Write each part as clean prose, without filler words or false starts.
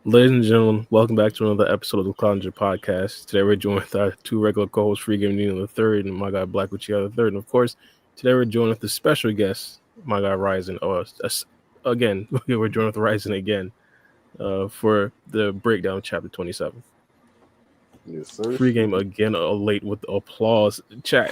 Ladies and gentlemen, welcome back to another episode of the Challenger Podcast. Today we're joined with our two regular co-hosts, Free Game Nino the third and my guy Black Uchiha the third. And of course, today we're joined with the special guest, my guy Ryzen. Again, we're joined with Ryzen again for the breakdown of Chapter 27. Yes, sir. Free Game again, late with applause. Chat.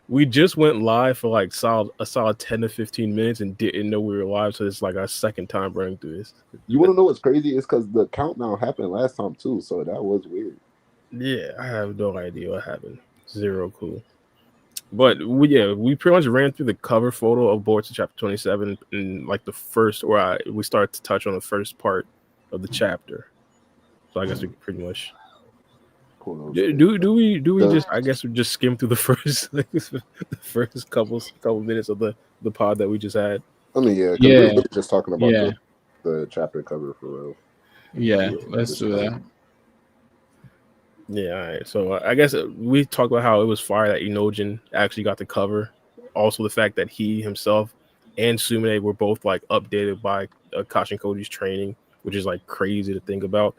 We just went live for like a solid 10 to 15 minutes and didn't know we were live, so it's like our second time running through this. You want to know what's crazy? It's because the countdown happened last time too, so that was weird. Yeah, I have no idea what happened. Zero clue. But we pretty much ran through the cover photo of Boruto Chapter 27 and like the first, we started to touch on the first part of the chapter. So I guess we pretty much. Do we just? I guess we just skim through the first couple minutes of the pod that we just had. I mean, we're just talking about the chapter cover for real. Yeah, let's do that. Yeah, all right. So I guess we talked about how it was fire that Inojin actually got the cover. Also, the fact that he himself and Sumire were both like updated by Kashin Koji's training, which is like crazy to think about.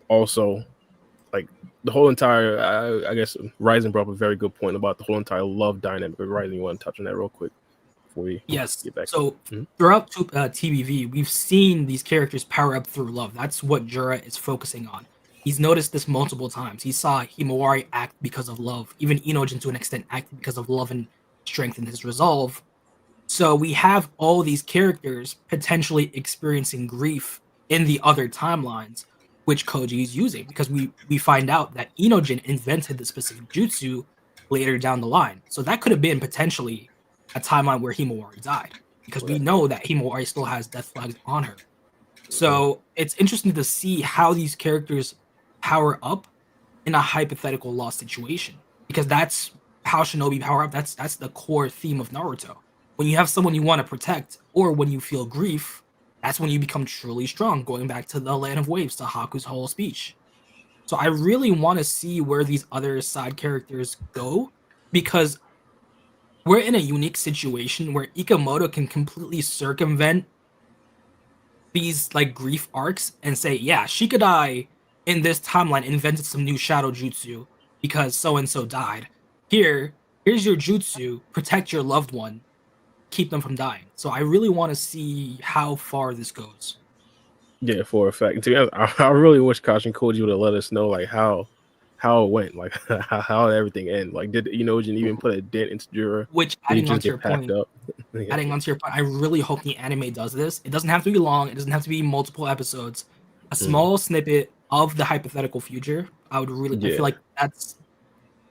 Also, like the whole entire, I guess Ryzen brought up a very good point about the whole entire love dynamic. But Ryzen, you want to touch on that real quick before we get back? So throughout TBV, we've seen these characters power up through love. That's what Jura is focusing on. He's noticed this multiple times. He saw Himawari act because of love. Even Inojin, to an extent, acted because of love and strengthened his resolve. So we have all these characters potentially experiencing grief in the other timelines, which Koji is using, because we find out that Inojin invented the specific jutsu later down the line. So that could have been potentially a timeline where Himawari died, because we know that Himawari still has death flags on her. So it's interesting to see how these characters power up in a hypothetical loss situation, because that's how Shinobi power up. That's the core theme of Naruto. When you have someone you want to protect, or when you feel grief, that's when you become truly strong, going back to the Land of Waves, to Haku's whole speech. So I really want to see where these other side characters go, because we're in a unique situation where Ikamoto can completely circumvent these like grief arcs and say, yeah, Shikadai in this timeline invented some new shadow jutsu because so-and-so died. Here's your jutsu, protect your loved one, keep them from dying. So I really want to see how far this goes. Yeah, for a fact. To be honest, I really wish Kashin Koji would have let us know like how it went, like how everything ended. Like, did Inojin even put a dent into Jura? Which, adding on to your point, I really hope the anime does this. It doesn't have to be long. It doesn't have to be multiple episodes. A small snippet of the hypothetical future. I feel like that's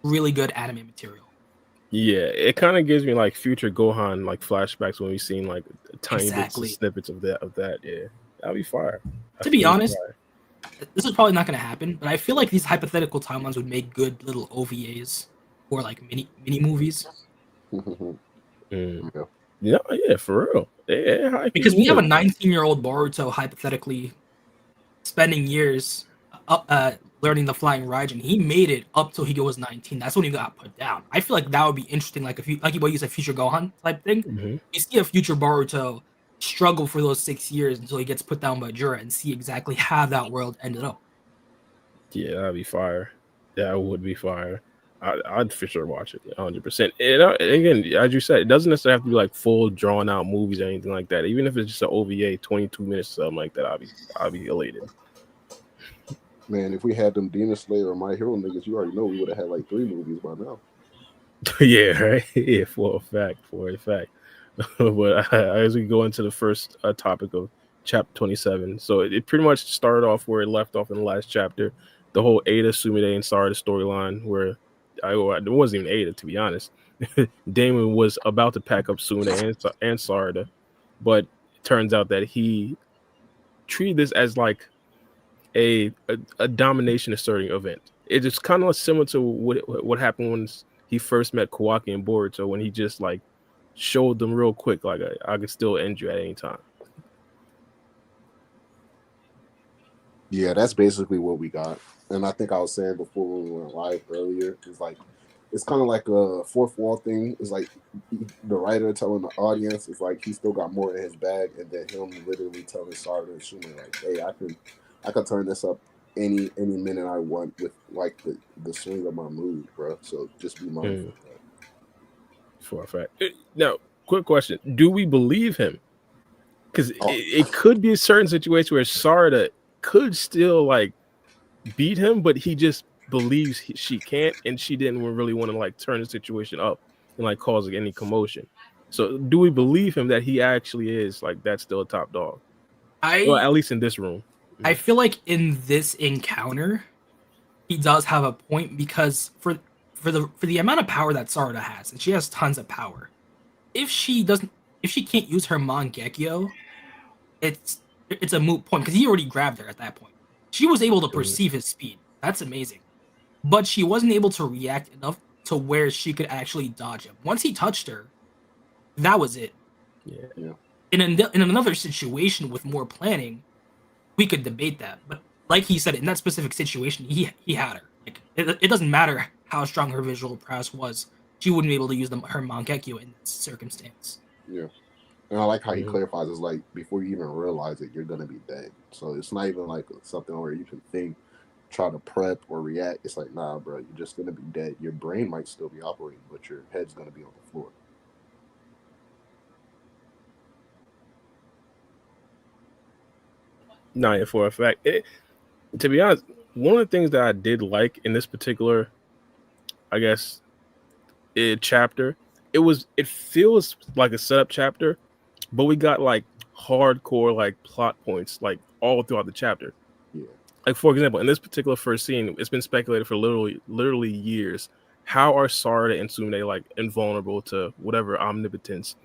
really good anime material. Yeah, it kind of gives me like future Gohan like flashbacks when we've seen like tiny bits of snippets of that. Yeah, that'd be fire. To be honest, this is probably not going to happen, but I feel like these hypothetical timelines would make good little OVAs or like mini movies. Yeah, for real. Yeah, because we have a 19-year-old Boruto hypothetically spending years learning the flying Raijin. He made it up till he was 19. That's when he got put down. I feel like that would be interesting, like what you said, future Gohan type thing. You see a future Boruto struggle for those 6 years until he gets put down by Jura, and see exactly how that world ended up. Yeah, that'd be fire. That would be fire. I'd for sure watch it 100%. And again, as you said, it doesn't necessarily have to be like full drawn out movies or anything like that. Even if it's just an OVA, 22 minutes, something like that, I'd be elated. Man, if we had them Demon Slayer or My Hero niggas, you already know we would have had like 3 movies by now. Yeah, right. Yeah, for a fact. But as we go into the first topic of chapter 27, so it pretty much started off where it left off in the last chapter. The whole Eida, Sumire, and Sarada storyline, where it wasn't even Eida, to be honest. Daemon was about to pack up Sumire and Sarada, but it turns out that he treated this as like a domination asserting event. It is kind of similar to what happened when he first met Kawaki and Boruto, when he just like showed them real quick, like I could still end you at any time. Yeah, that's basically what we got. And I think I was saying before when we went live earlier, it's like it's kind of like a fourth wall thing. It's like the writer telling the audience is like he still got more in his bag, and then him literally telling Sarada and Shume like, "Hey, I can turn this up any minute I want with like the swing of my mood, bro. So just be mindful." Of that. For a fact. Now, quick question: do we believe him? Because it could be a certain situation where Sarada could still like beat him, but he just believes she can't, and she didn't really want to like turn the situation up and like cause like, any commotion. So do we believe him that he actually is like that's still a top dog? Well, at least in this room. I feel like in this encounter, he does have a point because for the amount of power that Sarada has, and she has tons of power. If she can't use her Mangekyo, it's a moot point because he already grabbed her at that point. She was able to perceive his speed. That's amazing. But she wasn't able to react enough to where she could actually dodge him. Once he touched her, that was it. Yeah. In another situation with more planning, we could debate that. But like he said, in that specific situation, he had her. Like it doesn't matter how strong her visual prowess was. She wouldn't be able to use her Mangekyo in that circumstance. Yeah. And I like how he clarifies it's like before you even realize it, you're gonna be dead. So it's not even like something where you can think, try to prep or react. It's like, nah, bro, you're just gonna be dead. Your brain might still be operating, but your head's gonna be on the floor. No, yeah, for a fact. To be honest, one of the things that I did like in this particular, I guess, chapter, it feels like a setup chapter, but we got like hardcore like plot points like all throughout the chapter. Yeah. Like for example, in this particular first scene, it's been speculated for literally years. How are Sarada and Sumire like invulnerable to whatever omnipotence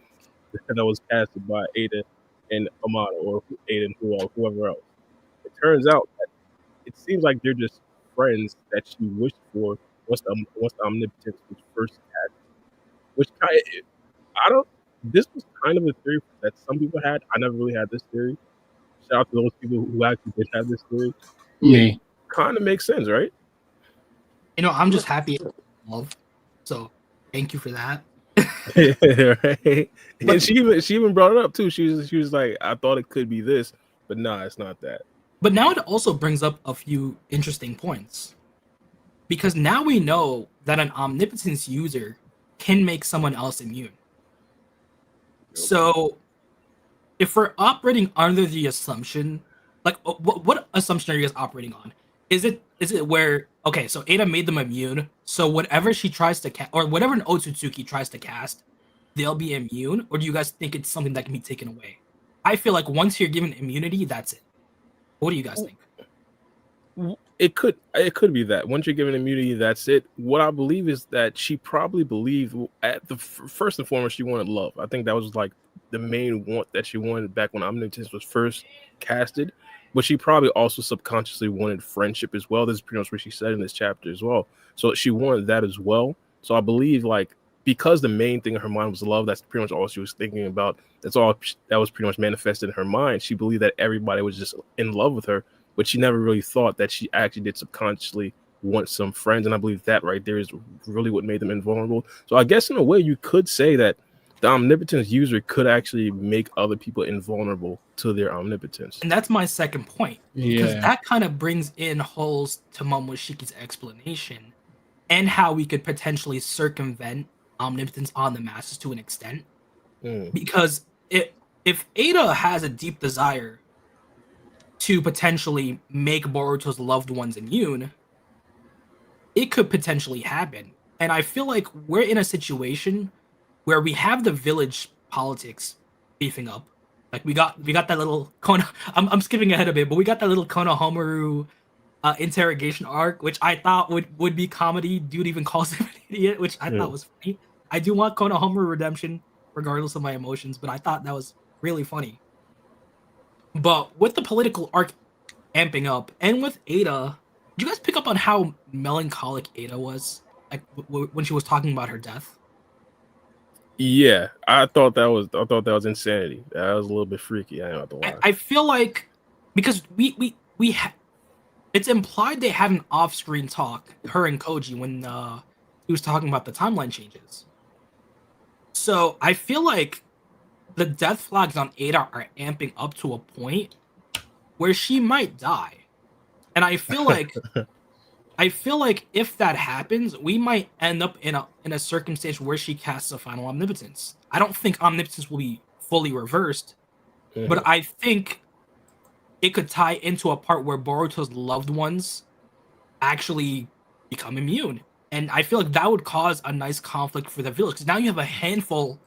that was casted by Eida and Amano or Eida and whoever else? It turns out that it seems like they're just friends that she wished for once the omnipotence was first cast. Which kind of, I don't. This was kind of a theory that some people had. I never really had this theory. Shout out to those people who actually did have this theory. Me. Kind of makes sense, right? I'm just happy love. So thank you for that. Right? And she even brought it up too. She was like, I thought it could be this, but nah, it's not that. But now it also brings up a few interesting points. Because now we know that an omnipotence user can make someone else immune. So if we're operating under the assumption, like what assumption are you guys operating on? Is it where, okay, so Eida made them immune, so whatever she tries to cast, or whatever an Otsutsuki tries to cast, they'll be immune? Or do you guys think it's something that can be taken away? I feel like once you're given immunity, that's it. What do you guys think? It could be that once you're given immunity, that's it. What I believe is that she probably believed at the first and foremost she wanted love. I think that was like the main want that she wanted back when Omnipotence was first casted. But she probably also subconsciously wanted friendship as well. This is pretty much what she said in this chapter as well. So she wanted that as well. So I believe like because the main thing in her mind was love, that's pretty much all she was thinking about. That's all that was pretty much manifested in her mind. She believed that everybody was just in love with her. But she never really thought that she actually did subconsciously want some friends. And I believe that right there is really what made them invulnerable. So I guess in a way you could say that the omnipotence user could actually make other people invulnerable to their omnipotence. And that's my second point. Because that kind of brings in holes to Momoshiki's explanation and how we could potentially circumvent omnipotence on the masses to an extent. Because if Eida has a deep desire to potentially make Boruto's loved ones immune, it could potentially happen. And I feel like we're in a situation where we have the village politics beefing up. Like we got that little I'm skipping ahead a bit, but we got that little Konohamaru interrogation arc, which I thought would be comedy. Dude even calls him an idiot, which I thought was funny. I do want Konohamaru redemption, regardless of my emotions, but I thought that was really funny. But with the political arc amping up, and with Eida, did you guys pick up on how melancholic Eida was, like when she was talking about her death? Yeah, I thought that was insanity. That was a little bit freaky. I don't have to lie. I feel like because it's implied they had an off-screen talk, her and Koji, when he was talking about the timeline changes. So I feel like the death flags on Eida are amping up to a point where she might die. And I feel like if that happens, we might end up in a circumstance where she casts a final omnipotence. I don't think omnipotence will be fully reversed, but I think it could tie into a part where Boruto's loved ones actually become immune. And I feel like that would cause a nice conflict for the village, because now you have a handful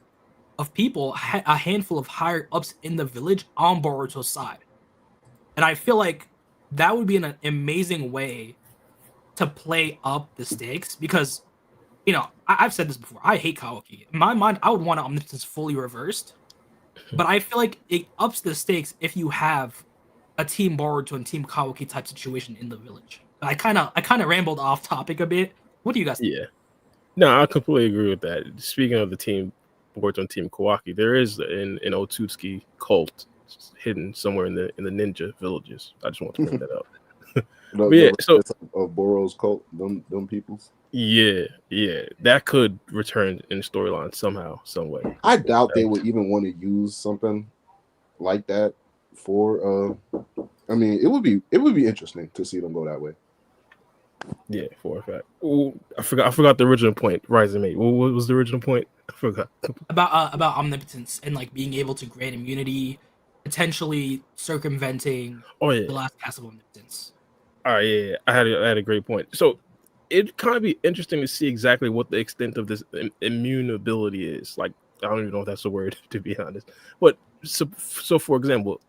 of people, a handful of higher ups in the village on Boruto's side. And I feel like that would be an amazing way to play up the stakes, because, you know, I've said this before. I hate Kawaki. In my mind, I would want omnipotence fully reversed, but I feel like it ups the stakes if you have a team Boruto and team Kawaki type situation in the village. I kind of rambled off topic a bit. What do you guys think? Yeah. No, I completely agree with that. Speaking of the team Boruto and team Kawaki, there is an Otsutsuki cult hidden somewhere in the ninja villages. I just want to bring that up. So of Boro's cult, them peoples. Yeah, that could return in the storyline somehow, some way. I doubt they would even want to use something like that for. I mean, it would be interesting to see them go that way. Yeah, for a fact. Ooh, I forgot the original point. Rising mate. What was the original point? I forgot. About omnipotence and like being able to grant immunity, potentially circumventing the last cast of omnipotence. All right, yeah. I had a great point. So it'd kind of be interesting to see exactly what the extent of this immune ability is. Like, I don't even know if that's a word, to be honest. But so for example,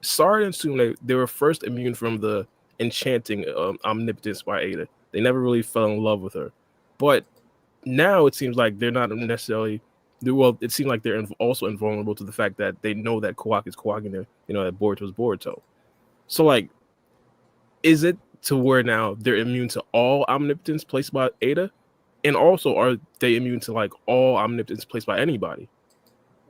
Sarada and Sumire, they were first immune from the enchanting omnipotence by Eida. They never really fell in love with her. But now it seems like they're not necessarily. Well, it seems like they're also invulnerable to the fact that they know that Kawaki is Kawaki, that Boruto is Boruto. So, like, is it to where now they're immune to all omnipotence placed by Eida? And also, are they immune to, like, all omnipotence placed by anybody?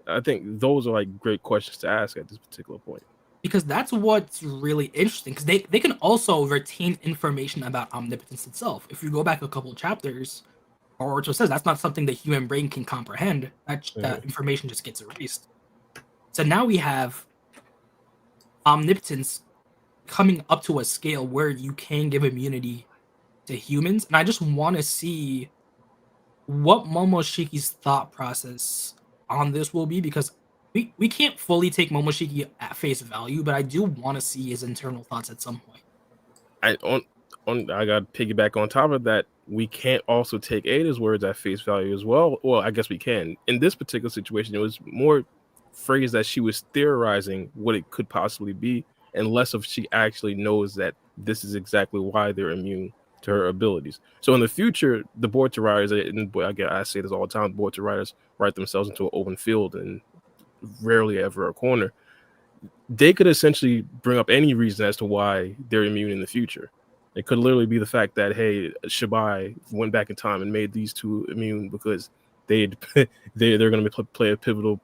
I think those are, like, great questions to ask at this particular point. Because that's what's really interesting, because they can also retain information about omnipotence itself. If you go back a couple of chapters, Boruto says that's not something the human brain can comprehend. That information just gets erased. So now we have omnipotence coming up to a scale where you can give immunity to humans, and I just want to see what Momoshiki's thought process on this will be, because we can't fully take Momoshiki at face value, but I do want to see his internal thoughts at some point. I got to piggyback on top of that. We can't also take Eida's words at face value as well. Well, I guess we can. In this particular situation, it was more phrased that she was theorizing what it could possibly be, and less of she actually knows that this is exactly why they're immune to her abilities. So in the future, the Boruto writers, and I say this all the time, Boruto writers write themselves into an open field and rarely ever a corner. They could essentially bring up any reason as to why they're immune in the future. It could literally be the fact that, hey, Shibai went back in time and made these two immune because they're going to play a pivotal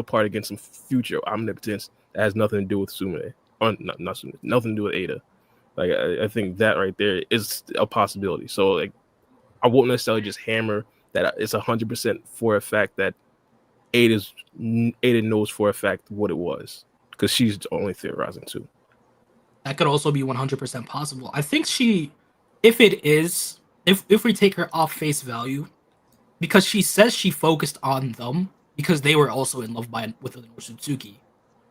part against some future omnipotence that has nothing to do with Sumire, or not Sumire, nothing to do with Eida. Like, I think that right there is a possibility. So, like, I won't necessarily just hammer that it's 100% for a fact that Eida knows for a fact what it was, because she's only theorizing too. That could also be 100% possible. I think if we take her off face value, because she says she focused on them because they were also in love with Otsutsuki.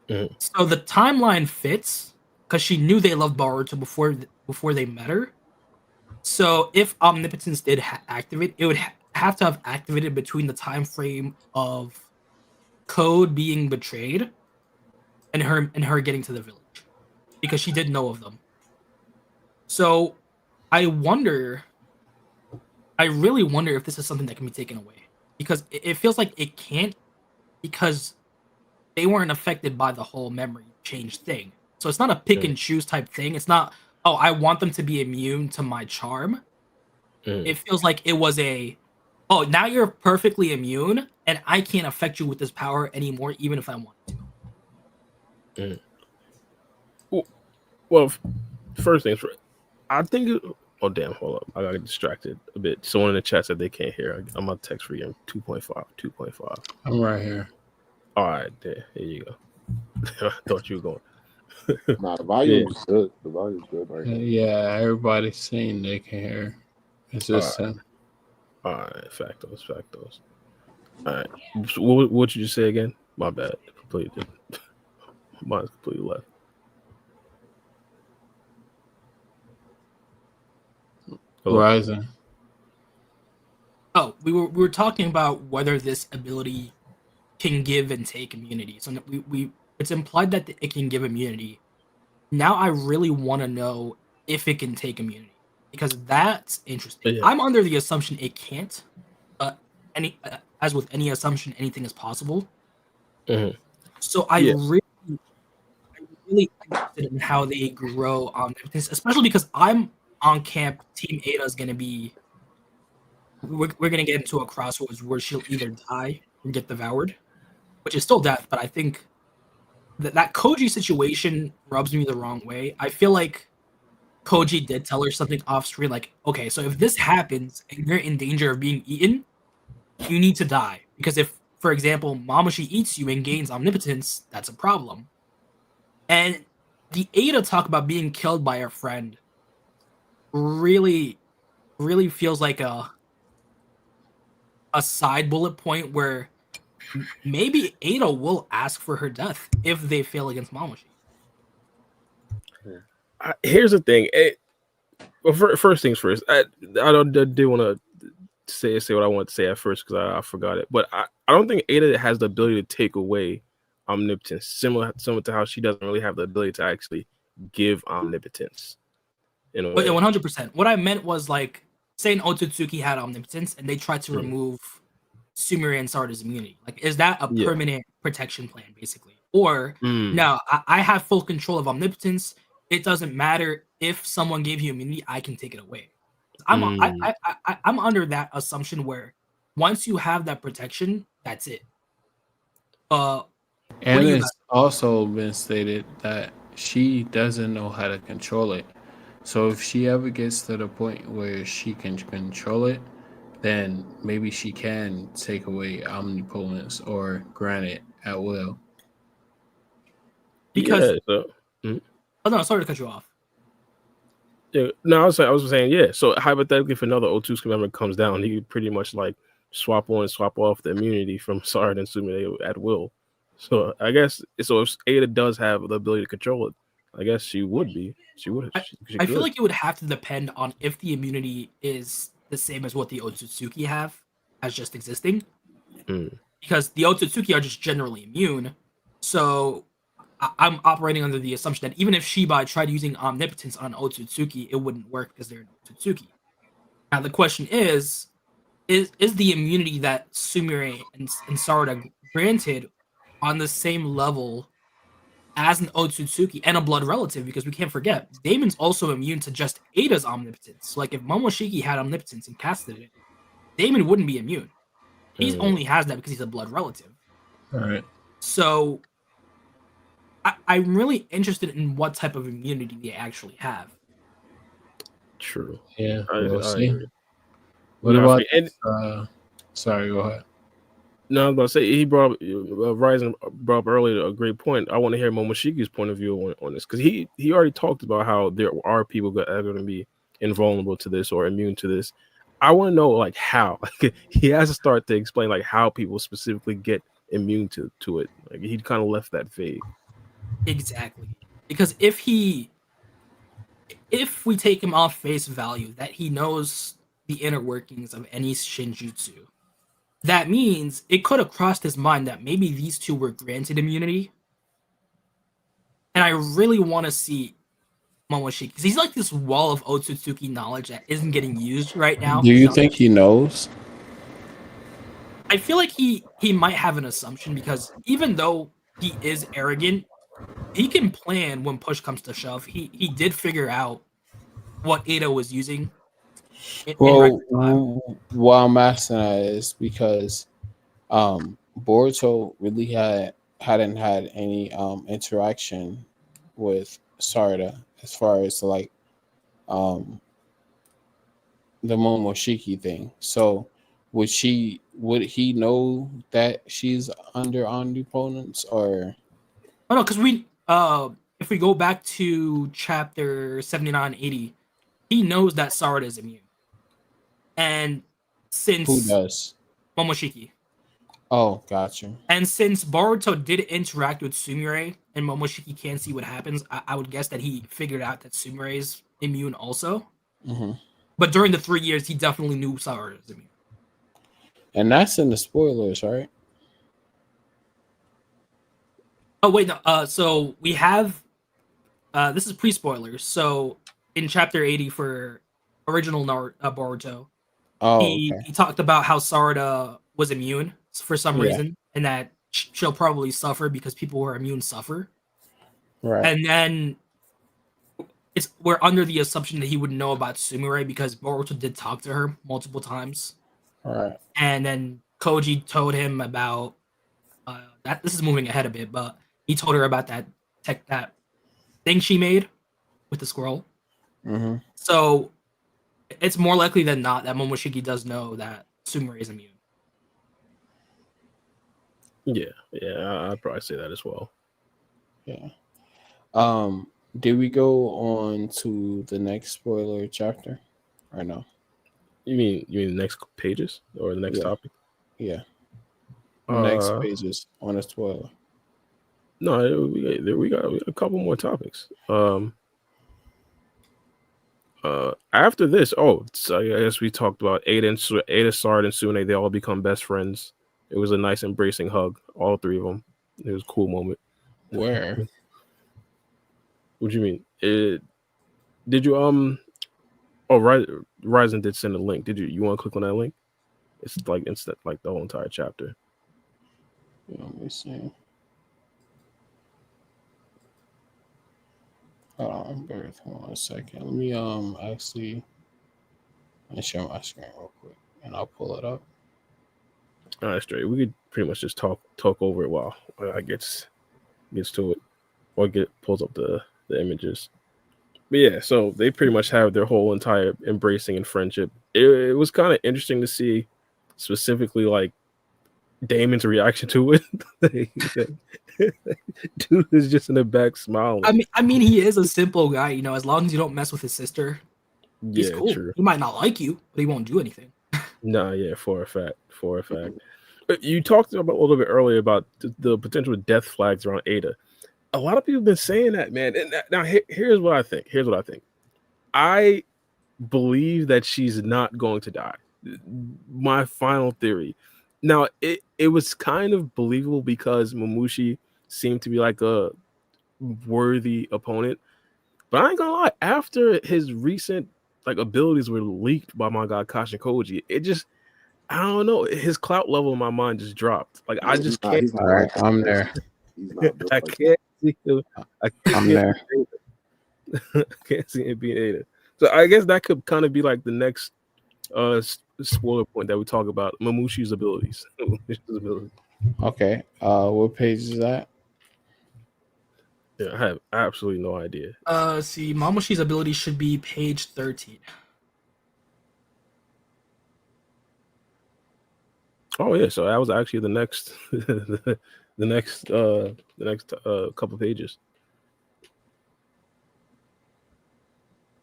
Mm-hmm. So the timeline fits because she knew they loved Boruto before they met her. So if omnipotence did activate, it would have to have activated between the time frame of Code being betrayed and her getting to the village, because she did know of them. So I really wonder if this is something that can be taken away, because it feels like it can't, because they weren't affected by the whole memory change thing. So it's not a pick and choose type thing. It's not, oh, I want them to be immune to my charm. It feels like it was oh, now you're perfectly immune, and I can't affect you with this power anymore, even if I want to. Well, first things first, I think Oh damn! Hold up, I got distracted a bit. Someone in the chat said they can't hear. I'm on text for you. 2.5. 2.5. I'm right here. All right, there you go. I thought you were going. Nah, the volume's good. The volume's good right now. Yeah, everybody's saying they can hear. It's just All right, factos. All right, so what you just say again? My bad. Completely. Mine's completely left. Hello? Rising. Oh, we were talking about whether this ability can give and take immunity. So we it's implied that it can give immunity. Now I really want to know if it can take immunity because that's interesting. Yeah. I'm under the assumption it can't. As with any assumption, anything is possible. Mhm. So I'm really interested in how they grow on this, especially because I'm on camp. Team Eida is going to be. We're going to get into a crossroads where she'll either die or get devoured, which is still death. But I think that Koji situation rubs me the wrong way. I feel like Koji did tell her something off screen, like, okay, so if this happens and you're in danger of being eaten, you need to die. Because if, for example, Momoshiki eats you and gains omnipotence, that's a problem. And the Eida talk about being killed by a friend really, really feels like a side bullet point where maybe Eida will ask for her death if they fail against Momoshiki. Here's the thing. First things first. I do want to say what I want to say at first because I forgot it. But I don't think Eida has the ability to take away omnipotence, similar to how she doesn't really have the ability to actually give omnipotence. In a way. 100%. What I meant was like saying Otsutsuki had omnipotence and they tried to remove Sumire and Sarada's immunity. Like, is that a permanent protection plan, basically? Or no, I have full control of omnipotence. It doesn't matter if someone gave you immunity, I can take it away. I'm under that assumption where once you have that protection, that's it. And it's also been stated that she doesn't know how to control it. So if she ever gets to the point where she can control it, then maybe she can take away omnipotence or grant it at will. Because oh no, sorry to cut you off. Yeah, no, I was saying, yeah. So hypothetically, if another Otsutsuki member comes down, he could pretty much like swap on and swap off the immunity from Sarada and Sumire at will. So I guess if Eida does have the ability to control it, I guess she would be. She would. I feel like it would have to depend on if the immunity is the same as what the Otsutsuki have, as just existing. Because the Otsutsuki are just generally immune. So I'm operating under the assumption that even if Shibai tried using omnipotence on Otsutsuki, it wouldn't work because they're an Otsutsuki. Now the question is the immunity that Sumire and Sarada granted on the same level as an Otsutsuki and a blood relative? Because we can't forget, Daemon's also immune to just Eida's omnipotence. So like if Momoshiki had omnipotence and casted it, Daemon wouldn't be immune. He only has that because he's a blood relative. All right. So I'm really interested in what type of immunity they actually have. True. Yeah, we'll see. What about? Sorry, go ahead. No, I was about to say he brought up Ryzen brought up earlier a great point. I want to hear Momoshiki's point of view on this because he already talked about how there are people that are going to be invulnerable to this or immune to this. I want to know like how. He has to start to explain like how people specifically get immune to it. Like he kind of left that vague. Exactly, because if we take him off face value that he knows the inner workings of any Shinjutsu, that means it could have crossed his mind that maybe these two were granted immunity. And I really want to see Momoshiki, because he's like this wall of Otsutsuki knowledge that isn't getting used right now. Do you think he knows? I feel like he might have an assumption, because even though he is arrogant, he can plan when push comes to shove. He did figure out what Eida was using. Well, why I'm asking that is because Boruto really hadn't had any interaction with Sarada as far as like the Momoshiki thing. So would he know that she's under omnipotence or Oh no, because if we go back to chapter 79-80, he knows that Sarada is immune. And who since does? Momoshiki. Oh, gotcha. And since Boruto did interact with Sumire and Momoshiki can't see what happens, I would guess that he figured out that Sumire is immune also. Mm-hmm. But during the 3 years, he definitely knew Sarada was immune. And that's in the spoilers, right? Oh wait, no. So we have this is pre-spoilers. So in chapter 80 for original Boruto, he talked about how Sarada was immune for some reason, and that she'll probably suffer because people who are immune suffer. Right. And then we're under the assumption that he would know about Sumire because Boruto did talk to her multiple times. Right. And then Koji told him about that. This is moving ahead a bit, but he told her about that thing she made with the squirrel. Mm-hmm. So it's more likely than not that Momoshiki does know that Sumire is immune. Yeah, I'd probably say that as well. Yeah. Did we go on to the next spoiler chapter or no? You mean the next pages or the next topic? Yeah. Next pages on a spoiler. No, we got a couple more topics. After this, so I guess we talked about Eida, Sard, and Sune. They all become best friends. It was a nice embracing hug, all three of them. It was a cool moment. Where? What do you mean? Did you Ryzen did send a link. Did you want to click on that link? It's like the whole entire chapter. Let me see. Hold on, bear with me 1 second. Let me actually share my screen real quick, and I'll pull it up. All right, straight. We could pretty much just talk over it while I gets to it, or pulls up the images. But yeah, so they pretty much have their whole entire embracing and friendship. It was kind of interesting to see, specifically like Daemon's reaction to it. Dude is just in the back smiling. I mean, he is a simple guy, you know. As long as you don't mess with his sister, he's cool. True. He might not like you, but he won't do anything. Nah, yeah, for a fact. You talked about a little bit earlier about the potential death flags around Eida. A lot of people have been saying that, man. And now here's what I think. I believe that she's not going to die. My final theory. Now, it was kind of believable because Momoshiki seemed to be like a worthy opponent. But I ain't gonna lie, after his recent abilities were leaked by my god Kashin Koji, it just, I don't know, his clout level in my mind just dropped. Like I just can't. All right, I'm there. I can't see him. I'm there. I can't see him being Eida. So I guess that could kind of be like the next spoiler point that we talk about Momoshiki's abilities. Okay. What page is that? Yeah, I have absolutely no idea. See, Momoshiki's ability should be page 13. Oh yeah, so that was actually the next the next couple pages.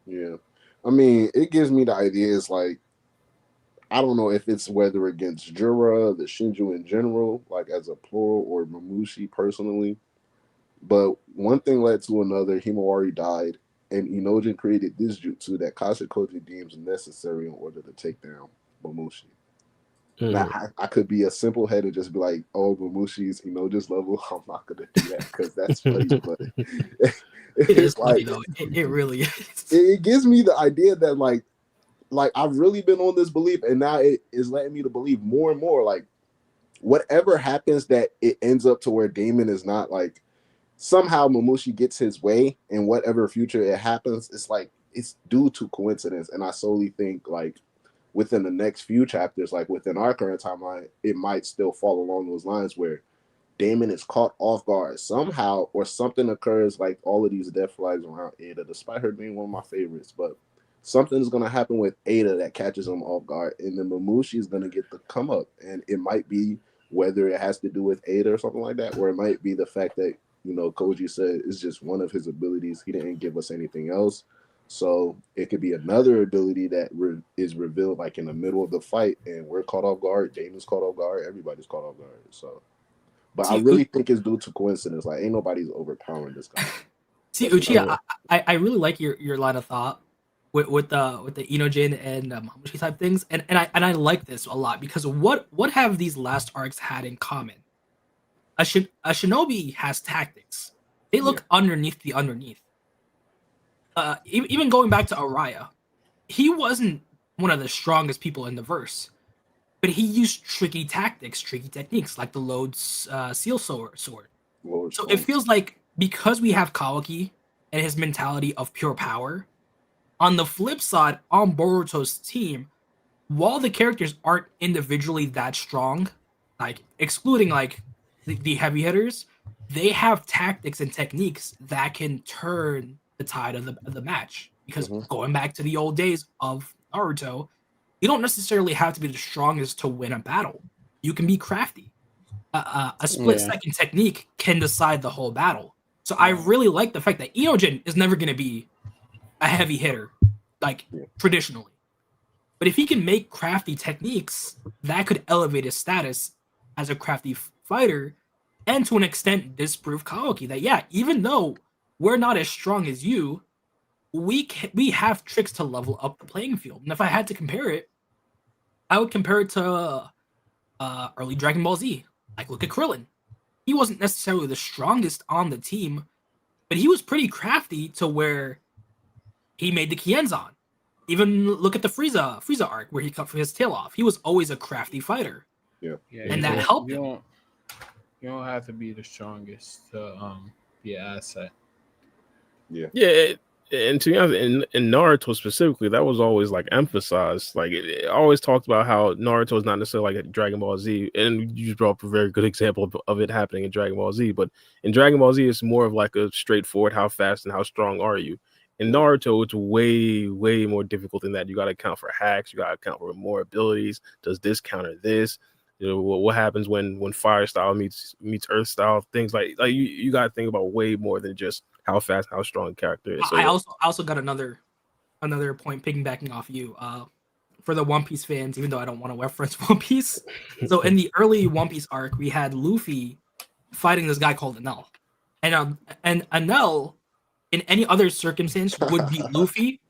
Yeah. I mean, it gives me the idea is like, I don't know if it's whether against Jura, the Shinju in general, like as a plural, or Momoshiki personally. But one thing led to another. Himawari died, and Inojin created this jutsu that Kashin Koji deems necessary in order to take down Momoshiki. Now, I could be a simple head and just be like, oh, Momoshiki's Inojin's level. I'm not going to do that because that's funny, but it is funny, though. It really is. It gives me the idea that, like I've really been on this belief, and now it is letting me to believe more and more, like, whatever happens, that it ends up to where Daemon is not, like, somehow Momoshiki gets his way, and whatever future it happens, it's like, it's due to coincidence. And I solely think, like, within the next few chapters, like within our current timeline, it might still fall along those lines where Daemon is caught off guard somehow, or something occurs, like all of these death flags around Eida, despite her being one of my favorites. But something's gonna happen with Eida that catches him off guard, and then Momoshiki is gonna get the come up, and it might be whether it has to do with Eida or something like that, or it might be the fact that Koji said it's just one of his abilities. He didn't give us anything else, so it could be another ability that is revealed like in the middle of the fight, and we're caught off guard. Damon's caught off guard. Everybody's caught off guard. So, but I really think it's due to coincidence. Like, ain't nobody's overpowering this guy. See, Uchiha, I really like your line of thought with the Inojin and Momoshiki type things, and I like this a lot because what have these last arcs had in common? A shinobi has tactics. They look underneath the underneath. Even going back to Araya, he wasn't one of the strongest people in the verse, but he used tricky tactics, tricky techniques, like the load seal sword. So it feels like because we have Kawaki and his mentality of pure power, on the flip side, on Boruto's team, while the characters aren't individually that strong, like excluding like the heavy hitters, they have tactics and techniques that can turn the tide of the match. Because going back to the old days of Naruto, you don't necessarily have to be the strongest to win a battle. You can be crafty. A split-second technique can decide the whole battle. So I really like the fact that Inojin is never going to be a heavy hitter, like traditionally. But if he can make crafty techniques, that could elevate his status as a crafty fighter, and to an extent disprove Kawaki that even though we're not as strong as you, we have tricks to level up the playing field. And if I had to compare it, I would compare it to early Dragon Ball Z. Like, look at Krillin. He wasn't necessarily the strongest on the team, but he was pretty crafty to where he made the Kienzan. Even look at the Frieza arc where he cut his tail off. He was always a crafty fighter. Yeah, and that helped him. You don't have to be the strongest to be an asset. Yeah. And to be honest, in Naruto specifically, that was always like emphasized. Like it always talked about how Naruto is not necessarily like a Dragon Ball Z, and you brought up a very good example of it happening in Dragon Ball Z. But in Dragon Ball Z, it's more of like a straightforward: how fast and how strong are you? In Naruto, it's way more difficult than that. You got to account for hacks. You got to account for more abilities. Does this counter this? What happens when fire style meets earth style? Things like you got to think about way more than just how fast, how strong a character is. So, I also got another point piggybacking off you. For the One Piece fans, even though I don't want to reference One Piece, so in the early One Piece arc, we had Luffy fighting this guy called Enel, and Enel, in any other circumstance, would beat Luffy,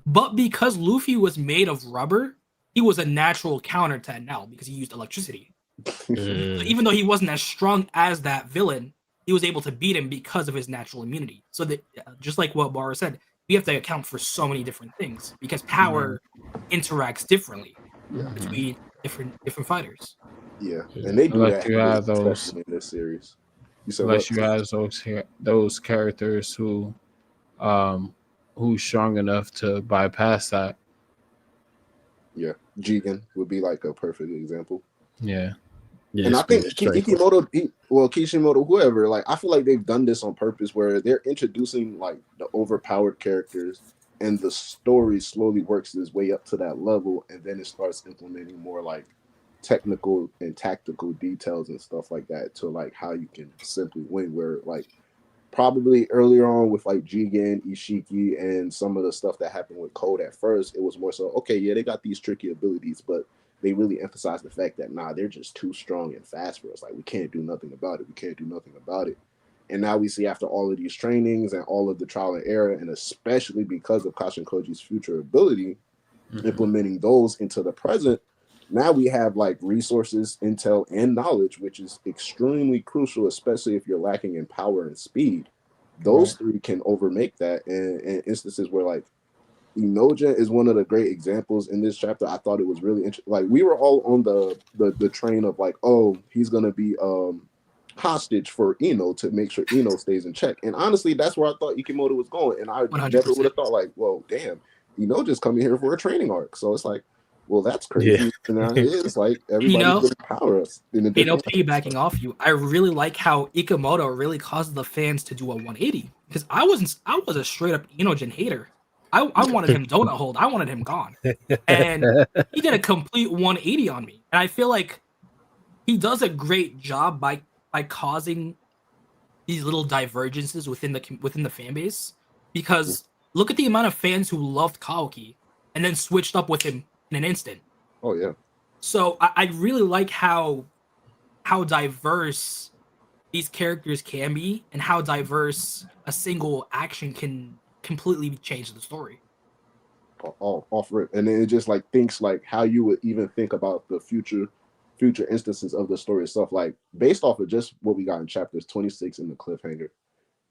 but because Luffy was made of rubber, he was a natural counter to Enel because he used electricity. So even though he wasn't as strong as that villain, he was able to beat him because of his natural immunity. So that, just like what Bara said, we have to account for so many different things because power interacts differently between different fighters. Yeah, and they do unless that you have those in this series. Unless you have those characters who's strong enough to bypass that. Yeah, Jougan would be like a perfect example. Yeah. And I think Kishimoto, whoever, like I feel like they've done this on purpose where they're introducing like the overpowered characters and the story slowly works its way up to that level and then it starts implementing more like technical and tactical details and stuff like that to like how you can simply win, where like probably earlier on with like Jigen, Ishiki, and some of the stuff that happened with Code at first, it was more so, okay, yeah, they got these tricky abilities, but they really emphasize the fact that, they're just too strong and fast for us. Like, we can't do nothing about it. And now we see after all of these trainings and all of the trial and error, and especially because of Kashin Koji's future ability, implementing those into the present, now we have like resources, intel, and knowledge, which is extremely crucial, especially if you're lacking in power and speed. Those three can overmake that. And instances where like Inojin is one of the great examples in this chapter. I thought it was really interesting. Like we were all on the train of like, oh, he's gonna be hostage for Ino to make sure Ino stays in check. And honestly, that's where I thought Ikimoto was going. And I 100%. Never would have thought like, well, damn, Ino's coming here for a training arc. So it's like, well, that's crazy. Yeah. And now it is like everybody's gonna power us. Piggybacking off you, I really like how Ikemoto really caused the fans to do a 180 because I was a straight up Inojin hater. I wanted him donut hold. I wanted him gone. And he did a complete 180 on me. And I feel like he does a great job by causing these little divergences within the fan base. Because look at the amount of fans who loved Kawaki and then switched up with him in an instant. Oh yeah. So I really like how diverse these characters can be and how diverse a single action can completely change the story. Off rip, and then it just like thinks like how you would even think about the future instances of the story itself, like based off of just what we got in chapters 26 in the cliffhanger,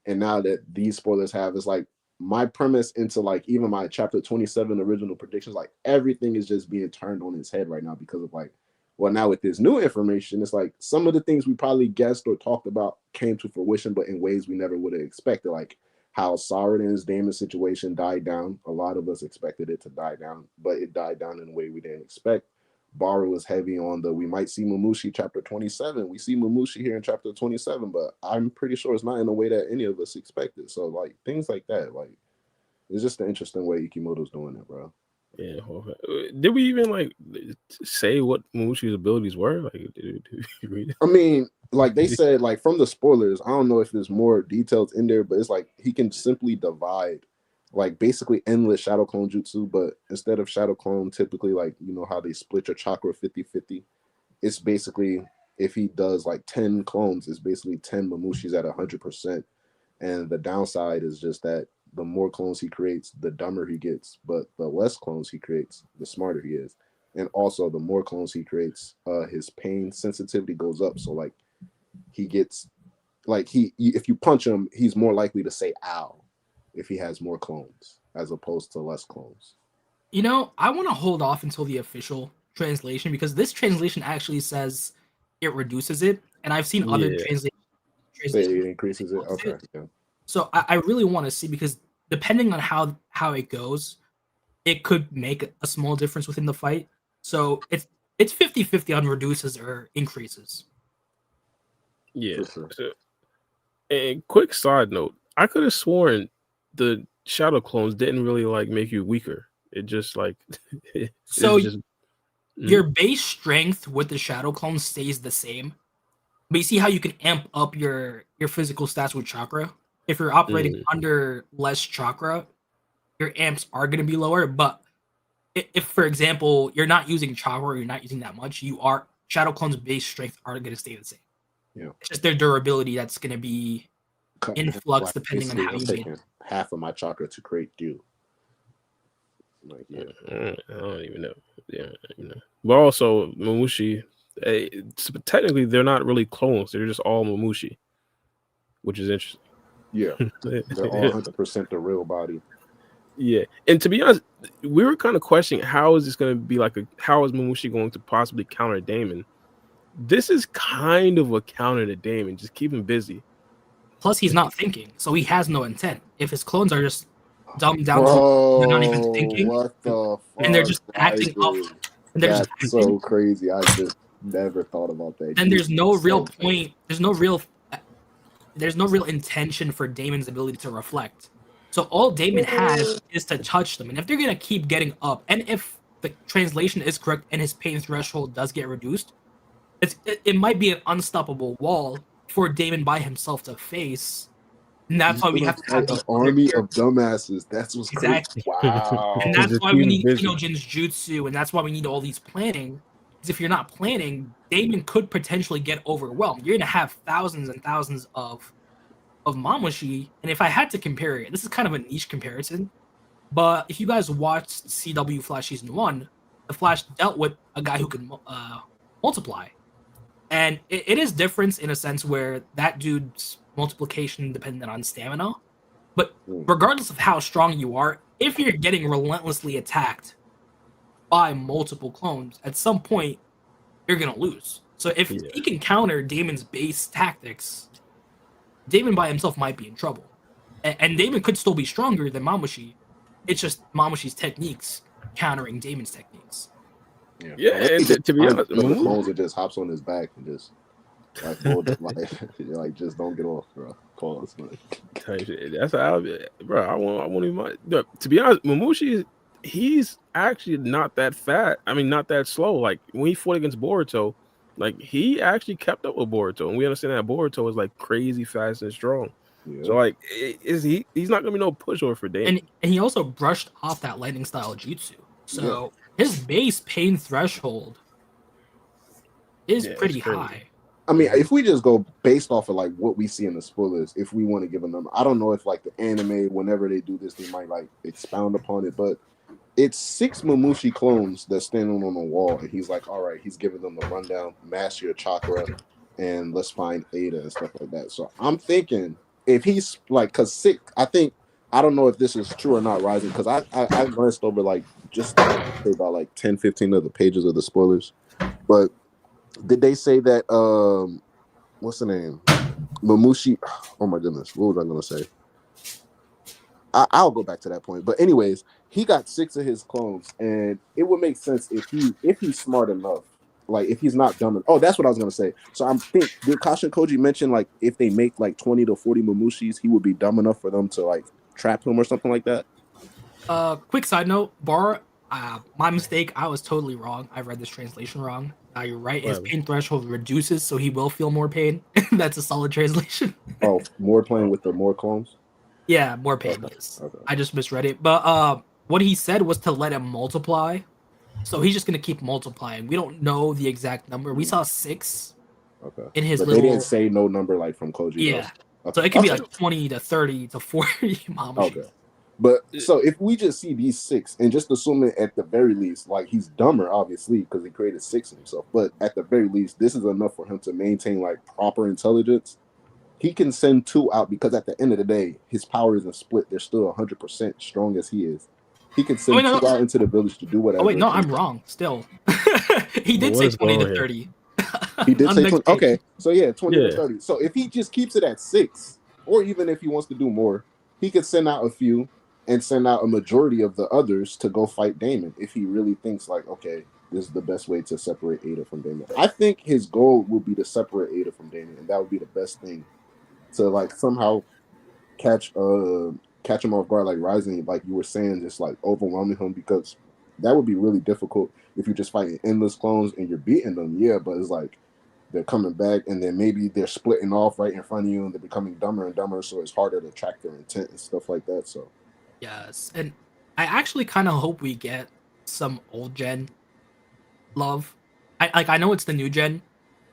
and now that these spoilers have, is like my premise into like even my chapter 27 original predictions, like everything is just being turned on its head right now because of like, well, now with this new information, it's like some of the things we probably guessed or talked about came to fruition, but in ways we never would have expected, like how Saruden's Daemon situation died down. A lot of us expected it to die down, but it died down in a way we didn't expect. Baru was heavy on we might see Momoshiki chapter 27. We see Momoshiki here in chapter 27, but I'm pretty sure it's not in the way that any of us expected. So like things like that, like it's just an interesting way Ikimoto's doing it, bro. Yeah. Did we even like say what Momoshiki's abilities were? Like, did you read it? I mean, like they said, like from the spoilers, I don't know if there's more details in there, but it's like he can simply divide, like basically endless shadow clone jutsu, but instead of shadow clone, typically like, you know how they split your chakra 50-50, it's basically if he does like 10 clones, it's basically 10 Momoshis at 100%. And the downside is just that the more clones he creates, the dumber he gets, but the less clones he creates, the smarter he is. And also the more clones he creates, his pain sensitivity goes up. So like he gets like if you punch him, he's more likely to say ow if he has more clones as opposed to less clones. You know, I want to hold off until the official translation because this translation actually says it reduces it, and I've seen other translations say it increases it. Okay. Yeah. So I really want to see, because depending on how it goes, it could make a small difference within the fight. So it's 50-50 on reduces or increases. Yeah. So, and quick side note, I could have sworn the shadow clones didn't really like make you weaker. It just like your base strength with the shadow clone stays the same. But you see how you can amp up your physical stats with chakra? If you're operating under less chakra, your amps are going to be lower. But if, for example, you're not using chakra, or you're not using that much, shadow clones' base strength are going to stay the same. Yeah. It's just their durability that's going to be in flux depending on how you get it. Half of my chakra to create dew. Like, yeah. I don't even know. Yeah, you know. But also, Momoshi, technically, they're not really clones. They're just all Momoshi, which is interesting. Yeah, they're all 100% the real body. Yeah, and to be honest, we were kind of questioning how is this going to be like how is Momoshi going to possibly counter Daemon? This is kind of a counter to Daemon. Just keep him busy. Plus, he's not thinking, so he has no intent. If his clones are just dumbed down, they're not even thinking. What the fuck? And they're just acting up. That's so crazy. I just never thought about that. Then there's no real point. There's no real intention for Daemon's ability to reflect. So all Daemon has is to touch them. And if they're going to keep getting up, and if the translation is correct and his pain threshold does get reduced, it might be an unstoppable wall for Daemon by himself to face. And that's why we have to have an army of dumbasses. That's what's exactly. Wow. And that's why we need Inojin's jutsu, and that's why we need all these planning. Because if you're not planning, Daemon could potentially get overwhelmed. You're going to have thousands and thousands of Momoshiki, and if I had to compare it, this is kind of a niche comparison, but if you guys watched CW Flash Season 1, the Flash dealt with a guy who can multiply. And it is different in a sense where that dude's multiplication depended on stamina, but regardless of how strong you are, if you're getting relentlessly attacked by multiple clones, at some point, you're going to lose. So if he can counter Daemon's base tactics, Daemon by himself might be in trouble. And Daemon could still be stronger than Momoshiki. It's just Momoshi's techniques countering Daemon's techniques. Yeah, and to be honest, the clones that just hops on his back and just Like, like just don't get off, bro. Pause. That's how, bro. I won't even mind. Look, to be honest, Momoshiki, he's actually not that fat. I mean, not that slow. Like when he fought against Boruto, like he actually kept up with Boruto, and we understand that Boruto is like crazy fast and strong. Yeah. So like, he's not gonna be no pushover for Daemon. And he also brushed off that lightning style jutsu. So his base pain threshold is pretty high. I mean, if we just go based off of like what we see in the spoilers, if we want to give a number, I don't know if like the anime, whenever they do this, they might like expound upon it, but it's 6 Momoshiki clones that's standing on the wall, and he's like, all right, he's giving them the rundown, master your chakra, and let's find Eida and stuff like that. So I'm thinking if he's like, because 6, I don't know if this is true or not, Rising, because I glanced over like just about like 10, 15 of the pages of the spoilers, but did they say that what's the name? Momoshiki. Oh my goodness, what was I gonna say? I'll go back to that point. But anyways, he got 6 of his clones, and it would make sense if he's smart enough. Like if he's not dumb enough. Oh, that's what I was gonna say. So I'm did Kashin Koji mention like if they make like 20 to 40 Momoshis, he would be dumb enough for them to like trap him or something like that? Quick side note, Bar, my mistake. I was totally wrong. I read this translation wrong. You're right. His pain threshold reduces, so he will feel more pain. That's a solid translation. Oh, more playing with the more clones? Yeah, more pain. Okay. Yes. Okay. I just misread it. But what he said was to let him multiply. So he's just gonna keep multiplying. We don't know the exact number. We saw 6. Okay. In his but little. They didn't say no number like from Koji. Yeah. Okay. So it could be like 20 to 30 to 40 Momoshiki. Okay. But so if we just see these 6 and just assume it at the very least, like he's dumber, obviously, because he created 6 of himself. But at the very least, this is enough for him to maintain like proper intelligence. He can send 2 out because at the end of the day, his power isn't split. They're still 100% strong as he is. He can send 2 out into the village to do whatever. Oh wait, no, I'm wrong. Still, he did say 20 to 30. He did say 20. Okay, so yeah, 20 to 30. So if he just keeps it at 6, or even if he wants to do more, he could send out a few and send out a majority of the others to go fight Daemon if he really thinks like, okay, this is the best way to separate Eida from Daemon. I think his goal would be to separate Eida from Daemon, and that would be the best thing to like somehow catch him off guard, like Rising, like you were saying, just like overwhelming him, because that would be really difficult if you're just fighting endless clones and you're beating them. Yeah, but it's like they're coming back and then maybe they're splitting off right in front of you and they're becoming dumber and dumber, so it's harder to track their intent and stuff like that. So yes, and I actually kind of hope we get some old gen love. I know it's the new gen,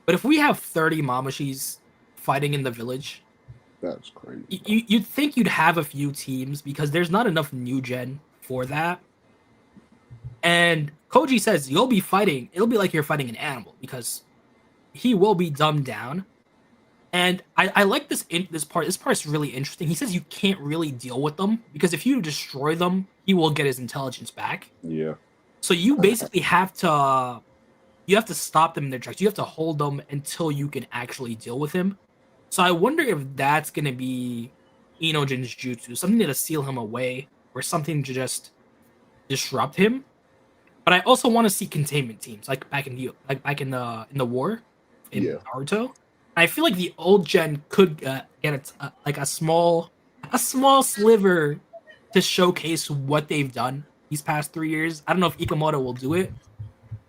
but if we have 30 Momoshis fighting in the village, that's crazy. You'd think you'd have a few teams because there's not enough new gen for that. And Koji says you'll be fighting. It'll be like you're fighting an animal because he will be dumbed down. And I like this part. This part's really interesting. He says you can't really deal with them because if you destroy them, he will get his intelligence back. Yeah. So you basically have to stop them in their tracks. You have to hold them until you can actually deal with him. So I wonder if that's gonna be Inojin's jutsu, something to seal him away, or something to just disrupt him. But I also want to see containment teams, like back in the war in Naruto. I feel like the old gen could get a small sliver to showcase what they've done these past 3 years. I don't know if Ikamoto will do it,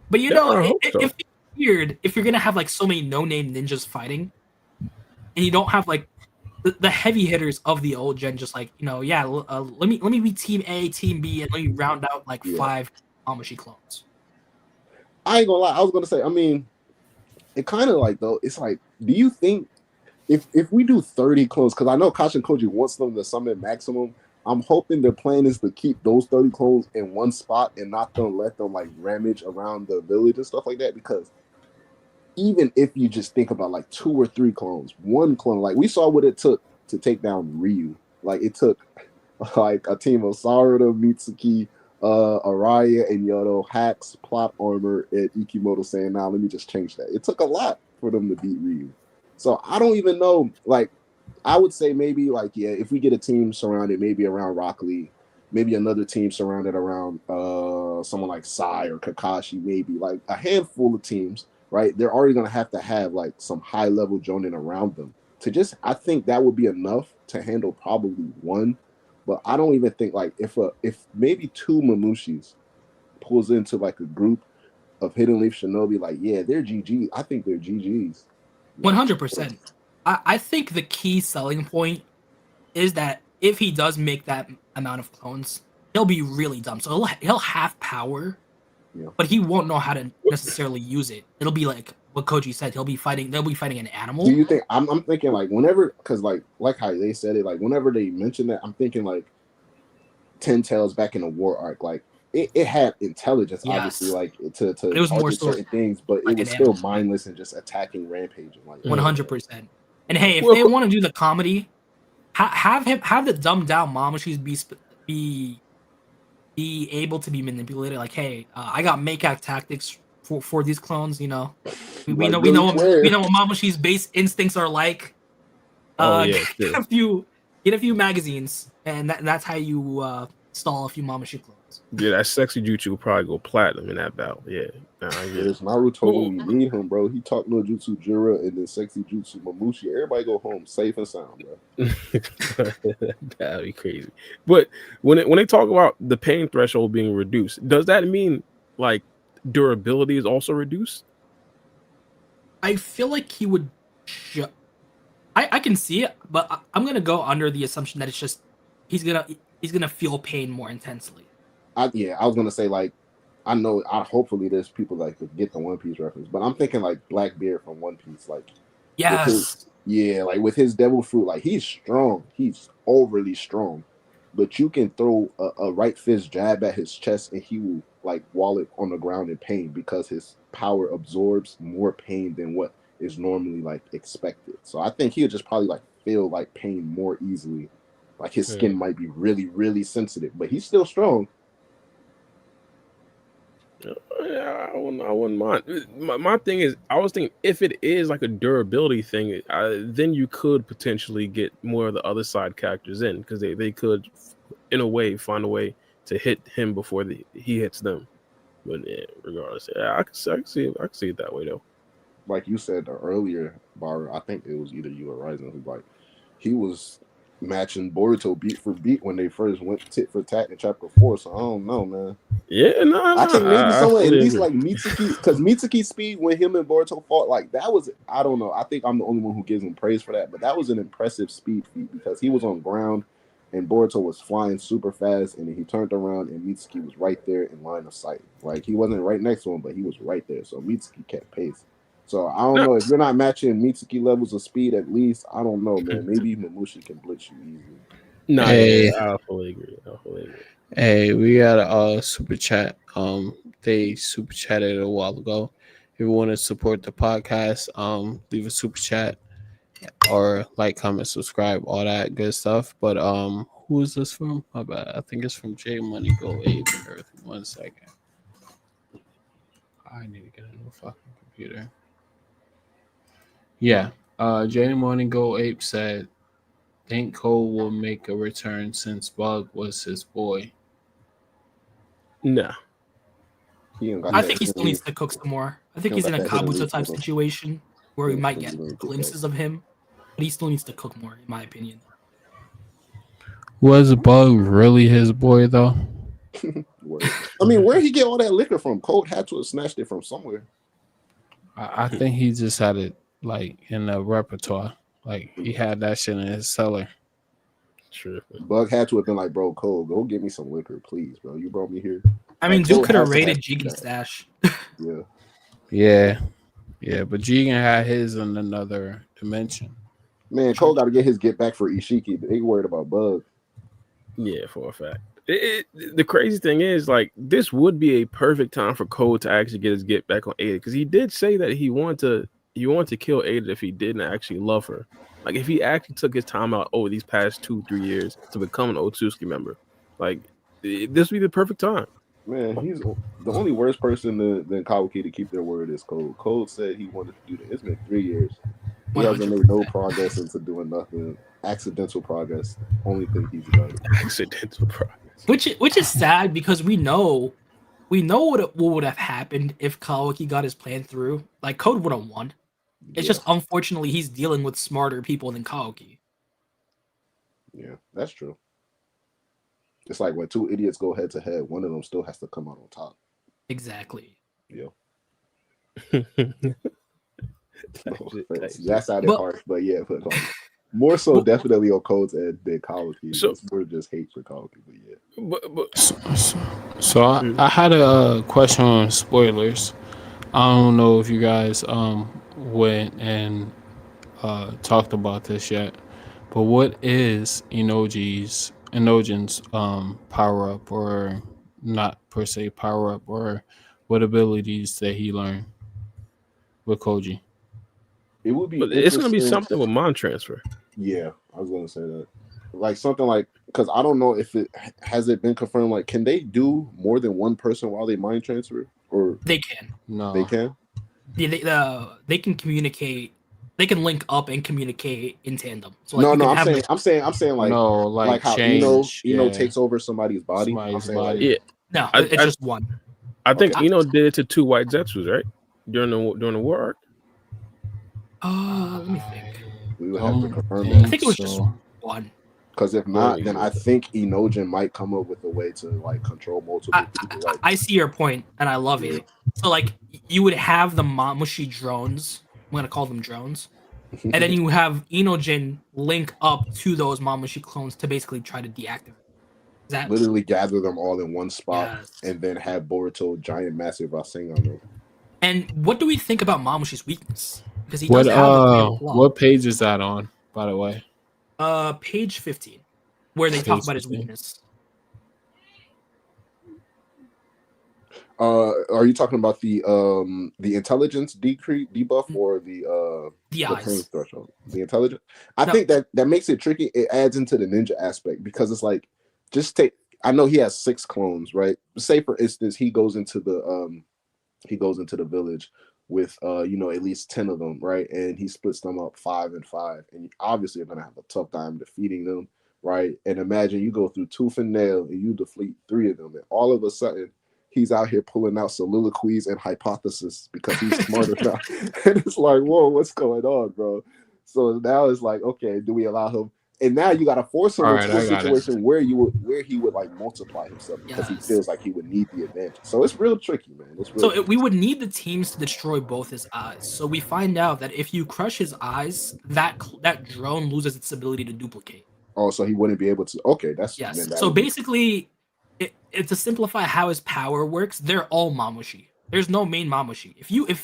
but if it's weird if you're gonna have like so many no-name ninjas fighting, and you don't have like the heavy hitters of the old gen, just like let me be team A, team B, and let me round out like 5 Momoshiki clones. I ain't gonna lie. I was gonna say, I mean, it kind of like though. It's like, do you think if we do 30 clones, because I know Kashin Koji wants them to summon maximum. I'm hoping their plan is to keep those 30 clones in one spot and not to let them like ramage around the village and stuff like that. Because even if you just think about like 2 or 3 clones, 1 clone, like we saw what it took to take down Ryu. Like it took like a team of Sarada, Mitsuki, Araya, and Yodo, hacks, plot armor, and Ikimoto saying, "Nah, let me just change that." It took a lot for them to beat Ryu. So I don't even know. Like, I would say maybe like, yeah, if we get a team surrounded maybe around Rock Lee, maybe another team surrounded around someone like Sai or Kakashi, maybe like a handful of teams right? They're already gonna have to have like some high level jonin around them to just. I think that would be enough to handle probably one, but I don't even think like if maybe two Momoshis pulls into like a group of Hidden Leaf Shinobi, like they're GG. I think they're GGs. 100%. I think the key selling point is that if he does make that amount of clones, he'll be really dumb. So he'll have power, but he won't know how to necessarily use it. It'll be like what Koji said. They'll be fighting an animal. Do you think? I'm thinking like whenever, because like how they said it, like whenever they mention that, I'm thinking like Ten Tails back in the War arc, like it had intelligence, obviously, like to it was more certain things, but like it was still mindless and just attacking, rampaging, like 100%. And hey, if they want to do the comedy, have the dumbed down Momoshis be able to be manipulated. Like, hey, I got make-out tactics for these clones. You know, we know what Momoshi's base instincts are like. Get a few magazines, and that's how you stall a few Momoshi clones. Yeah, that sexy jutsu will probably go platinum in that battle. Yeah. There's Naruto when we need him, bro. He talked no jutsu Jura and then sexy jutsu Momoshi. Everybody go home safe and sound, bro. That'd be crazy. But when they talk about the pain threshold being reduced, does that mean like durability is also reduced? I feel like he would. I can see it, but I'm gonna go under the assumption that it's just he's gonna feel pain more intensely. I was gonna say like I know hopefully there's people that could get the One Piece reference, but I'm thinking like Blackbeard from One Piece, like yes, like with his devil fruit, like he's strong, he's overly strong, but you can throw a right fist jab at his chest and he will like wall it on the ground in pain because his power absorbs more pain than what is normally like expected. So I think he'll just probably like feel like pain more easily. Like his skin might be really, really sensitive, but he's still strong. Yeah, I wouldn't mind. My thing is, I was thinking if it is like a durability thing, then you could potentially get more of the other side characters in because they could, in a way, find a way to hit him before he hits them. But yeah, regardless, I can see it that way though. Like you said earlier, Bar, I think it was either you or Ryzen who like he was matching Boruto beat for beat when they first went tit for tat in chapter 4. So I don't know, man. Yeah, no. I think maybe someone at least like Mitsuki, because Mitsuki's speed when him and Boruto fought, like that was, I don't know. I think I'm the only one who gives him praise for that, but that was an impressive speed feat because he was on ground and Boruto was flying super fast, and then he turned around and Mitsuki was right there in line of sight. Like he wasn't right next to him, but he was right there. So Mitsuki kept pace. So I don't know if you're not matching Mitsuki levels of speed. At least I don't know, man. Maybe Momoshi can blitz you easily. No, I fully agree. Hey, we got a super chat. They super chatted a while ago. If you want to support the podcast, leave a super chat or like, comment, subscribe, all that good stuff. But who is this from? My bad. I think it's from J Money Go Ape Earth. 1 second. I need to get a new fucking computer. Yeah. J Money Go Ape said, think Cole will make a return since Bug was his boy. No. I think he still needs to cook some more. I think he's in a Kabuto type situation where we might get glimpses of him, but he still needs to cook more, in my opinion. Was Bug really his boy, though? I mean, where'd he get all that liquor from? Cole had to have snatched it from somewhere. I think he just had it like in the repertoire. Like he had that shit in his cellar. True. Bug had to have been like, bro, Cole, go get me some liquor, please, bro. You brought me here. I mean, Duke could have raided Jigen's stash. Yeah. But Jigen had his in another dimension. Man, Cole got to get his get back for Ishiki. They worried about Bug. Yeah, for a fact. The crazy thing is, like, this would be a perfect time for Cole to actually get his get back on Eida, because he did say that he wanted to kill Eida if he didn't actually love her. Like, if he actually took his time out over these past 2-3 years to become an Otsutsuki member, like, this would be the perfect time. Man, he's the only worst person than Kawaki to keep their word is Cole. Cole said he wanted to do that. It's been 3 years. He 100%. Hasn't made no progress into doing nothing. Accidental progress. Only thing he's done. Accidental progress. Which is sad because we know we know what would have happened if Kawaki got his plan through. Like, Code would have won. It's just, unfortunately, he's dealing with smarter people than Kawaki. Yeah, that's true. It's like when two idiots go head to head, one of them still has to come out on top. Exactly. Yeah. That sounded harsh, but yeah, but like, more so definitely on Code's end than Kawaki. So, it's more just hate for Kawaki, but yeah. So I had a question on spoilers. I don't know if you guys went and talked about this yet, but what is Inojin's power up, or not per se power up, or what abilities that he learned with Koji? It would be. It's going to be something with mind transfer. Yeah, I was going to say that. Like something like, because I don't know if it has been confirmed. Like, can they do more than one person while they mind transfer? Or they can. No, they can. They can communicate. They can link up and communicate in tandem. So like, I'm saying like, no, like how Ino takes over somebody's body. Yeah, no, it's just one. I think Ino did it to 2 white Zetsus, right? During the war arc. Let me think. We would have to confirm that. I think it was just one. Because if not, then I think Inojin might come up with a way to like control multiple people. I see your point, and I love it. So like, you would have the Momoshiki drones. I'm gonna call them drones, and then you have Inojin link up to those Momoshiki clones to basically try to deactivate. That literally gather them all in one spot, and then have Boruto giant massive Rasengan on them. And what do we think about Momoshiki's weakness? Because he does have what page is that on, by the way? Page 15, where they talk about his weakness. Are you talking about the intelligence debuff or the eyes threshold? The intelligence. I think that makes it tricky. It adds into the ninja aspect because it's like, just take. I know he has 6 clones, right? Say for instance, he goes into the village with at least 10 of them, right? And he splits them up 5 and 5, and obviously you're gonna have a tough time defeating them, right? And imagine you go through tooth and nail and you defeat 3 of them, and all of a sudden he's out here pulling out soliloquies and hypotheses because he's smarter now. And it's like, whoa, what's going on, bro? So now it's like, okay, do we allow him? And now you got to force him into a situation where he would like multiply himself because he feels like he would need the advantage. So it's real tricky, man. We would need the teams to destroy both his eyes. So we find out that if you crush his eyes, that drone loses its ability to duplicate. Oh, so he wouldn't be able to. Okay, that's So basically, to simplify how his power works, they're all Momoshiki. There's no main Momoshiki.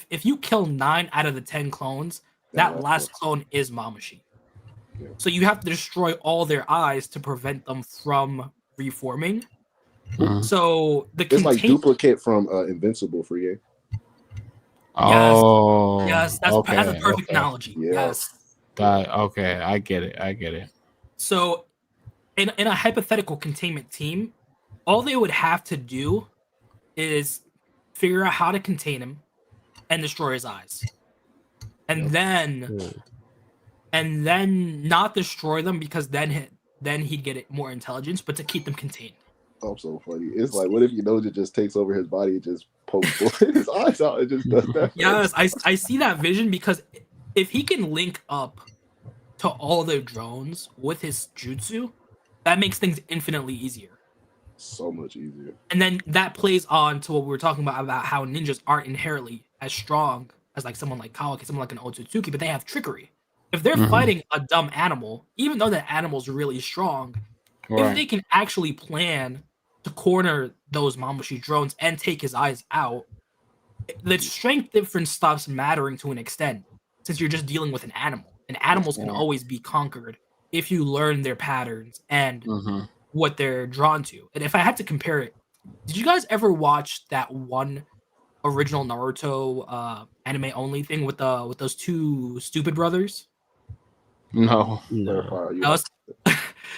If you kill 9 out of the 10 clones, that last clone is Momoshiki. Yeah. So you have to destroy all their eyes to prevent them from reforming. Mm-hmm. So it's like duplicate from Invincible for you. Oh, yes, that's a perfect analogy. Yeah. Yes. Okay, I get it. So, in a hypothetical containment team, all they would have to do is figure out how to contain him and destroy his eyes, and then not destroy them, because then he'd get more intelligence, but to keep them contained. Oh, so funny. It's like, what if Inojin just takes over his body and just pokes his eyes out and just does that? Yes, I see that vision, because if he can link up to all the drones with his jutsu, that makes things infinitely easier. So much easier. And then that plays on to what we were talking about how ninjas aren't inherently as strong as like someone like Kawaki, someone like an Otsutsuki, but they have trickery. If they're fighting a dumb animal, even though that animal's really strong, if they can actually plan to corner those Momoshiki drones and take his eyes out, the strength difference stops mattering to an extent, since you're just dealing with an animal. And animals can always be conquered if you learn their patterns and what they're drawn to. And if I had to compare it, did you guys ever watch that one original Naruto anime only thing with those 2 stupid brothers? No.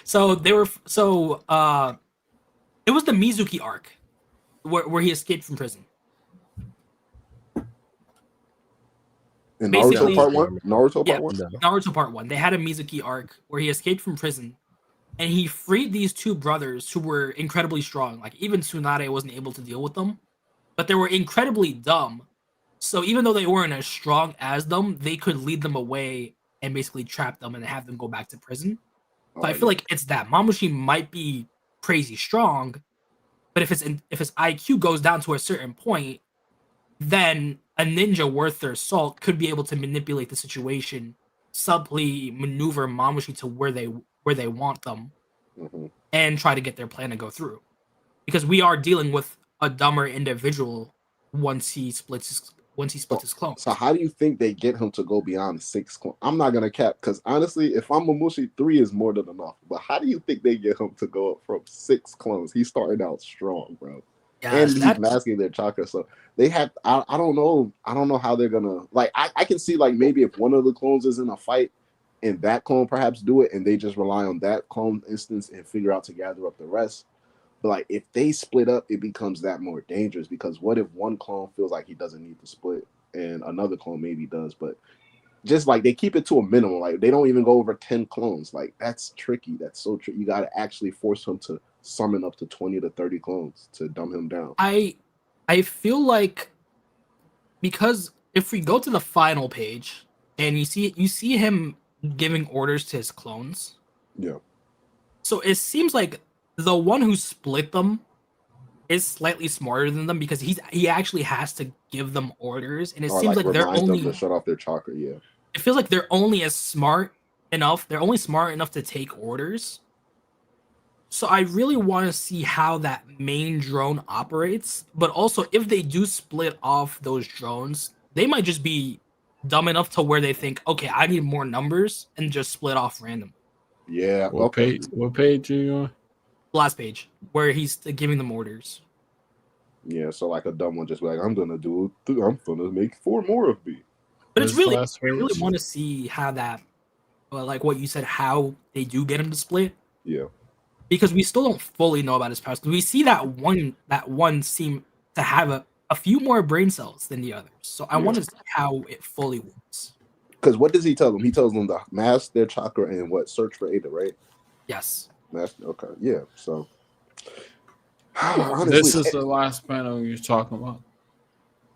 So they were it was the Mizuki arc where he escaped from prison. In Naruto Part 1? Naruto Part 1. They had a Mizuki arc where he escaped from prison, and he freed these 2 brothers who were incredibly strong. Like, even Tsunade wasn't able to deal with them. but they were incredibly dumb. So even though they weren't as strong as them, they could lead them away and basically trap them and have them go back to prison. So I feel like it's that Momoshiki might be crazy strong, but if his IQ goes down to a certain point, then a ninja worth their salt could be able to manipulate the situation, subtly maneuver Momoshiki to where they want them, and try to get their plan to go through. Because we are dealing with a dumber individual once he splits his clone. So how do you think they get him to go beyond 6 clones? I'm not gonna cap, because honestly, if I'm Momoshiki, 3 is more than enough. But how do you think they get him to go up from 6 clones? He's starting out strong, bro. Yeah, and he's masking their chakra. So they have. I don't know. I don't know how they're gonna like. I can see like maybe if one of the clones is in a fight, and that clone perhaps do it, and they just rely on that clone instance and figure out to gather up the rest. But like if they split up, it becomes that more dangerous, because what if one clone feels like he doesn't need to split and another clone maybe does, but just like they keep it to a minimum, like they don't even go over 10 clones. Like that's tricky. That's so tricky. You got to actually force him to summon up to 20 to 30 clones to dumb him down. I feel like, because if we go to the final page and you see him giving orders to his clones. Yeah. So it seems like the one who split them is slightly smarter than them, because he actually has to give them orders, and it seems like they're only to shut off their chakra. Yeah, it feels like they're only smart enough to take orders. So I really want to see how that main drone operates, but also if they do split off those drones, they might just be dumb enough to where they think, okay, I need more numbers, and just split off randomly. Yeah. What page are you on? Last page, where he's giving them orders. Yeah, so like a dumb one just be like, I'm gonna make 4 more of me. But it's really, I really want to see how that, like what you said, how they do get him to split. Yeah. Because we still don't fully know about his powers. Because we see that one seem to have a few more brain cells than the others. So I want to see how it fully works. Because what does he tell them? He tells them to mask their chakra and search for Eida, right? Yes. Okay, yeah. So honestly, this is the last panel you're talking about.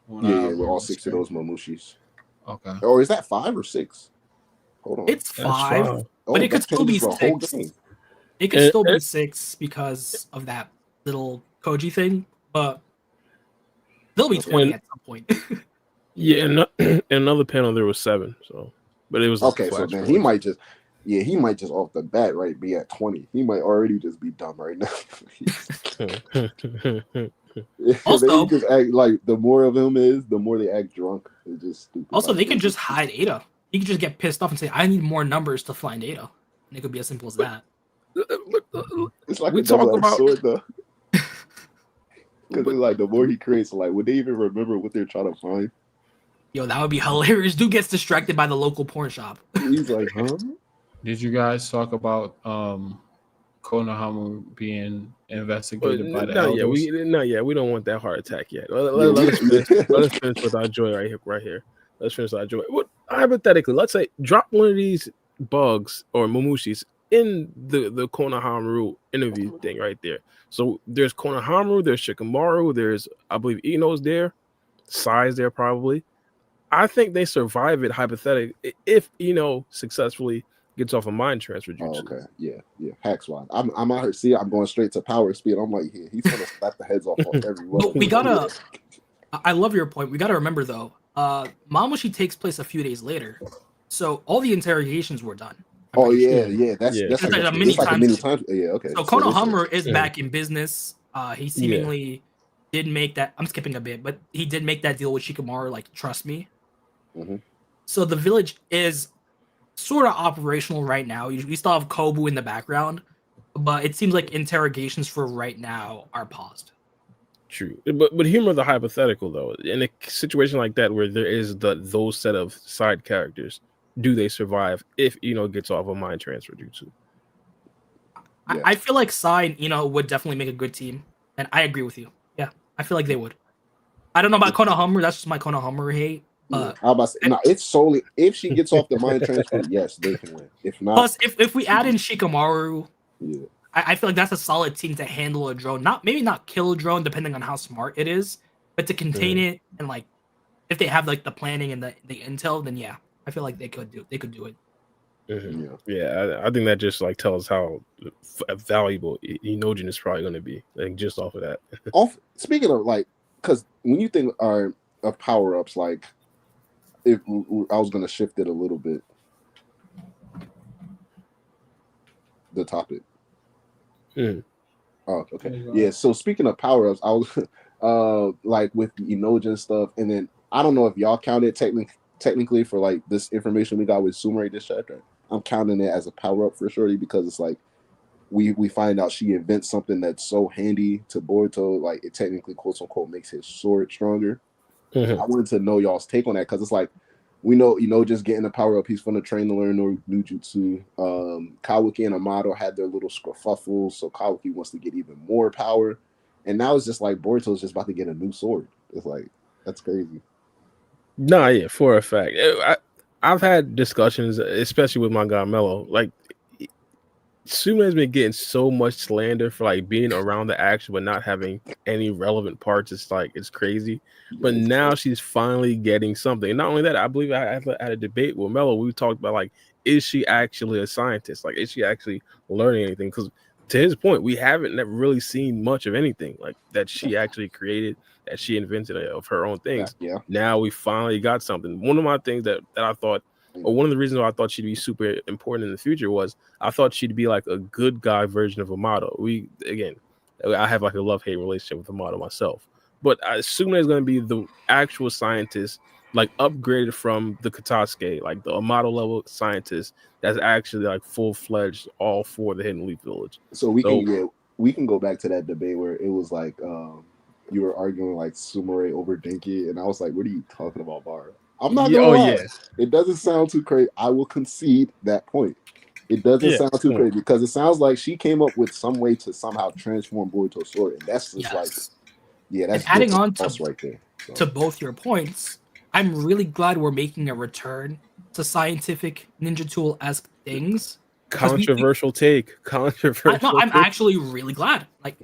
Yeah, with all 6 of those Momoshis. Okay. Or is that 5 or 6? Hold on. It's 5, but it could still be 6. It could still be 6 because of that little Koji thing, but there'll be 20 at some point. Yeah, in another panel there was 7. So, but it was okay. So then he might just off the bat be at 20. He might already just be dumb right now. Also, they just act like the more of him is, the more they act drunk. It's just stupid. Also, they could just hide Eida. He could just get pissed off and say, "I need more numbers to find Eida." And it could be as simple as that. It's like we talk about sword, though. Because like the more he creates, like would they even remember what they're trying to find? Yo, that would be hilarious. Dude gets distracted by the local porn shop. He's like, huh? Did you guys talk about Konohamaru being investigated by the elders? Not yet. We don't want that heart attack yet. Let us finish with our joy right here. Let's finish with our joy. What, hypothetically, let's say drop one of these bugs or Momoshis in the Konohamaru interview thing right there. So there's Konohamaru, there's Shikamaru, there's I believe Ino's there, Sai's there probably. I think they survive it hypothetically if Ino successfully gets off a mind transfer jutsu. Oh, okay, yeah. Hacks wise. I'm out here. See, I'm going straight to power speed. I'm like, yeah, he's gonna slap the heads off everyone. But we gotta. I love your point. We gotta remember though, Momoshiki takes place a few days later, so all the interrogations were done. Oh yeah. That's like a mini time. Yeah, okay. So Konohamaru is back in business. He seemingly did make that. I'm skipping a bit, but he did make that deal with Shikamaru. Like, trust me. Mm-hmm. So the village is sort of operational right now. We still have Kobu in the background, but it seems like interrogations for right now are paused. True, but humor the hypothetical though. In a situation like that where there is those set of side characters, do they survive if Ino gets off a mind transfer jutsu? Yeah. I feel like Sai and Ino would definitely make a good team, and I agree with you. Yeah, I feel like they would. I don't know about Konohamaru. That's just my Konohamaru hate. How about it's solely if she gets off the mind transfer, yes, they can win. If not, plus if we add in Shikamaru, I feel like that's a solid team to handle a drone. Maybe not kill a drone, depending on how smart it is, But to contain it and like if they have like the planning and the intel, then yeah, I feel like they could do it. Yeah, I think that just like tells how valuable Inojin is probably going to be, like just off of that. Speaking of like, because when you think of power ups, like if I was going to shift it a little bit, the topic. Oh, okay. Yeah. So speaking of power ups, I was like with Inojin stuff, and then I don't know if y'all counted technically for like this information we got with Sumire this chapter. I'm counting it as a power up for Shorty because it's like we find out she invents something that's so handy to Boruto, like it technically quote unquote makes his sword stronger. I wanted to know y'all's take on that because it's like we know just getting a power up, he's going to train to learn new jutsu. Kawaki and Amado had their little scruffles, so Kawaki wants to get even more power, and now it's just like Boruto's just about to get a new sword. It's like that's crazy. Nah, yeah, for a fact. I've had discussions, especially with my guy Mello. Like, Sumire's been getting so much slander for like being around the action but not having any relevant parts. It's like it's crazy. But now she's finally getting something. And not only that, I believe I had a debate with Mello. We talked about like, is she actually a scientist? Like, is she actually learning anything? Because to his point, we haven't really seen much of anything like that she actually created, that she invented of her own things. Yeah. Now we finally got something. One of my things that I thought, or one of the reasons why I thought she'd be super important in the future was I thought she'd be like a good guy version of Amado. I have like a love-hate relationship with Amado myself, but I assume there's going to be the actual scientist, like upgraded from the Katasuke, like the Amado level scientist that's actually like full-fledged all for the Hidden Leaf Village. So we can go back to that debate where it was like you were arguing like Sumire over Denki, and I was like, what are you talking about, Bar? I'm not gonna lie. Yeah. It doesn't sound too crazy. I will concede that point. It doesn't sound too crazy because it sounds like she came up with some way to somehow transform Boruto's sword, and that's just like, yeah, that's and adding on to right there. So. To both your points, I'm really glad we're making a return to scientific ninja tool-esque things. Controversial take. I'm actually really glad, like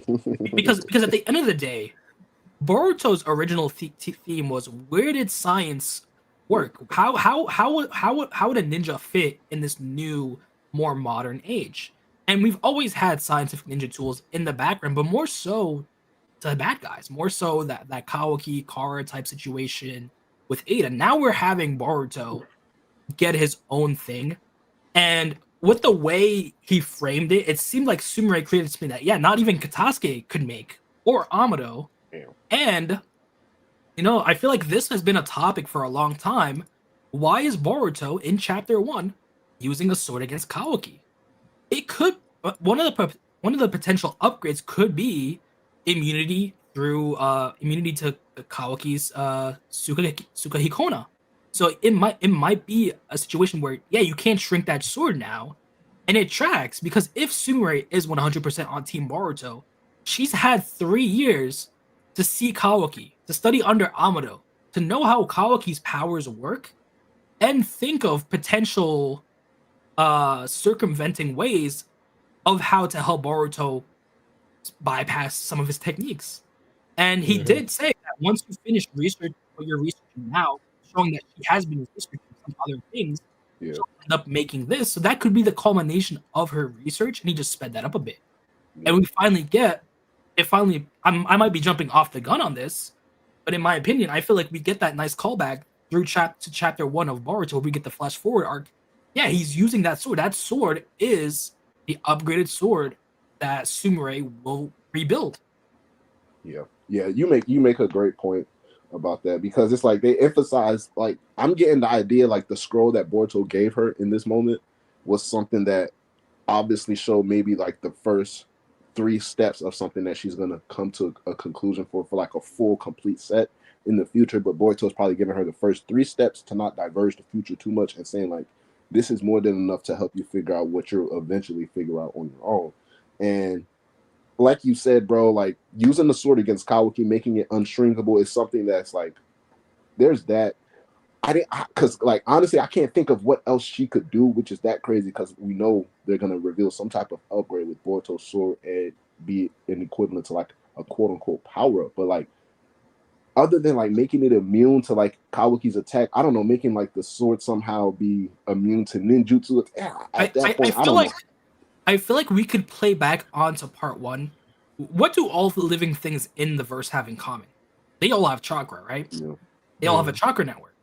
because at the end of the day, Boruto's original theme was, where did science work? How would a ninja fit in this new, more modern age? And we've always had scientific ninja tools in the background, but more so to the bad guys, more so that Kawaki Kara type situation with Eida. Now we're having Boruto get his own thing, and with the way he framed it, it seemed like Sumire created something that not even Katasuke could make, or Amado. And, I feel like this has been a topic for a long time. Why is Boruto in chapter 1 using a sword against Kawaki? It could one of the potential upgrades could be immunity through immunity to Kawaki's Sukahikona. So it might be a situation where you can't shrink that sword now, and it tracks because if Sumire is 100% on Team Boruto, she's had 3 years to see Kawaki, to study under Amado, to know how Kawaki's powers work, and think of potential circumventing ways of how to help Boruto bypass some of his techniques. And he did say that once you finish research what you're researching now, showing that she has been researching some other things, she'll end up making this. So that could be the culmination of her research, and he just sped that up a bit. And we finally get I might be jumping off the gun on this, but in my opinion, I feel like we get that nice callback through chapter 1 of Boruto, where we get the flash forward arc. Yeah, he's using that sword. That sword is the upgraded sword that Sumire will rebuild. Yeah, you make a great point about that because it's like they emphasize, like I'm getting the idea like the scroll that Boruto gave her in this moment was something that obviously showed maybe like the first 3 steps of something that she's gonna come to a conclusion for like a full complete set in the future. But Boruto's probably giving her the first 3 steps to not diverge the future too much and saying like this is more than enough to help you figure out what you'll eventually figure out on your own. And like you said, bro, like using the sword against Kawaki, making it unshrinkable is something that's like there's that. Because like honestly, I can't think of what else she could do, which is that crazy. Because we know they're gonna reveal some type of upgrade with Boruto's sword and be an equivalent to like a quote unquote power up. But like other than like making it immune to like Kawaki's attack, I don't know, making like the sword somehow be immune to ninjutsu. At that point, I don't know. I feel like we could play back onto part 1. What do all the living things in the verse have in common? They all have chakra, right? Yeah. They all have a chakra network.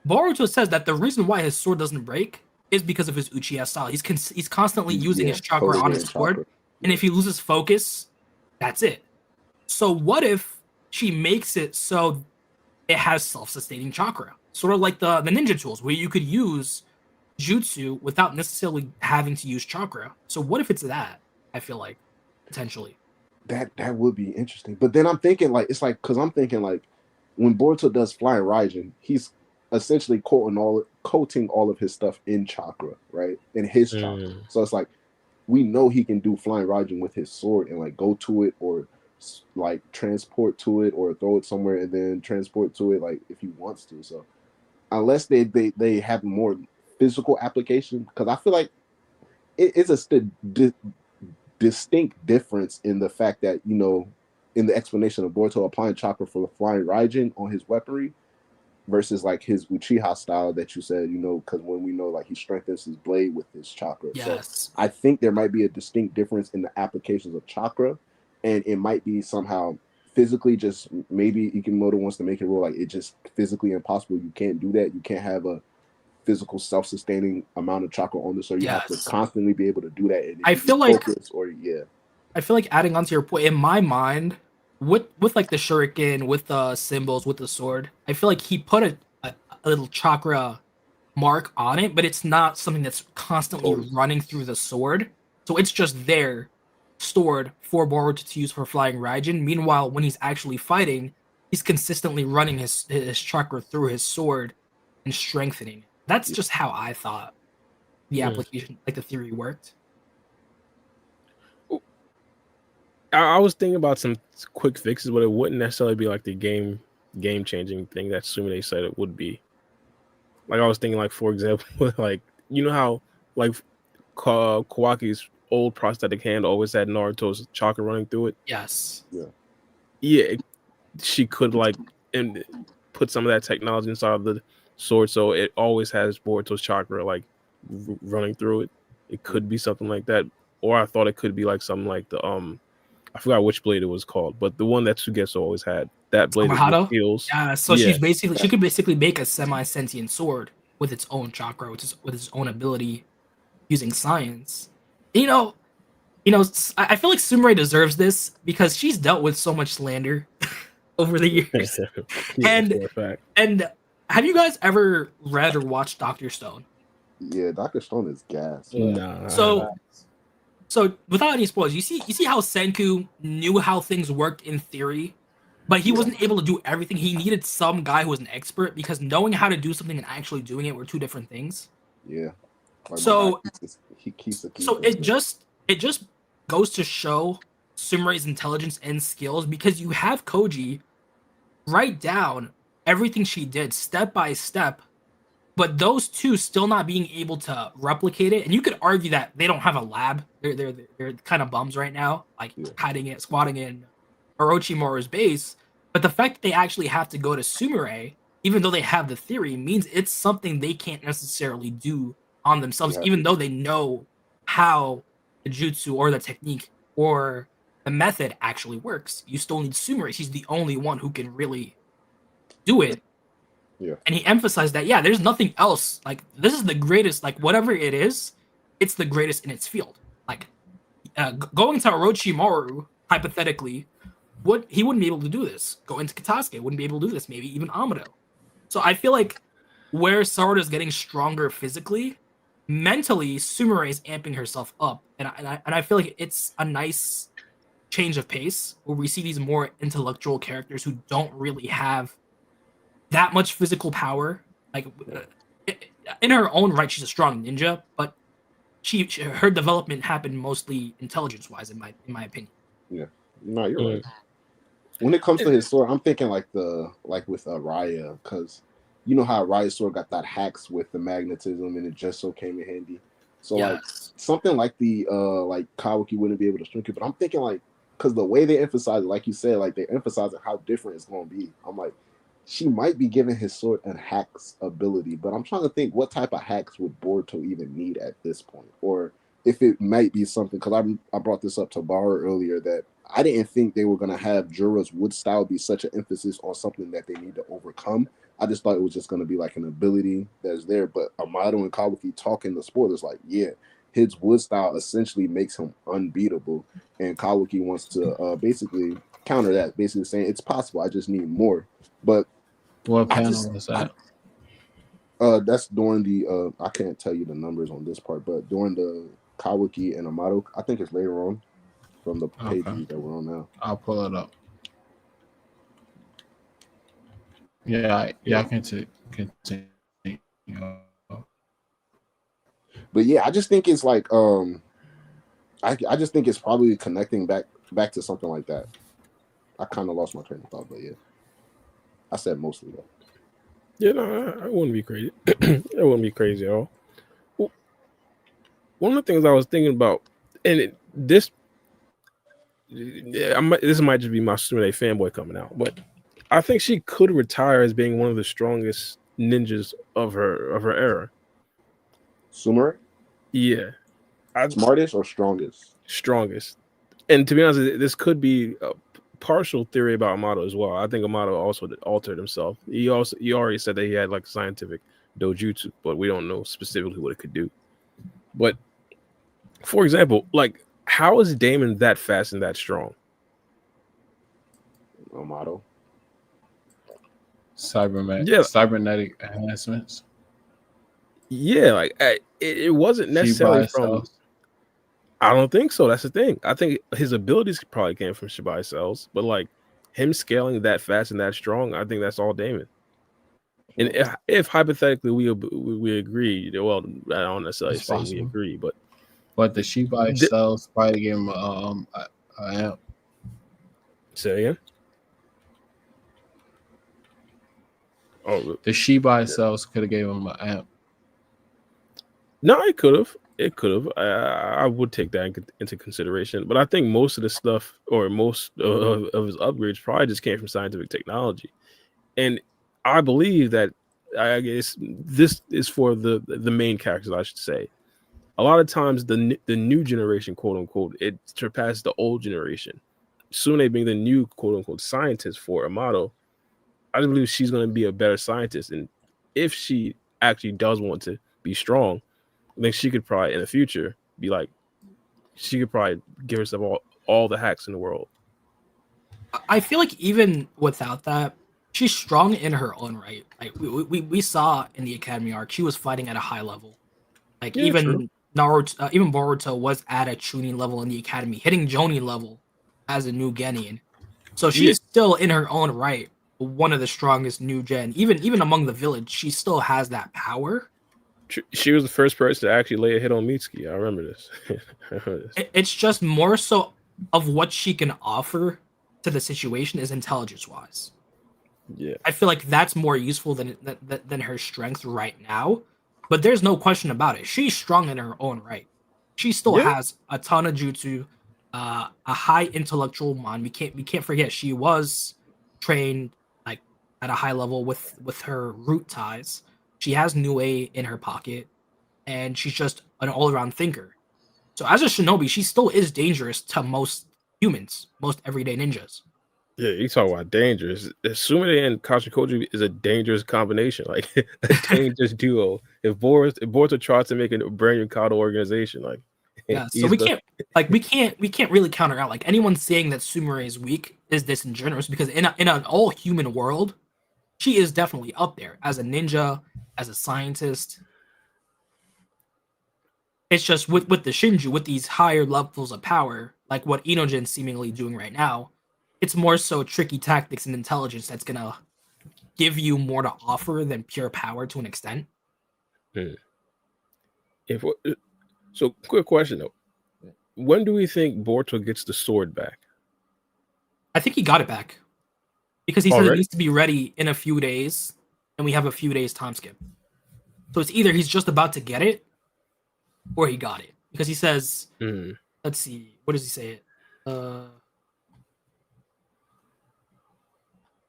Boruto says that the reason why his sword doesn't break is because of his Uchiha style. He's constantly using his chakra on his sword, and if he loses focus, that's it. So what if she makes it so it has self-sustaining chakra, sort of like the ninja tools, where you could use jutsu without necessarily having to use chakra? So what if it's that? I feel like potentially that would be interesting. But then I'm thinking like it's like because I'm thinking like when Boruto does Flying Raijin, he's essentially coating all of his stuff in chakra, right? In his chakra. So it's like we know he can do Flying Raijin with his sword and like go to it or like transport to it or throw it somewhere and then transport to it like if he wants to. So unless they have more physical application, because I feel like it's a distinct difference in the fact that, you know, in the explanation of Boruto applying chakra for the Flying Raijin on his weaponry versus like his Uchiha style that you said, you know, because when we know like he strengthens his blade with his chakra. Yes. So I think there might be a distinct difference in the applications of chakra, and it might be somehow physically just maybe Ikimoto wants to make it rule like it's just physically impossible. You can't do that. You can't have a physical self-sustaining amount of chakra on the sword. You have to constantly be able to do that. And I feel like I feel like adding on to your point, in my mind, with like the shuriken, with the symbols, with the sword, I feel like he put a little chakra mark on it, but it's not something that's constantly running through the sword. So it's just there, stored for Boruto to use for Flying Raijin. Meanwhile, when he's actually fighting, he's consistently running his chakra through his sword and strengthening it. That's just how I thought the application, like the theory, worked. I was thinking about some quick fixes, but it wouldn't necessarily be like the game changing thing that Sumire said it would be. Like I was thinking, like for example, like you know how like Kawaki's old prosthetic hand always had Naruto's chakra running through it. Yes. Yeah. She could like and put some of that technology inside of the sword, so it always has Boruto's chakra like running through it. It could be something like that, or I thought it could be like something like the I forgot which blade it was called, but the one that Sugetsu always had, that blade that heals. Yeah, so she could basically make a semi-sentient sword with its own chakra, with its own ability, using science. You know, I feel like Sumire deserves this because she's dealt with so much slander over the years. And have you guys ever read or watched Dr. Stone? Yeah, Dr. Stone is gas. Nah. So without any spoilers, you see how Senku knew how things worked in theory, but he wasn't able to do everything. He needed some guy who was an expert, because knowing how to do something and actually doing it were two different things. Yeah. Like so it just goes to show Sumire's intelligence and skills, because you have Koji write down everything she did step by step, but those two still not being able to replicate it. And you could argue that they don't have a lab. They're kind of bums right now, like squatting in Orochimaru's base. But the fact that they actually have to go to Sumire, even though they have the theory, means it's something they can't necessarily do on themselves, even though they know how the jutsu or the technique or the method actually works. You still need Sumire. She's the only one who can really do it. Yeah. And he emphasized that, there's nothing else. Like, this is the greatest, like, whatever it is, it's the greatest in its field. Like, going to Orochimaru, hypothetically, he wouldn't be able to do this. Going to Katasuke wouldn't be able to do this. Maybe even Amado. So I feel like where Sarada's getting stronger physically, mentally, Sumire is amping herself up. And I feel like it's a nice change of pace where we see these more intellectual characters who don't really have that much physical power. Like, in her own right, she's a strong ninja, but her development happened mostly intelligence-wise, in my opinion. Yeah, no, you're right. When it comes to his sword, I'm thinking like with Araya, because you know how Araya's sword got that hacks with the magnetism, and it just so came in handy. So like something like the like Kawaki wouldn't be able to shrink it, but I'm thinking like because the way they emphasize it, like you said, like they're emphasizing how different it's going to be. I'm like, she might be giving his sword an hacks ability, but I'm trying to think what type of hacks would Boruto even need at this point, or if it might be something. Because I brought this up to Bar earlier that I didn't think they were going to have Jura's wood style be such an emphasis on something that they need to overcome. I just thought it was just going to be like an ability that's there. But Amato and Kawaki talking the spoilers like, yeah, his wood style essentially makes him unbeatable, and Kawaki wants to basically counter that, basically saying it's possible. I just need more. But what panel was that? That's during the I can't tell you the numbers on this part, but during the Kawaki and Amato, I think it's later on from the pages that we're on now. I'll pull it up. Yeah, I can continue. But yeah, I just think it's like I just think it's probably connecting back to something like that. I kind of lost my train of thought, but yeah, I said mostly though. Yeah, no, I wouldn't be crazy. It wouldn't be crazy at all. Well, one of the things I was thinking about, and this might just be my Sumire fanboy coming out, but I think she could retire as being one of the strongest ninjas of her era. Sumire? Yeah. Smartest or strongest? Strongest. And to be honest, this could be a partial theory about Amato as well. I think Amato also altered himself. He already said that he had like scientific dojutsu, but we don't know specifically what it could do. But for example, like how is Daemon that fast and that strong? Amato. Cybernetic enhancements. Yeah, like it wasn't necessarily from. I don't think so. That's the thing. I think his abilities probably came from Shibai cells, but like him scaling that fast and that strong, I think that's all Daemon. And if hypothetically we agree, well, I don't necessarily say we agree, but the Shibai cells probably gave him an amp. Say again. Oh, the Shibai cells could have gave him an amp. No, it could have. It could have. I would take that into consideration. But I think most of the stuff, or most of his upgrades, probably just came from scientific technology. And I believe that, I guess this is for the main characters, I should say. A lot of times, the new generation, quote unquote, it surpasses the old generation. Sune being the new quote unquote scientist for Amato, I believe she's going to be a better scientist. And if she actually does want to be strong, I think she could probably in the future be like, she could probably give herself all the hacks in the world. I feel like even without that, she's strong in her own right. Like we saw in the Academy arc, she was fighting at a high level. Like even Naruto, even Boruto was at a Chunin level in the Academy, hitting Jonin level as a new Genin. So she's still in her own right one of the strongest new gen. Even among the village, she still has that power. She was the first person to actually lay a hit on Mitsuki. I remember this. It's just more so of what she can offer to the situation is intelligence-wise. Yeah, I feel like that's more useful than her strength right now. But there's no question about it. She's strong in her own right. She still has a ton of jutsu, a high intellectual mind. We can't forget she was trained like at a high level with her root ties. She has Nue in her pocket, and she's just an all-around thinker. So as a shinobi, she still is dangerous to most humans, most everyday ninjas. Yeah, you talk about dangerous. Sumire and Koji is a dangerous combination, like a dangerous duo. If Boruto tries to make a brand new organization, like so we can't really counter out like anyone saying that Sumire is weak is disingenuous because in an all human world, she is definitely up there as a ninja, as a scientist. It's just with the Shinju, with these higher levels of power, like what Inojin's seemingly doing right now, it's more so tricky tactics and intelligence that's gonna give you more to offer than pure power to an extent. So, quick question though: when do we think Boruto gets the sword back? I think he got it back because he said it needs to be ready in a few days, and we have a few days time skip. So it's either he's just about to get it, or he got it because he says, "Let's see, what does he say?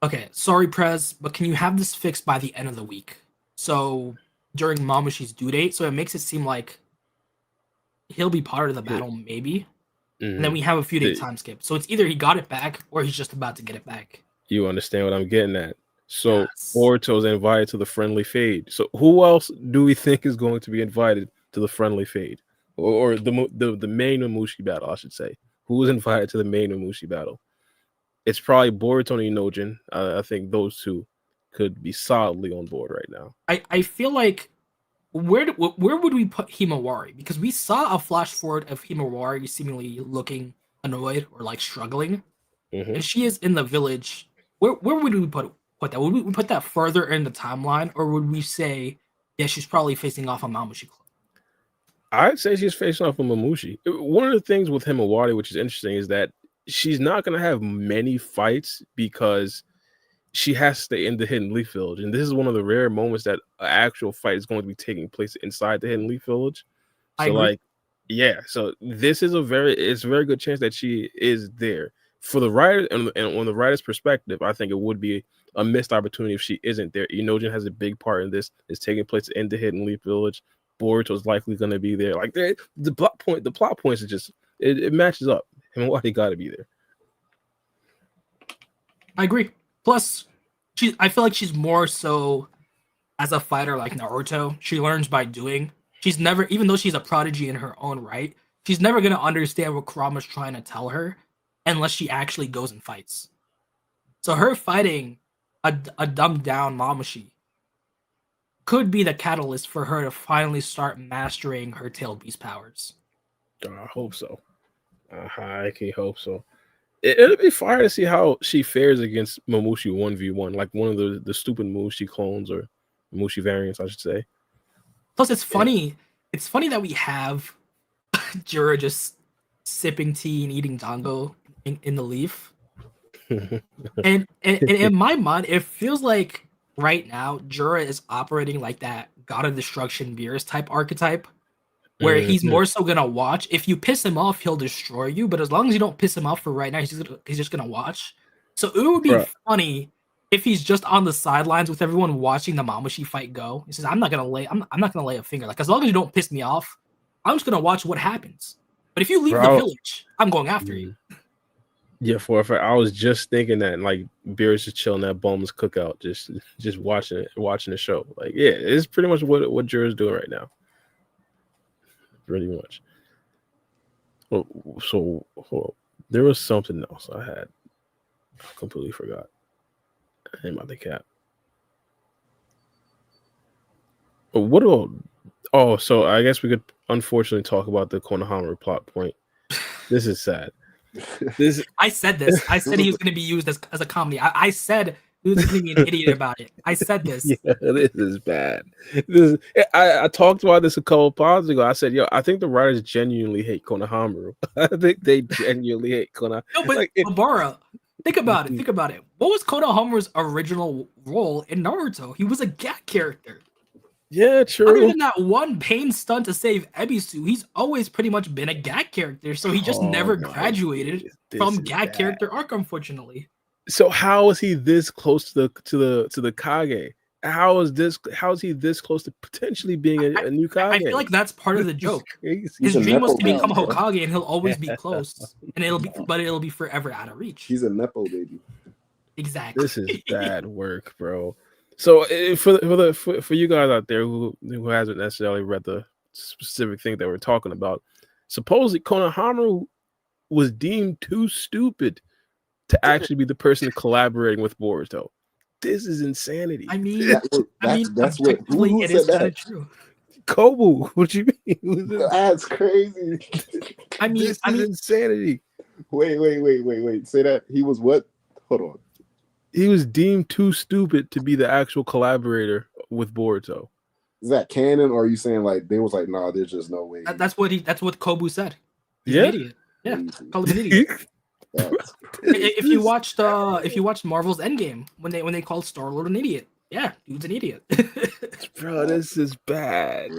Okay, sorry, Prez, but can you have this fixed by the end of the week? So during Momoshi's due date, so it makes it seem like he'll be part of the battle, maybe, and then we have a few day time skip. So it's either he got it back or he's just about to get it back. You understand what I'm getting at? So Yes. Boruto's invited to the friendly fade. So who else do we think is going to be invited to the friendly fade, or the main Momoshiki battle? I should say. Who was invited to the main Momoshiki battle? It's probably Boruto and Inojin. I think those two could be solidly on board right now. I feel like where would we put Himawari? Because we saw a flash forward of Himawari seemingly looking annoyed or like struggling, and she is in the village. Where would we put that? Would we put that further in the timeline, or would we say, yeah, she's probably facing off on Momoshiki? I'd say she's facing off with Momoshiki. One of the things with Himawari, which is interesting, is that she's not going to have many fights because she has to stay in the Hidden Leaf Village. And this is one of the rare moments that an actual fight is going to be taking place inside the Hidden Leaf Village. So, like, yeah. So this is it's a very good chance that she is there. For the writer and on the writer's perspective, I think it would be a missed opportunity if she isn't there. Inojin has a big part in this. It's taking place in the Hidden Leaf Village. Boruto is likely going to be there. Like the plot points are just it matches up. And why he got to be there. I agree. Plus, I feel like she's more so as a fighter like Naruto. She learns by doing. She's never, even though she's a prodigy in her own right, she's never gonna understand what Kurama's trying to tell her unless she actually goes and fights. So her fighting a dumbed down Momoshiki could be the catalyst for her to finally start mastering her tailed beast powers. I hope so. I can hope so. It'll be fire to see how she fares against Momoshiki 1v1, like one of the stupid Momoshiki clones or Momoshiki variants, I should say. Plus, it's funny. It's funny that we have Jura just sipping tea and eating dango in the leaf. and in my mind, it feels like right now Jura is operating like that God of Destruction Beerus type archetype, where he's more so gonna watch. If you piss him off, he'll destroy you. But as long as you don't piss him off for right now, he's just gonna watch. So it would be funny if he's just on the sidelines with everyone watching the Momoshiki fight go. He says, I'm not gonna lay a finger. Like, as long as you don't piss me off, I'm just gonna watch what happens. But if you leave the village, I'm going after you. Yeah, for a fact, I was just thinking that, like, Beerus just chilling at Bowman's cookout, just watching the show. Like, yeah, it's pretty much what Jura's doing right now. Pretty much. So there was something else I had. I completely forgot. I ain't about the cap. But what about? Oh, so I guess we could unfortunately talk about the Konohamaru plot point. This is sad. I said this. I said he was going to be used as a comedy. I said he was going to be an idiot about it. I said this. Yeah, this is bad. I talked about this a couple of pods ago. I said, yo, I think the writers genuinely hate Konohamaru. I think they genuinely hate Konohamaru. No, but Barbara, think about it. What was Konohamaru's original role in Naruto? He was a gag character. Yeah, true. Other than that one pain stunt to save Ebisu, he's always pretty much been a gag character. So he just never graduated from gag character arc, unfortunately. So how is he this close to the Kage? How is he this close to potentially being a new Kage? I feel like that's part of the joke. His dream was to become Hokage, and he'll always be close, and it'll be forever out of reach. He's a nepo baby. Exactly. This is bad work, bro. So for you guys out there who hasn't necessarily read the specific thing that we're talking about, supposedly Konohamaru was deemed too stupid to actually be the person collaborating with Boruto. This is insanity. I mean, that's what it is kind of true. Kobu, what you mean? That's crazy. This is insanity. Wait. Say that he was what? Hold on. He was deemed too stupid to be the actual collaborator with Boruto. Is that canon, or are you saying like they was like, nah, there's just no way? That's what Kobu said. He's an idiot. Yeah, call him an idiot. If you watched Marvel's Endgame when they called Star-Lord an idiot, yeah, dude's an idiot. Bro, this is bad.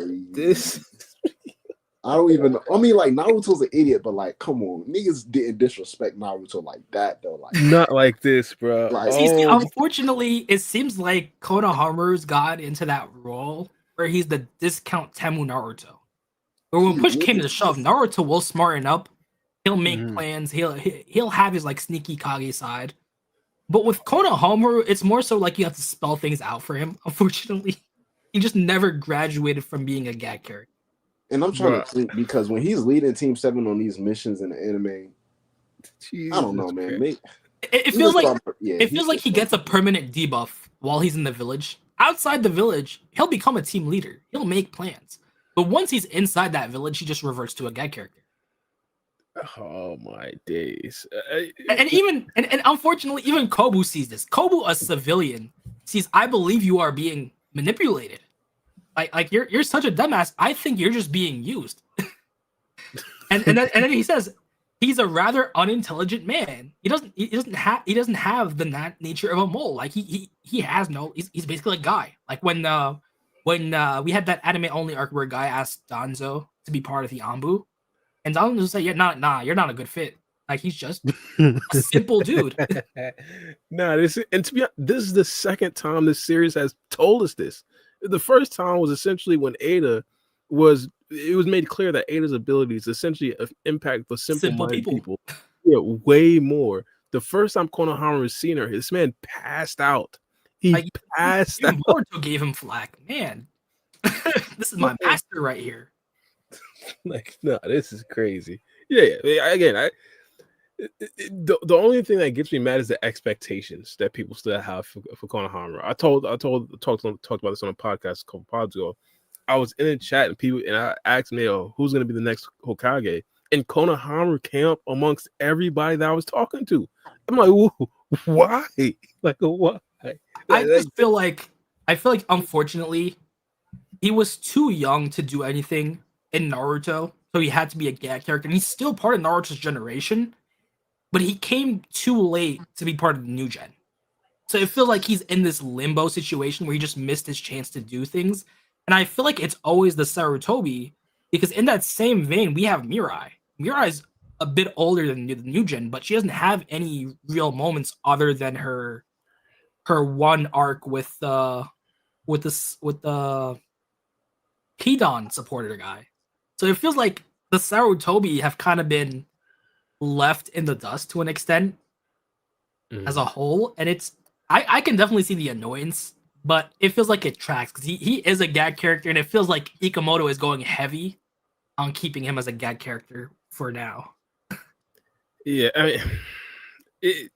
I don't even. I mean, like Naruto's an idiot, but like, come on, niggas didn't disrespect Naruto like that though. Like, not like this, bro. Like, See, unfortunately, it seems like Konohamaru's got into that role where he's the discount Temu Naruto. But when push came to shove, Naruto will smarten up. He'll make plans. He'll have his like sneaky Kage side. But with Konohamaru, it's more so like you have to spell things out for him. Unfortunately, he just never graduated from being a gag character. And I'm trying to think because when he's leading Team 7 on these missions in the anime, I don't know, man. It feels like it feels like he gets a permanent debuff while he's in the village. Outside the village, he'll become a team leader. He'll make plans. But once he's inside that village, he just reverts to a gag character. Oh my days! And unfortunately, even Kobu sees this. Kobu, a civilian, sees. I believe you are being manipulated. Like you're such a dumbass. I think you're just being used. and then he says he's a rather unintelligent man. He doesn't have the nature of a mole. Like he has no. He's basically a guy. Like when we had that anime only arc where a guy asked Danzo to be part of the Anbu, and Danzo said, "Yeah, you're not a good fit. Like he's just a simple dude." this is the second time this series has told us this. The first time was essentially when Eida was made clear that Eida's abilities essentially impact for simple-minded people. Yeah, way more. The first time Konohamaru has seen her, this man passed out. He passed out. Boruto gave him flack. Man, this is my master right here. Like, no, this is crazy. Yeah. Again, the only thing that gets me mad is the expectations that people still have for Konohamaru. I talked about this on a podcast a couple pods ago. I was in a chat and I asked me, who's going to be the next Hokage? And Konohamaru came up amongst everybody that I was talking to. I'm like, why? Like, why? I feel like unfortunately he was too young to do anything in Naruto, so he had to be a gag character, and he's still part of Naruto's generation. But he came too late to be part of the new gen. So it feels like he's in this limbo situation where he just missed his chance to do things. And I feel like it's always the Sarutobi, because in that same vein, we have Mirai. Mirai's a bit older than the new gen, but she doesn't have any real moments other than her one arc with the Hidan supporter guy. So it feels like the Sarutobi have kind of been left in the dust to an extent as a whole, and it's I can definitely see the annoyance, but it feels like it tracks because he is a gag character, and it feels like Ikamoto is going heavy on keeping him as a gag character for now. Yeah, I mean, it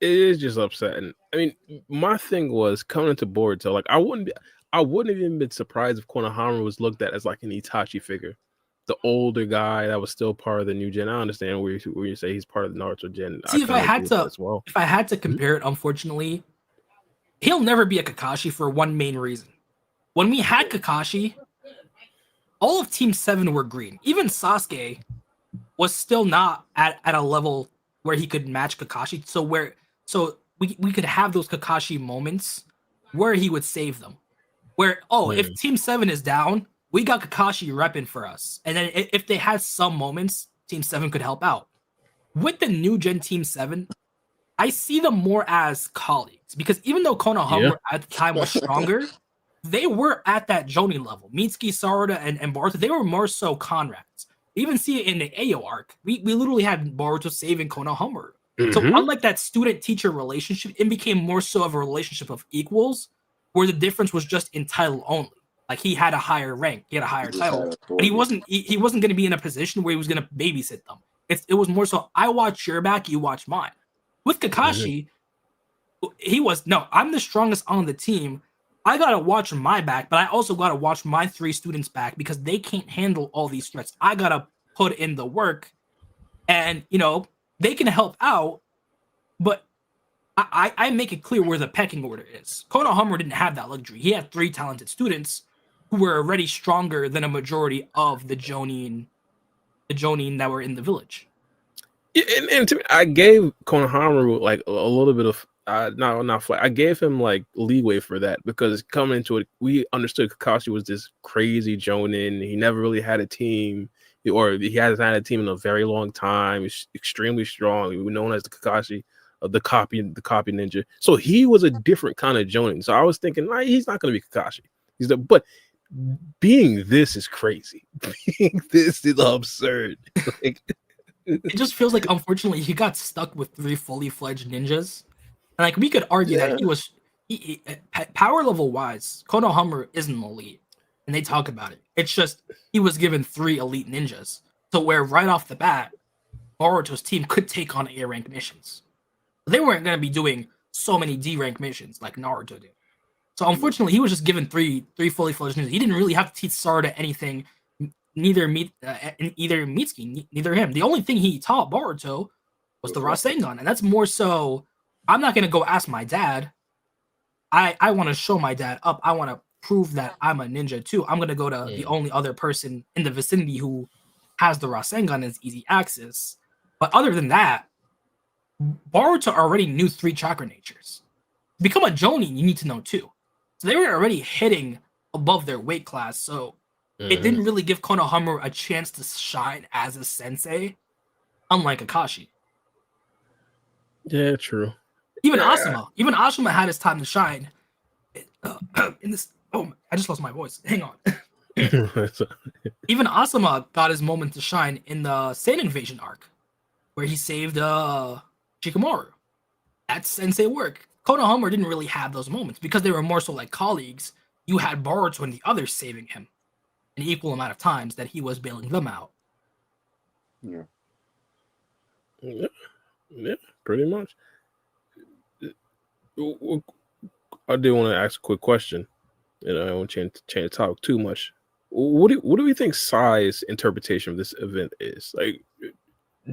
is just upsetting. I mean, my thing was coming into Boruto, like I wouldn't have even been surprised if Konohamaru was looked at as like an Itachi figure. The older guy that was still part of the new gen. I understand where you say he's part of the Naruto gen. See, if I had to compare it, unfortunately, he'll never be a Kakashi for one main reason. When we had Kakashi, all of Team 7 were green. Even Sasuke was still not at a level where he could match Kakashi. So we could have those Kakashi moments where he would save them. Where, if Team 7 is down, we got Kakashi repping for us. And then if they had some moments, Team 7 could help out. With the new gen Team 7, I see them more as colleagues. Because even though Konohamaru at the time was stronger, they were at that Jonin level. Mitsuki, Sarada, and Boruto, they were more so comrades. We even see it in the Ayo arc. We literally had Boruto saving Konohamaru. So unlike that student-teacher relationship, it became more so of a relationship of equals, where the difference was just in title only. Like he had a higher rank, he had a higher title, but he wasn't going to be in a position where he was going to babysit them. It was more so, I watch your back, you watch mine. With Kakashi, I'm the strongest on the team. I got to watch my back, but I also got to watch my 3 students back because they can't handle all these threats. I got to put in the work, and they can help out, but I make it clear where the pecking order is. Konohamaru didn't have that luxury. He had 3 talented students who were already stronger than a majority of the Jonin that were in the village. And to me, I gave Konohamaru like a little bit of No, not flat. I gave him like leeway for that because coming into it, we understood Kakashi was this crazy jonin. He never really had a team, or he hasn't had a team in a very long time. He's extremely strong. We were known as the Kakashi of the copy ninja. So he was a different kind of jonin. So I was thinking, nah, he's not going to be Kakashi. But being this is crazy. Being this is absurd. Like, it just feels like, unfortunately, he got stuck with 3 fully fledged ninjas. And like we could argue that he power level wise, Konohamaru isn't elite, and they talk about it. It's just he was given 3 elite ninjas, so where right off the bat, Boruto's team could take on A rank missions. They weren't going to be doing so many D rank missions like Naruto did. So unfortunately, he was just given three fully fledged ninjas. He didn't really have to teach Sarada anything. Neither Mitsuki, neither him. The only thing he taught Boruto was the Rasengan, and that's more so. I'm not gonna go ask my dad. I want to show my dad up. I want to prove that I'm a ninja too. I'm gonna go to the only other person in the vicinity who has the Rasengan as easy access. But other than that, Boruto already knew 3 chakra natures. To become a Jonin, you need to know 2. So they were already hitting above their weight class. So it didn't really give Konohamaru a chance to shine as a sensei, unlike Akashi. Yeah, true. Even Asuma had his time to shine. In this, I just lost my voice. Hang on. Even Asuma got his moment to shine in the Sand Invasion arc, where he saved Shikamaru. That's sensei work. Konohamaru didn't really have those moments because they were more so like colleagues. You had Boruto and the others saving him an equal amount of times that he was bailing them out. Yeah, pretty much. I do want to ask a quick question. I don't want to change the topic too much. What do we think Sai's interpretation of this event is? Like,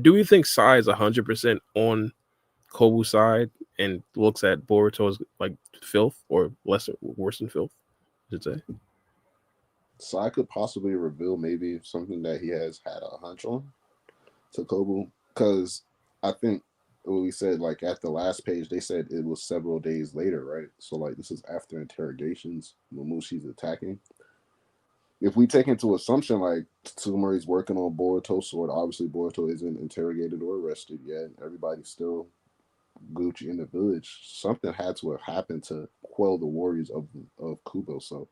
do we think Sai is 100% on Kobu's side and looks at Boruto as like filth or worse than filth? I should say. Sai could possibly reveal maybe something that he has had a hunch on to Kobu, because I think what we said, like at the last page, they said it was several days later, right? So like this is after interrogations, Momoshiki's attacking. If we take into assumption like Sumiri's working on Boruto's sword, obviously Boruto isn't interrogated or arrested yet. Everybody's still Gucci in the village. Something had to have happened to quell the warriors of Kubo. So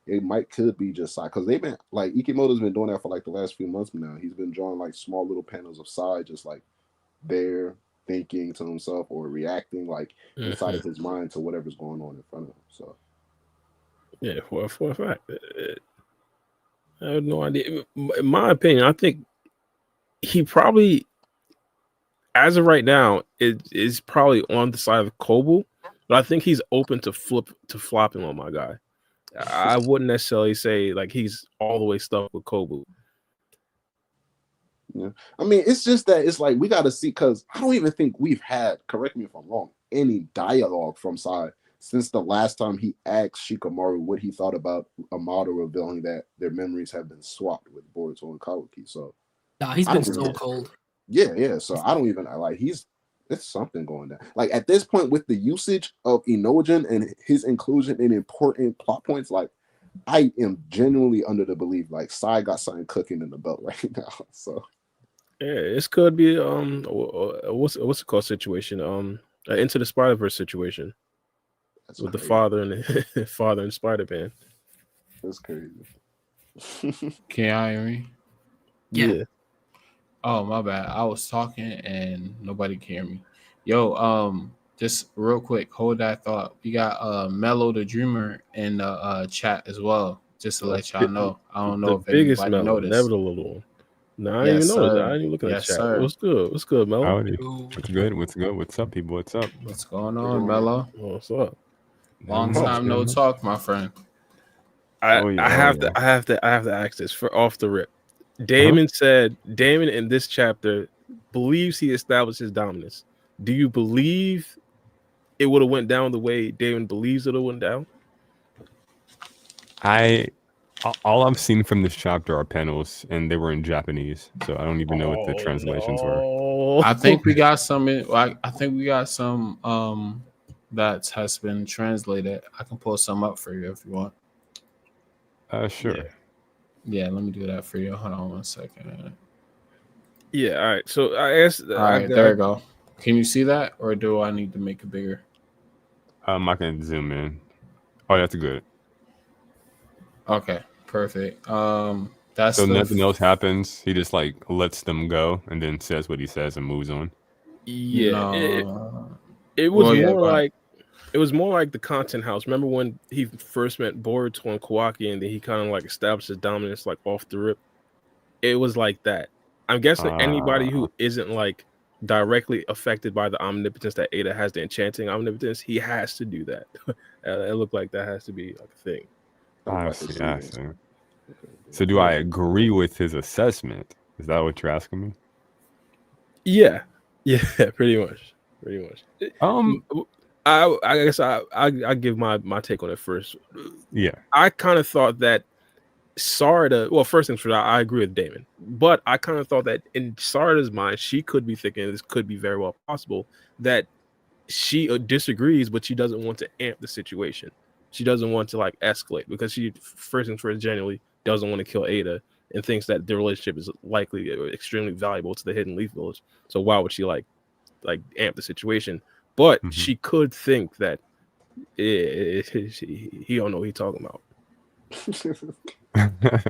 it could be just Sai, because they've been like Ikimoto's been doing that for like the last few months now. He's been drawing like small little panels of Sai, just like there thinking to himself or reacting like inside of his mind to whatever's going on in front of him. So yeah, for a fact, I have no idea. In my opinion, I think he probably, as of right now, is probably on the side of Kobu, but I think he's open to flopping on my guy. I wouldn't necessarily say like he's all the way stuck with Kobu. Yeah, I mean, it's just that it's like we got to see, because I don't even think we've had, correct me if I'm wrong, any dialogue from Sai since the last time he asked Shikamaru what he thought about Amado revealing that their memories have been swapped with Boruto and Kawaki. So nah, he's been so cold. Yeah. So I don't even like it's something going down. Like at this point, with the usage of Inojin and his inclusion in important plot points, like I am genuinely under the belief like Sai got something cooking in the belt right now. So yeah, this could be what's it called situation? Into the Spider-Verse situation. That's with crazy. The father and Spider-Man. That's crazy. Can I hear me? Yeah. Oh, my bad. I was talking and nobody can hear me. Yo, just real quick, hold that thought. We got Mello the Dreamer in the chat as well, just to let y'all know. I don't know if anybody noticed. Never the little one. No, I didn't even notice. I didn't even look at the chat. Sir. What's good? What's good, Mello? Howdy. What's good? What's good? What's up, people? What's up? What's going on, Mello? What's up? Long time no talk, my friend. I have to ask this for off the rip. Daemon said Daemon in this chapter believes he established his dominance. Do you believe it would have went down the way Daemon believes it would have went down? All I've seen from this chapter are panels, and they were in Japanese, so I don't even know what the translations were. I think we got some. I think we got some that has been translated. I can pull some up for you if you want. Sure. Yeah, let me do that for you. Hold on 1 second. Yeah, all right. So I asked. All right, there you go. Can you see that, or do I need to make it bigger? I can zoom in. Oh, that's good. Okay, perfect. That's so nothing else happens. He just like lets them go and then says what he says and moves on. Yeah, No. it was more like it was more like the content house. Remember when he first met Boruto and Kawaki, and then he kind of like established his dominance like off the rip. It was like that. I'm guessing anybody who isn't like directly affected by the omnipotence that Eida has, the enchanting omnipotence, he has to do that. It looked like that has to be like a thing. I see. So do I agree with his assessment? Is that what you're asking me? Yeah, pretty much. I guess I give my take on it first. Yeah, I kind of thought that Sarada. Well, first things first, I agree with Daemon, but I kind of thought that in Sarada's mind, she could be thinking this could be very well possible that she disagrees, but she doesn't want to amp the situation. She doesn't want to like escalate because she first things first genuinely doesn't want to kill Eida and thinks that their relationship is likely extremely valuable to the Hidden Leaf Village. So why would she like amp the situation? But she could think that he don't know what he's talking about.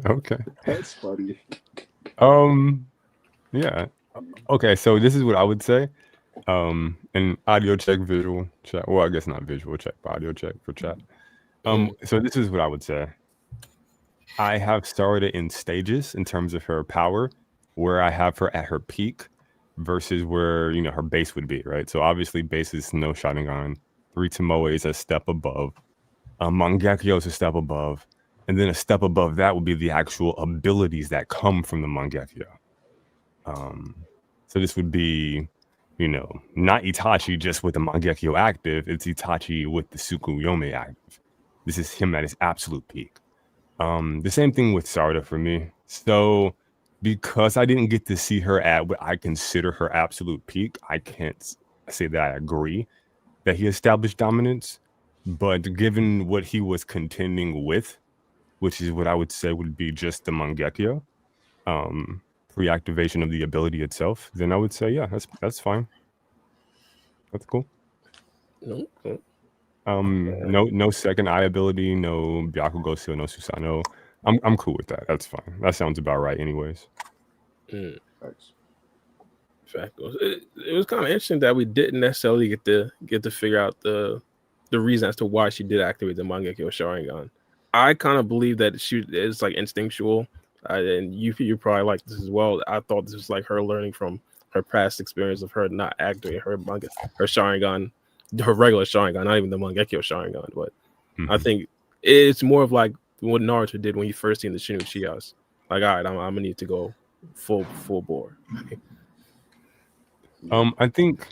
Okay, that's funny. Yeah. Okay, so this is what I would say. And audio check, visual check. Well, I guess not visual check, but audio check for chat. So this is what I would say. I have Sarada in stages in terms of her power, where I have her at her peak versus where her base would be, right? So obviously base is no Sharingan. 3 Tomoe is a step above. Mangekyo is a step above. And then a step above that would be the actual abilities that come from the Mangekyo. So this would be, not Itachi just with the Mangekyo active. It's Itachi with the Tsukuyomi active. This is him at his absolute peak. The same thing with Sarada for me. So because I didn't get to see her at what I consider her absolute peak, I can't say that I agree that he established dominance. But given what he was contending with, which is what I would say would be just the Mangekyo, pre-activation of the ability itself, then I would say, yeah, that's fine. That's cool. No second eye ability, no Byakugo Seal, no Susanoo. I'm cool with that. That's fine. That sounds about right, anyways. Thanks. It was kind of interesting that we didn't necessarily get to figure out the reason as to why she did activate the Mangekyo Sharingan. I kind of believe that she is like instinctual, and you probably like this as well. I thought this was like her learning from her past experience of her not activating her Sharingan, her regular Sharingan, not even the Mangekyo Sharingan. But I think it's more of like what Naruto did when he first seen the Shinu Shias. Like, all right, I'm gonna need to go full bore. I think,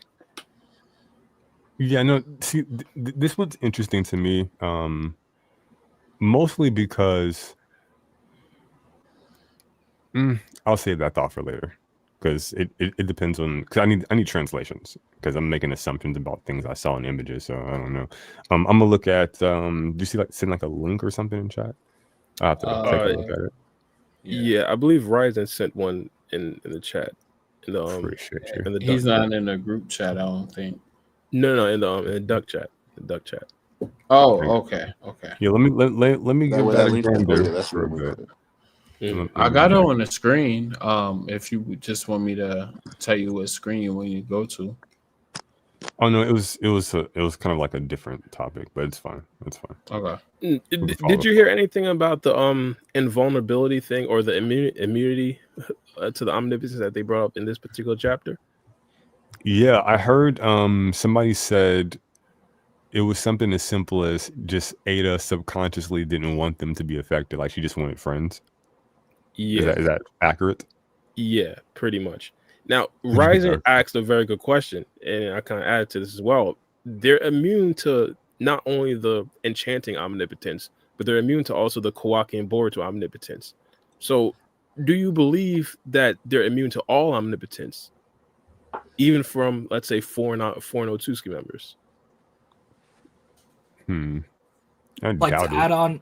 see, this was interesting to me, mostly because I'll save that thought for later, because it depends on, because I need translations, because I'm making assumptions about things I saw in images, so I don't know. I'm gonna look at, do you see send like a link or something in chat? I'll have to take a look at it. Yeah, I believe Ryzen sent one in the chat. Appreciate you. In the He's not in the group chat, I don't think. No, in the duck chat. The duck chat. Oh, okay. Yeah, let me give that a gander. That's for a bit. I got it on the screen. If you just want me to tell you what screen when you go to. Oh no, it was kind of like a different topic, but it's fine. It's fine. Okay. Did you hear anything about the invulnerability thing or the immunity to the omnipotence that they brought up in this particular chapter? Yeah, I heard somebody said it was something as simple as just Eida subconsciously didn't want them to be affected, like she just wanted friends. Yeah, is that accurate? Yeah, pretty much. Now, Ryzen asked a very good question, and I kind of added to this as well. They're immune to not only the enchanting omnipotence, but they're immune to also the Kawaki and Boruto omnipotence. So, do you believe that they're immune to all omnipotence, even from, let's say, foreign Otsutsuki members? I Like doubt to it. add on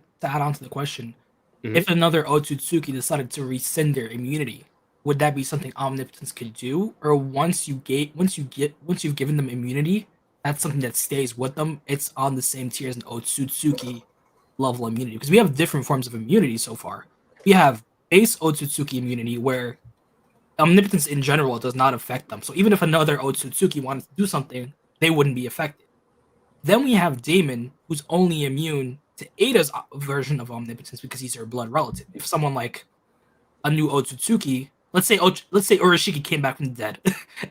to the question, if another Otsutsuki decided to rescind their immunity, would that be something Omnipotence could do? Or once you've given them immunity, that's something that stays with them. It's on the same tier as an Otsutsuki level immunity. Because we have different forms of immunity so far. We have base Otsutsuki immunity where Omnipotence in general does not affect them. So even if another Otsutsuki wanted to do something, they wouldn't be affected. Then we have Daemon, who's only immune to Eida's version of Omnipotence because he's her blood relative. If someone like a new Otsutsuki, let's say Urashiki came back from the dead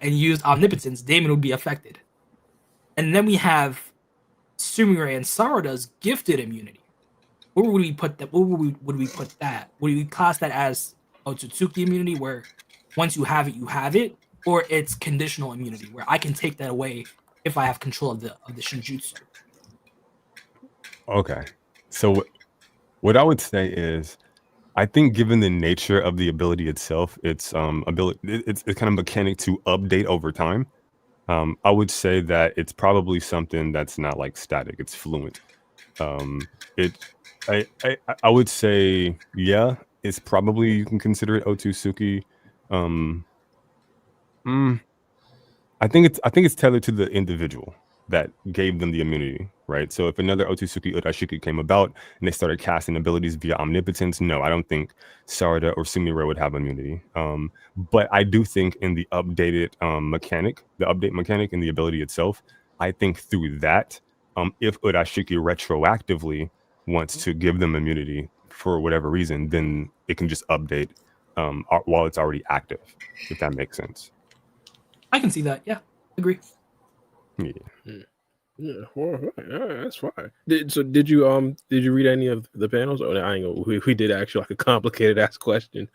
and used Omnipotence, Daemon would be affected. And then we have Sumire and Sarada's gifted immunity. Where would we put that? Where would we put that? Would we class that as Otsutsuki immunity, where once you have it, you have it, or it's conditional immunity, where I can take that away if I have control of the Shinjutsu? Okay. So what I would say is, I think given the nature of the ability itself, it's it's kind of mechanic to update over time. I would say that it's probably something that's not like static; it's fluent. I would say, yeah, it's probably, you can consider it Otsutsuki. I think it's tailored to the individual that gave them the immunity, right? So if another Otsutsuki Urashiki came about and they started casting abilities via Omnipotence, no, I don't think Sarada or Sumire would have immunity. But I do think in the updated mechanic, the update mechanic and the ability itself, I think through that, if Urashiki retroactively wants to give them immunity for whatever reason, then it can just update while it's already active, if that makes sense. I can see that. Yeah, agree. Yeah. Yeah, well, that's fine. Did you read any of the panels? Oh, I ain't gonna, we did actually like a complicated ass question.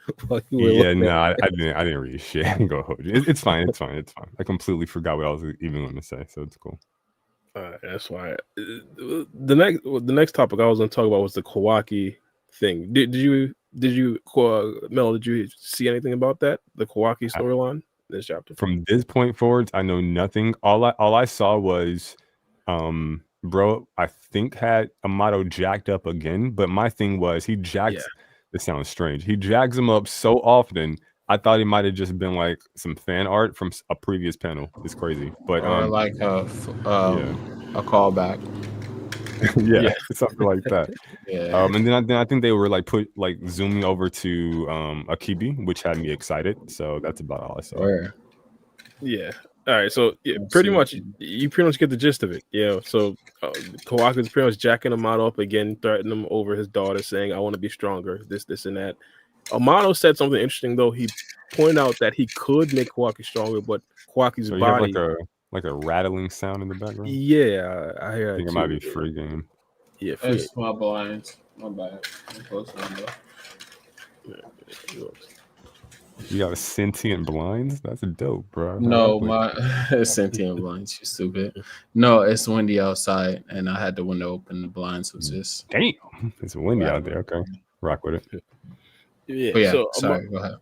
Yeah, no, I didn't read shit. I ain't gonna hold you. It's fine. I completely forgot what I was even going to say, so it's cool. That's why. The next topic I was going to talk about was the Kawaki thing. Did you Mel? Did you see anything about that? The Kawaki storyline this chapter? From this point forward, I know nothing. All I saw was, bro, I think had Amato jacked up again. But my thing was he jacked. Yeah. This sounds strange. He jags him up so often. I thought he might have just been like some fan art from a previous panel. It's crazy, but or like a callback. yeah, something like that. Yeah. And then I think they were like zooming over to Akibi, which had me excited. So that's about all I saw. Yeah. All right. So yeah, you pretty much get the gist of it. Yeah. So Kawaki's pretty much jacking Amato up again, threatening him over his daughter, saying, "I want to be stronger." This, and that. Amato said something interesting though. He pointed out that he could make Kawaki stronger, but Kawaki's body. Have like a rattling sound in the background. Yeah, I hear. I think it might be free game. Yeah, free. It's my blinds. My bad. I'm close You got a sentient blinds? That's dope, bro. No, my sentient blinds. You stupid. No, it's windy outside, and I had the window open. The blinds was just damn. It's windy out there. Okay, rock with it. Yeah. But yeah. So, sorry. Go ahead.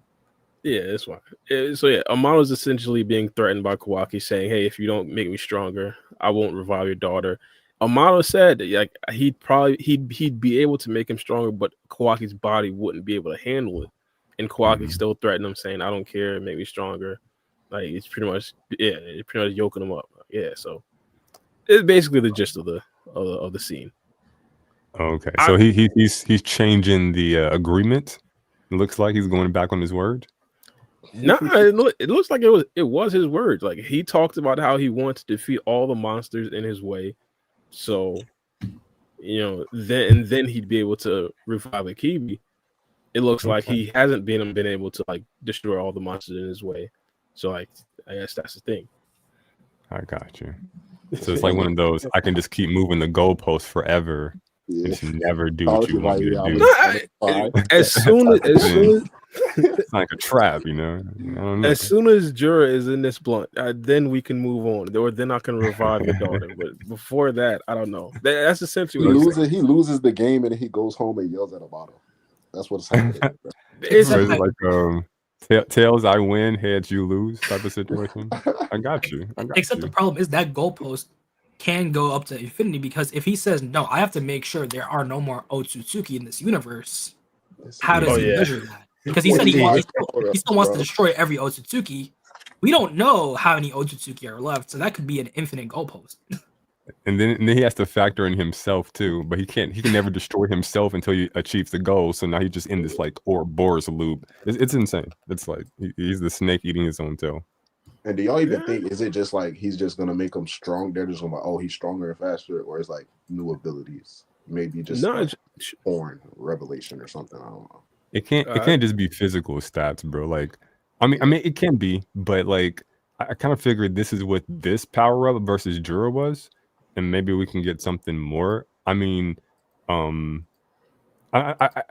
Yeah, that's fine. So yeah, Amato's essentially being threatened by Kawaki, saying, "Hey, if you don't make me stronger, I won't revive your daughter." Amato said that, like, he'd be able to make him stronger, but Kawaki's body wouldn't be able to handle it. And Kawaki still threatened him, saying, "I don't care, make me stronger." Like, it's pretty much yoking him up. Yeah, so it's basically the gist of the scene. Okay, so he's changing the agreement. It looks like he's going back on his word. No, it looks like it was his words. Like, he talked about how he wants to defeat all the monsters in his way. So, then he'd be able to revive Akibi. It looks like he hasn't been able to like destroy all the monsters in his way. So, like, I guess that's the thing. I got you. So it's like one of those, I can just keep moving the goalpost forever. Yeah. Just never do what you want me to do. As soon as it's like a trap, I don't know. As soon as Jura is in this blunt, then we can move on. Or then I can revive your daughter. But before that, I don't know. That's essentially what he loses the game and he goes home and yells at Amato. That's what it's happening. It's like tails I win, heads you lose type of situation. I got you. Except the problem is that goalpost can go up to infinity, because if he says no, I have to make sure there are no more Otsutsuki in this universe. How does he measure that? Because he said he still wants to destroy every Otsutsuki. We don't know how many Otsutsuki are left, so that could be an infinite goalpost. And then he has to factor in himself too, but he can never destroy himself until he achieves the goal. So now he's just in this like Boris loop. It's insane. It's like he's the snake eating his own tail. And do y'all even think, is it just like he's just gonna make him strong? They're just gonna be like, oh, he's stronger and faster, or it's like new abilities, maybe just born revelation or something. I don't know. It can't just be physical stats, bro. Like, I mean, it can be, but like I kind of figured this is what this power up versus Jura was. And maybe we can get something more. I mean, I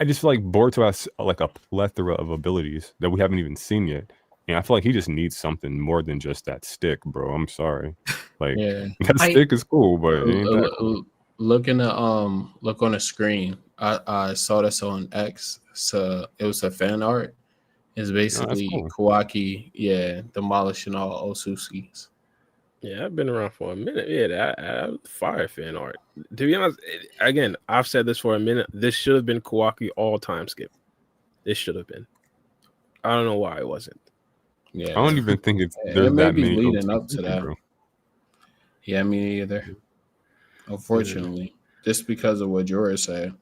just feel like Boruto has like a plethora of abilities that we haven't even seen yet, and I feel like he just needs something more than just that stick, bro. I'm sorry, like that stick is cool, but it ain't that cool. Look on the screen. I saw this on X. So it was a fan art. It's basically Kawaki, demolishing all Otsutsuki's. Yeah, I've been around for a minute. Yeah, that fire fan art. To be honest, again, I've said this for a minute. This should have been Kawaki all time skip. This should have been. I don't know why it wasn't. Yeah, I don't even think there's it may that be many leading up to that. Bro. Yeah, me either. Unfortunately, just because of what Jura said.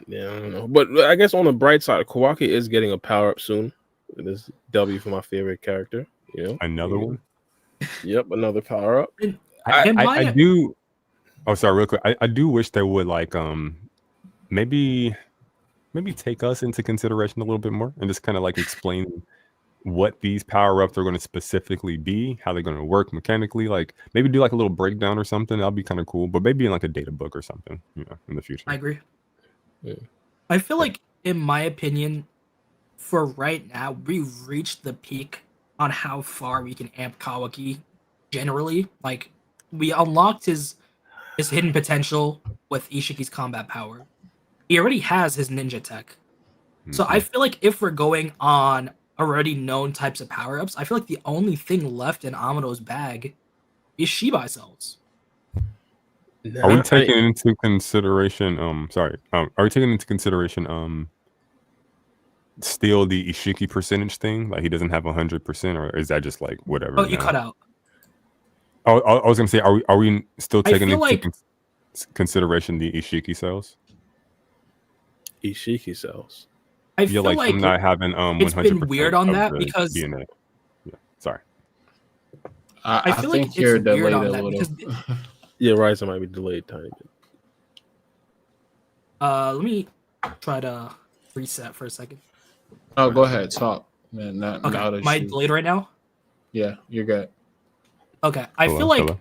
Yeah, I don't know. But I guess on the bright side, Kawaki is getting a power up soon. This W for my favorite character. You know, another one. Yep, another power up. I do. Oh, sorry, real quick. I do wish they would like maybe take us into consideration a little bit more and just kind of like explain what these power ups are going to specifically be, how they're going to work mechanically. Like maybe do like a little breakdown or something. That'll be kind of cool. But maybe in like a data book or something, you know, in the future. I agree. Yeah. I feel like, in my opinion, for right now, we've reached the peak on how far we can amp Kawaki generally. Like, we unlocked his hidden potential with Ishiki's combat power. He already has his ninja tech. So I feel like if we're going on already known types of power-ups, I feel like the only thing left in Amado's bag is Shibai cells. Are we taking into consideration are we taking into consideration still the Ishiki percentage thing? Like he doesn't have 100%, or is that just like whatever? Oh, you cut out. Oh, I was gonna say, are we still taking into consideration the Ishiki cells? Ishiki cells. I feel like I'm not having 100%. It's been weird on that because DNA. Yeah, sorry. I feel like you're delayed a little. Yeah, Ryzen might be delayed a tiny bit. Let me try to reset for a second. Oh, go ahead, talk. Man, am I delayed right now? Yeah, you're good. Okay, I feel like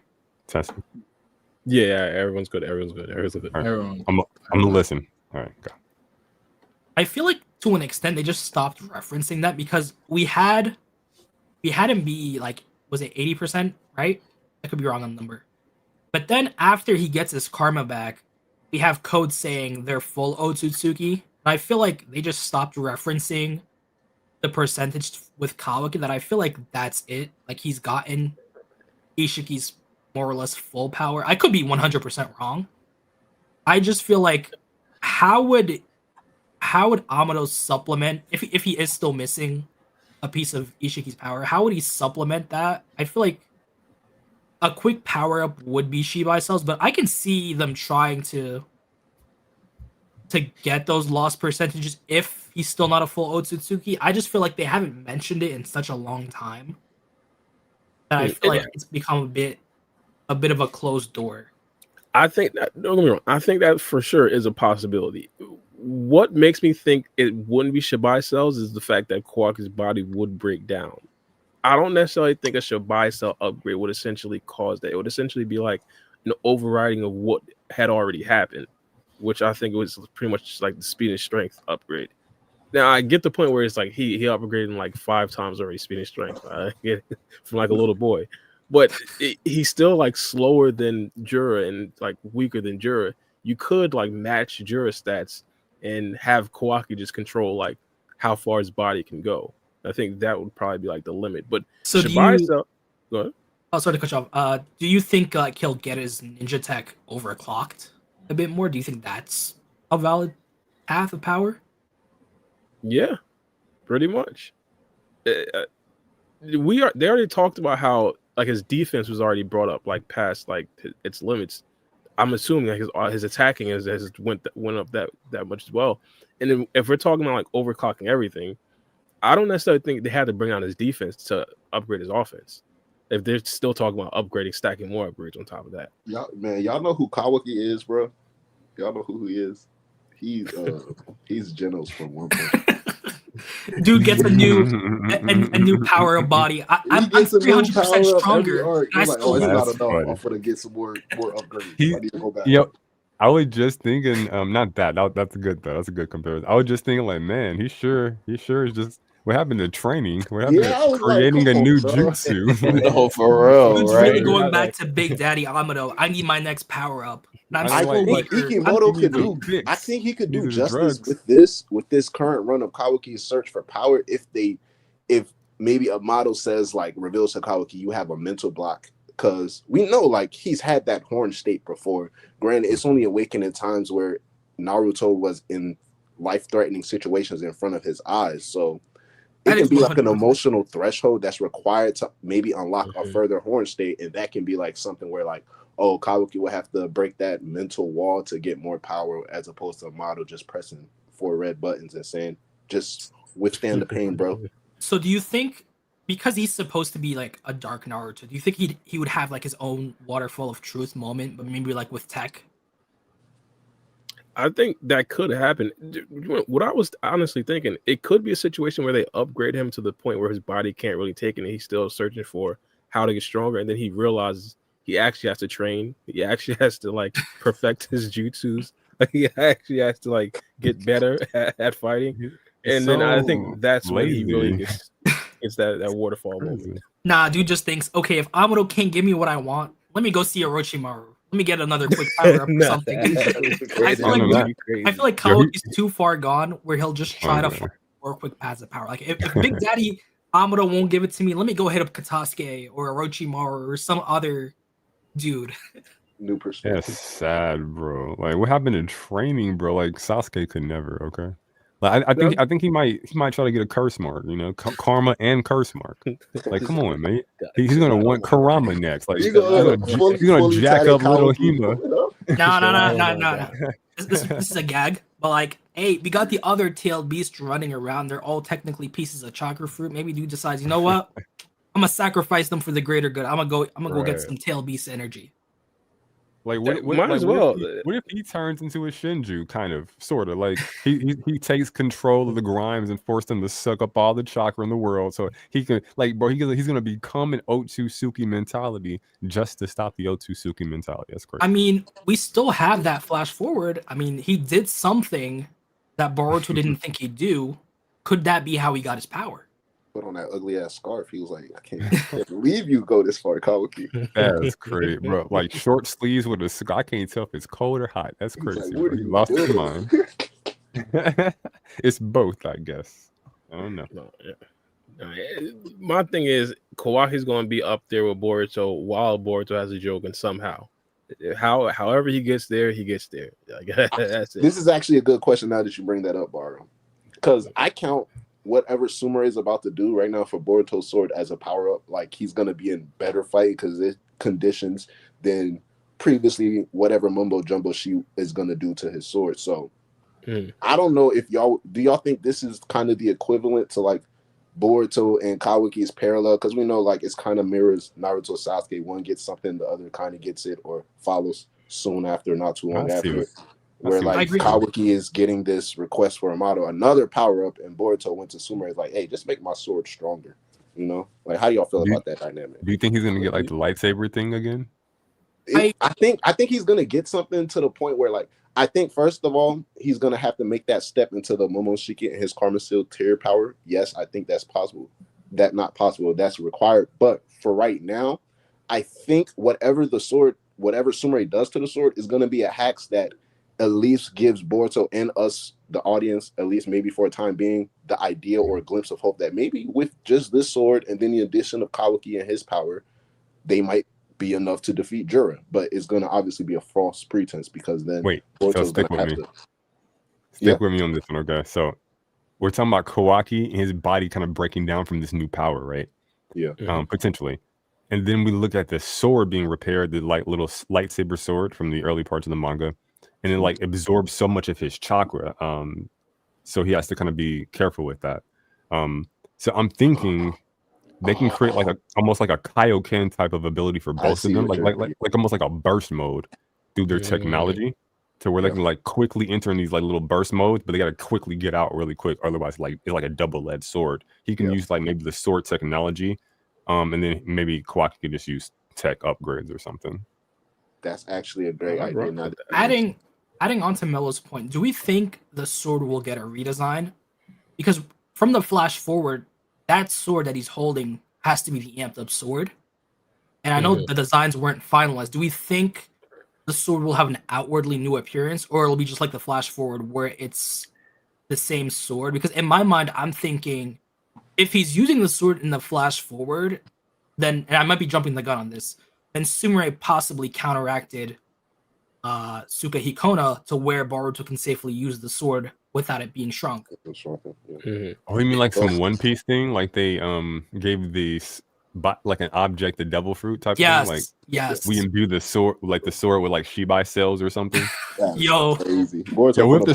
testing. Yeah, everyone's good. Everyone's good. Right. I'm gonna listen. All right, go. I feel like to an extent they just stopped referencing that because we had him be like, was it 80%, right? I could be wrong on the number. But then after he gets his karma back, we have codes saying they're full Otsutsuki. And I feel like they just stopped referencing the percentage with Kawaki, that I feel like that's it. Like he's gotten Ishiki's more or less full power. I could be 100% wrong. I just feel like how would Amado supplement if he is still missing a piece of Ishiki's power? How would he supplement that? I feel like a quick power up would be Shibai cells, but I can see them trying to get those lost percentages if he's still not a full Otsutsuki. I just feel like they haven't mentioned it in such a long time that I feel like it's become a bit of a closed door. I think that, don't get me wrong, I think that for sure is a possibility. What makes me think it wouldn't be Shibai cells is the fact that Kawaki's body would break down. I don't necessarily think a Shibai cell upgrade would essentially cause that. It would essentially be like an overriding of what had already happened, which I think was pretty much just like the speed and strength upgrade. Now I get the point where it's like he upgraded like 5 times already speed and strength. I get it from like a little boy, but he's still like slower than Jura and like weaker than Jura. You could like match Jura stats and have Kawaki just control like how far his body can go. I think that would probably be like the limit. But so Shibai cell, go ahead. Oh, sorry to cut you off. Do you think he'll get his ninja tech overclocked a bit more? Do you think that's a valid path of power? Yeah, pretty much. They already talked about how like his defense was already brought up like past like its limits. I'm assuming like his attacking has went up that much as well. And then if we're talking about like overclocking everything, I don't necessarily think they had to bring out his defense to upgrade his offense. If they're still talking about upgrading, stacking more upgrades on top of that. Y'all know who Kawaki is, bro? Y'all know who he is? He's Genos from One Punch. Dude gets a new power of body. I'm 300% stronger. He's like, oh, it's not enough. I'm gonna get some more upgrades. I need to go back. Yep. I was just thinking, not that's good though. That's a good comparison. I was just thinking, like, man, he sure is just. What happened to training? What happened to creating a new jutsu? No, for real, Dude's right? really going back to Big Daddy Amado. I need my next power up. I think Ikimoto could do. I think he could do justice with this current run of Kawaki's search for power. If maybe Amado says like reveals to Kawaki, you have a mental block, because we know like he's had that horn state before. Granted, it's only awakened in times where Naruto was in life-threatening situations in front of his eyes. So it can be like an emotional threshold that's required to maybe unlock a further horn state, and that can be like something where like, oh, Kawaki will have to break that mental wall to get more power, as opposed to Amado just pressing 4 red buttons and saying, just withstand the pain, bro. So do you think, because he's supposed to be like a dark Naruto, do you think he would have like his own waterfall of truth moment, but maybe like with tech? I think that could happen. What I was honestly thinking, it could be a situation where they upgrade him to the point where his body can't really take it, and he's still searching for how to get stronger, and then he realizes he actually has to train. He actually has to like perfect his jutsus. He actually has to like get better at fighting. And then I think that's when he really gets that waterfall moment. Nah, dude just thinks, okay, if Amado can't give me what I want, let me go see Orochimaru. Let me get another quick power up or something. I feel like Kawaki's too far gone where he'll just try to find more quick paths of power. Like if Big Daddy Amado won't give it to me, let me go hit up Katasuke or Orochimaru or some other dude. New perspective. That's sad, bro. Like what happened in training, bro? Like Sasuke could never, okay? Like I think he might try to get a curse mark, you know, karma and curse mark. Like, come on, mate. He's gonna want Karama next. Like he's gonna jack up little Hima. No. This is a gag. But like, hey, we got the other tailed beasts running around. They're all technically pieces of chakra fruit. Maybe dude decides, you know what? I'm gonna sacrifice them for the greater good. I'm gonna go get some tailed beast energy. Like what if he turns into a Shinju, kind of, sort of like he takes control of the Grimes and force them to suck up all the chakra in the world, so he can like, bro, he's gonna become an Otsutsuki mentality just to stop the Otsutsuki mentality. That's crazy. I mean, we still have that flash forward. I mean, he did something that Boruto didn't think he'd do. Could that be how he got his power? Put on that ugly ass scarf. He was like, I can't believe you go this far, Kawaki. That's crazy, bro. Like short sleeves with a cigar. I can't tell if it's cold or hot. That's crazy. Like, he lost his mind. It's both, I guess. I don't know. My thing is, Kawaki's going to be up there with Boruto while Boruto has a Jougan somehow. However he gets there, he gets there. Like, that's it. This is actually a good question now that you bring that up, Baro. Because I count whatever Sumire is about to do right now for Boruto's sword as a power-up. Like, he's going to be in better fight because it conditions than previously whatever mumbo-jumbo she is going to do to his sword. So, I don't know if y'all think this is kind of the equivalent to, like, Boruto and Kawaki's parallel? Because we know, like, it's kind of mirrors Naruto Sasuke. One gets something, the other kind of gets it or follows soon after, not too long after. Where like Kawaki is getting this request for Amado, another power up, and Boruto went to Sumire is like, hey, just make my sword stronger. You know, like how do y'all feel about that dynamic? Do you think he's gonna get like the lightsaber thing again? I think he's gonna get something to the point where, like, I think first of all he's gonna have to make that step into the Momoshiki and his Karma Seal tier power. Yes, I think that's possible. That's required. But for right now, I think whatever Sumire does to the sword is gonna be a hacks that at least gives Boruto and us, the audience, at least maybe for a time being, the idea or a glimpse of hope that maybe with just this sword and then the addition of Kawaki and his power, they might be enough to defeat Jura, but it's going to obviously be a false pretense because then so stick with me. Stick with me on this one, okay? So we're talking about Kawaki and his body kind of breaking down from this new power, right? Yeah. Potentially. And then we look at the sword being repaired, the like little lightsaber sword from the early parts of the manga, and it like absorbs so much of his chakra. So he has to kind of be careful with that. So I'm thinking they can create like almost like a Kaioken type of ability for both of them, like almost like a burst mode through their technology, to where they can like quickly enter in these like little burst modes, but they got to quickly get out really quick. Otherwise, like it's like a double-edged sword. He can use like maybe the sword technology, and then maybe Kawaki could just use tech upgrades or something. That's actually a great idea. Adding on to Melo's point, do we think the sword will get a redesign? Because from the flash forward, that sword that he's holding has to be the amped up sword. And I know the designs weren't finalized. Do we think the sword will have an outwardly new appearance, or it'll be just like the flash forward where it's the same sword? Because in my mind, I'm thinking if he's using the sword in the flash forward, then, and I might be jumping the gun on this, then Sumire possibly counteracted Suka Hikona to where Boruto can safely use the sword without it being shrunk. Oh, you mean like some One Piece thing? Like they gave these like an object, the devil fruit type thing? Like we imbue the sword, like the sword with like Shibai cells or something? Yo, crazy. What if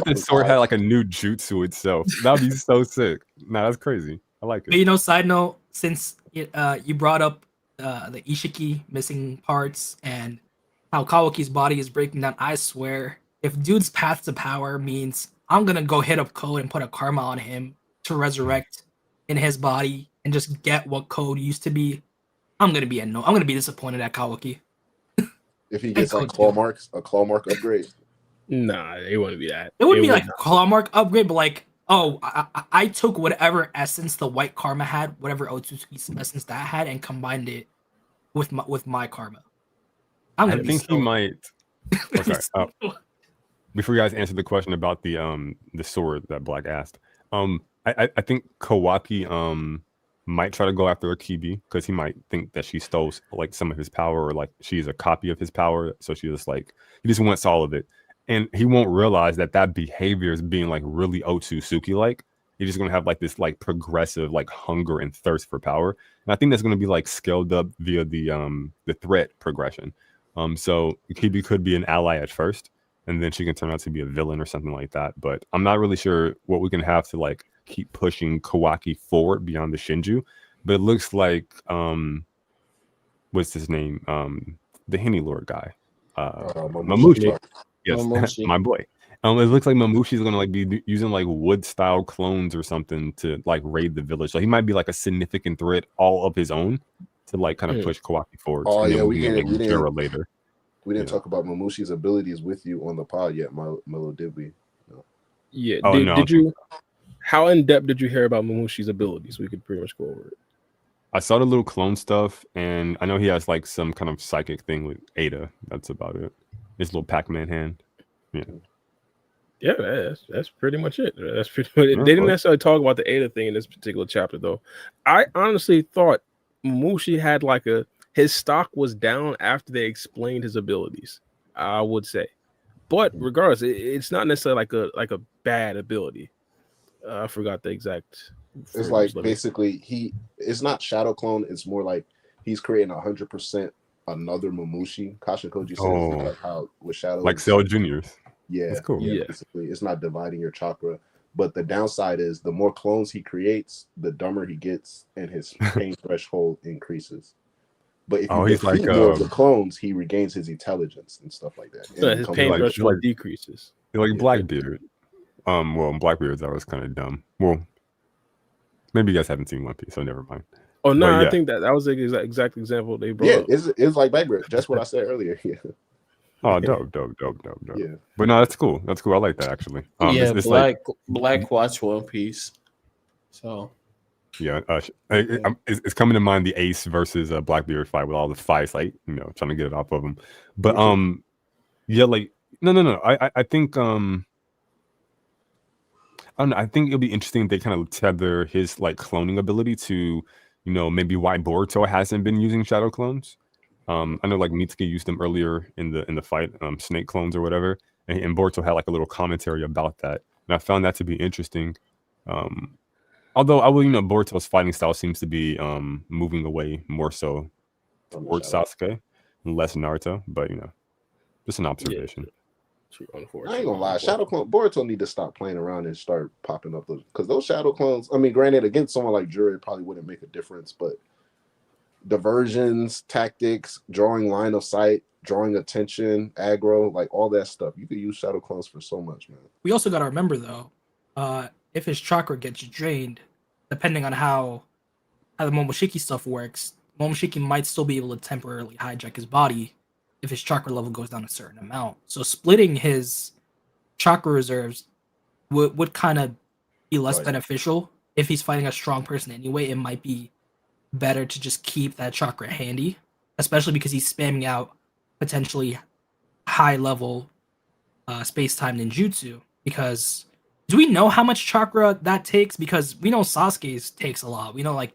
the sword had like a new jutsu itself? That'd be so sick. Nah, that's crazy. I like it. But you know, side note, since you brought up the Ishiki missing parts and how Kawaki's body is breaking down, I swear, if dude's path to power means I'm gonna go hit up Code and put a karma on him to resurrect in his body and just get what Code used to be, I'm gonna be disappointed at Kawaki. If he gets like claw mark upgrade. Nah, it wouldn't be that. It wouldn't be like claw mark upgrade, but like, oh, I took whatever essence the white karma had, whatever Otsutsuki essence that had, and combined it with my karma. I think he might. Okay. Before you guys answer the question about the sword that Black asked, I think Kawaki might try to go after Akibi because he might think that she stole like some of his power, or like she's a copy of his power. So he just wants all of it, and he won't realize that behavior is being like really Otsutsuki like. He's just gonna have like this like progressive like hunger and thirst for power, and I think that's gonna be like scaled up via the threat progression. So Akibi could be an ally at first, and then she can turn out to be a villain or something like that. But I'm not really sure what we can have to like keep pushing Kawaki forward beyond the Shinju. But it looks like what's his name? The Henny Lord guy. Momoshiki. Yes, Momoshiki. My boy. It looks like Momoshiki is gonna like be using like wood style clones or something to like raid the village. So he might be like a significant threat all of his own to like kind of push Kawaki forward. Oh yeah, we didn't later. We didn't talk about Momoshiki's abilities with you on the pod yet, Melo, did we? No. Yeah. Did you? How in depth did you hear about Momoshiki's abilities? We could pretty much go over it. I saw the little clone stuff, and I know he has like some kind of psychic thing with Eida. That's about it. His little Pac-Man hand. Yeah. Yeah, that's pretty much it. That's pretty much it. They didn't necessarily talk about the Eida thing in this particular chapter, though. I honestly thought Momoshiki had like his stock was down after they explained his abilities, I would say. But regardless, it's not necessarily like a bad ability. I forgot the exact. It's like basically it's not shadow clone. It's more like he's creating 100% another Momoshiki. Kasha Koji says like how with shadow, like Cell Juniors. Yeah, that's cool. Yeah, basically, it's not dividing your chakra. But the downside is the more clones he creates, the dumber he gets, and his pain threshold increases. But if you defeat more of the clones, he regains his intelligence and stuff like that. And his pain threshold decreases. Like Blackbeard. Well, Blackbeard, that was kind of dumb. Well, maybe you guys haven't seen One Piece, so never mind. Oh no, I think that was the exact example they brought. Yeah, it's like Blackbeard. That's what I said earlier. Yeah. Oh, dope. Yeah, but no, that's cool. That's cool. I like that actually. It's Black watch One Piece. So yeah, it's coming to mind the Ace versus Blackbeard fight with all the fights, like trying to get it off of him. But yeah, like no. I think I don't know. I think it'll be interesting if they kind of tether his like cloning ability to maybe why Boruto hasn't been using shadow clones. I know like Mitsuki used them earlier in the fight, snake clones or whatever, and Boruto had like a little commentary about that, and I found that to be interesting. Although I will, Boruto's fighting style seems to be moving away more so towards Sasuke and less Naruto, but just an observation. I ain't gonna lie, shadow clone Boruto need to stop playing around and start popping up because those shadow clones. I mean, granted, against someone like Jura, it probably wouldn't make a difference, but diversions, tactics, drawing line of sight, drawing attention, aggro, like all that stuff. You could use shadow clones for so much, man. We also gotta remember though, if his chakra gets drained, depending on how the Momoshiki stuff works, Momoshiki might still be able to temporarily hijack his body if his chakra level goes down a certain amount. So splitting his chakra reserves would kind of be less beneficial. If he's fighting a strong person anyway, it might be better to just keep that chakra handy, especially because he's spamming out potentially high level space-time ninjutsu. Because do we know how much chakra that takes? Because we know Sasuke's takes a lot. We know like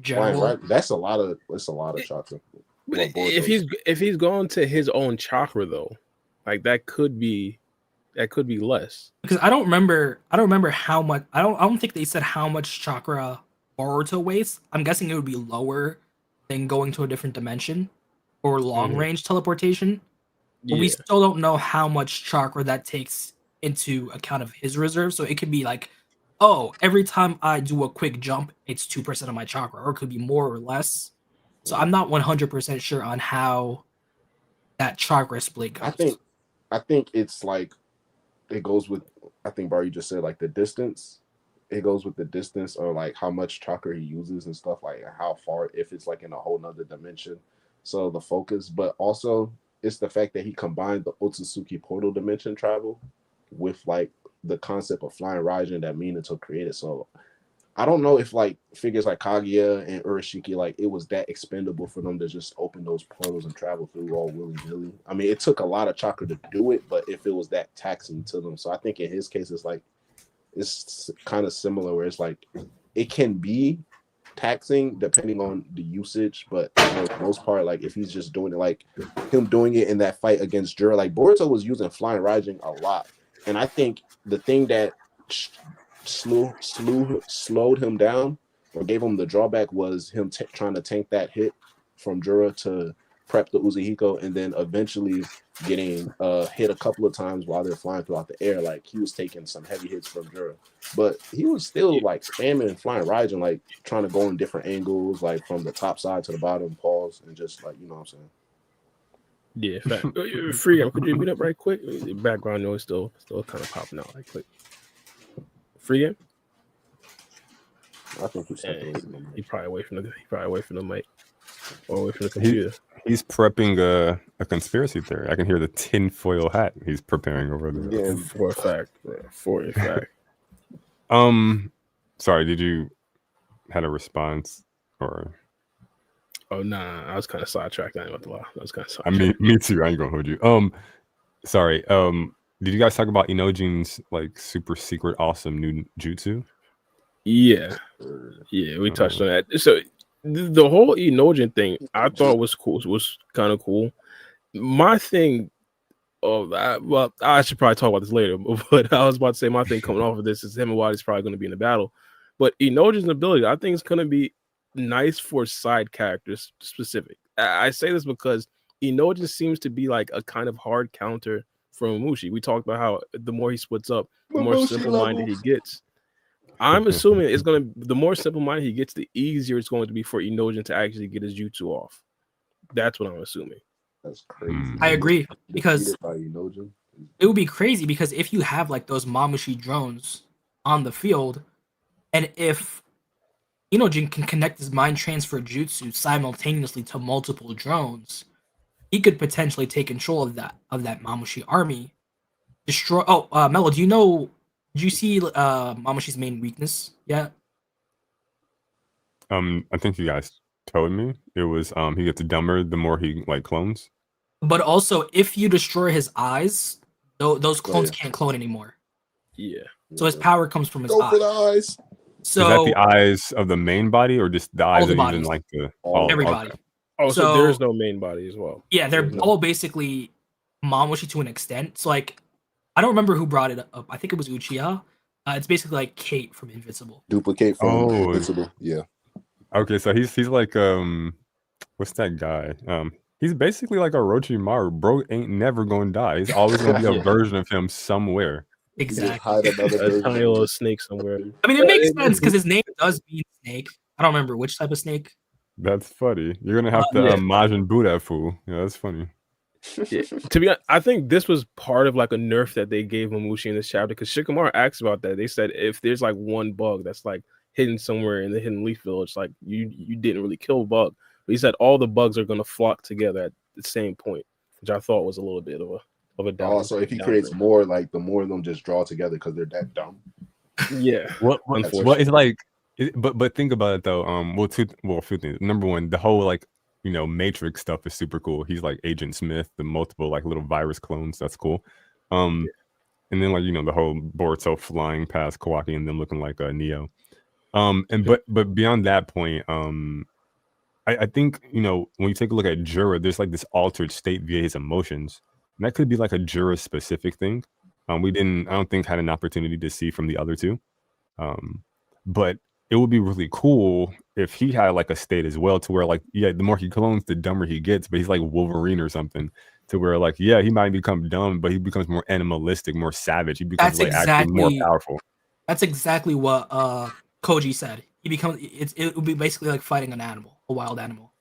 general. Right. That's a lot of chakra. But if he's going to his own chakra though, like that could be less. Because I don't remember how much. I don't think they said how much chakra Boruto wastes. I'm guessing it would be lower than going to a different dimension or long range teleportation. But we still don't know how much chakra that takes into account of his reserve. So it could be like, oh, every time I do a quick jump, it's 2% of my chakra, or it could be more or less. So I'm not 100% sure on how that chakra split goes. I think it's like it goes with. I think Bar, you just said like the distance. It goes with the distance or like how much chakra he uses and stuff, like how far, if it's like in a whole nother dimension. So the focus, but also it's the fact that he combined the Otsutsuki portal dimension travel with like the concept of flying Raijin that Minato created. So I don't know if like figures like Kaguya and Urashiki, like it was that expendable for them to just open those portals and travel through all willy-nilly. I mean, it took a lot of chakra to do it, but if it was that taxing to them. So I think in his case, it's kind of similar where it's like it can be taxing depending on the usage, but for the most part, like if he's just doing it, like him doing it in that fight against Jura, like Boruto was using flying Raijin a lot, and I think the thing that slowed him down or gave him the drawback was him trying to tank that hit from Jura to prep the Uzuhiko, and then eventually getting hit a couple of times while they're flying throughout the air. Like he was taking some heavy hits from Jura, but he was still like spamming and flying Raijin, like trying to go in different angles, like from the top side to the bottom, pause, and just like, you know what I'm saying. Yeah, fact. Free, could you mute up right quick? The background noise still kind of popping out right quick. Free game? I think he probably away from the mic or away from the computer. He's prepping a conspiracy theory. I can hear the tinfoil hat he's preparing over there. Yeah, for a fact, bro. For a fact. Sorry, did you had a response or? Oh nah, I was kind of sidetracked. I ain't about to lie. I was kind of sidetracked. I mean, me too. I ain't gonna hold you. Sorry. Did you guys talk about Inojin's like super secret awesome new jutsu? Yeah, we touched on that. So the whole Inojin thing, I thought was cool. Was kind of cool. My thing, well, I should probably talk about this later. But I was about to say my thing coming off of this is Himawari's probably going to be in the battle. But Inojin's ability, I think, is going to be nice for side characters specific. I say this because Inojin seems to be like a kind of hard counter from Momoshiki. We talked about how the more he splits up, the more simple-minded he gets. I'm assuming the more simple-minded he gets, the easier it's going to be for Inojin to actually get his jutsu off. That's what I'm assuming. That's crazy. I agree, because it would be crazy because if you have like those Mamushi drones on the field, and if Inojin can connect his mind transfer jutsu simultaneously to multiple drones, he could potentially take control of that Mamushi army. Destroy. Mello, did you see Mamoshi's main weakness yet? I think you guys told me it was he gets dumber the more he like clones. But also, if you destroy his eyes, those clones can't clone anymore. Yeah. So his power comes from his eyes. For the eyes. So is that the eyes of the main body or just the eyes the of bodies. even like the everybody? Okay. Oh, so there's no main body as well. Yeah, they're all basically Momoshiki to an extent. So like, I don't remember who brought it up. I think it was Uchiha. It's basically like Kate from Invincible. Duplicate from Invincible. Yeah. Okay, so he's like what's that guy? He's basically like a Orochimaru. Bro ain't never gonna die. He's always gonna be a version of him somewhere. Exactly. Hide another A tiny little snake somewhere. I mean, it makes sense because his name does mean snake. I don't remember which type of snake. That's funny. You're gonna have to Majin Buu that fool. Yeah, that's funny. Yeah. To be honest, I think this was part of like a nerf that they gave Momoshiki in this chapter because Shikamaru asked about that. They said if there's like one bug that's like hidden somewhere in the Hidden Leaf Village, like you didn't really kill bug. But he said all the bugs are gonna flock together at the same point, which I thought was a little bit of a down. So if he creates more, like the more of them just draw together because they're that dumb. Yeah. What is like? But think about it though. A few things. Number one, the whole like Matrix stuff is super cool. He's like Agent Smith, the multiple like little virus clones. That's cool. And then like the whole Boruto flying past Kawaki and them looking like Neo. But beyond that point, I think when you take a look at Jura, there's like this altered state via his emotions, and that could be like a Jura specific thing. I don't think had an opportunity to see from the other two, but it would be really cool if he had like a state as well, to where like the more he clones, the dumber he gets. But he's like Wolverine or something, to where like he might become dumb, but he becomes more animalistic, more savage. He becomes actually more powerful. That's exactly what Koji said. It would be basically like fighting an animal, a wild animal.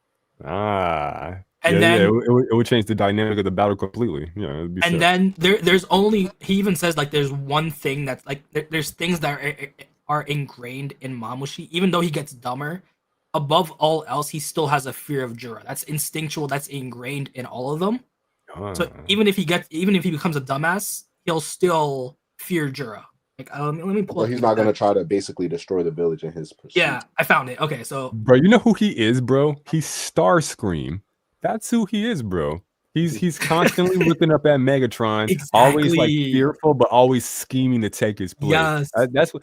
And then it would change the dynamic of the battle completely. Yeah, then there's only, he even says like there's one thing that's like there's things that are ingrained in Momoshiki. Even though he gets dumber, above all else, he still has a fear of Jura. That's instinctual. That's ingrained in all of them. So even if he becomes a dumbass, he'll still fear Jura. Like, let me pull. But he's not gonna try to basically destroy the village in his pursuit. Yeah, I found it. Okay, so bro, you know who he is, bro? He's Starscream. That's who he is, bro. He's constantly looking up at Megatron, always like fearful, but always scheming to take his place. Yes.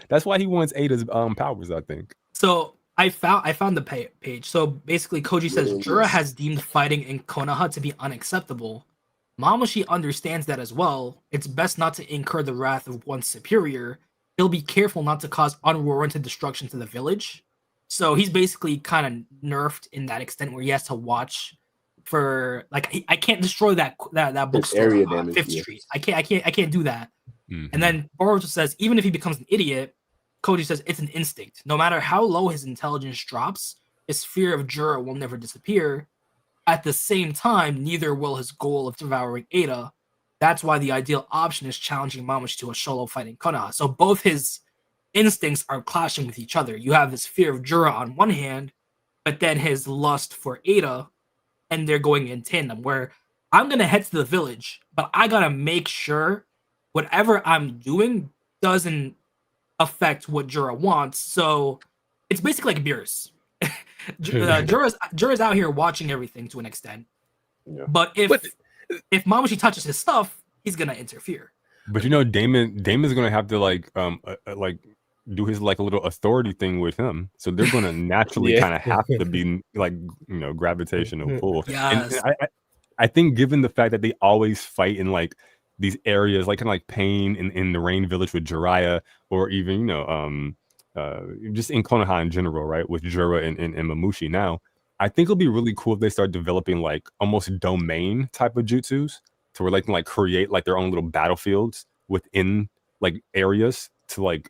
That's why he wants Eida's powers, I think. So I found the page. So basically, Koji says Jura has deemed fighting in Konoha to be unacceptable. Momoshiki understands that as well. It's best not to incur the wrath of one's superior. He'll be careful not to cause unwarranted destruction to the village. So he's basically kind of nerfed in that extent where he has to watch for like I can't destroy that bookstore on Fifth Street. I can't do that. Mm-hmm. And then Boruto says even if he becomes an idiot, Koji says it's an instinct. No matter how low his intelligence drops, his fear of Jura will never disappear. At the same time, neither will his goal of devouring Eida. That's why the ideal option is challenging Momoshiki to a solo fight in Konoha. So both his instincts are clashing with each other. You have this fear of Jura on one hand, but then his lust for Eida, and they're going in tandem, where I'm going to head to the village, but I got to make sure whatever I'm doing doesn't affect what Jura wants. So it's basically like Beerus. Jura's out here watching everything to an extent, but if Momoshiki touches his stuff, he's gonna interfere. But Daemon's gonna have to like do his like a little authority thing with him, so they're gonna naturally kind of have to be like gravitational pull. Yes. And I think given the fact that they always fight in like these areas, like kind of like Pain in the Rain Village with Jiraiya, or even just in Konoha in general, right, with Jura and Momoshiki now, I think it'll be really cool if they start developing like almost domain type of jutsus, to where they can like create like their own little battlefields within like areas to like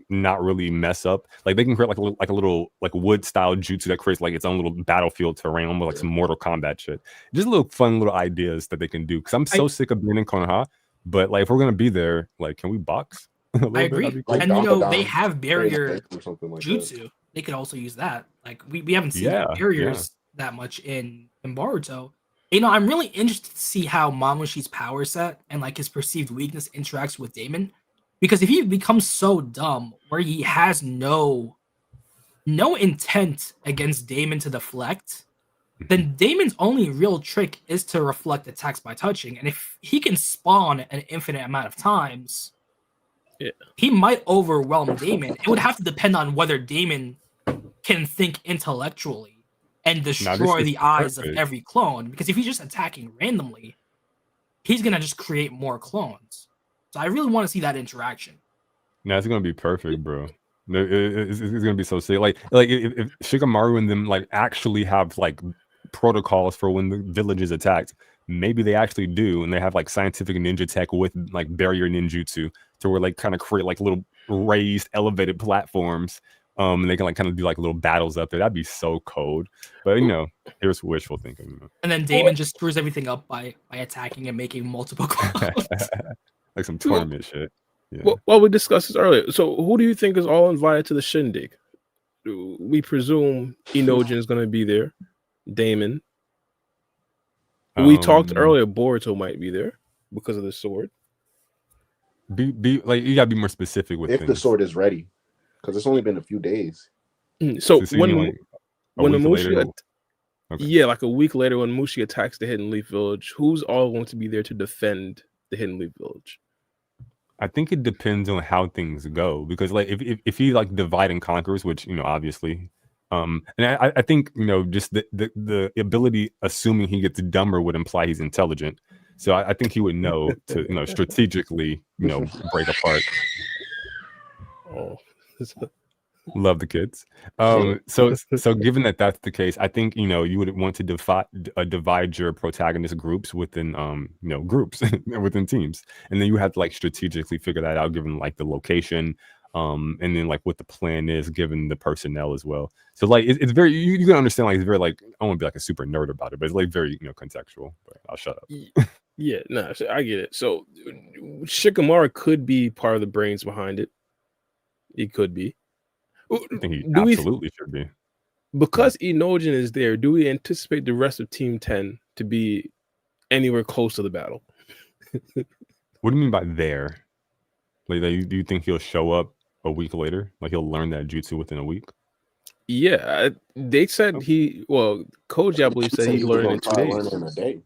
not really mess up. Like they can create like a little like wood style jutsu that creates like its own little battlefield terrain, almost like some Mortal Kombat shit. Just little fun little ideas that they can do. Because I'm so sick of being in Konoha, but like if we're gonna be there, like can we box? I agree. Cool. And they have barrier jutsu. That. They could also use that. Like we haven't seen barriers that much in Boruto. I'm really interested to see how Momoshiki's power set and like his perceived weakness interacts with Daemon. Because if he becomes so dumb where he has no intent against Daemon to deflect, then Daemon's only real trick is to reflect attacks by touching. And if he can spawn an infinite amount of times, he might overwhelm Daemon. It would have to depend on whether Daemon can think intellectually and destroy the eyes of every clone. Because if he's just attacking randomly, he's gonna just create more clones. So I really want to see that interaction. No, it's gonna be perfect, bro. It's gonna be so sick. Like if Shikamaru and them like actually have like protocols for when the village is attacked, maybe they actually do, and they have like scientific ninja tech with like barrier ninjutsu to where like kind of create like little raised, elevated platforms. And they can like kind of do like little battles up there. That'd be so cold. But you know, here's wishful thinking. You know? And then Daemon just screws everything up by attacking and making multiple clones. Like some tournament shit. Yeah. Well, we discussed this earlier. So, who do you think is all invited to the shindig? We presume Inojin is going to be there. Daemon. We talked earlier. Boruto might be there because of the sword. Be like you gotta be more specific with if things. The sword is ready, because it's only been a few days. So when the Mushi, yeah, like a week later when Mushi attacks the Hidden Leaf Village, who's all going to be there to defend the Hidden Leaf Village? I think it depends on how things go, because like if he like divide and conquers, which you know obviously, and I think you know just the ability, assuming he gets dumber, would imply he's intelligent. So I think he would know to you know strategically you know break apart. Oh. Love the kids. So given that that's the case, I think you know you would want to divide your protagonist groups within you know groups within teams, and then you have to like strategically figure that out given like the location, and then like what the plan is given the personnel as well. So like it's very you can understand like it's very like I don't want to be like a super nerd about it, but it's like very you know contextual. But I'll shut up. Yeah, no, I get it. So Shikamaru could be part of the brains behind it. He could be. I think he absolutely should be. Because Inojin is there, do we anticipate the rest of Team 10 to be anywhere close to the battle? What do you mean by there? Like, do you think he'll show up a week later? Like he'll learn that jutsu within a week? Yeah, they said Koji, I believe, said he learned in 2 days. In a day.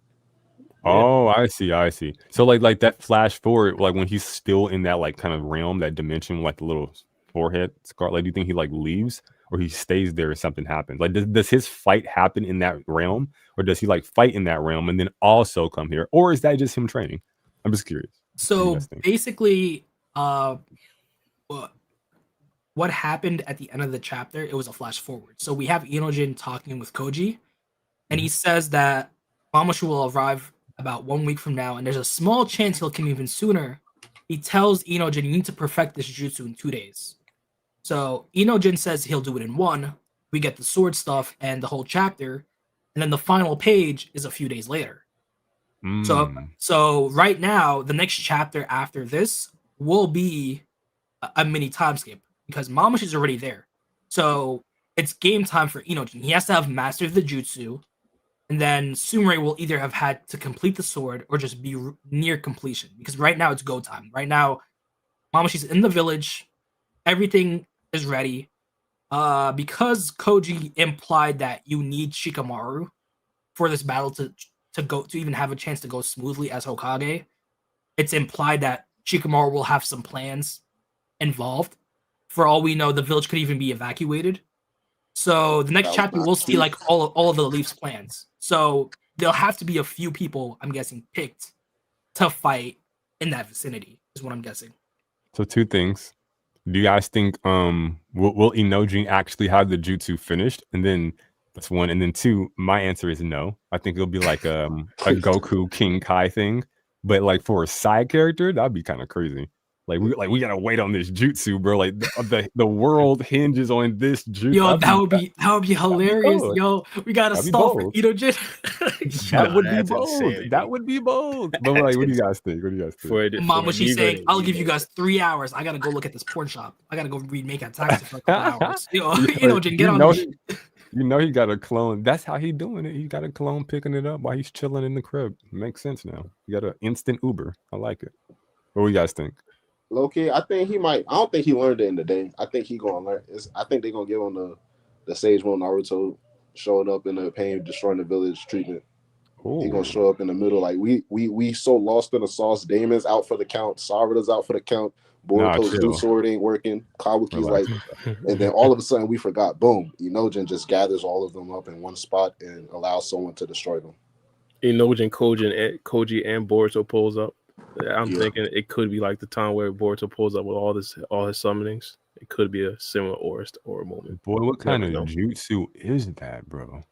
Oh, I see. So like that flash forward, like when he's still in that like kind of realm, that dimension, like the little forehead scar, like do you think he like leaves or he stays there if something happens? Like does his fight happen in that realm, or does he like fight in that realm and then also come here, or is that just him training? I'm just curious. So basically what happened at the end of the chapter, it was a flash forward. So we have Inojin talking with Koji, and he says that Momoshiki will arrive about 1 week from now, and there's a small chance he'll come even sooner. He tells Inojin, you need to perfect this jutsu in 2 days. So Inojin says he'll do it in 1. We get the sword stuff and the whole chapter, and then the final page is a few days later. So right now, the next chapter after this will be a mini time skip because Momoshiki's already there. So it's game time for Inojin. He has to have mastered the jutsu, and then Sumire will either have had to complete the sword or just be near completion, because right now it's go time. Right now, Momoshiki's in the village. Everything is ready. Because Koji implied that you need Shikamaru for this battle to even have a chance to go smoothly as Hokage, it's implied that Shikamaru will have some plans involved. For all we know, the village could even be evacuated. So the next chapter, we'll see like all of the Leaf's plans. So there'll have to be a few people, I'm guessing, picked to fight in that vicinity, is what I'm guessing. So 2 things. Do you guys think will Inojin actually have the jutsu finished? And then that's 1. And then 2, my answer is no. I think it'll be like a Goku King Kai thing. But like for a side character, that'd be kind of crazy. Like we gotta wait on this jutsu, bro. Like the world hinges on this jutsu. Yo, that would be hilarious. Yo, we gotta stall for Inojin. That would be bold. Insanity. That would be bold. But like, what do you guys think? Momoshiki's saying, "I'll give you guys 3 hours. I gotta go look at this porn shop. I gotta go read Make Attacks for a couple hours." Yo, Inojin, get on this. You know he got a clone. That's how he doing it. He got a clone picking it up while he's chilling in the crib. Makes sense now. You got an instant Uber. I like it. What do you guys think? Low-key, I think he might. I don't think he learned it in the day. I think he gonna learn. I think they're gonna give him the Sage Mode Naruto showing up in the pain destroying the village treatment. He gonna show up in the middle like we so lost in the sauce. Damon's out for the count. Sarada's out for the count. Boruto's new chill. sword ain't working. Kawaki's Relax. like, and then all of a sudden we forgot. Boom! Inojin just gathers all of them up in one spot and allows someone to destroy them. Inojin, Koji, and Boruto pulls up. I'm thinking it could be like the time where Boruto pulls up with all his summonings. It could be a similar or moment. Boy, what kind of jutsu is that, bro?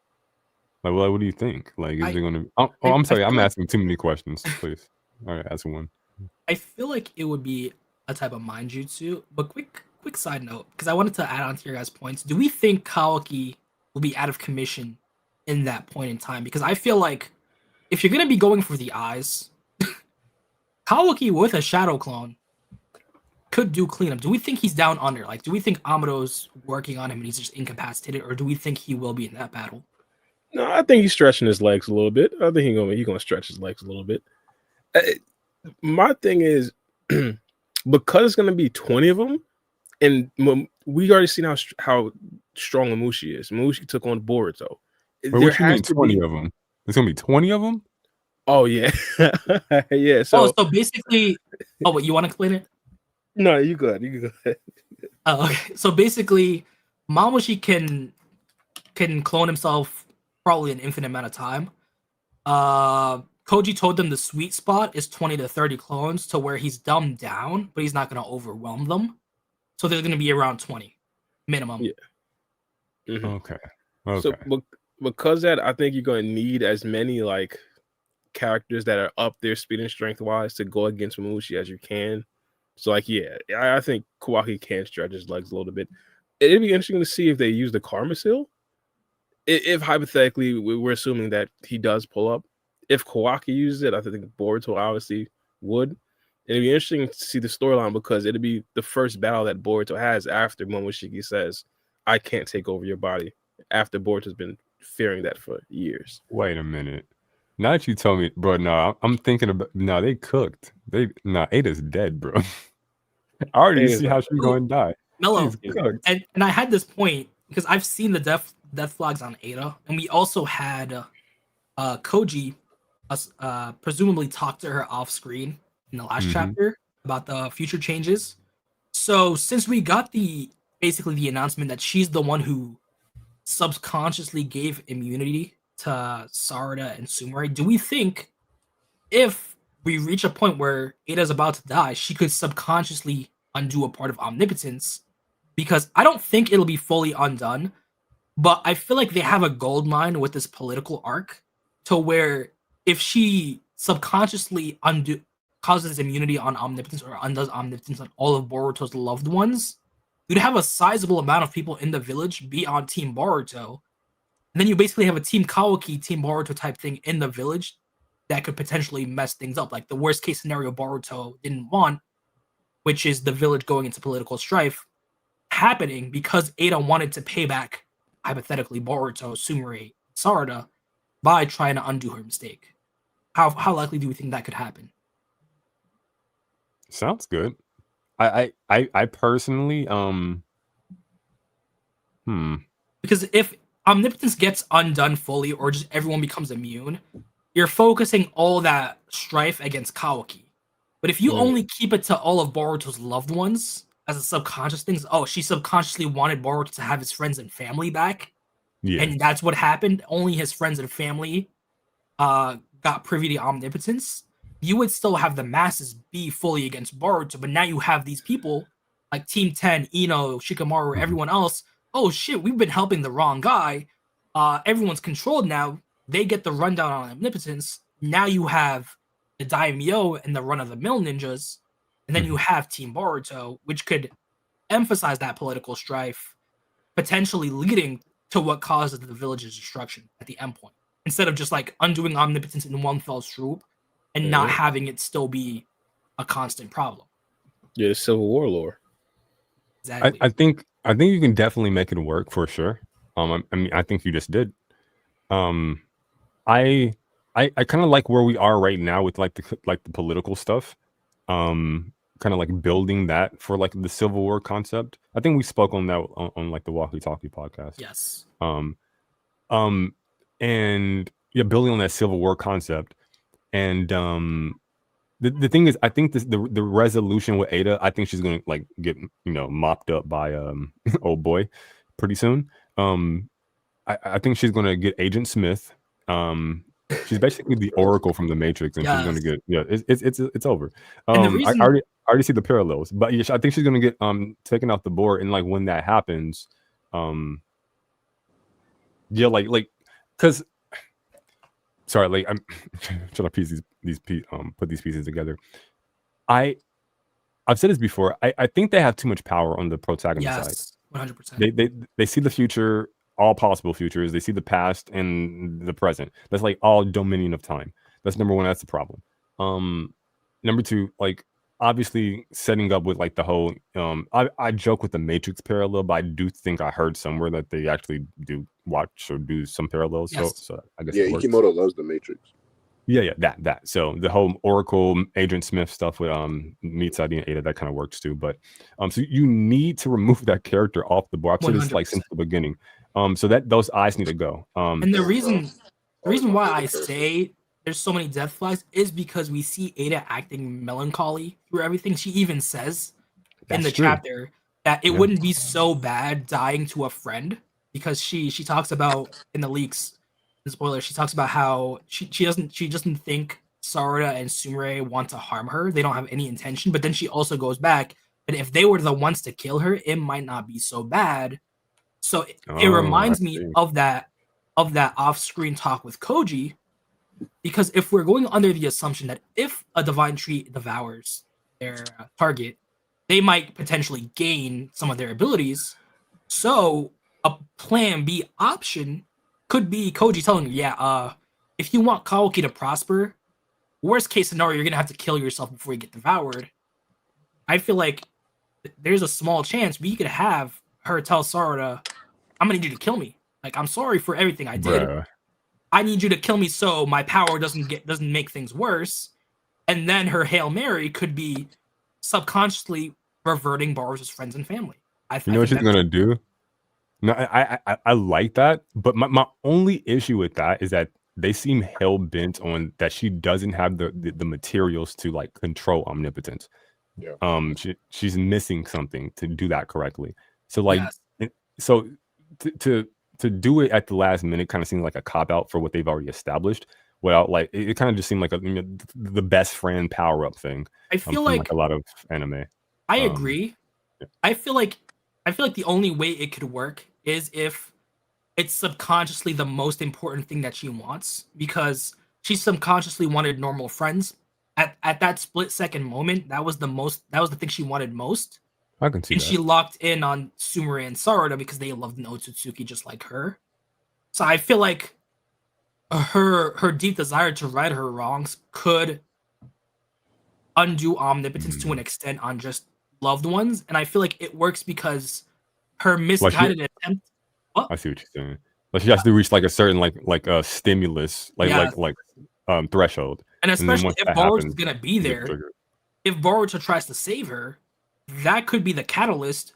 Like, what do you think? Like, is it going to? Oh, I'm sorry, I'm asking too many questions. Please, all right, ask one. I feel like it would be a type of mind jutsu. But quick side note, because I wanted to add on to your guys' points. Do we think Kawaki will be out of commission in that point in time? Because I feel like if you're gonna be going for the eyes, Kawaki with a shadow clone could do cleanup. Do we think he's down under? Like, do we think Amado's working on him and he's just incapacitated, or do we think he will be in that battle? No, I think he's stretching his legs a little bit. I think he's gonna stretch his legs a little bit. My thing is, because it's gonna be 20 of them, and we already seen how strong Momoshiki is. Momoshiki took on Boruto. Wait, what you mean 20 of them? There's gonna be 20 of them? Oh yeah, yeah. So basically, what you want to explain it? No, you good. You good. Okay. So basically, Momoshiki can clone himself probably an infinite amount of time. Koji told them the sweet spot is 20 to 30 clones to where he's dumbed down, but he's not going to overwhelm them. So there's going to be around 20 minimum. Yeah. Mm-hmm. Okay. So because that, I think you're going to need as many like characters that are up there speed and strength wise to go against Momoshiki as you can. So like, yeah, I think Kawaki can stretch his legs a little bit. It'd be interesting to see if they use the Karma Seal. If hypothetically we're assuming that he does pull up, if Kawaki uses it, I think Boruto obviously would. It'd be interesting to see the storyline because it'd be the first battle that Boruto has after Momoshiki says, "I can't take over your body." After Boruto's been fearing that for years. Wait a minute. Now that you tell me, bro, I'm thinking about. No, they cooked. Eida's dead, bro. I already see how she's going to die. Mellow. And I had this point because I've seen the death flags on Eida, and we also had Koji presumably talk to her off screen in the last chapter about the future changes. So since we got basically the announcement that she's the one who subconsciously gave immunity to Sarada and Sumire, do we think if we reach a point where Eida's about to die, she could subconsciously undo a part of Omnipotence? Because I don't think it'll be fully undone, but I feel like they have a gold mine with this political arc to where if she subconsciously causes immunity on Omnipotence or undoes Omnipotence on all of Boruto's loved ones, you'd have a sizable amount of people in the village be on Team Boruto. And then you basically have a Team Kawaki, Team Boruto type thing in the village that could potentially mess things up. Like the worst case scenario Boruto didn't want, which is the village going into political strife, happening because Eida wanted to pay back, hypothetically, Boruto, Sumire, Sarada by trying to undo her mistake. How likely do we think that could happen? Sounds good. I personally because if Omnipotence gets undone fully or just everyone becomes immune, you're focusing all that strife against Kawaki. But if you only keep it to all of Boruto's loved ones as a subconscious thing, she subconsciously wanted Boruto to have his friends and family back. Yeah. And that's what happened. Only his friends and family got privy to Omnipotence. You would still have the masses be fully against Boruto, but now you have these people like Team 10, Ino, Shikamaru, everyone else. Oh shit, we've been helping the wrong guy. Everyone's controlled now. They get the rundown on Omnipotence. Now you have the Daimyo and the run-of-the-mill ninjas, and then you have Team Boruto, which could emphasize that political strife, potentially leading to what causes the village's destruction at the end point, instead of just like undoing Omnipotence in one fell swoop and not having it still be a constant problem. Yeah, the Civil War lore. Exactly. I think you can definitely make it work for sure. I mean, I think you just did. I kind of like where we are right now with like the political stuff. Kind of like building that for like the Civil War concept. I think we spoke on that on like the Walkie Talkie podcast. Yes. And yeah, building on that Civil War concept, and the thing is, I think the resolution with Eida, I think she's gonna like get mopped up by old boy pretty soon. I think she's gonna get Agent Smith. She's basically the Oracle from the Matrix, and she's gonna get it's over. And the reason I already see the parallels, but yeah, I think she's gonna get taken off the board, and like when that happens, yeah, like because sorry, like I'm trying to piece put these pieces together. I've said this before. I think they have too much power on the protagonist side. 100%. They see the future, all possible futures. They see the past and the present. That's like all dominion of time. That's number one. That's the problem. Number two, like obviously setting up with like the whole. I joke with the Matrix parallel, but I do think I heard somewhere that they actually do watch or do some parallels. Yes. So I guess Ikimoto loves the Matrix. Yeah, that. So the whole Oracle Agent Smith stuff with Mitsadi and Eida, that kind of works too. But so you need to remove that character off the board. I've said this like since the beginning. So that those eyes need to go. And the reason why I say there's so many death flags is because we see Eida acting melancholy through everything. She even says in the chapter that it wouldn't be so bad dying to a friend, because she talks about in the leaks, spoiler, she talks about how she doesn't think Sarada and Sumire want to harm her. They don't have any intention. But then she also goes back, and if they were the ones to kill her, it might not be so bad. So it reminds me of that off-screen talk with Koji, because if we're going under the assumption that if a divine tree devours their target, they might potentially gain some of their abilities. So a plan B option could be Koji telling you, if you want Kawaki to prosper, worst case scenario, you're gonna have to kill yourself before you get devoured. I feel like there's a small chance we could have her tell Sarada, I'm gonna need you to kill me. Like, I'm sorry for everything I did. Bruh. I need you to kill me so my power doesn't make things worse. And then her Hail Mary could be subconsciously reverting Boruto's friends and family. You know what she's gonna do? No, I like that, but my only issue with that is that they seem hell bent on that she doesn't have the materials to like control omnipotence. Yeah. She's missing something to do that correctly. So like, so to do it at the last minute kind of seems like a cop out for what they've already established. Without like, it kind of just seemed like the best friend power up thing. I feel like a lot of anime. I agree. I feel like the only way it could work is if it's subconsciously the most important thing that she wants, because she subconsciously wanted normal friends at that split second moment. That was the thing she wanted most. I can see and that. She locked in on Sumire and Sarada because they loved an Otsutsuki just like her. So I feel like her deep desire to right her wrongs could undo omnipotence to an extent on just loved ones, and I feel like it works because her misguided attempt. I see what you're saying. Like she has to reach like a certain like a stimulus, like threshold. And especially if Boruto's gonna be there, if Boruto tries to save her, that could be the catalyst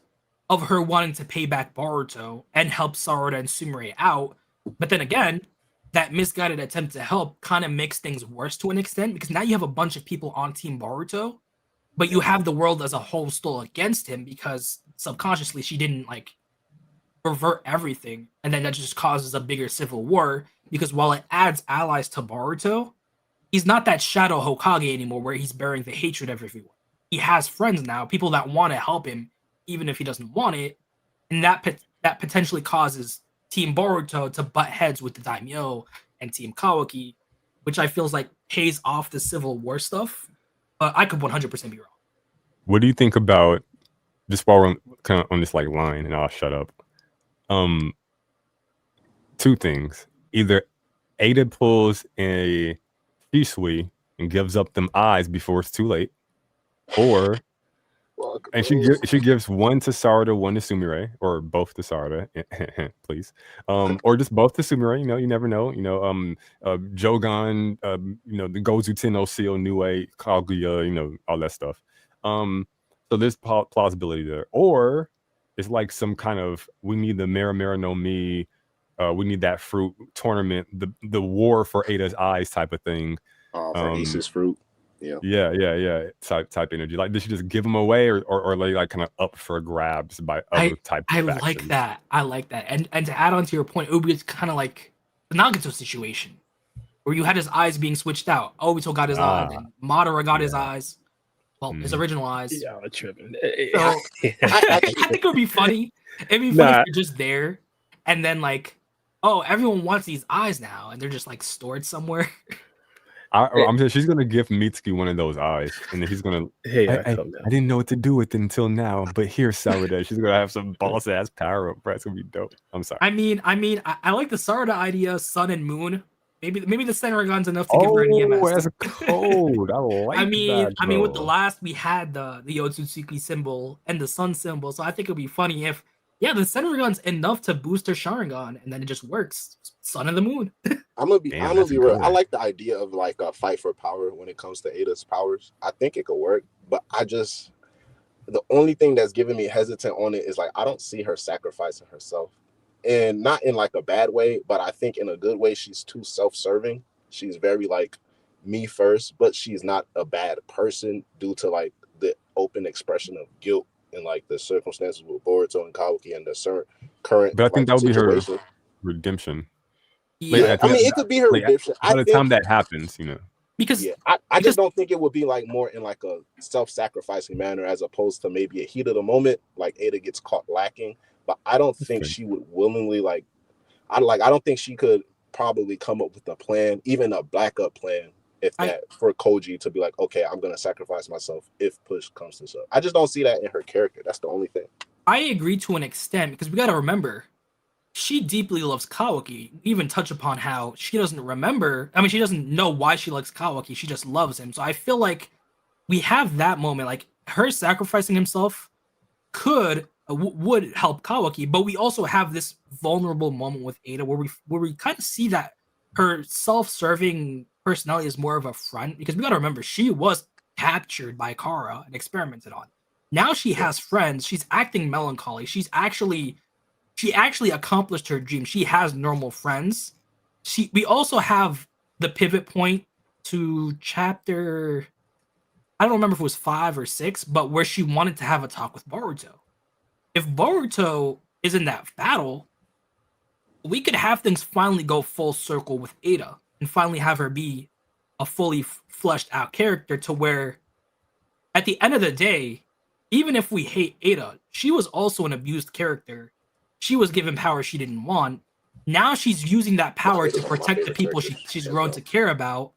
of her wanting to pay back Boruto and help Sarada and Sumire out. But then again, that misguided attempt to help kind of makes things worse to an extent, because now you have a bunch of people on Team Boruto, but you have the world as a whole still against him because subconsciously she didn't like revert everything, and then that just causes a bigger civil war, because while it adds allies to Boruto, he's not that shadow Hokage anymore where he's bearing the hatred of everyone. He has friends now, people that want to help him even if he doesn't want it, and that potentially causes Team Boruto to butt heads with the Daimyo and Team Kawaki, which I feel like pays off the civil war stuff, but I could 100% be wrong. What do you think about, just while we're kind of on this like line, and I'll shut up, two things. Either Eida pulls a Shisui and gives up them eyes before it's too late, or and she gives one to Sarada, one to Sumire, or both to Sarada, please, or just both to Sumire. You never know. Jougan, the Gozu Tenno Seal, Nue, Kaguya, all that stuff. So there's plausibility there, or it's like some kind of, we need the Mera no Mi, we need that fruit tournament, the war for Eida's eyes type of thing. For Ace's fruit. Yeah. Type energy. Like, did she just give them away, or like kind of up for grabs by other type of factions? I like that. And to add on to your point, it would be kind of like the Nagato situation, where you had his eyes being switched out. Obito got his eye, then Madara got his eyes. Well, his original eyes. Yeah, I'm tripping. So I think it would be funny. It'd be funny if you're just there, and then like, oh, everyone wants these eyes now, and they're just like stored somewhere. I'm sure she's gonna give Mitsuki one of those eyes, and then he's gonna. I didn't know what to do with it until now, but here's Sarada. She's gonna have some boss ass power up. That's gonna be dope. I'm sorry. I like the Sarada idea, Sun and Moon. Maybe the Senrigan's enough to give her an EMS. Oh, that's cold. I like that. I mean, with the last we had the Otsutsuki symbol and the Sun symbol, so I think it'd be funny if the Senrigan's enough to boost her Sharingan, and then it just works. Sun and the Moon. I'm gonna be real. I like the idea of like a fight for power when it comes to Eida's powers. I think it could work, but the only thing that's giving me hesitant on it is like I don't see her sacrificing herself, and not in like a bad way, but I think in a good way. She's too self-serving. She's very like me first, but she's not a bad person due to like the open expression of guilt and like the circumstances with Boruto and Kawaki and the current. But I think that would situation. Be her redemption. Yeah, I mean, it could be her redemption. By the time that happens, because I just don't think it would be like more in like a self-sacrificing manner as opposed to maybe a heat of the moment, like Eida gets caught lacking. But I don't think she would willingly I don't think she could probably come up with a plan, even a backup plan, for Koji to be like, okay, I'm gonna sacrifice myself if push comes to shove. I just don't see that in her character. That's the only thing. I agree to an extent because we got to remember. She deeply loves Kawaki. We even touch upon how she doesn't remember. I mean, she doesn't know why she likes Kawaki. She just loves him. So I feel like we have that moment. Like her sacrificing himself would help Kawaki, but we also have this vulnerable moment with Eida where we kind of see that her self-serving personality is more of a front because we got to remember she was captured by Kara and experimented on. Now she has friends. She's acting melancholy. She actually accomplished her dream. She has normal friends. We also have the pivot point to chapter, I don't remember if it was 5 or 6, but where she wanted to have a talk with Boruto. If Boruto is in that battle, we could have things finally go full circle with Eida and finally have her be a fully fleshed out character to where at the end of the day, even if we hate Eida, she was also an abused character. She was given power she didn't want. Now she's using that power to protect the people she's grown to care about.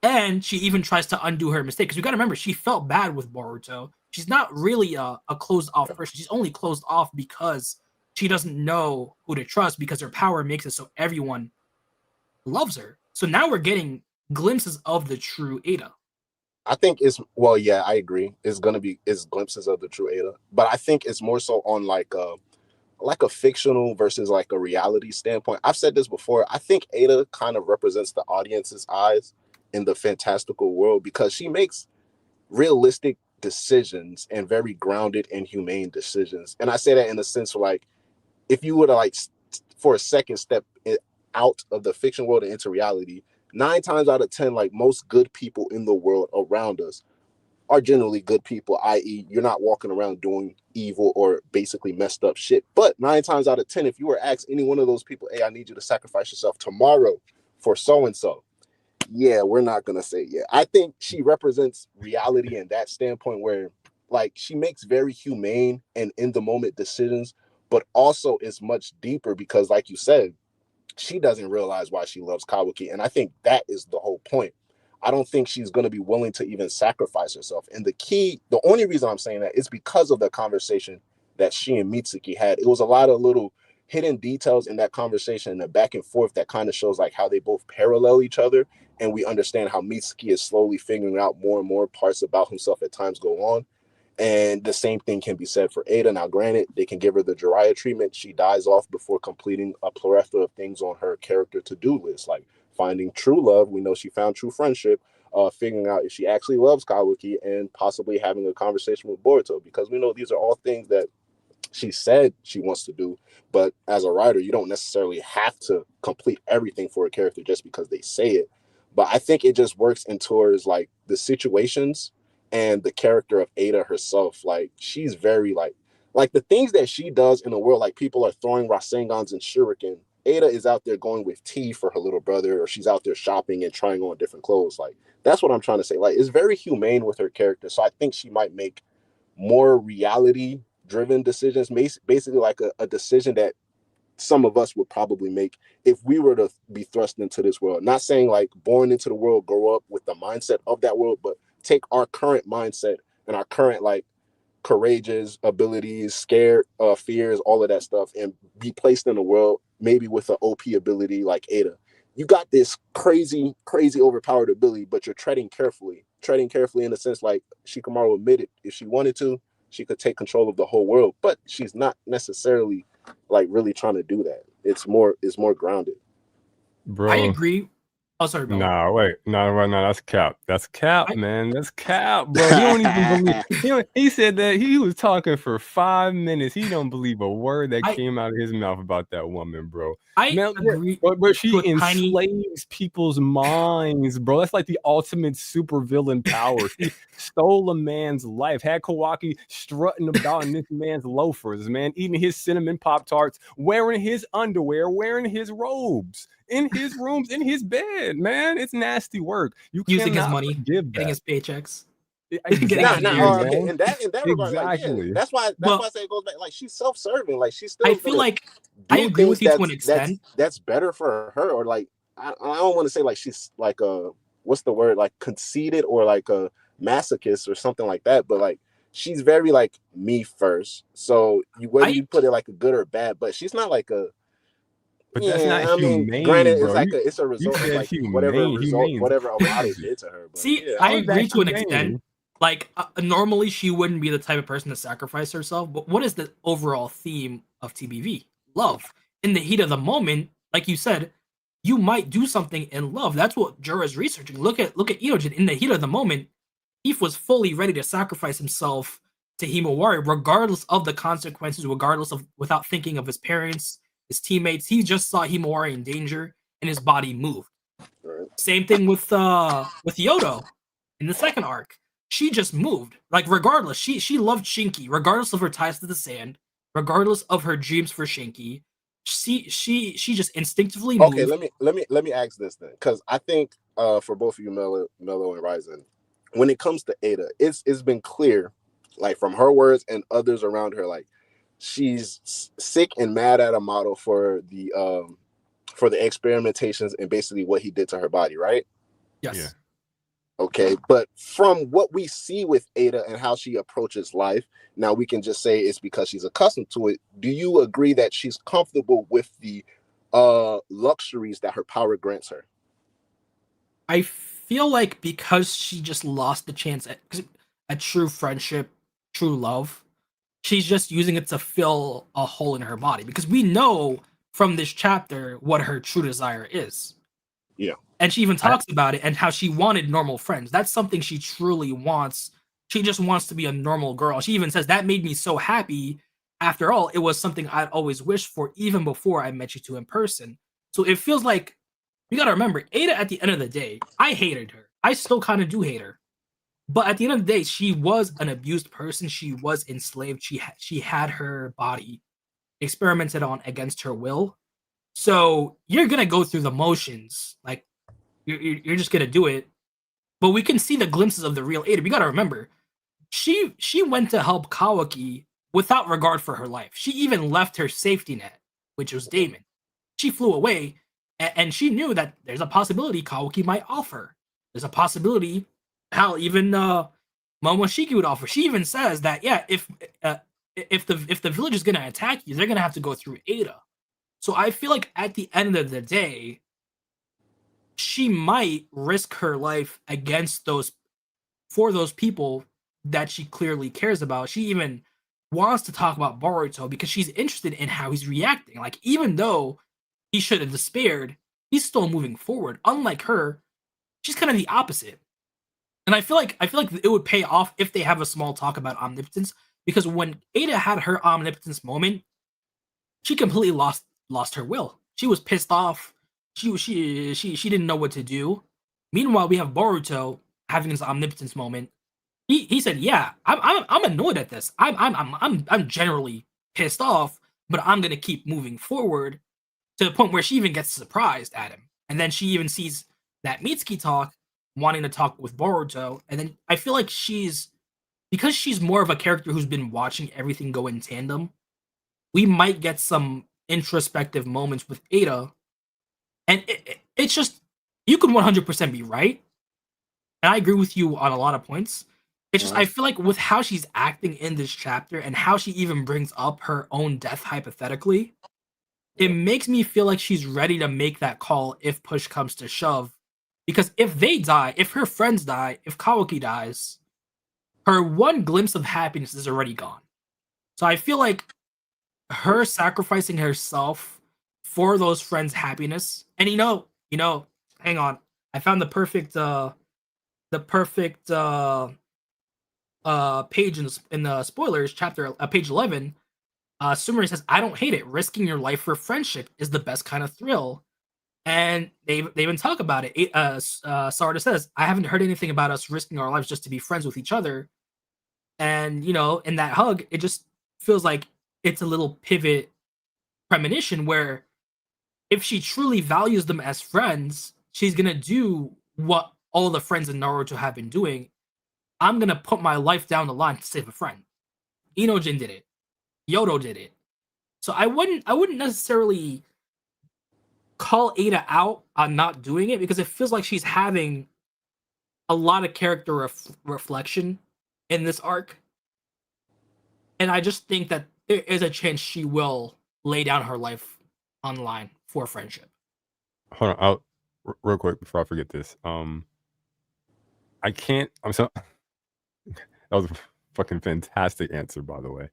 And she even tries to undo her mistake. Because we got to remember, she felt bad with Boruto. She's not really a closed off person. She's only closed off because she doesn't know who to trust because her power makes it so everyone loves her. So now we're getting glimpses of the true Eida. I think I agree. It's glimpses of the true Eida. But I think it's more so on like a fictional versus like a reality standpoint. I've said this before. I think Eida kind of represents the audience's eyes in the fantastical world because she makes realistic decisions and very grounded and humane decisions. And I say that in the sense of like, if you were to like for a second step out of the fiction world and into reality, 9 times out of 10, like most good people in the world around us are generally good people, i.e. you're not walking around doing evil or basically messed up shit. But 9 times out of 10, if you were asked any one of those people, hey, I need you to sacrifice yourself tomorrow for so-and-so, yeah, we're not going to say yeah. I think she represents reality in that standpoint where like she makes very humane and in the moment decisions, but also is much deeper because like you said, she doesn't realize why she loves Kawaki. And I think that is the whole point. I don't think she's going to be willing to even sacrifice herself. And the only reason I'm saying that is because of the conversation that she and Mitsuki had. It was a lot of little hidden details in that conversation and the back and forth that kind of shows like how they both parallel each other. And we understand how Mitsuki is slowly figuring out more and more parts about himself as times go on. And the same thing can be said for Eida. Now, granted, they can give her the Jiraiya treatment. She dies off before completing a plethora of things on her character to-do list, like finding true love. We know she found true friendship, figuring out if she actually loves Kawaki, and possibly having a conversation with Boruto, because we know these are all things that she said she wants to do. But as a writer, you don't necessarily have to complete everything for a character just because they say it. But I think it just works in towards like the situations and the character of Eida herself. Like she's very like the things that she does in the world, like people are throwing Rasengans and Shuriken. Eida is out there going with tea for her little brother, or she's out there shopping and trying on different clothes. Like that's what I'm trying to say. Like it's very humane with her character. So I think she might make more reality driven decisions, basically like a decision that some of us would probably make if we were to be thrust into this world. Not saying like born into the world, grow up with the mindset of that world, but take our current mindset and our current like courageous abilities, scared, fears, all of that stuff, and be placed in a world maybe with an OP ability like Eida. You got this crazy overpowered ability, but you're treading carefully in a sense like Shikamaru admitted if she wanted to, she could take control of the whole world, but she's not necessarily like really trying to do that. It's more grounded. Bro. I agree. Oh, sorry, Bill. Nah, wait. No, right now that's cap. That's cap, man. That's cap, bro. He don't even believe. He said that he was talking for 5 minutes. He don't believe a word that came out of his mouth about that woman, bro. I agree. But she enslaves people's minds, bro. That's like the ultimate supervillain power. She stole a man's life. Had Kawaki strutting about in this man's loafers, man, eating his cinnamon Pop-Tarts, wearing his underwear, wearing his robes. In his rooms, in his bed, man. It's nasty work. You using his money, getting his paychecks. Exactly. Okay. In that regard, exactly. Like, yeah, that's why I say it goes back. Like she's self-serving. Like she's still. I feel like I agree with you to an extent. That's better for her, or like I don't want to say like she's like a what's the word, like conceited or like a masochist or something like that, but like she's very like me first. So whether you put it like a good or bad, but she's not like a. But that's not humane, granted, bro. It's a result of like whatever Okada did to her. But, see, yeah. I agree to an extent. Like normally she wouldn't be the type of person to sacrifice herself. But what is the overall theme of TBV? Love. In the heat of the moment, like you said, you might do something in love. That's what Jura is researching. Look at Inojin. In the heat of the moment, Eve was fully ready to sacrifice himself to Himawari, regardless of the consequences, without thinking of his parents, his teammates. He just saw Himawari in danger and his body moved. Right. Same thing with Yodo in the second arc. She just moved. Like regardless, she loved Shinki, regardless of her ties to the sand, regardless of her dreams for Shinki. She just instinctively moved. Okay, let me ask this then, because I think for both of you, Mello and Ryzen, when it comes to Eida, it's been clear, like from her words and others around her, like she's sick and mad at a model for the experimentations and basically what he did to her body, right? Yes. Yeah. Okay, but from what we see with Eida and how she approaches life, now we can just say it's because she's accustomed to it. Do you agree that she's comfortable with the luxuries that her power grants her? I feel like because she just lost the chance at true friendship, true love, she's just using it to fill a hole in her body. Because we know from this chapter what her true desire is. Yeah. And she even talks about it and how she wanted normal friends. That's something she truly wants. She just wants to be a normal girl. She even says, that made me so happy. After all, it was something I'd always wished for even before I met you two in person. So it feels like, you gotta remember, Eida at the end of the day, I hated her. I still kind of do hate her. But at the end of the day, she was an abused person. She was enslaved. She had her body experimented on against her will. So you're gonna go through the motions. Like, you're just gonna do it, but we can see the glimpses of the real Eida. We gotta remember, she went to help Kawaki without regard for her life. She even left her safety net, which was Daemon. She flew away, and she knew that there's a possibility Kawaki might offer. There's a possibility, hell, even Momoshiki would offer. She even says that if the village is gonna attack you, they're gonna have to go through Eida. So I feel like at the end of the day, she might risk her life against those people that she clearly cares about. She even wants to talk about Boruto because she's interested in how he's reacting. Like, even though he should have despaired, he's still moving forward. Unlike her, she's kind of the opposite. And I feel like it would pay off if they have a small talk about omnipotence, because when Eida had her omnipotence moment, she completely lost her will. She was pissed off. She didn't know what to do. Meanwhile, we have Boruto having his omnipotence moment. He said, "Yeah, I'm annoyed at this. I'm generally pissed off, but I'm gonna keep moving forward." To the point where she even gets surprised at him, and then she even sees that Mitsuki talk, wanting to talk with Boruto, and then I feel like because she's more of a character who's been watching everything go in tandem. We might get some introspective moments with Eida, and it's just you could 100% be right, and I agree with you on a lot of points. It's just I feel like with how she's acting in this chapter and how she even brings up her own death hypothetically, it makes me feel like she's ready to make that call if push comes to shove. Because if they die, if her friends die, if Kawaki dies, her one glimpse of happiness is already gone. So I feel like her sacrificing herself for those friends' happiness, and hang on, I found the perfect page in the spoilers chapter, page 11. Sumire says, "I don't hate it. Risking your life for friendship is the best kind of thrill." And they even talk about it. Sarada says, "I haven't heard anything about us risking our lives just to be friends with each other." And in that hug, it just feels like it's a little pivot premonition where if she truly values them as friends, she's gonna do what all the friends in Naruto have been doing. I'm gonna put my life down the line to save a friend. Inojin did it. Yodo did it. So I wouldn't necessarily call Eida out on not doing it because it feels like she's having a lot of character reflection in this arc. And I just think that there is a chance she will lay down her life on the line for friendship. Hold on, real quick before I forget this. I can't. I'm so. That was a fucking fantastic answer, by the way.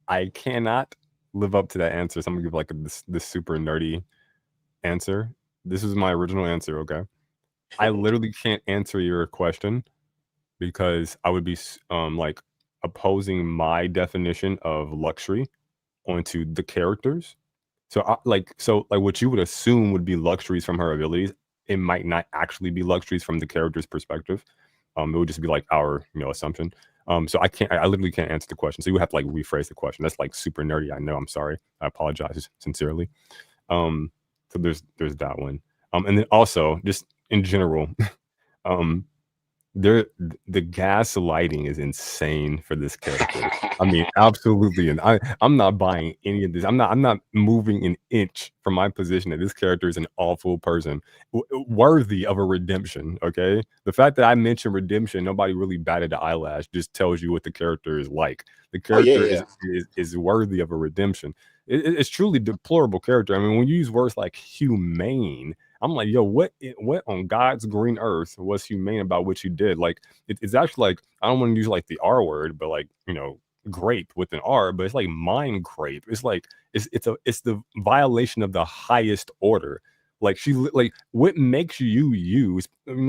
I cannot live up to that answer. So I'm gonna give like this super nerdy answer. This is my original answer. Okay, I literally can't answer your question because I would be like opposing my definition of luxury onto the characters. So what you would assume would be luxuries from her abilities, it might not actually be luxuries from the character's perspective. It would just be like our assumption. So I literally can't answer the question. So you would have to like rephrase the question. That's like super nerdy. I know. I'm sorry. I apologize sincerely. So there's that one. And then also just in general, the gaslighting is insane for this character. I mean, absolutely, and I'm not buying any of this. I'm not moving an inch from my position that this character is an awful person, worthy of a redemption. Okay, the fact that I mentioned redemption, nobody really batted an eyelash. Just tells you what the character is like. The character is worthy of a redemption. It's truly deplorable character. I mean, when you use words like humane. I'm like, yo, what on God's green earth was humane about what you did? Like, it's actually like, I don't want to use like the R word, but like, grape with an R, but it's like mind grape. It's like, it's the violation of the highest order. Like what makes you use,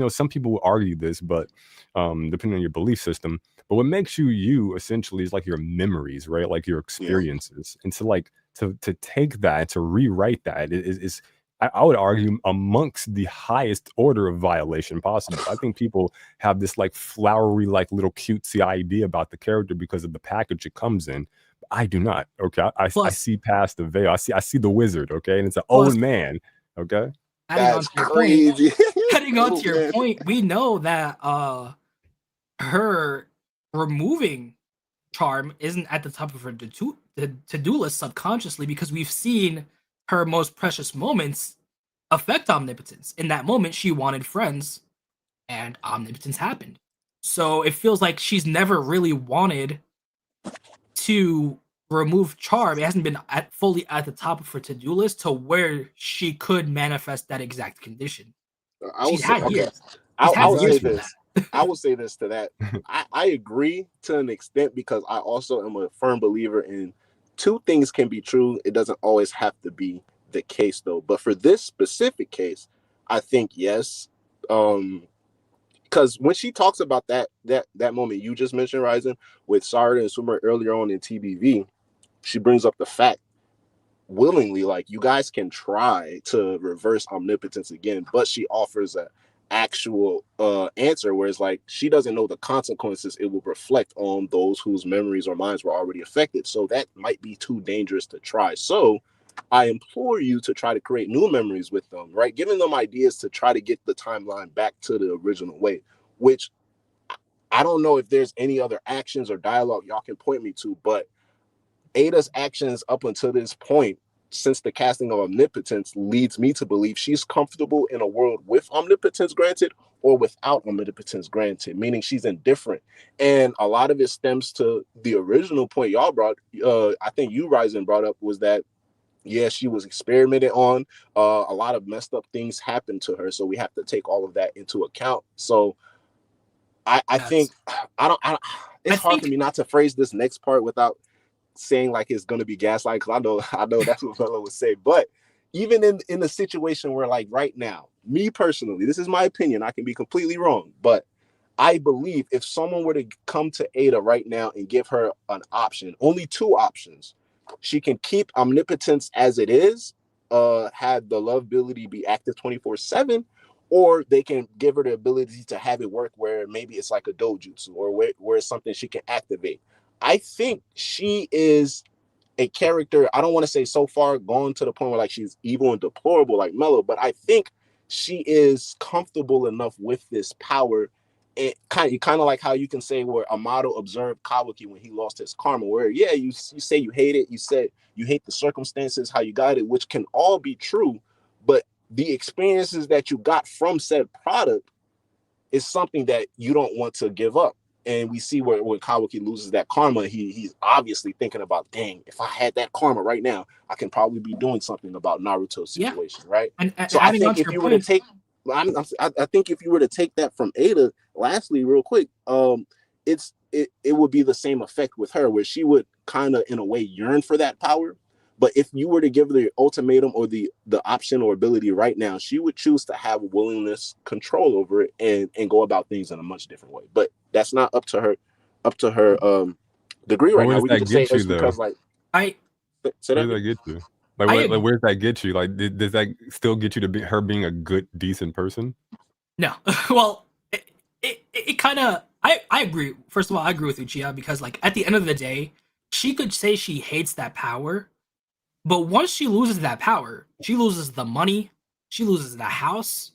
some people will argue this, but depending on your belief system, but what makes you essentially is like your memories, right? Like your experiences. And so like, to take that, to rewrite that is I would argue amongst the highest order of violation possible. I think people have this like flowery, like little cutesy idea about the character because of the package it comes in. I do not. Okay, I see past the veil. I see the wizard. Okay, and it's an old man. Okay, that's crazy. Heading on to your point, we know that her removing charm isn't at the top of her to-do list subconsciously because we've seen her most precious moments affect omnipotence. In that moment, she wanted friends, and omnipotence happened. So it feels like she's never really wanted to remove charm. It hasn't been fully at the top of her to-do list to where she could manifest that exact condition. I will say this to that. I agree to an extent because I also am a firm believer in two things can be true. It doesn't always have to be the case though. But for this specific case, I think yes. Because when she talks about that moment you just mentioned, Ryzen, with Sarada and Sumire earlier on in TBV, she brings up the fact willingly, like, you guys can try to reverse omnipotence again, but she offers actual answer, where it's like she doesn't know the consequences it will reflect on those whose memories or minds were already affected. So that might be too dangerous to try. So I implore you to try to create new memories with them, right? Giving them ideas to try to get the timeline back to the original way, which I don't know if there's any other actions or dialogue y'all can point me to, but Eida's actions up until this point, since the casting of Omnipotence, leads me to believe she's comfortable in a world with Omnipotence granted or without Omnipotence granted, meaning she's indifferent. And a lot of it stems to the original point y'all brought, I think you, Ryzen, brought up, was that, yeah, she was experimented on. A lot of messed up things happened to her, so we have to take all of that into account. So I think, it's hard for me not to phrase this next part without saying like it's going to be gaslight, because I know that's what fellow would say. But even in a situation where, like, right now, me personally, this is my opinion, I can be completely wrong, but I believe if someone were to come to Eida right now and give her an option, only two options, she can keep Omnipotence as it is, have the love ability be active 24/7, or they can give her the ability to have it work where maybe it's like a dojutsu, or where it's something she can activate. I think she is a character, I don't want to say so far gone to the point where like she's evil and deplorable like Mello, but I think she is comfortable enough with this power. It kind of like how you can say where Amato observed Kawaki when he lost his karma, where yeah, you say you hate it, you said you hate the circumstances, how you got it, which can all be true, but the experiences that you got from said product is something that you don't want to give up. And we see where when Kawaki loses that karma, he's obviously thinking about, dang, if I had that karma right now, I can probably be doing something about Naruto's situation, right? And so I think if you were to take, I think if you were to take that from Eida, lastly, real quick, it would be the same effect with her, where she would kind of in a way yearn for that power. But if you were to give the ultimatum or the option or ability right now, she would choose to have willingness, control over it, and go about things in a much different way. But that's not up to her degree right now. We can just say it's because like where does that get you? Like where does that get you? Like does that still get you to be her being a good, decent person? No. Well, it kind of I agree. First of all, I agree with Uchiha, because like at the end of the day, she could say she hates that power, but once she loses that power, she loses the money, she loses the house.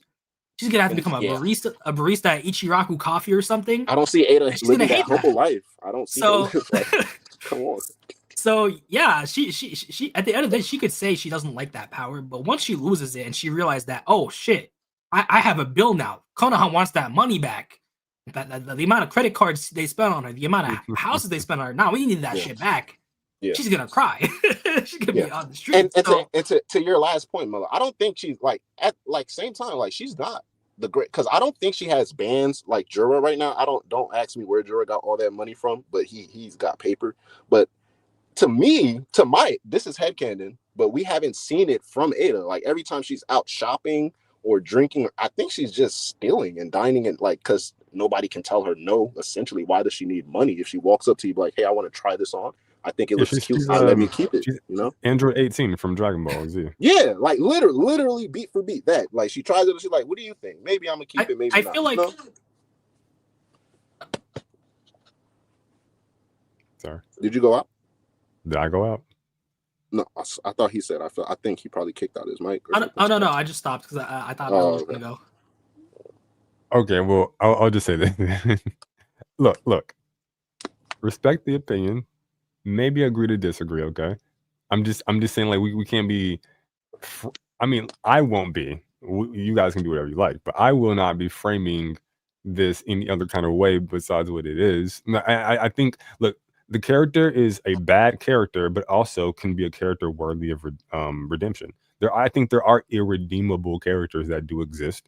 She's gonna have to become a barista at Ichiraku Coffee or something. I don't see Eida living that humble life. I don't see her live like, come on. So yeah, she at the end of the day, she could say she doesn't like that power, but once she loses it and she realized that, oh shit, I have a bill now. Konoha wants that money back. The amount of credit cards they spent on her, the amount of houses they spent on her. Now we need that shit back. Yeah. She's gonna cry. She's gonna be on the street. And to your last point, Miller, I don't think she's like at like same time, like she's not the great, because I don't think she has bands like Jura right now. Don't ask me where Jura got all that money from, but he's got paper. But to me, this is headcanon, but we haven't seen it from Eida. Like every time she's out shopping or drinking, I think she's just stealing and dining, and like, because nobody can tell her no. Essentially, why does she need money if she walks up to you like, hey, I want to try this on? I think it looks cute. Let me keep it. You know, Android 18 from Dragon Ball Z. Yeah, like literally beat for beat that. Like she tries it, and she's like, "What do you think? Maybe I'm gonna keep it. Maybe not." I feel like. No? Sorry. Did you go out? Did I go out? No, I thought he said. I think he probably kicked out his mic. No. I just stopped because I thought I was gonna go. Okay, well, I'll just say this. Look. Respect the opinion. Maybe agree to disagree, okay? I'm just saying, like, we can't be. I mean, I won't be. You guys can do whatever you like, but I will not be framing this any other kind of way besides what it is. I think, look, the character is a bad character, but also can be a character worthy of redemption. I think there are irredeemable characters that do exist.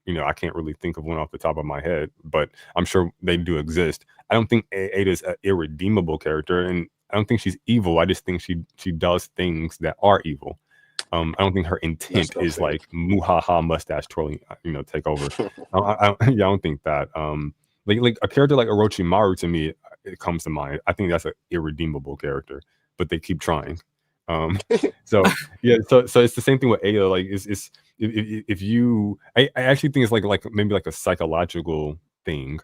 You know, I can't really think of one off the top of my head, but I'm sure they do exist. I don't think Eida's an irredeemable character, and I don't think she's evil. I just think she does things that are evil. I don't think her intent is like muhaha mustache twirling, you know, take over. I don't think that. Like a character like Orochimaru, to me, it comes to mind. I think that's an irredeemable character, but they keep trying. So yeah, so it's the same thing with Eida. Like it's if you, I actually think it's like maybe like a psychological thing,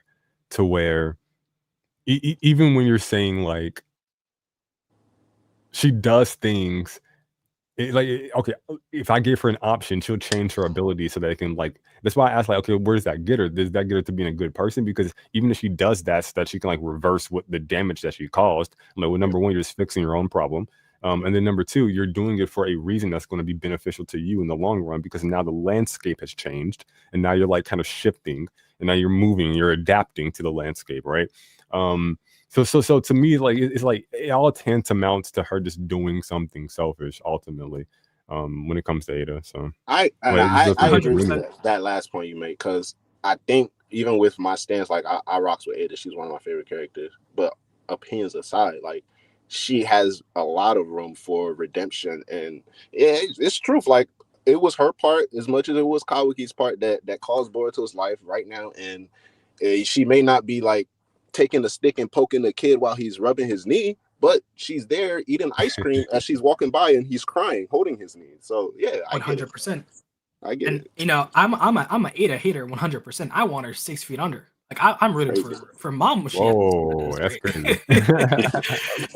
to where even when you're saying like she does things. Okay, if I give her an option, she'll change her ability so that it can like. That's why I asked, like, okay, where does that get her? Does that get her to being a good person? Because even if she does that, so that she can like reverse what the damage that she caused. I'm like, well, number one, you're just fixing your own problem, and then number two, you're doing it for a reason that's going to be beneficial to you in the long run, because now the landscape has changed, and now you're like kind of shifting, and now you're moving, you're adapting to the landscape, right? So to me, like it's like it all tantamounts to her just doing something selfish ultimately, when it comes to Eida. So I agree with that last point you made, because I think even with my stance, like I rocks with Eida. She's one of my favorite characters. But opinions aside, like she has a lot of room for redemption, and it's truth. Like it was her part as much as it was Kawaki's part that caused Boruto's life right now, and she may not be like taking the stick and poking the kid while he's rubbing his knee, but she's there eating ice cream as she's walking by, and he's crying, holding his knee. So yeah, 100%. I get it. You know, I'm a Eida hater 100%. I want her 6 feet under. Like I'm rooting for Momoshiki. Whoa, that's crazy.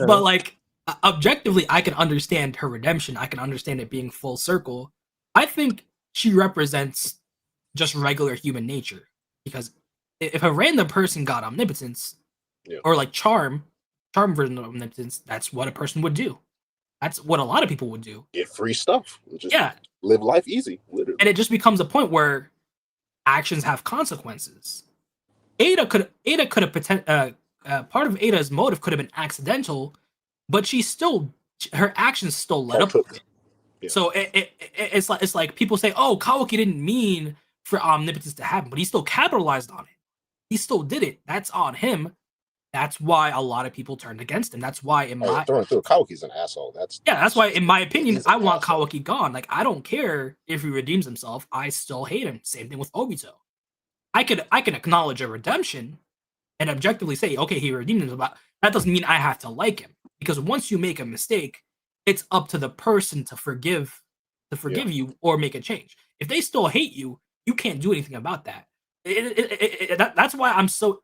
But like objectively, I can understand her redemption. I can understand it being full circle. I think she represents just regular human nature, because if a random person got omnipotence, or like charm version of omnipotence, that's what a person would do. That's what a lot of people would do. Get free stuff. Just yeah. Live life easy, literally. And it just becomes a point where actions have consequences. Eida could have part of Eida's motive could have been accidental, but her actions still led up to it. Yeah. So it's like people say, oh, Kawaki didn't mean for omnipotence to happen, but he still capitalized on it. He still did it. That's on him. That's why a lot of people turned against him. That's why Kawaki's an asshole. That's why, in my opinion, I want Kawaki gone. Like, I don't care if he redeems himself. I still hate him. Same thing with Obito. I can acknowledge a redemption and objectively say, okay, he redeemed himself, but that doesn't mean I have to like him. Because once you make a mistake, it's up to the person to forgive you or make a change. If they still hate you, you can't do anything about that. That's why I'm so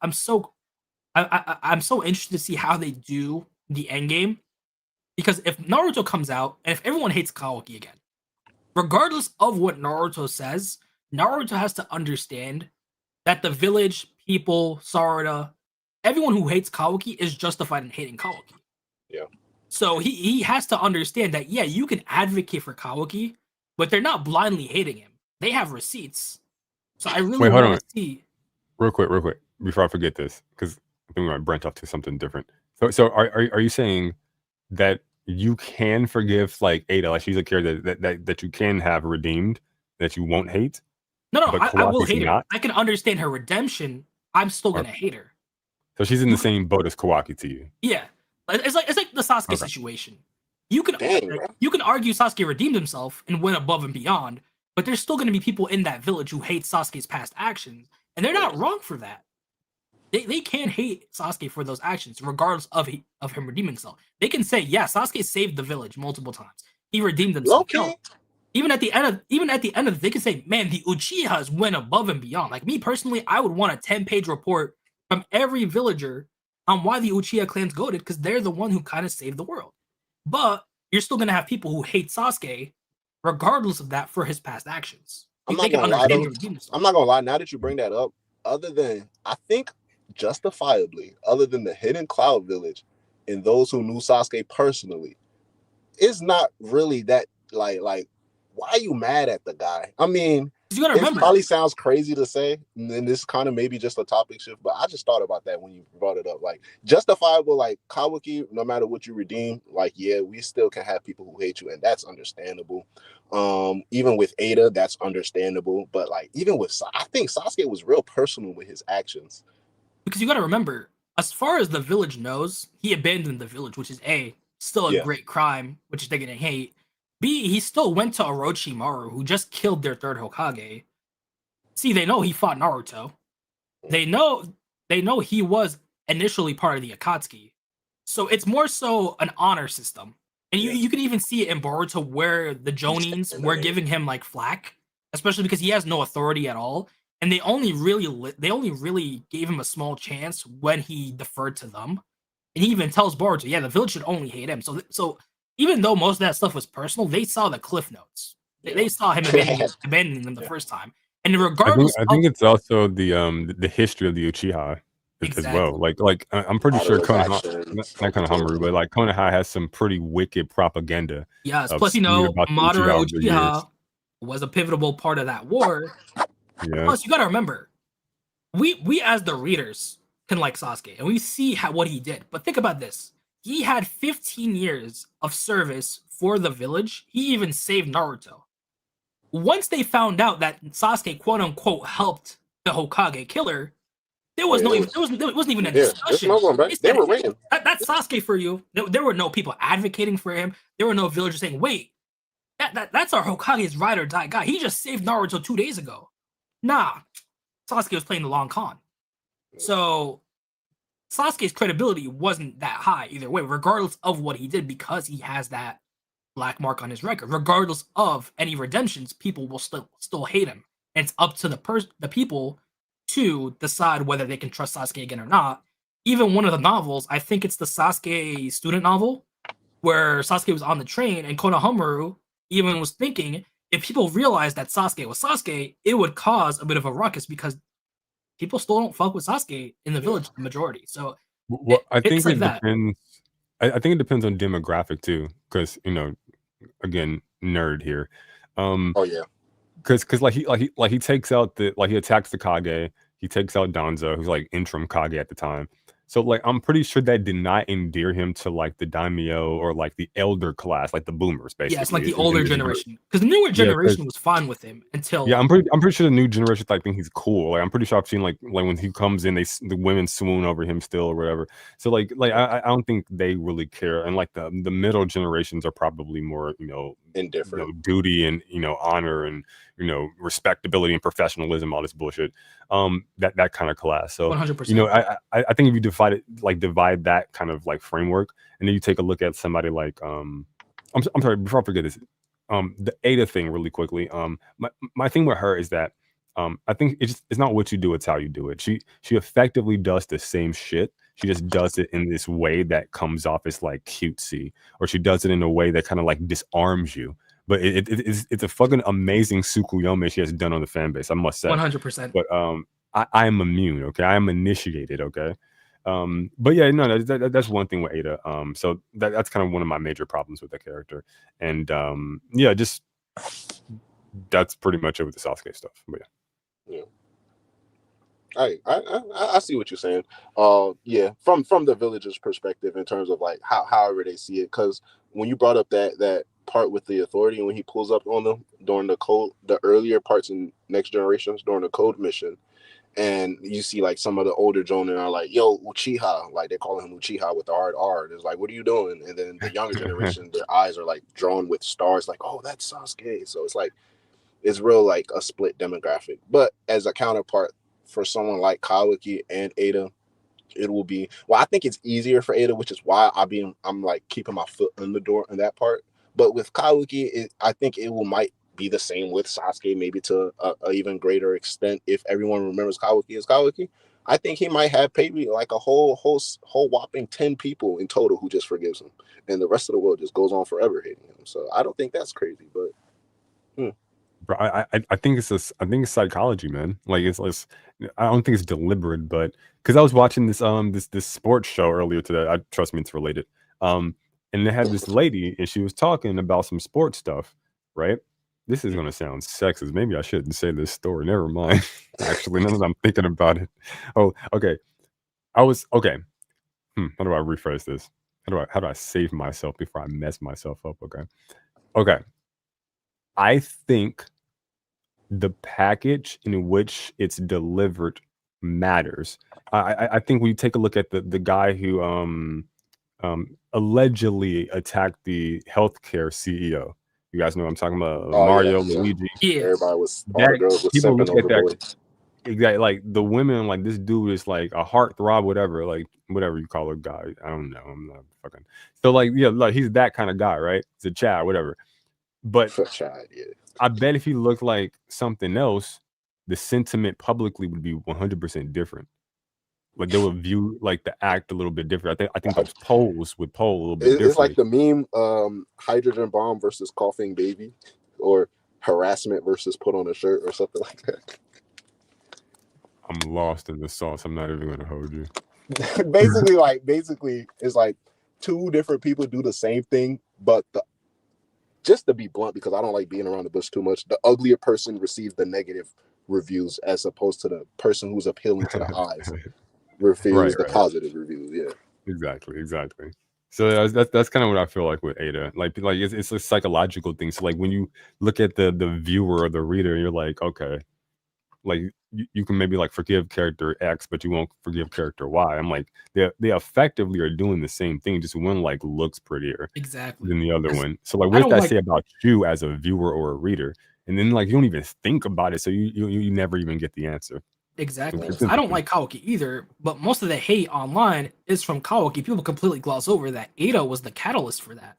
interested to see how they do the end game, because if Naruto comes out and if everyone hates Kawaki again, regardless of what Naruto says, Naruto has to understand that the village, people, Sarada, everyone who hates Kawaki is justified in hating Kawaki. Yeah. So he has to understand that, yeah, you can advocate for Kawaki, but they're not blindly hating him. They have receipts. So I really want to see. Real quick, before I forget this, because I think we might branch off to something different. So are you saying that you can forgive like Eida, like she's a character that you can have redeemed, that you won't hate? No, I will hate her. I can understand her redemption. I'm still gonna hate her. So she's in the same boat as Kawaki to you. Yeah, it's like the Sasuke situation. You can argue Sasuke redeemed himself and went above and beyond, but there's still going to be people in that village who hate Sasuke's past actions, and they're not wrong for that. They can hate Sasuke for those actions, regardless of him redeeming himself. They can say, yeah, Sasuke saved the village multiple times. He redeemed himself. Okay. No. Even at the end of it, they can say, man, the Uchihas went above and beyond. Like me personally, I would want a 10-page report from every villager on why the Uchiha clan's goated, because they're the one who kind of saved the world. But you're still going to have people who hate Sasuke, regardless of that, for his past actions. I'm not gonna lie. Now that you bring that up, other than I think justifiably, other than the Hidden Cloud Village and those who knew Sasuke personally, it's not really that like why are you mad at the guy? I mean, you gotta remember, it probably sounds crazy to say, and then this kind of maybe just a topic shift, but I just thought about that when you brought it up. Like justifiable, like Kawaki, no matter what you redeem, like yeah, we still can have people who hate you, and that's understandable. Even with Eida, that's understandable. But like even with, I think Sasuke was real personal with his actions. Because you gotta remember, as far as the village knows, he abandoned the village, which is still a great crime, which they're gonna hate. B, he still went to Orochimaru, who just killed their third Hokage. C, they know he fought Naruto. They know he was initially part of the Akatsuki. So it's more so an honor system. And you can even see it in Boruto where the Jonins were giving him like flack especially because he has no authority at all, and they only really gave him a small chance when he deferred to them. And he even tells Boruto, yeah, the village should only hate him. So even though most of that stuff was personal, they saw the cliff notes. They saw him abandoning them the first time. And regardless, I think it's also the history of the Uchiha as well. Like I'm pretty sure Konohamaru, but like Konoha has some pretty wicked propaganda. Yes, plus Madara Uchiha was a pivotal part of that war. Yeah. Plus, you got to remember, we as the readers can like Sasuke, and we see what he did. But think about this: he had 15 years of service for the village. He even saved Naruto. Once they found out that Sasuke, quote unquote, helped the Hokage killer, there wasn't even a discussion. They were waiting. That's Sasuke for you. There were no people advocating for him. There were no villagers saying, "Wait, that's our Hokage's ride or die guy. He just saved Naruto 2 days ago." Nah, Sasuke was playing the long con. So Sasuke's credibility wasn't that high either way, regardless of what he did, because he has that black mark on his record. Regardless of any redemptions, people will still hate him, and it's up to the people to decide whether they can trust Sasuke again or not. Even one of the novels, I think it's the Sasuke student novel, where Sasuke was on the train, and Konohamaru even was thinking, if people realized that Sasuke was Sasuke, it would cause a bit of a ruckus, because people still don't fuck with Sasuke in the village, the majority. So I think it depends. I think it depends on demographic too, because again, nerd here. Because he takes out he attacks the Kage, he takes out Danzo, who's like interim Kage at the time. So like I'm pretty sure that did not endear him to like the daimyo or like the elder class, like the boomers, basically. Yeah, it's like the older generation. Because the newer generation was fine with him until I'm pretty sure the new generation think he's cool. Like I'm pretty sure I've seen like when he comes in, the women swoon over him still or whatever. So like I don't think they really care. And like the middle generations are probably more indifferent, duty and honor and respectability and professionalism, all this bullshit. That kind of class. So 100%. I think if you divide that kind of like framework, and then you take a look at somebody like I'm sorry, before I forget this, the Eida thing really quickly. My thing with her is that I think it's not what you do, it's how you do it. She effectively does the same shit. She just does it in this way that comes off as like cutesy, or she does it in a way that kind of like disarms you. But it's a fucking amazing Tsukuyomi she has done on the fan base, I must say. 100%. But I am immune, okay? I am initiated, okay? But yeah, no, that's one thing with Eida. So that's kind of one of my major problems with the character. And yeah, just that's pretty much it with the Sasuke stuff. But yeah. I see what you're saying. Yeah, from the villager's perspective in terms of like however they see it, because when you brought up that part with the authority and when he pulls up on them during the earlier parts in Next Generations during the code mission, and you see like some of the older Jonin are like, yo, Uchiha, like they call him Uchiha with the hard R. It's like, what are you doing? And then the younger generation, their eyes are like drawn with stars, like, oh, that's Sasuke. So it's like it's real like a split demographic. But as a counterpart for someone like Kawaki and Eida, it will be, well, I think it's easier for Eida, which is why I'm like keeping my foot in the door in that part. But with Kawaki, I think it might be the same with Sasuke, maybe to a even greater extent. If everyone remembers Kawaki as Kawaki, I think he might have maybe like a whole whopping 10 people in total who just forgives him, and the rest of the world just goes on forever hating him. So I don't think that's crazy, but. Bro, I think it's psychology, man. Like it's I don't think it's deliberate, but because I was watching this sports show earlier today. Trust me, it's related. And they had this lady, and she was talking about some sports stuff, right? This is gonna sound sexist. Maybe I shouldn't say this story. Never mind. Actually, now that I'm thinking about it. Oh, okay. How do I rephrase this? How do I save myself before I mess myself up? Okay. I think the package in which it's delivered matters. I think when you take a look at the guy who allegedly attacked the healthcare CEO, you guys know what I'm talking about, Mario, Luigi. Yeah. Everybody was people look at that. Exactly, like the women, like this dude is like a heartthrob, whatever you call a guy. I don't know. I'm not fucking. So like, yeah, like he's that kind of guy, right? It's a Chad, whatever. But Chad, yeah. I bet if he looked like something else, the sentiment publicly would be 100% different. Like they would view like the act a little bit different. I think those polls would poll a little bit differently. It's like the meme, hydrogen bomb versus coughing baby, or harassment versus put on a shirt, or something like that. I'm lost in the sauce. I'm not even gonna hold you. basically, it's like two different people do the same thing, but just to be blunt, because I don't like being around the bush too much, the uglier person receives the negative reviews as opposed to the person who's appealing to the eyes receives the positive reviews. Yeah, exactly. So that's kind of what I feel like with Eida. Like it's a psychological thing. So like when you look at the viewer or the reader, you're like, okay, like you can maybe like forgive character X, but you won't forgive character Y. I'm like, they effectively are doing the same thing, just one like looks prettier than the other one. So like, what does that say about you as a viewer or a reader? And then like you don't even think about it, so you never even get the answer. Exactly. I don't like Kawaki either, but most of the hate online is from Kawaki. People completely gloss over that Eida was the catalyst for that.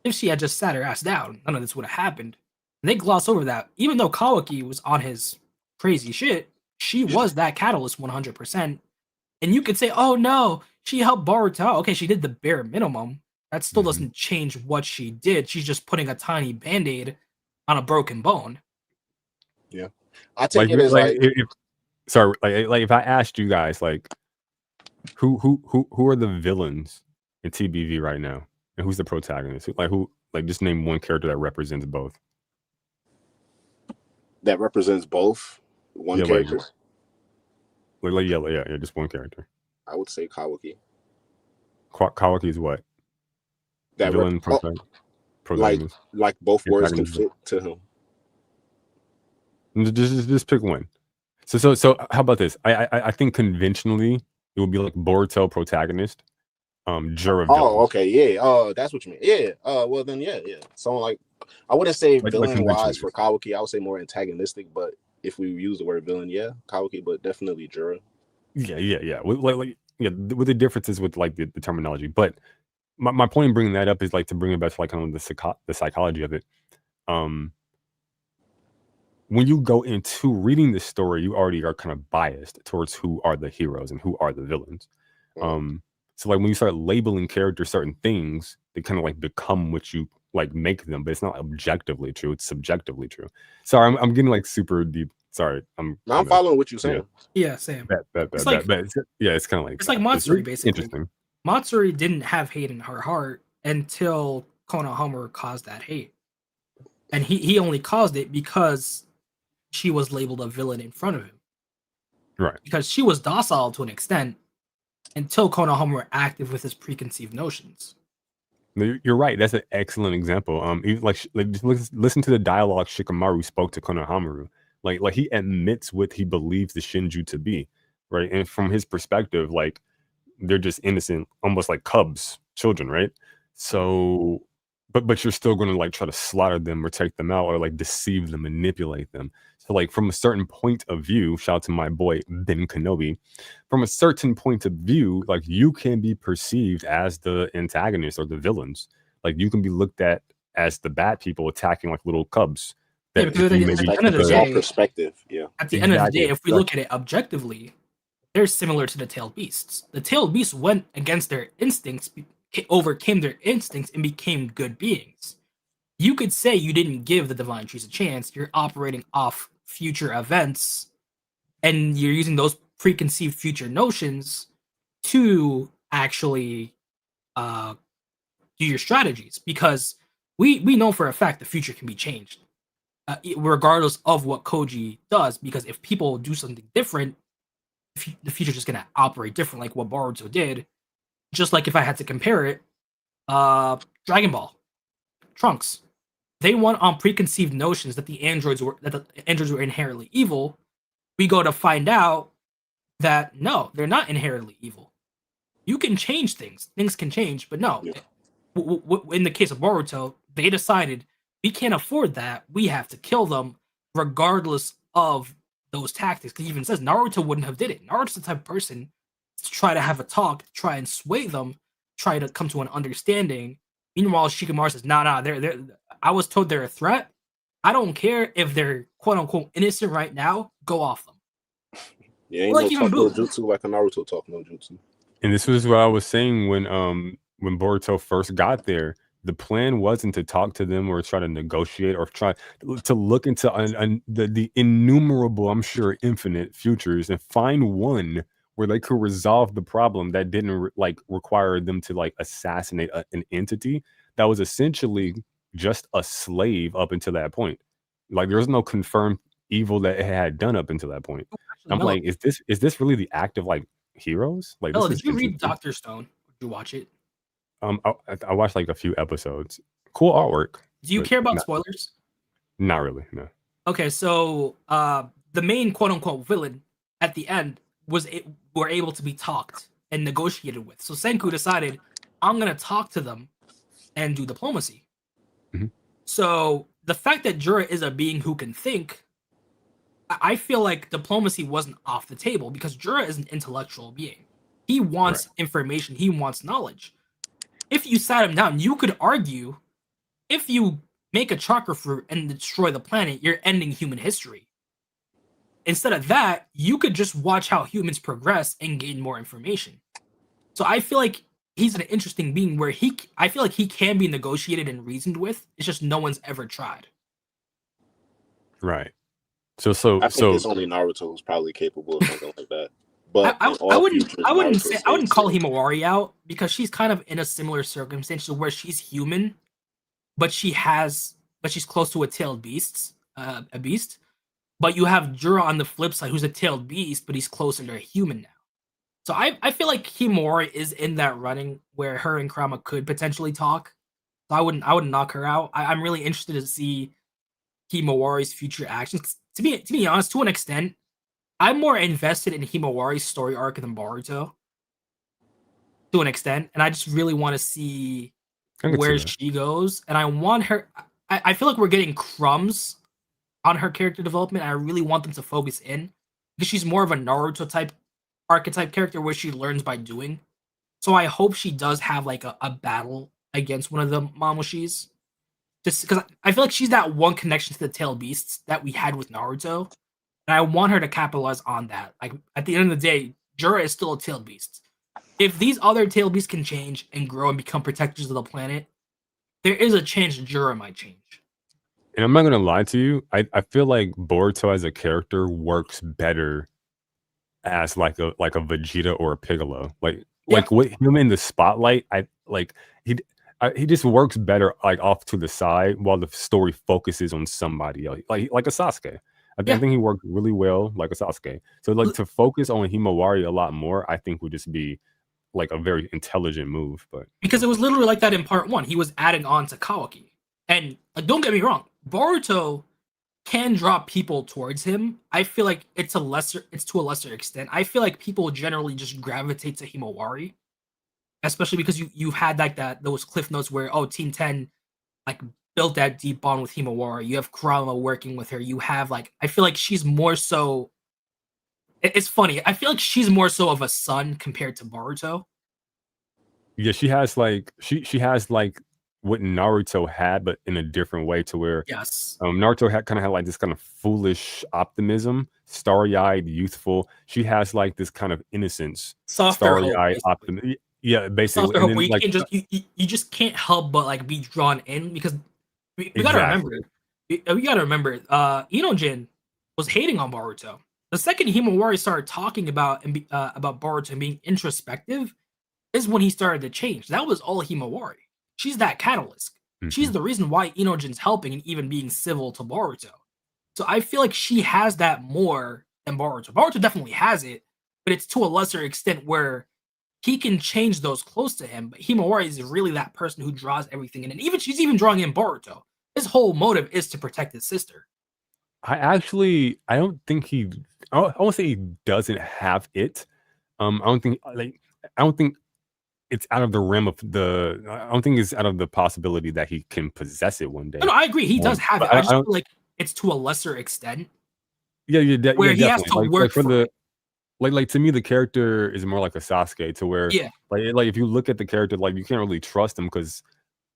If she had just sat her ass down, none of this would have happened. And they gloss over that. Even though Kawaki was on his crazy shit, she was that catalyst 100%. And you could say, oh no, she helped Boruto. Okay, she did the bare minimum. That still doesn't change what she did. She's just putting a tiny band-aid on a broken bone. Yeah. I take it as like sorry, like if I asked you guys like who are the villains in TBV right now, and who's the protagonist? Who just name one character that represents both. That represents both one character. Yeah, just one character. I would say Kawaki. Kawaki is what? That villain protagonist. Like both words can fit to him. Just pick one. So how about this? I think conventionally it would be like Boruto protagonist, Jura. Oh, okay, yeah. Oh, that's what you mean. Yeah. Well then, yeah. So like, I wouldn't say villain wise for Kawaki. I would say more antagonistic. But if we use the word villain, yeah, Kawaki, but definitely Jura. Yeah. With the differences with like the terminology, but my point in bringing that up is like to bring it back to like kind of the psychology of it. When you go into reading this story, you already are kind of biased towards who are the heroes and who are the villains. So like when you start labeling characters certain things, they kind of like become what you like make them, but it's not objectively true, it's subjectively true. Sorry, I'm getting like super deep. Sorry, I'm following what you're saying. Yeah, same. It's kind of like it's like Matsuri basically. Interesting. Matsuri didn't have hate in her heart until Konohamaru caused that hate, and he only caused it because she was labeled a villain in front of him. Right. Because she was docile to an extent until Konohamaru acted with his preconceived notions. You're right. That's an excellent example. Listen to the dialogue Shikamaru spoke to Konohamaru. Like he admits what he believes the Shinju to be, right? And from his perspective, like they're just innocent, almost like cubs, children, right? So, but you're still going to like try to slaughter them or take them out or like deceive them, manipulate them. So like from a certain point of view, shout out to my boy Ben Kenobi, from a certain point of view, like you can be perceived as the antagonist or the villains. Like you can be looked at as the bad people attacking like little cubs. Yeah, because at the end of the day, perspective. Yeah. At the end of the day, if we look at it objectively, they're similar to the tailed beasts. The tailed beasts went against their instincts, overcame their instincts, and became good beings. You could say you didn't give the divine trees a chance. You're operating off future events, and you're using those preconceived future notions to actually do your strategies. Because we know for a fact the future can be changed, regardless of what Koji does. Because if people do something different, the future's just gonna operate different, like what Boruto did. Just like if I had to compare it, Dragon Ball, Trunks, they went on preconceived notions that the androids were inherently evil. We go to find out that no, they're not inherently evil. You can change things; things can change, but no. Yeah. In the case of Boruto, they decided we can't afford that. We have to kill them, regardless of those tactics. Because he even says Naruto wouldn't have did it. Naruto's the type of person to try to have a talk, try and sway them, try to come to an understanding. Meanwhile, Shikamaru says, "Nah, they're I was told they're a threat. I don't care if they're quote unquote innocent right now. Go off them. Yeah, ain't no talk no jutsu like a Naruto talk no jutsu. And this was what I was saying when Boruto first got there. The plan wasn't to talk to them or try to negotiate or try to look into the innumerable, I'm sure, infinite futures and find one where they could resolve the problem that didn't require them to assassinate an entity that was essentially just a slave up until that point. Like there was no confirmed evil that it had done up until that point. I'm like, is this really the act of heroes? Like, did you read Dr. Stone? Did you watch it? I watched a few episodes. Cool artwork. Do you care about spoilers? Not really, no. Okay, so the main quote unquote villain at the end were able to be talked and negotiated with. So Senku decided, I'm gonna talk to them and do diplomacy. Mm-hmm. So the fact that Jura is a being who can think, I feel like diplomacy wasn't off the table because Jura is an intellectual being. He wants information. He wants knowledge. If you sat him down, you could argue, if you make a chakra fruit and destroy the planet, you're ending human history. Instead of that, you could just watch how humans progress and gain more information. So I feel like he's an interesting being where I feel like he can be negotiated and reasoned with. It's just no one's ever tried. Right. So I think it's only Naruto who's probably capable of something like that. But I wouldn't call Himawari out because she's kind of in a similar circumstance where she's human, but she's close to a tailed beast. But you have Jura on the flip side, who's a tailed beast, but he's closer to a human now. So I feel like Himawari is in that running where her and Kurama could potentially talk. So I wouldn't knock her out. I'm really interested to see Himawari's future actions. To be honest, to an extent, I'm more invested in Himawari's story arc than Boruto. To an extent, and I just really want to see where she goes. And I want her. I feel like we're getting crumbs on her character development. I really want them to focus in because she's more of a Naruto type archetype character where she learns by doing. So I hope she does have a battle against one of the Momoshis. Just because I feel like she's that one connection to the tail beasts that we had with Naruto. And I want her to capitalize on that. Like, at the end of the day, Jura is still a tailed beast. If these other tailed beasts can change and grow and become protectors of the planet, there is a chance Jura might change. And I'm not going to lie to you. I feel like Boruto as a character works better as like a Vegeta or a Piccolo. Like with him in the spotlight, he just works better off to the side while the story focuses on somebody else. Like a Sasuke. I think he worked really well like a Sasuke. So to focus on Himawari a lot more, I think would just be a very intelligent move. But because it was literally like that in part 1. He was adding on to Kawaki. And don't get me wrong, Boruto can draw people towards him. I feel like it's to a lesser extent. I feel like people generally just gravitate to Himawari. Especially because you've had those cliff notes where Team 10 built that deep bond with Himawari. You have Kurama working with her. You have I feel like she's more so. It's funny. I feel like she's more so of a son compared to Boruto. Yeah, she has she has what Naruto had, but in a different way to where Naruto had this kind of foolish optimism, starry-eyed, youthful. She has this kind of innocence, starry-eyed optimism. Yeah, basically. And then, you just can't help but be drawn in because we gotta remember. We gotta remember. Inojin was hating on Boruto. The second Himawari started talking about Boruto and being introspective, is when he started to change. That was all Himawari. She's that catalyst. Mm-hmm. She's the reason why Inojin's helping and even being civil to Boruto. So I feel like she has that more than Boruto. Boruto definitely has it, but it's to a lesser extent where he can change those close to him, but Himawari is really that person who draws everything in. And she's even drawing in Boruto. His whole motive is to protect his sister. I don't think I won't say he doesn't have it. I don't think it's out of the realm of I don't think it's out of the possibility that he can possess it one day. No, I agree. He does have it. I just feel like it's to a lesser extent. Yeah, where he has to work for it. Like to me, the character is more like a Sasuke, to where like if you look at the character, you can't really trust him because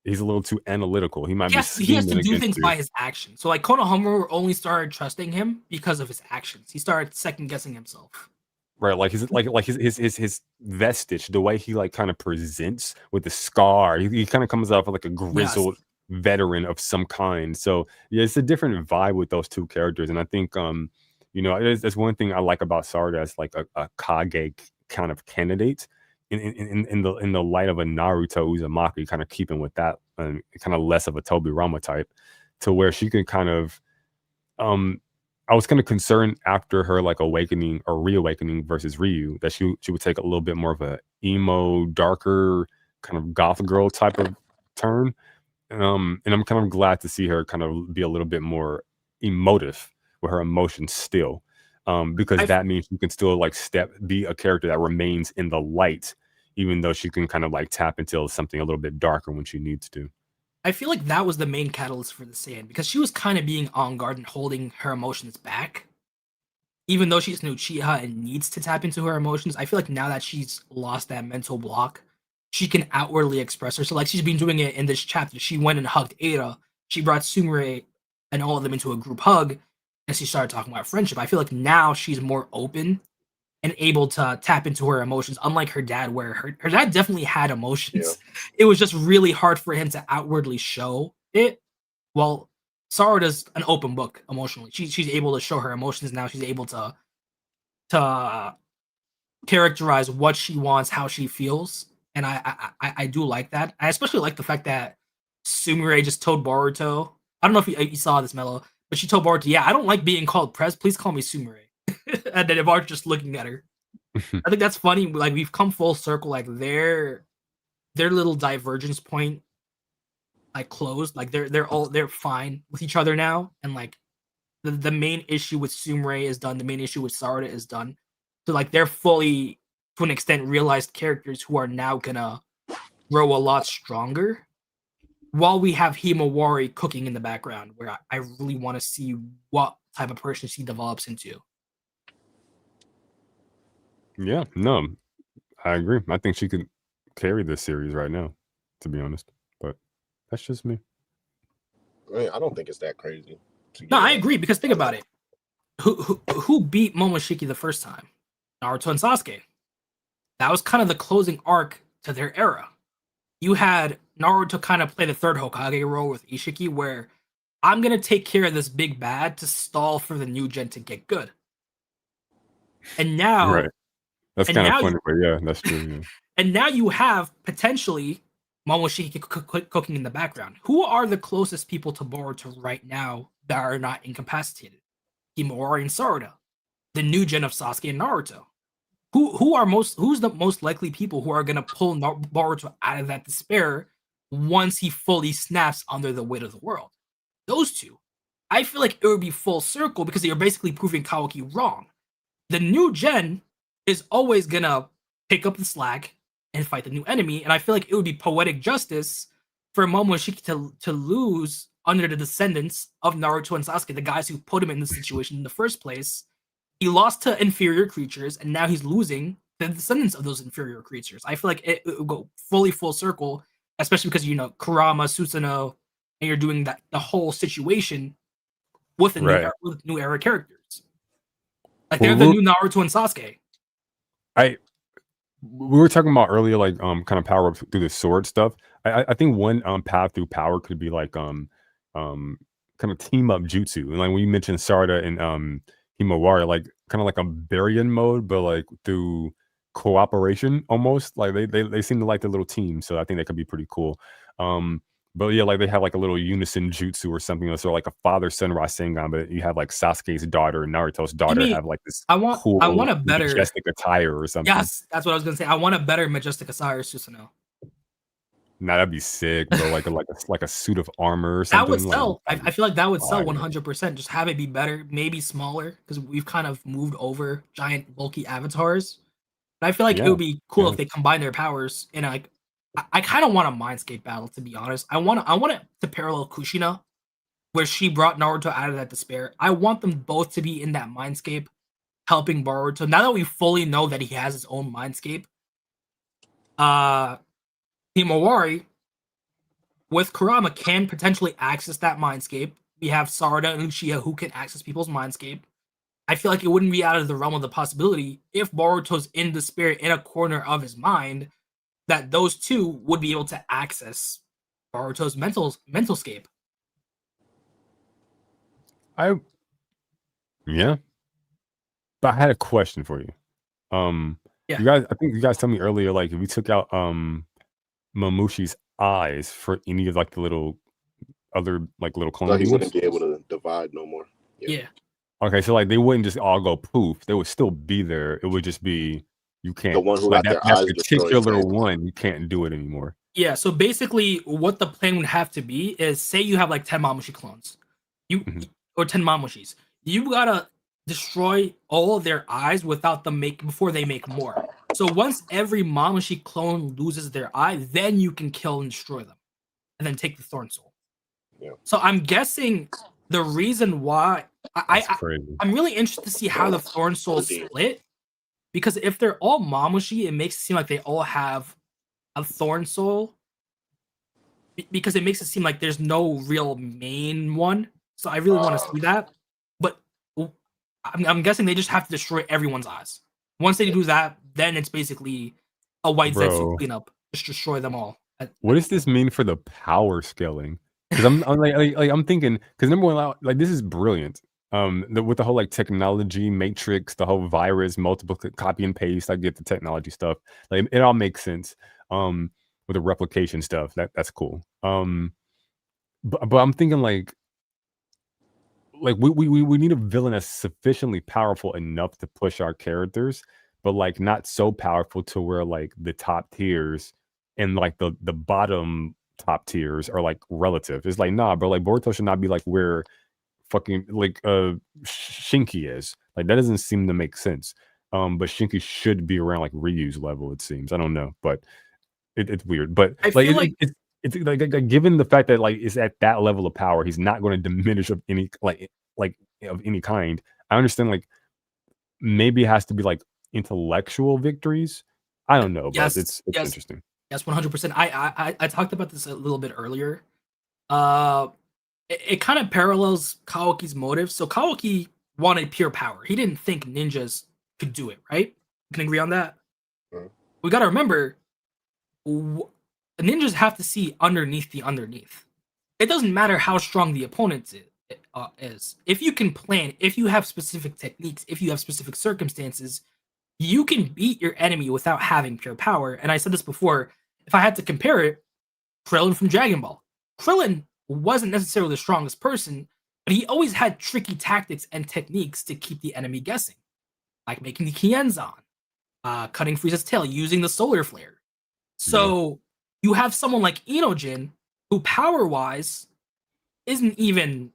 he's a little too analytical. He might be he has to scheming do things against you. by his actions. So like Konohamaru only started trusting him because of his actions. He started second guessing himself. Right, like his vestige, the way he like kind of presents with the scar, he kind of comes off like a grizzled veteran of some kind. So yeah, it's a different vibe with those two characters, and I think you know, that's one thing I like about Sarada as like a Kage kind of candidate in the light of a Naruto Uzumaki, kind of keeping with that, kind of less of a Tobirama type, to where she can kind of I was kind of concerned after her like awakening or reawakening versus Ryu that she would take a little bit more of a emo, darker kind of goth girl type of turn. And I'm kind of glad to see her kind of be a little bit more emotive with her emotions still. Because that means you can still like be a character that remains in the light, even though she can kind of like tap into something a little bit darker when she needs to. I feel like that was the main catalyst for the Saiyan, because she was kind of being on guard and holding her emotions back. Even though she's an Uchiha and needs to tap into her emotions, I feel like now that she's lost that mental block, she can outwardly express her. So like she's been doing it in this chapter. She went and hugged Eida. She brought Sumire and all of them into a group hug, and she started talking about friendship. I feel like now she's more open and able to tap into her emotions, unlike her dad, where her dad definitely had emotions. Yeah. It was just really hard for him to outwardly show it. Well, Sarada's an open book emotionally. She's able to show her emotions now. She's able to characterize what she wants, how she feels, and I do like that. I especially like the fact that Sumire just told Boruto. I don't know if you saw this, Mello, but she told Boruto, "Yeah, I don't like being called Prez. Please call me Sumire." And then Ibar's just looking at her. I think that's funny. Like we've come full circle. Like their little divergence point, like closed. Like they're fine with each other now. And like the main issue with Sumire is done. The main issue with Sarada is done. So like they're fully, to an extent, realized characters who are now gonna grow a lot stronger. While we have Himawari cooking in the background, where I really want to see what type of person she develops into. Yeah, no, I agree. I think she could carry this series right now, to be honest. But that's just me. I mean, I don't think it's that crazy. No, I agree, because think about it. Who beat Momoshiki the first time? Naruto and Sasuke. That was kind of the closing arc to their era. You had Naruto kind of play the third Hokage role with Ishiki, where I'm going to take care of this big bad to stall for the new gen to get good. And now... Right. That's kind of funny, but yeah, that's true. Yeah. And now you have, potentially, Momoshiki cooking in the background. Who are the closest people to Boruto right now that are not incapacitated? Himawari and Sarada. The new gen of Sasuke and Naruto. Who's the most likely people who are going to pull Boruto out of that despair once he fully snaps under the weight of the world? Those two. I feel like it would be full circle, because you're basically proving Kawaki wrong. The new gen is always going to pick up the slack and fight the new enemy, and I feel like it would be poetic justice for Momoshiki to lose under the descendants of Naruto and Sasuke, the guys who put him in this situation in the first place. He lost to inferior creatures, and now he's losing the descendants of those inferior creatures. I feel like it would go fully full circle, especially because, you know, Kurama, Susanoo, and you're doing that the whole situation with new era characters. Like they're the new Naruto and Sasuke. We were talking about earlier, like kind of power up through the sword stuff. I think one path through power could be like kind of team up jutsu. And like when you mentioned Sarada and Himawari, like kind of like a Baryon mode, but like through cooperation almost. Like they seem to like their little team, so I think that could be pretty cool. But yeah, like they have like a little unison jutsu or something. So like a father-son Rasengan, but you have like Sasuke's daughter and Naruto's daughter have like this I want a better majestic attire or something. Yes, that's what I was gonna say. I want a better majestic attire Susanoo. Nah, that'd be sick, bro. like a suit of armor or something. That would sell. I feel like that would sell 100%. Just have it be better, maybe smaller, because we've kind of moved over giant bulky avatars. But I feel like it would be cool if they combine their powers in like. I kind of want a Mindscape battle, to be honest. I want it to parallel Kushina, where she brought Naruto out of that despair. I want them both to be in that Mindscape, helping Boruto. Now that we fully know that he has his own Mindscape, Himawari with Kurama can potentially access that mindscape. We have Sarada and Uchiha who can access people's mindscape. I feel like it wouldn't be out of the realm of the possibility if Boruto's in the spirit in a corner of his mind that those two would be able to access Boruto's mental scape. Yeah. But I had a question for you. Yeah. You guys, I think you guys told me earlier, like if we took out Momoshi's eyes for any of like the little other like little clone So he beings, wouldn't be able to divide no more. Yeah. Okay, so like they wouldn't just all go poof. They would still be there. It would just be you can't. The one who like got that, their that eyes destroyed. particular one, you can't do it anymore. Yeah, so basically what the plan would have to be is say you have like 10 Mamushi clones. Or 10 Mamushis. You gotta destroy all of their eyes without them before they make more. So once every Mamushi clone loses their eye, then you can kill and destroy them. And then take the Thorn Soul. Yeah. So I'm guessing the reason why I'm really interested to see how the Thorn Soul split. Because if they're all Mamushi, it makes it seem like they all have a Thorn Soul. Because it makes it seem like there's no real main one. So I really want to see that. But I'm guessing they just have to destroy everyone's eyes. Once they do that, then it's basically a white Zetsu cleanup. Just destroy them all. What does this mean for the power scaling? Because I'm thinking, because number one, like this is brilliant. With the whole like technology matrix, the whole virus, multiple copy and paste. I get the technology stuff. Like it all makes sense. With the replication stuff, that's cool. But I'm thinking like we need a villain that's sufficiently powerful enough to push our characters, but like not so powerful to where like the top tiers and like the bottom top tiers are like relative. It's like nah, bro. Like Boruto should not be like where fucking like Shinki is. Like that doesn't seem to make sense. But Shinki should be around like Ryu's level. It seems. I don't know, but it's weird. But I feel like it's like given the fact that like it's at that level of power, he's not going to diminish of any like of any kind. I understand like maybe it has to be like intellectual victories. I don't know, but it's interesting. Yes, 100%. I talked about this a little bit earlier. It kind of parallels Kawaki's motive. So Kawaki wanted pure power. He didn't think ninjas could do it, right? We can agree on that. We got to remember, ninjas have to see underneath the underneath. It doesn't matter how strong the opponent is. If you can plan, if you have specific techniques, if you have specific circumstances, you can beat your enemy without having pure power. And I said this before, if I had to compare it, Krillin from Dragon Ball. Krillin wasn't necessarily the strongest person, but he always had tricky tactics and techniques to keep the enemy guessing. Like making the Kienzan, cutting Frieza's tail, using the solar flare. So you have someone like Inojin, who power-wise isn't even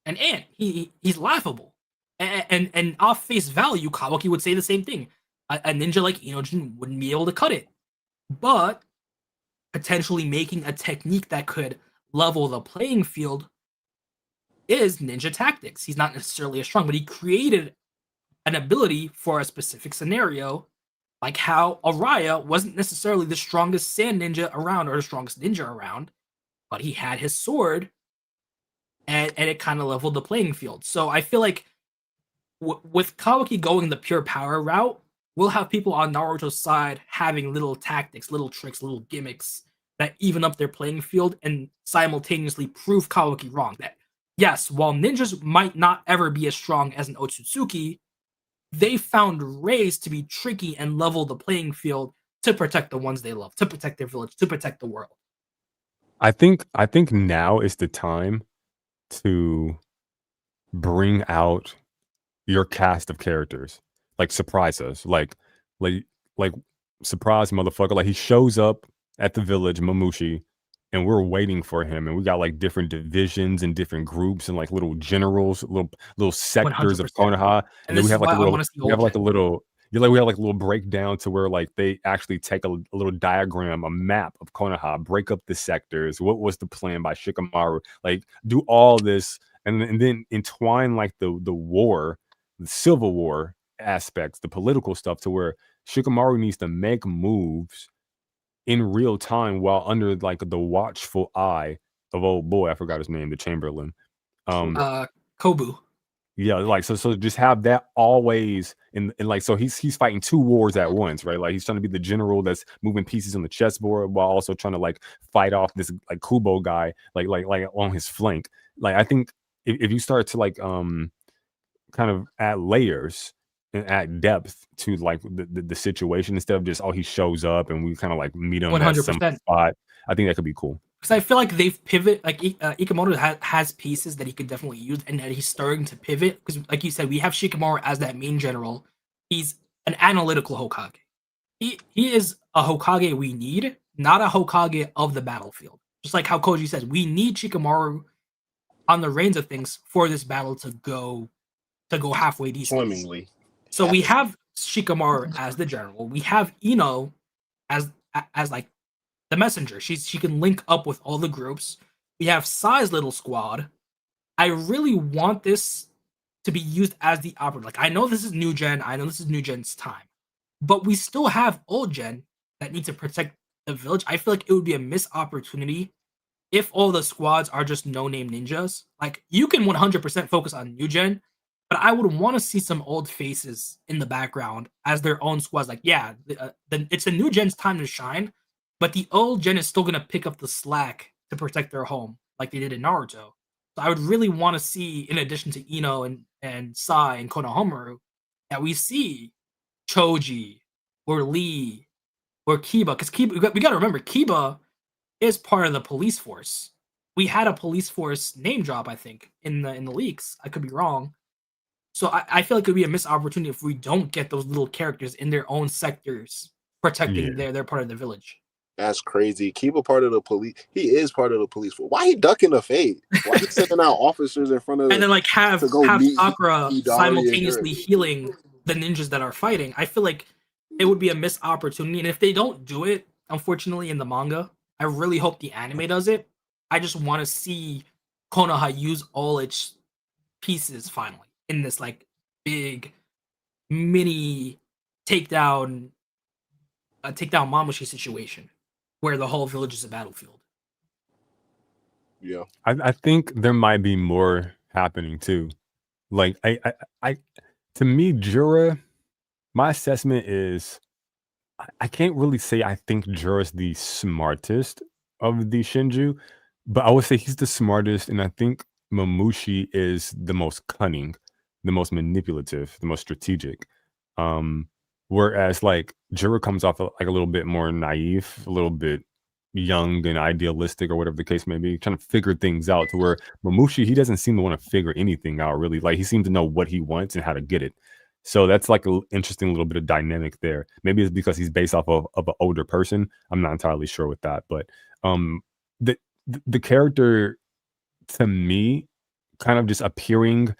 an ant. He's laughable. And off face value, Kawaki would say the same thing. A ninja like Inojin wouldn't be able to cut it. But potentially making a technique that could level the playing field is ninja tactics. He's not necessarily as strong, but he created an ability for a specific scenario, like how Araya wasn't necessarily the strongest sand ninja around or the strongest ninja around, but he had his sword, and it kind of leveled the playing field. So I feel like with Kawaki going the pure power route, we'll have people on Naruto's side having little tactics, little tricks, little gimmicks that even up their playing field and simultaneously prove Kawaki wrong. That yes, while ninjas might not ever be as strong as an Otsutsuki, they found ways to be tricky and level the playing field to protect the ones they love, to protect their village, to protect the world. I think now is the time to bring out your cast of characters. Like surprise us. Like surprise motherfucker. Like he shows up at the village, Momoshiki, and we're waiting for him, and we got like different divisions and different groups and like little generals, little sectors 100%. of Konoha, and then we have like a little breakdown to where like they actually take a little diagram, a map of Konoha, break up the sectors. What was the plan by Shikamaru? Like do all this and then entwine like the war, the civil war aspects, the political stuff to where Shikamaru needs to make moves in real time while under like the watchful eye of old boy. I forgot his name, the Chamberlain. Kobu. Yeah, like so just have that always in like so he's fighting two wars at once, right? Like he's trying to be the general that's moving pieces on the chessboard while also trying to like fight off this like Kubo guy like on his flank. Like I think if you start to like kind of add layers and add depth to like the situation instead of just he shows up and we kind of like meet him at some 100%. spot, I think that could be cool. Because I feel like they've pivot, like Ikemoto has pieces that he could definitely use, and that he's starting to pivot. Because, like you said, we have Shikamaru as that main general. He's an analytical Hokage. He is a Hokage we need, not a Hokage of the battlefield. Just like how Koji says, we need Shikamaru on the reins of things for this battle to go halfway decent. Swimmingly. So we have Shikamaru as the general. We have Ino as like the messenger. She can link up with all the groups. We have Sai's little squad. I really want this to be used as the operative. Like, I know this is new gen. I know this is new gen's time. But we still have old gen that need to protect the village. I feel like it would be a missed opportunity if all the squads are just no-name ninjas. Like, you can 100% focus on new gen, but I would want to see some old faces in the background as their own squads. Like, yeah, it's a new gen's time to shine, but the old gen is still going to pick up the slack to protect their home, like they did in Naruto. So I would really want to see, in addition to Ino and Sai and Konohamaru, that we see Choji or Lee or Kiba. Because Kiba, we got to remember, Kiba is part of the police force. We had a police force name drop, I think, in the leaks. I could be wrong. So I feel like it would be a missed opportunity if we don't get those little characters in their own sectors protecting their part of the village. That's crazy. Kiba part of the police. He is part of the police force. Why he ducking the fate? Why he sending out officers in front of? And then like have Sakura simultaneously healing the ninjas that are fighting. I feel like it would be a missed opportunity. And if they don't do it, unfortunately, in the manga, I really hope the anime does it. I just want to see Konoha use all its pieces finally in this like big mini takedown Momoshiki situation where the whole village is a battlefield. Yeah, I think there might be more happening too. Like I to me, Jura, my assessment is I can't really say I think Jura's the smartest of the Shinju, but I would say he's the smartest, and I think Momoshiki is the most cunning, the most manipulative, the most strategic. Whereas like Jura comes off like a little bit more naive, a little bit young and idealistic, or whatever the case may be, trying to figure things out. To where Momoshiki, he doesn't seem to want to figure anything out really. Like he seems to know what he wants and how to get it. So that's like an interesting little bit of dynamic there. Maybe it's because he's based off of an older person. I'm not entirely sure with that, but the character to me kind of just appearing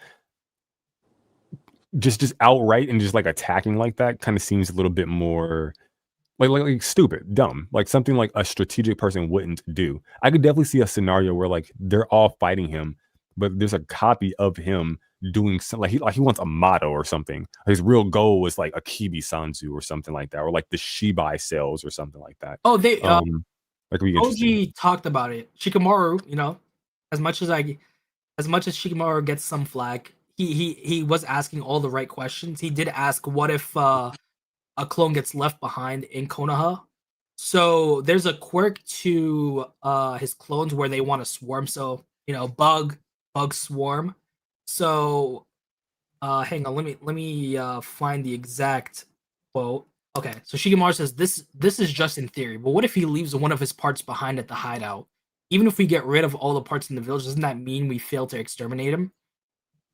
just outright and just like attacking like that kind of seems a little bit more like stupid, dumb, like something like a strategic person wouldn't do. I could definitely see a scenario where like they're all fighting him, but there's a copy of him doing something like he wants a motto or something. His real goal was like a Kibi Sanzu or something like that, or like the Shibai cells or something like that. Oh, they like Koji talked about it. Shikamaru, you know, as much as Shikamaru gets some flack, he was asking all the right questions. He did ask, what if a clone gets left behind in Konoha? So there's a quirk to his clones where they want to swarm. So, you know, bug swarm. So hang on, let me find the exact quote. Okay, so Shikamaru says this is just in theory, but what if he leaves one of his parts behind at the hideout? Even if we get rid of all the parts in the village, doesn't that mean we fail to exterminate him?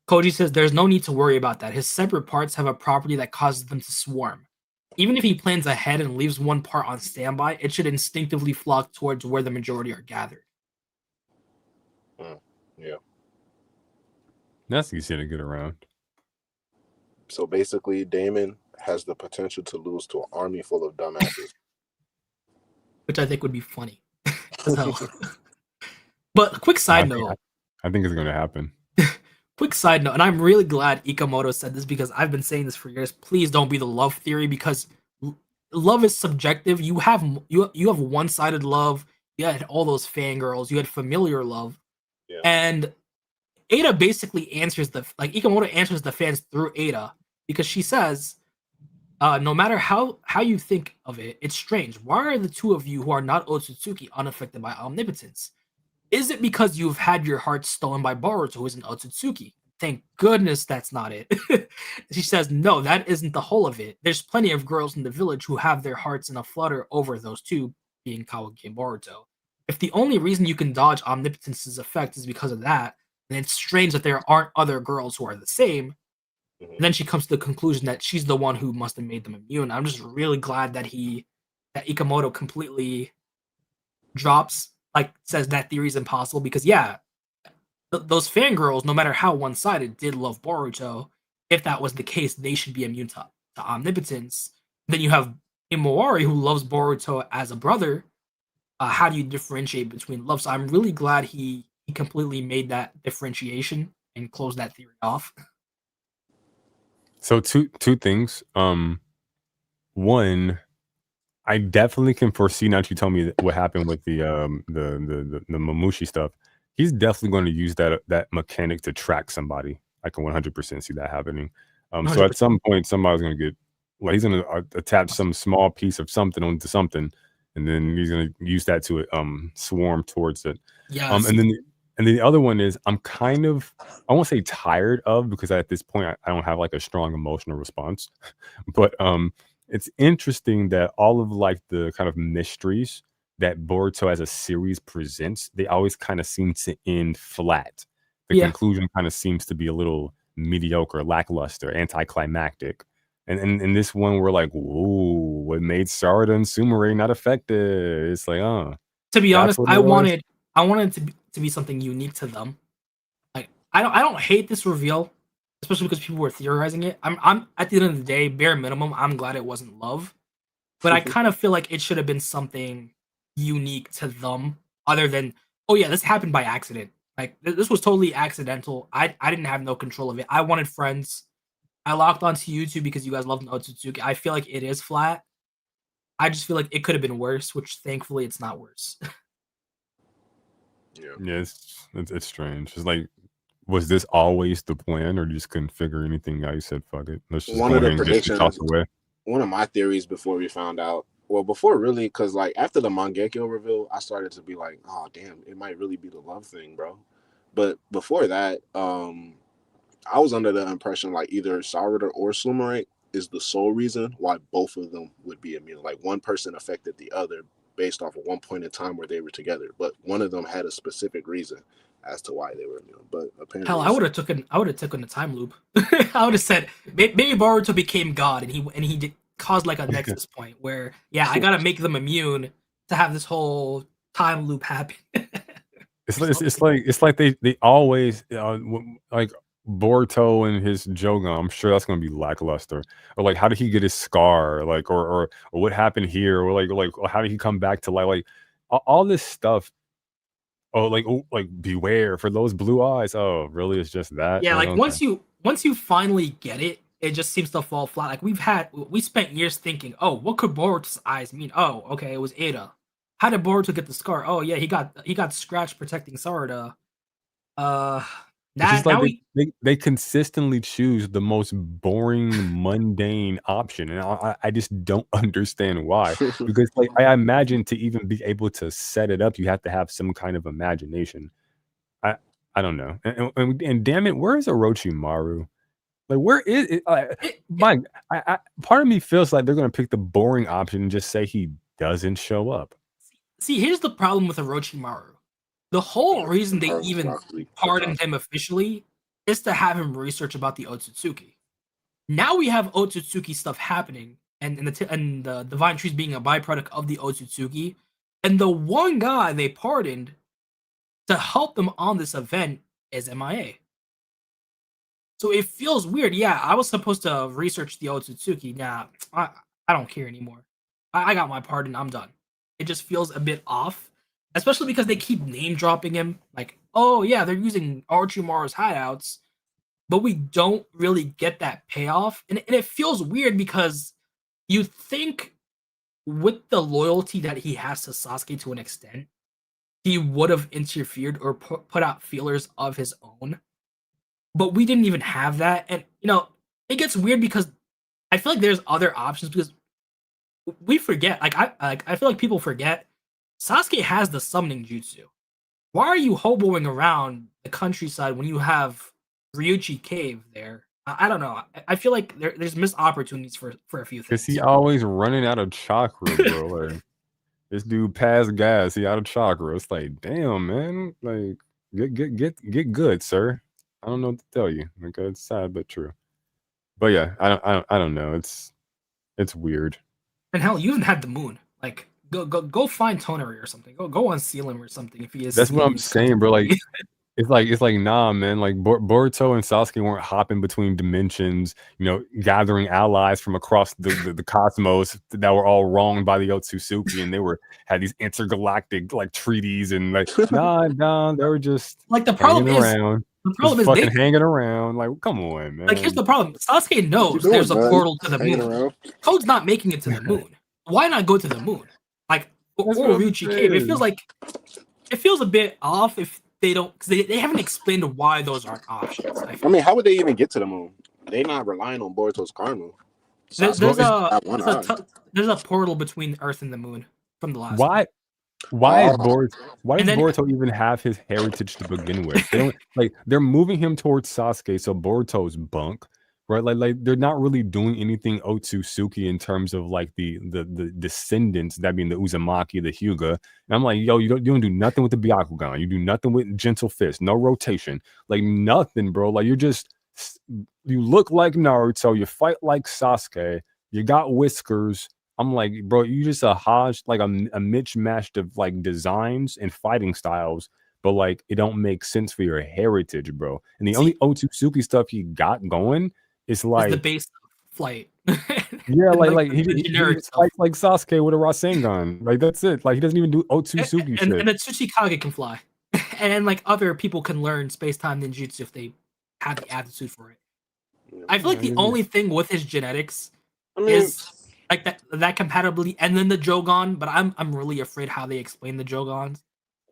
Koji says there's no need to worry about that. His separate parts have a property that causes them to swarm. Even if he plans ahead and leaves one part on standby, it should instinctively flock towards where the majority are gathered. Yeah. That's easy to get around. So basically, Daemon has the potential to lose to an army full of dumbasses. Which I think would be funny. But quick side note. I think it's going to happen. Quick side note, and I'm really glad Ikemoto said this because I've been saying this for years. Please don't be the love theory, because love is subjective. You have one-sided love. You had all those fangirls. You had familiar love, and Eida basically answers Ikamoto answers the fans through Eida because she says, no matter how you think of it, it's strange. Why are the two of you who are not Otsutsuki unaffected by omnipotence? Is it because you've had your heart stolen by Boruto, who is an Otsutsuki? Thank goodness that's not it. She says, no, that isn't the whole of it. There's plenty of girls in the village who have their hearts in a flutter over those two, being Kawaki and Boruto. If the only reason you can dodge omnipotence's effect is because of that, then it's strange that there aren't other girls who are the same. And then she comes to the conclusion that she's the one who must have made them immune. I'm just really glad that Ikamoto completely drops, says that theory is impossible because those fangirls, no matter how one-sided, did love Boruto. If that was the case, they should be immune to omnipotence. Then you have Himawari, who loves Boruto as a brother. How do you differentiate between love? So I'm really glad he completely made that differentiation and closed that theory off. So two things. One, I definitely can foresee, now that you tell me what happened with the Momoshiki stuff. He's definitely going to use that mechanic to track somebody. I can 100% see that happening. So at some point, somebody's going to get, he's going to attach some small piece of something onto something, and then he's going to use that to swarm towards it. Yeah. And then the other one is, I'm kind of, I won't say tired of, because at this point I don't have a strong emotional response, but it's interesting that all of the kind of mysteries that Boruto as a series presents, they always kind of seem to end flat. The conclusion kind of seems to be a little mediocre, lackluster, anticlimactic. And in this one, we're like, whoa, what made Sarada and Sumire not effective? It's like, to be honest, I wanted it to be something unique to them. I don't hate this reveal, especially because people were theorizing it. I'm at the end of the day, bare minimum, I'm glad it wasn't love. But I kind of feel like it should have been something unique to them, other than, oh yeah, this happened by accident. This was totally accidental. I didn't have no control of it. I wanted friends. I locked onto YouTube because you guys loved Otsutsuki. I feel like it is flat. I just feel like it could have been worse, which thankfully it's not worse. Yeah, it's strange. It's like, was this always the plan, or you just couldn't figure anything out? You said, fuck it, let's just go ahead and get the toss away. One of my theories before we found out, before really, because after the Mangekyo reveal, I started to be like, oh damn, it might really be the love thing, bro. But before that, I was under the impression either Sarada or Sumire is the sole reason why both of them would be immune. One person affected the other based off of one point in time where they were together, but one of them had a specific reason as to why they were immune. But apparently, hell, I would have taken the time loop. I would have said maybe Boruto became God and he caused a nexus point where I gotta make them immune to have this whole time loop happen. It's like they always Boruto and his Jougan. I'm sure that's gonna be lackluster. Or how did he get his scar? Or what happened here? Or how did he come back to life? All this stuff. Oh, beware for those blue eyes. Oh, really? It's just that? Yeah, once you finally get it, it just seems to fall flat. We spent years thinking, oh, what could Boruto's eyes mean? Oh, okay, it was Eida. How did Boruto get the scar? Oh yeah, he got scratched protecting Sarada. They consistently choose the most boring, mundane option, and I just don't understand why. Because I imagine to even be able to set it up, you have to have some kind of imagination. I don't know. And damn it, where is Orochimaru? Where is it? Part of me feels like they're gonna pick the boring option and just say he doesn't show up. See, here's the problem with Orochimaru. The whole reason they even pardoned him officially is to have him research about the Otsutsuki. Now we have Otsutsuki stuff happening, and the divine trees being a byproduct of the Otsutsuki, and the one guy they pardoned to help them on this event is MIA. So it feels weird. Yeah, I was supposed to research the Otsutsuki. Nah, I don't care anymore. I got my pardon. I'm done. It just feels a bit off. Especially because they keep name dropping him, oh yeah, they're using Orochimaru's hideouts, but we don't really get that payoff, and it feels weird because you think with the loyalty that he has to Sasuke to an extent, he would have interfered or put out feelers of his own. But we didn't even have that, and it gets weird because I feel like there's other options because we forget. I feel like people forget Sasuke has the summoning jutsu. Why are you hoboing around the countryside when you have Ryuchi Cave there? I don't know. I feel like there's missed opportunities for a few things. Cause he always running out of chakra, bro. Like this dude passed gas, he out of chakra. It's like, damn, man. Like get good, sir. I don't know what to tell you. Okay, it's sad but true. But yeah, I don't know. It's weird. And hell, you even had the moon. Like go find Toneri or something. Go unseal him or something if he is. That's what I'm saying, bro. Like it's like nah, man. Like Boruto and Sasuke weren't hopping between dimensions, gathering allies from across the cosmos that were all wronged by the Otsutsuki, and they had these intergalactic like treaties and like nah, they were just like the problem is around. The problem is fucking hanging around. Like, come on, man. Like, here's the problem. Sasuke knows there's a portal to the moon. Code's not making it to the moon. Why not go to the moon? Like, or Ryuchi Cave. It feels a bit off if they don't, because they haven't explained why those aren't options. I mean, how would they even get to the moon? They're not relying on Boruto's karma. There's a portal between Earth and the moon from the last. Why does Boruto even have his heritage to begin with? They don't, they're moving him towards Sasuke, so Boruto's bunk, right? Like they're not really doing anything Otsutsuki in terms of like the descendants, that being the Uzumaki, the Hyuga. And I'm like, yo, you don't do nothing with the Byakugan. You do nothing with Gentle Fist, no rotation, like nothing, bro. Like you look like Naruto, you fight like Sasuke, you got whiskers. I'm like, bro, you just a hodge, like a mismatch of like designs and fighting styles, but like it don't make sense for your heritage, bro. And the only Otsutsuki stuff he got going is like the base flight. Yeah, like he fights like Sasuke with a Rasengan. Like that's it. Like he doesn't even do Otsutsuki shit. And the Tsuchikage can fly, and like other people can learn space-time ninjutsu if they have the aptitude for it. I feel like the only thing with his genetics is like that compatibility, and then the Jougan. But I'm really afraid how they explain the Jougans,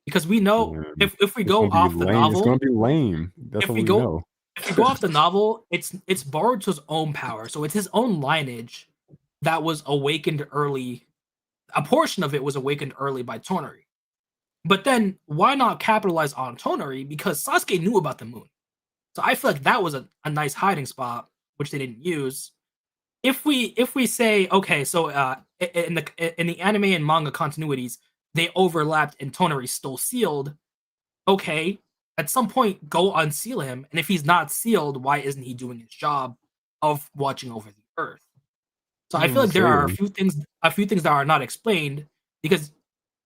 because we know if we go off the novel, it's gonna be lame. That's what we know. If you go off the novel, it's Boruto's own power, so it's his own lineage that was awakened early. A portion of it was awakened early by Toneri. But then why not capitalize on Toneri? Because Sasuke knew about the moon. So I feel like that was a nice hiding spot, which they didn't use. If we say, okay, so in the anime and manga continuities, they overlapped and Toneri's still sealed, okay, at some point go unseal him, and if he's not sealed, why isn't he doing his job of watching over the earth? So I feel like there are a few things that are not explained, because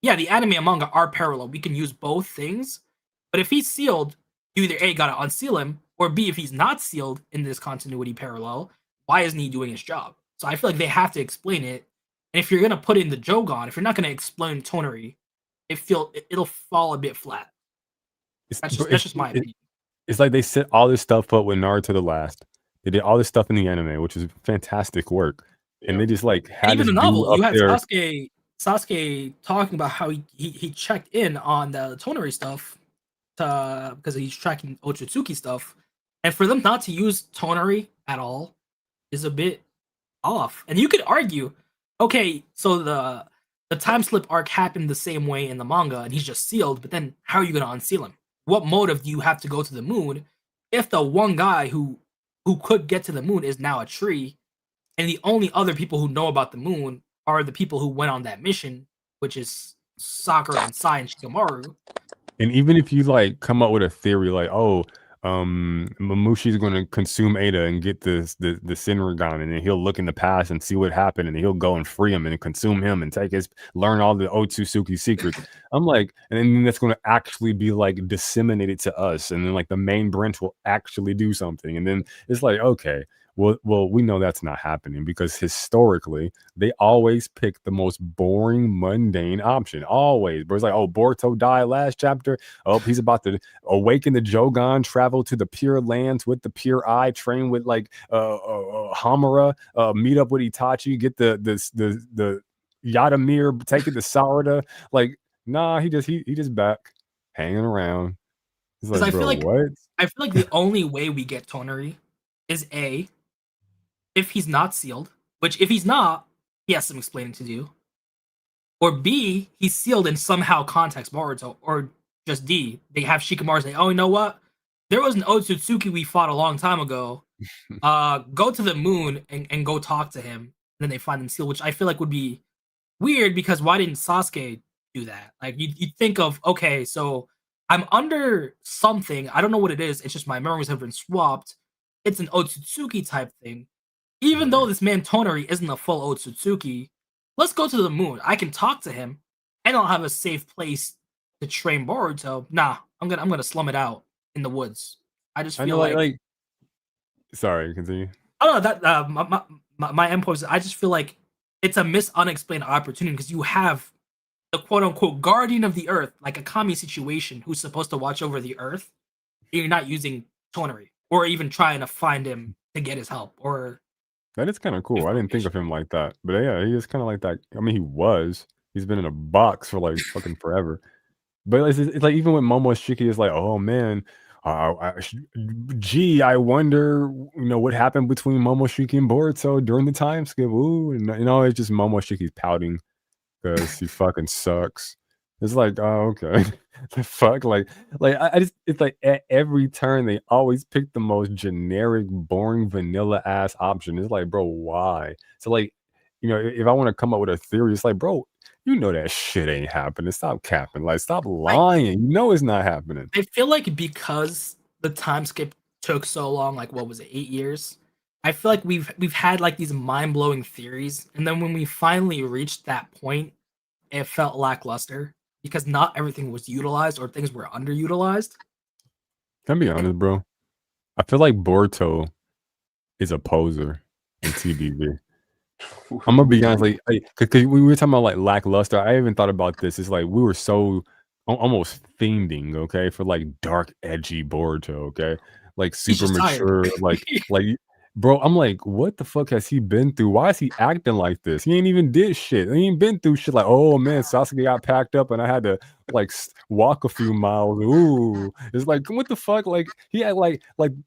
the anime and manga are parallel. We can use both things, but if he's sealed, you either A, gotta unseal him, or B, if he's not sealed in this continuity parallel, why isn't he doing his job? So I feel like they have to explain it. And if you're gonna put in the Jougan, if you're not gonna explain Toneri, it'll fall a bit flat. That's just my opinion. It's like they set all this stuff up with Naruto the Last. They did all this stuff in the anime, which is fantastic work. And they just like had even the novel. You had Sasuke talking about how he checked in on the Toneri stuff because he's tracking Otsutsuki stuff, and for them not to use Toneri at all is a bit off. And you could argue, okay, so the time slip arc happened the same way in the manga, and he's just sealed. But then, how are you gonna unseal him? What motive do you have to go to the moon if the one guy who could get to the moon is now a tree, and the only other people who know about the moon are the people who went on that mission, which is Sakura and Sai and Shikamaru. And even if you like come up with a theory like, Momoshiki's going to consume Eida and get the Senrigan, and then he'll look in the past and see what happened, and he'll go and free him and consume him and learn all the Otsutsuki secrets. I'm like, and then that's going to actually be like disseminated to us, and then like the main branch will actually do something, and then it's like, okay, well, we know that's not happening, because historically they always pick the most boring, mundane option. Always, but it's like, Boruto died last chapter. He's about to awaken the Jougan, travel to the Pure Lands with the Pure Eye, train with like Hamura, meet up with Itachi, get the Yadamir taking the Sarada. Like, nah, he just back hanging around. He's like, bro, what? I feel like the only way we get Toneri is A, if he's not sealed, which if he's not, he has some explaining to do. Or B, he's sealed and somehow contacts Boruto. Or just D, they have Shikamaru say, oh, you know what? There was an Otsutsuki we fought a long time ago. Go to the moon and go talk to him. And then they find him sealed, which I feel like would be weird because why didn't Sasuke do that? Like, you'd think of, okay, so I'm under something. I don't know what it is. It's just my memories have been swapped. It's an Otsutsuki type thing. Even though this man Toneri isn't a full Otsutsuki, let's go to the moon. I can talk to him, and I'll have a safe place to train Boruto. Nah, I'm gonna slum it out in the woods. I just feel like sorry, continue. Oh, that my endpoint is I just feel like it's a unexplained opportunity because you have the quote unquote guardian of the earth, like a Kami situation, who's supposed to watch over the earth. You're not using Toneri or even trying to find him to get his help. Or that is kind of cool. I didn't think of him like that, but yeah, he is kind of like that. I mean, he's been in a box for like fucking forever. But it's like even with Momoshiki, it's like, oh man, I wonder, what happened between Momoshiki and Boruto during the time skip. Ooh, and it's just Momoshiki's pouting because he fucking sucks. It's like, oh, okay. The fuck, like I just, it's like at every turn they always pick the most generic, boring, vanilla ass option. It's like, bro, why? So like, if I want to come up with a theory, it's like, bro, that shit ain't happening. Stop capping. Like, stop lying. It's not happening. I feel like because the time skip took so long, like what was it, 8 years? I feel like we've had like these mind-blowing theories, and then when we finally reached that point, it felt lackluster because not everything was utilized or things were underutilized. Can I be honest, bro? I feel like Boruto is a poser in TBV. I'm gonna be honest, like, because we were talking about like lackluster. I even thought about this. It's like we were so almost fiending, okay, for like dark, edgy Boruto, okay, like super mature, like, bro. I'm like, what the fuck has he been through? Why is he acting like this? He ain't even did shit. He ain't been through shit. Like, oh man, Sasuke got packed up and I had to like walk a few miles. Ooh, it's like, what the fuck? Like, he had like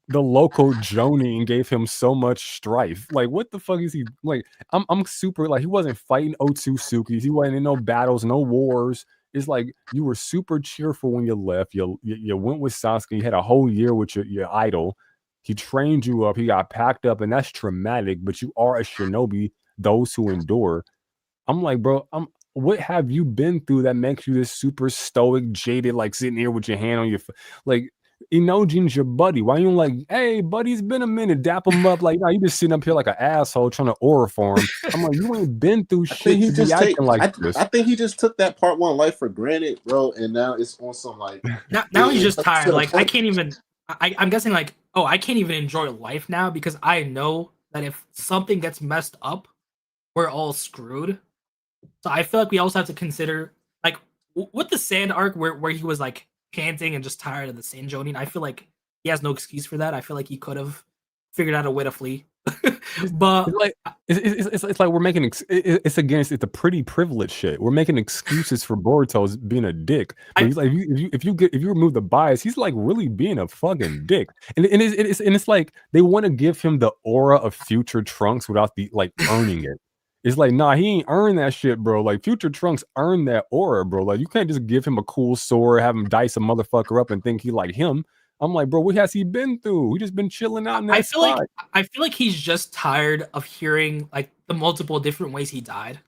the local Jonin gave him so much strife. Like, what the fuck is he like? I'm super like, he wasn't fighting Otsutsuki. He wasn't in no battles, no wars. It's like you were super cheerful when you left. You went with Sasuke. You had a whole year with your idol. He trained you up. He got packed up, and that's traumatic. But you are a shinobi. Those who endure. I'm like, bro. What have you been through that makes you this super stoic, jaded, like sitting here with your hand on your like? Inojin's your buddy. Why you like, hey, buddy, it's been a minute. Dap him up. Like, no, you just sitting up here like an asshole trying to aura for him. I'm like, you ain't been through shit to be acting like this. I think he just took that part one life for granted, bro, and now it's on some like. Now he's just tired. Like, I can't even. I'm guessing like, oh, I can't even enjoy life now because I know that if something gets messed up, we're all screwed. So I feel like we also have to consider like with the sand arc where he was like panting and just tired of the sand Jonin. I feel like he has no excuse for that. I feel like he could have figured out a way to flee. But it's like we're making it's the pretty privilege shit. We're making excuses for Boruto's being a dick. But he's like, if you remove the bias, he's like really being a fucking dick. And it's like they want to give him the aura of future Trunks without the like earning it. It's like, nah, he ain't earned that shit, bro. Like, future Trunks earned that aura, bro. Like, you can't just give him a cool sword, have him dice a motherfucker up and think he like him. I'm like, bro, what has he been through? He just been chilling out in that spot. I feel like he's just tired of hearing like the multiple different ways he died.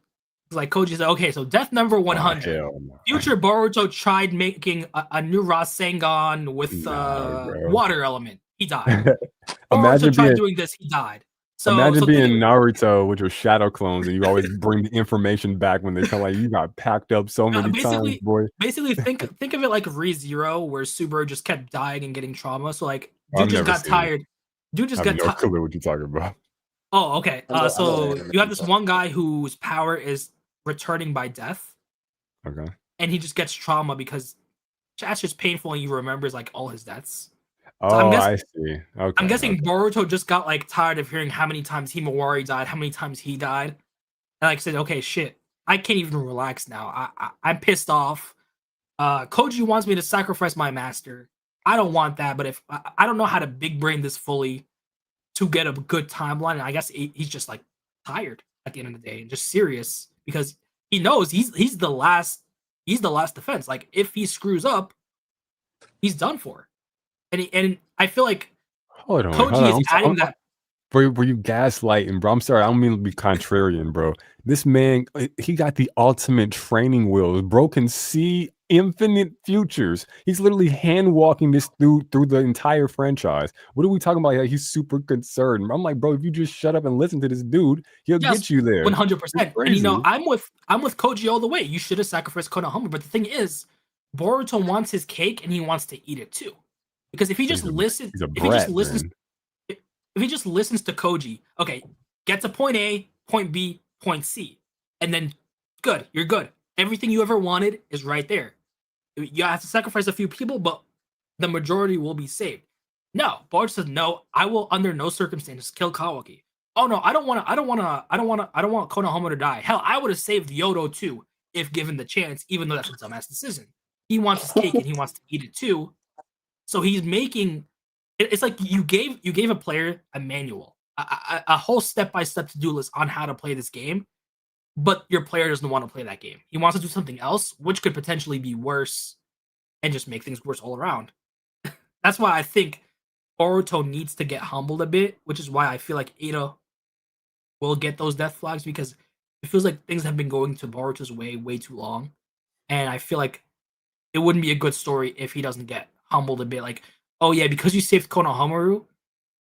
Like Koji said, okay, so death number 100. No. Future Boruto tried making a new Rasengan with water element. He died. Boruto tried doing this. He died. So, imagine being Naruto with your shadow clones and you always bring the information back when they come like you got packed up so many times, boy. Basically, think of it like ReZero, where Subaru just kept dying and getting trauma. So like, dude just got tired. Dude just got tired. No clue what you're talking about. Oh, okay. So you have this one guy whose power is returning by death. Okay. And he just gets trauma because that's just painful, and he remembers like all his deaths. So I see. Okay. I'm guessing Boruto just got like tired of hearing how many times Himawari died, how many times he died, and like said, okay, shit, I can't even relax now. I'm pissed off. Koji wants me to sacrifice my master. I don't want that, but if I don't know how to big brain this fully to get a good timeline, and I guess he's just like tired at the end of the day and just serious because he knows he's the last defense. Like if he screws up, he's done for. And I feel like Koji is adding that. Were you gaslighting, bro? I'm sorry. I don't mean to be contrarian, bro. This man, he got the ultimate training wheels. Bro can see infinite futures. He's literally hand walking this through the entire franchise. What are we talking about? Like, he's super concerned. I'm like, bro, if you just shut up and listen to this dude, he'll get you there. 100%. And you know, I'm with Koji all the way. You should have sacrificed Konohamaru. But the thing is, Boruto wants his cake and he wants to eat it too. Because if he just listens, if he just listens to Koji, okay, get to point A, point B, point C, and then good, you're good. Everything you ever wanted is right there. You have to sacrifice a few people, but the majority will be saved. No, Boruto says no. I will under no circumstances kill Kawaki. Oh no, I don't want Konohamaru to die. Hell, I would have saved Yodo too if given the chance, even though that's a dumbass decision. He wants his cake and he wants to eat it too. So he's making. It's like you gave a player a manual, a whole step-by-step to-do list on how to play this game, but your player doesn't want to play that game. He wants to do something else, which could potentially be worse and just make things worse all around. That's why I think Boruto needs to get humbled a bit, which is why I feel like Eida will get those death flags because it feels like things have been going to Boruto's way too long, and I feel like it wouldn't be a good story if he doesn't get humbled a bit. Like, oh yeah, because you saved Konohamaru,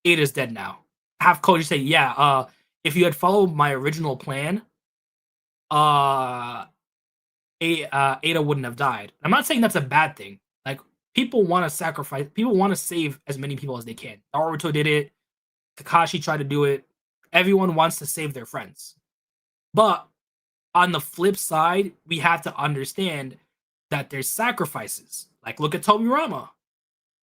Eida's dead now. Have Koji say, yeah, if you had followed my original plan, Eida wouldn't have died. I'm not saying that's a bad thing. Like, people want to sacrifice, people want to save as many people as they can. Naruto did it, Kakashi tried to do it. Everyone wants to save their friends. But on the flip side, we have to understand that there's sacrifices. Like, look at Tobirama.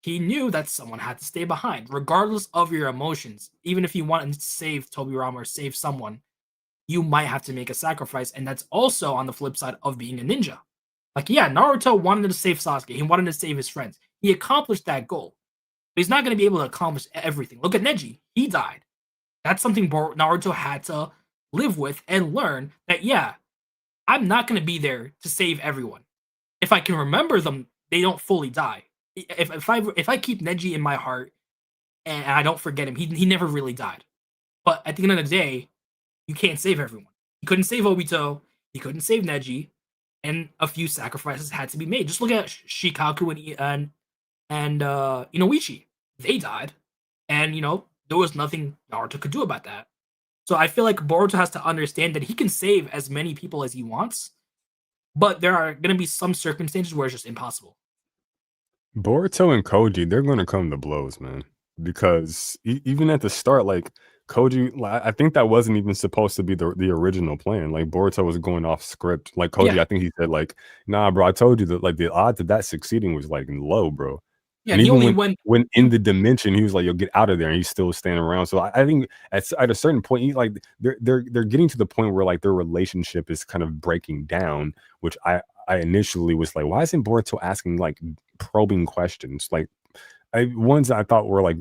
He knew that someone had to stay behind, regardless of your emotions. Even if you wanted to save Tobirama or save someone, you might have to make a sacrifice. And that's also on the flip side of being a ninja. Like, yeah, Naruto wanted to save Sasuke. He wanted to save his friends. He accomplished that goal. But he's not going to be able to accomplish everything. Look at Neji. He died. That's something Naruto had to live with and learn that, yeah, I'm not going to be there to save everyone. If I can remember them, they don't fully die. If I keep Neji in my heart and I don't forget him, he never really died. But at the end of the day, you can't save everyone. He couldn't save Obito. He couldn't save Neji, and a few sacrifices had to be made. Just look at Shikaku and Inoichi. They died, and there was nothing Naruto could do about that. So I feel like Boruto has to understand that he can save as many people as he wants, but there are going to be some circumstances where it's just impossible. Boruto and Koji, they're going to come to blows, man. Because even at the start, like Koji, I think that wasn't even supposed to be the original plan. Like Boruto was going off script. Like Koji, yeah. I think he said like, "Nah, bro, I told you that like the odds of that succeeding was like low, bro." Yeah, and even when in the dimension, he was like, "Yo, get out of there," and he's still standing around. So I think at a certain point, like they're getting to the point where like their relationship is kind of breaking down. Which I initially was like, why isn't Boruto asking like probing questions? Like ones I thought were like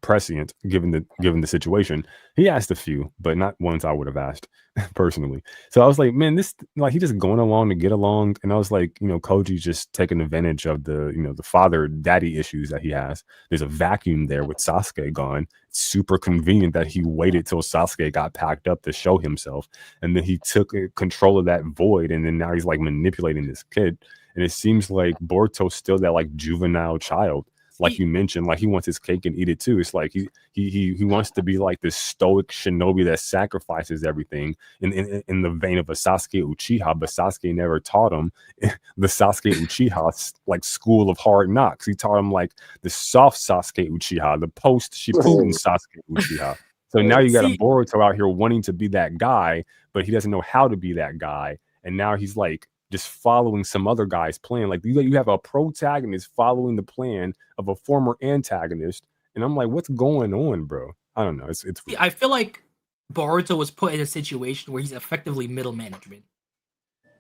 prescient given the situation. He asked a few, but not ones I would have asked personally. So I was like, man, this like he just going along to get along. And I was like, Koji's just taking advantage of the the father daddy issues that he has. There's a vacuum there with Sasuke gone. It's super convenient that he waited till Sasuke got packed up to show himself, and then he took control of that void, and then now he's like manipulating this kid. And it seems like Boruto's still that like juvenile child. Like you mentioned, like he wants his cake and eat it too. It's like he wants to be like this stoic shinobi that sacrifices everything in the vein of a Sasuke Uchiha, but Sasuke never taught him the Sasuke Uchiha like school of hard knocks. He taught him like the soft Sasuke Uchiha, the post Shippuden Sasuke Uchiha. So now you got a Boruto out here wanting to be that guy, but he doesn't know how to be that guy, and now he's like just following some other guy's plan. Like you have a protagonist following the plan of a former antagonist, and I'm like, what's going on, bro? I don't know. It's I feel like Boruto was put in a situation where he's effectively middle management.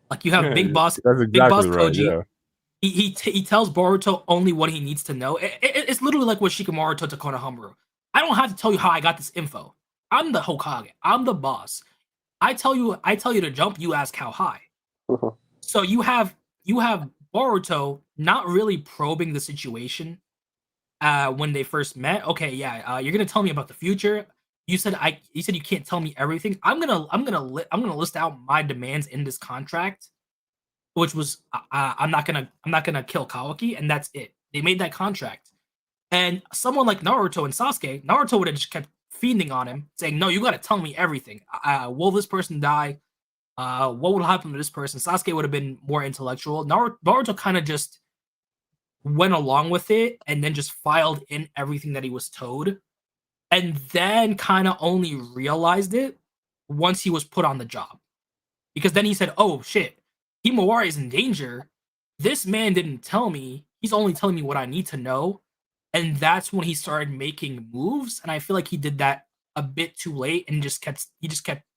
Like you have Big Boss, That's Big Boss exactly right. Koji. Yeah. He tells Boruto only what he needs to know. It's literally like what Shikamaru told to Konohamaru. I don't have to tell you how I got this info. I'm the Hokage. I'm the boss. I tell you to jump. You ask how high. So you have Boruto not really probing the situation when they first met. Okay, yeah, you're gonna tell me about the future. You said you can't tell me everything. I'm gonna list out my demands in this contract, which was I'm not gonna kill Kawaki, and that's it. They made that contract, and someone like Naruto and Sasuke, Naruto would have just kept fiending on him, saying, "No, you gotta tell me everything. Will this person die? What would happen to this person?" Sasuke would have been more intellectual. Naruto kind of just went along with it and then just filed in everything that he was told, and then kind of only realized it once he was put on the job. Because then he said, "Oh shit, Himawari is in danger. This man didn't tell me. He's only telling me what I need to know." And that's when he started making moves. And I feel like he did that a bit too late and just kept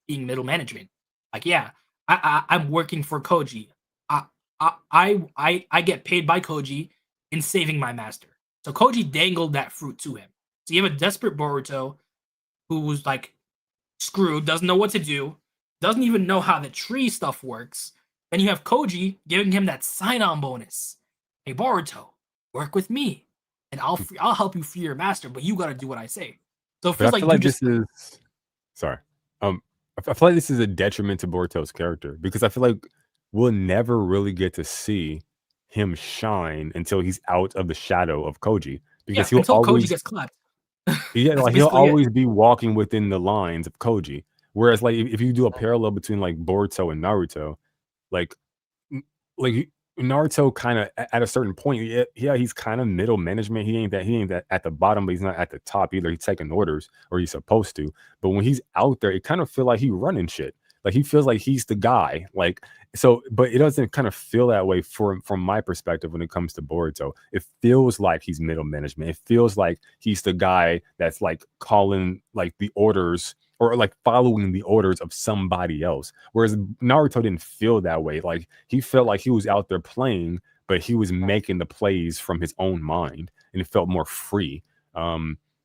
being middle management. Like, yeah, I'm working for Koji. I get paid by Koji in saving my master. So Koji dangled that fruit to him. So you have a desperate Boruto who's like screwed, doesn't know what to do, doesn't even know how the tree stuff works. Then you have Koji giving him that sign-on bonus. Hey Boruto, work with me, and I'll help you free your master, but you gotta do what I say. So it feels like this is sorry. I feel like this is a detriment to Boruto's character because I feel like we'll never really get to see him shine until he's out of the shadow of Koji. Because he'll always Koji gets clapped. Yeah, like he'll always be walking within the lines of Koji. Whereas, like, if you do a parallel between like Boruto and Naruto, like Naruto kind of at a certain point, yeah, he's kind of middle management. He ain't that at the bottom, but he's not at the top either. He's taking orders, or he's supposed to. But when he's out there, it kind of feel like he running shit. Like he feels like he's the guy. Like so, but it doesn't kind of feel that way from my perspective when it comes to Boruto. It feels like he's middle management. It feels like he's the guy that's like calling like the orders or like following the orders of somebody else. Whereas Naruto didn't feel that way. Like he felt like he was out there playing, but he was making the plays from his own mind, and it felt more free.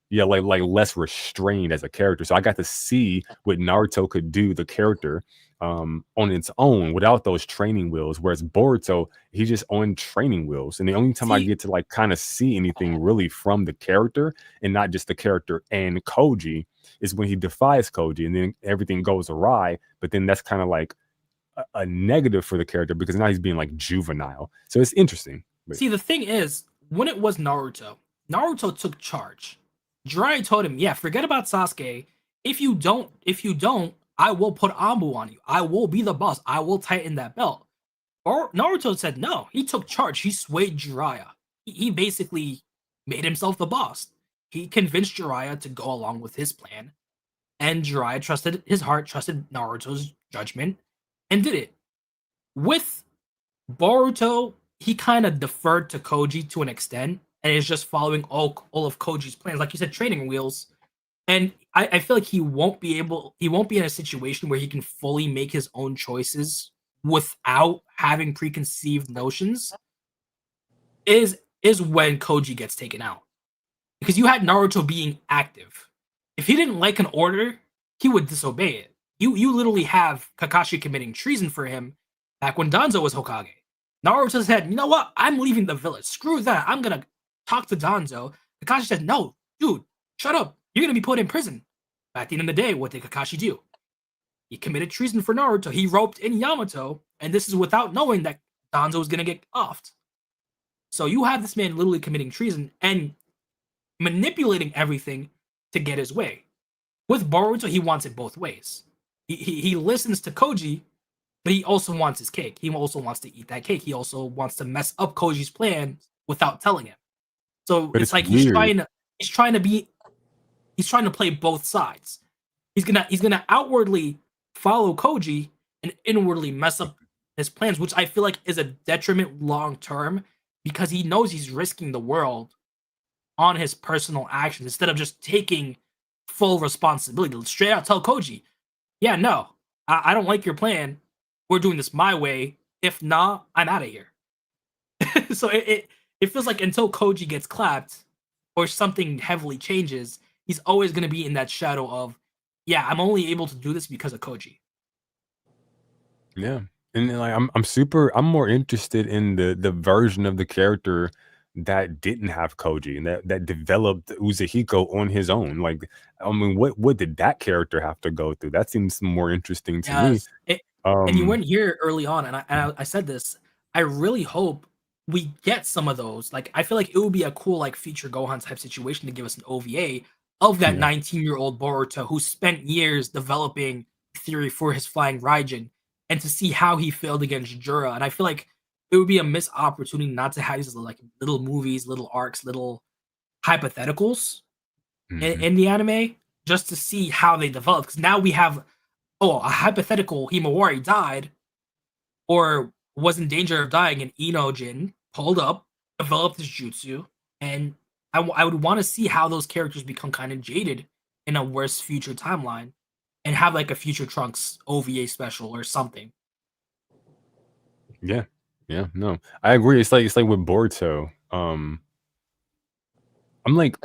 Yeah, like less restrained as a character. So I got to see what Naruto could do, the character, on its own without those training wheels. Whereas Boruto, he's just on training wheels. And the only time I get to like kind of see anything really from the character and not just the character and Koji is when he defies Koji, and then everything goes awry. But then that's kind of like a negative for the character because now he's being like juvenile. So it's interesting. See, the thing is, when it was Naruto took charge. Jiraiya told him, yeah, forget about Sasuke. If you don't, I will put Anbu on you. I will be the boss. I will tighten that belt. Or Naruto said no. He took charge. He swayed Jiraiya. He basically made himself the boss. He convinced Jiraiya to go along with his plan. And Jiraiya trusted his heart, trusted Naruto's judgment, and did it. With Boruto, he kind of deferred to Koji to an extent, and is just following all of Koji's plans, like you said, training wheels. And I feel like he won't be in a situation where he can fully make his own choices without having preconceived notions. Is when Koji gets taken out, because you had Naruto being active. If he didn't like an order, he would disobey it. You literally have Kakashi committing treason for him back when Danzo was Hokage. Naruto said, you know what? I'm leaving the village. Screw that. I'm gonna talk to Danzo. Kakashi said, no, dude, shut up. You're going to be put in prison. But at the end of the day, what did Kakashi do? He committed treason for Naruto. He roped in Yamato, and this is without knowing that Danzo was going to get offed. So you have this man literally committing treason and manipulating everything to get his way. With Boruto, he wants it both ways. He listens to Koji, but he also wants his cake. He also wants to eat that cake. He also wants to mess up Koji's plan without telling him. So it's like he's trying to play both sides. He's gonna outwardly follow Koji and inwardly mess up his plans, which I feel like is a detriment long term because he knows he's risking the world on his personal actions instead of just taking full responsibility. Straight out tell Koji, yeah, no, I don't like your plan. We're doing this my way. If not, I'm out of here. So it feels like until Koji gets clapped or something heavily changes, he's always going to be in that shadow of, yeah, I'm only able to do this because of Koji. Yeah. And then, like I'm more interested in the version of the character that didn't have Koji and that developed Uzuhiko on his own. Like, I mean, what did that character have to go through? That seems more interesting to me. And you weren't here early on, and I said this. I really hope we get some of those. Like, I feel like it would be a cool, like, future Gohan type situation to give us an OVA of that 19-year-old Boruto who spent years developing theory for his flying Raijin, and to see how he failed against Jura. And I feel like it would be a missed opportunity not to have these like little movies, little arcs, little hypotheticals in the anime, just to see how they develop. Because now we have, a hypothetical Himawari died or was in danger of dying, and Inojin pulled up, developed his jutsu, and I would want to see how those characters become kind of jaded in a worse future timeline, and have like a future Trunks OVA special or something. Yeah, no, I agree. It's like with Boruto. I'm like,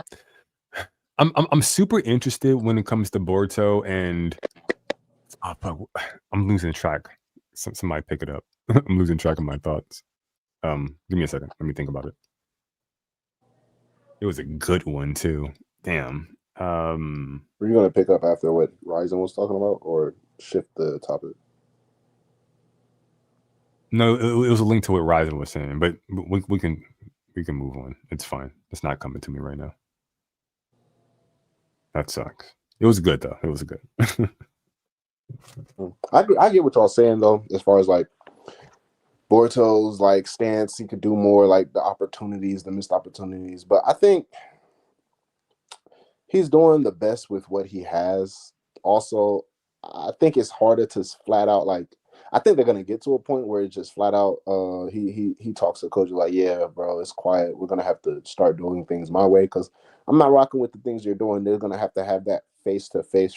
I'm super interested when it comes to Boruto, and I'm losing track. Somebody pick it up. I'm losing track of my thoughts. Give me a second. Let me think about it. It was a good one too. Damn. Were you gonna pick up after what Ryzen was talking about, or shift the topic? No, it was a link to what Ryzen was saying, but we can move on. It's fine. It's not coming to me right now. That sucks. It was good though. It was good. I get what y'all saying though, as far as like Boruto's like stance. He could do more, like the opportunities, the missed opportunities. But I think he's doing the best with what he has. Also, I think it's harder to flat out like. I think they're gonna get to a point where it's just flat out. He talks to Koji like, yeah, bro, it's quiet. We're gonna have to start doing things my way because I'm not rocking with the things you're doing. They're gonna have that face-to-face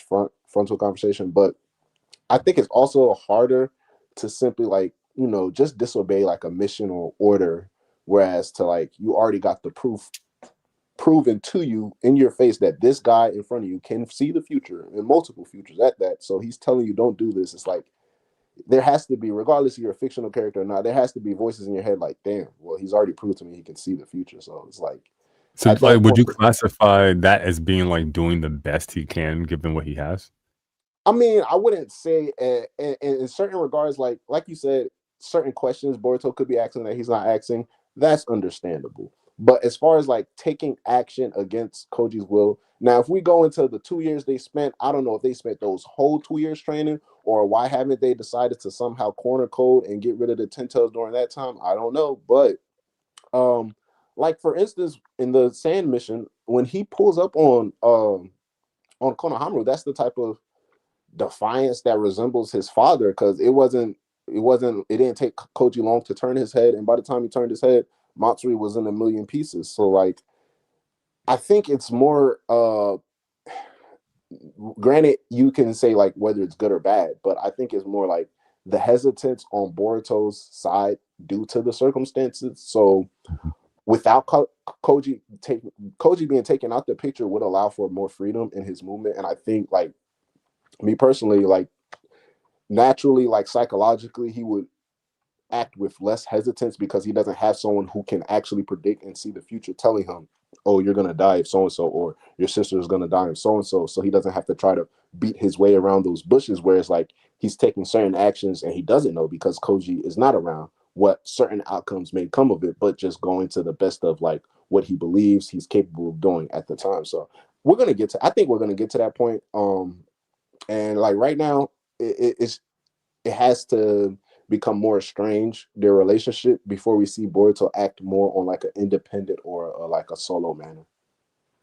frontal conversation. But I think it's also harder to simply like, just disobey like a mission or order, whereas to like you already got the proof proven to you in your face that this guy in front of you can see the future and multiple futures at that. So he's telling you don't do this. It's like there has to be, regardless if you're a fictional character or not, there has to be voices in your head like, damn, well, he's already proved to me he can see the future. So it's like, so like, would you classify that as being like doing the best he can given what he has? I mean, I wouldn't say in certain regards, like you said, certain questions Boruto could be asking that he's not asking. That's understandable. But as far as like taking action against Koji's will, now if we go into the 2 years they spent, I don't know if they spent those whole 2 years training, or why haven't they decided to somehow corner code and get rid of the 10 tails during that time? I don't know. But like for instance, in the Sand mission, when he pulls up on Konohamaru, that's the type of defiance that resembles his father, because it didn't take Koji long to turn his head, and by the time he turned his head, Matsuri was in a million pieces. So like I think it's more granted you can say like whether it's good or bad, but I think it's more like the hesitance on Boruto's side due to the circumstances. So without Koji being taken out the picture would allow for more freedom in his movement. And I think like me personally, like naturally, like psychologically, he would act with less hesitance because he doesn't have someone who can actually predict and see the future telling him, oh, you're going to die if so-and-so, or your sister is going to die if so-and-so. So he doesn't have to try to beat his way around those bushes, whereas like he's taking certain actions and he doesn't know because Koji is not around what certain outcomes may come of it, but just going to the best of like what he believes he's capable of doing at the time. So I think we're going to get to that point. And like right now, it has to become more strange, their relationship, before we see Boruto act more on like an independent or like a solo manner.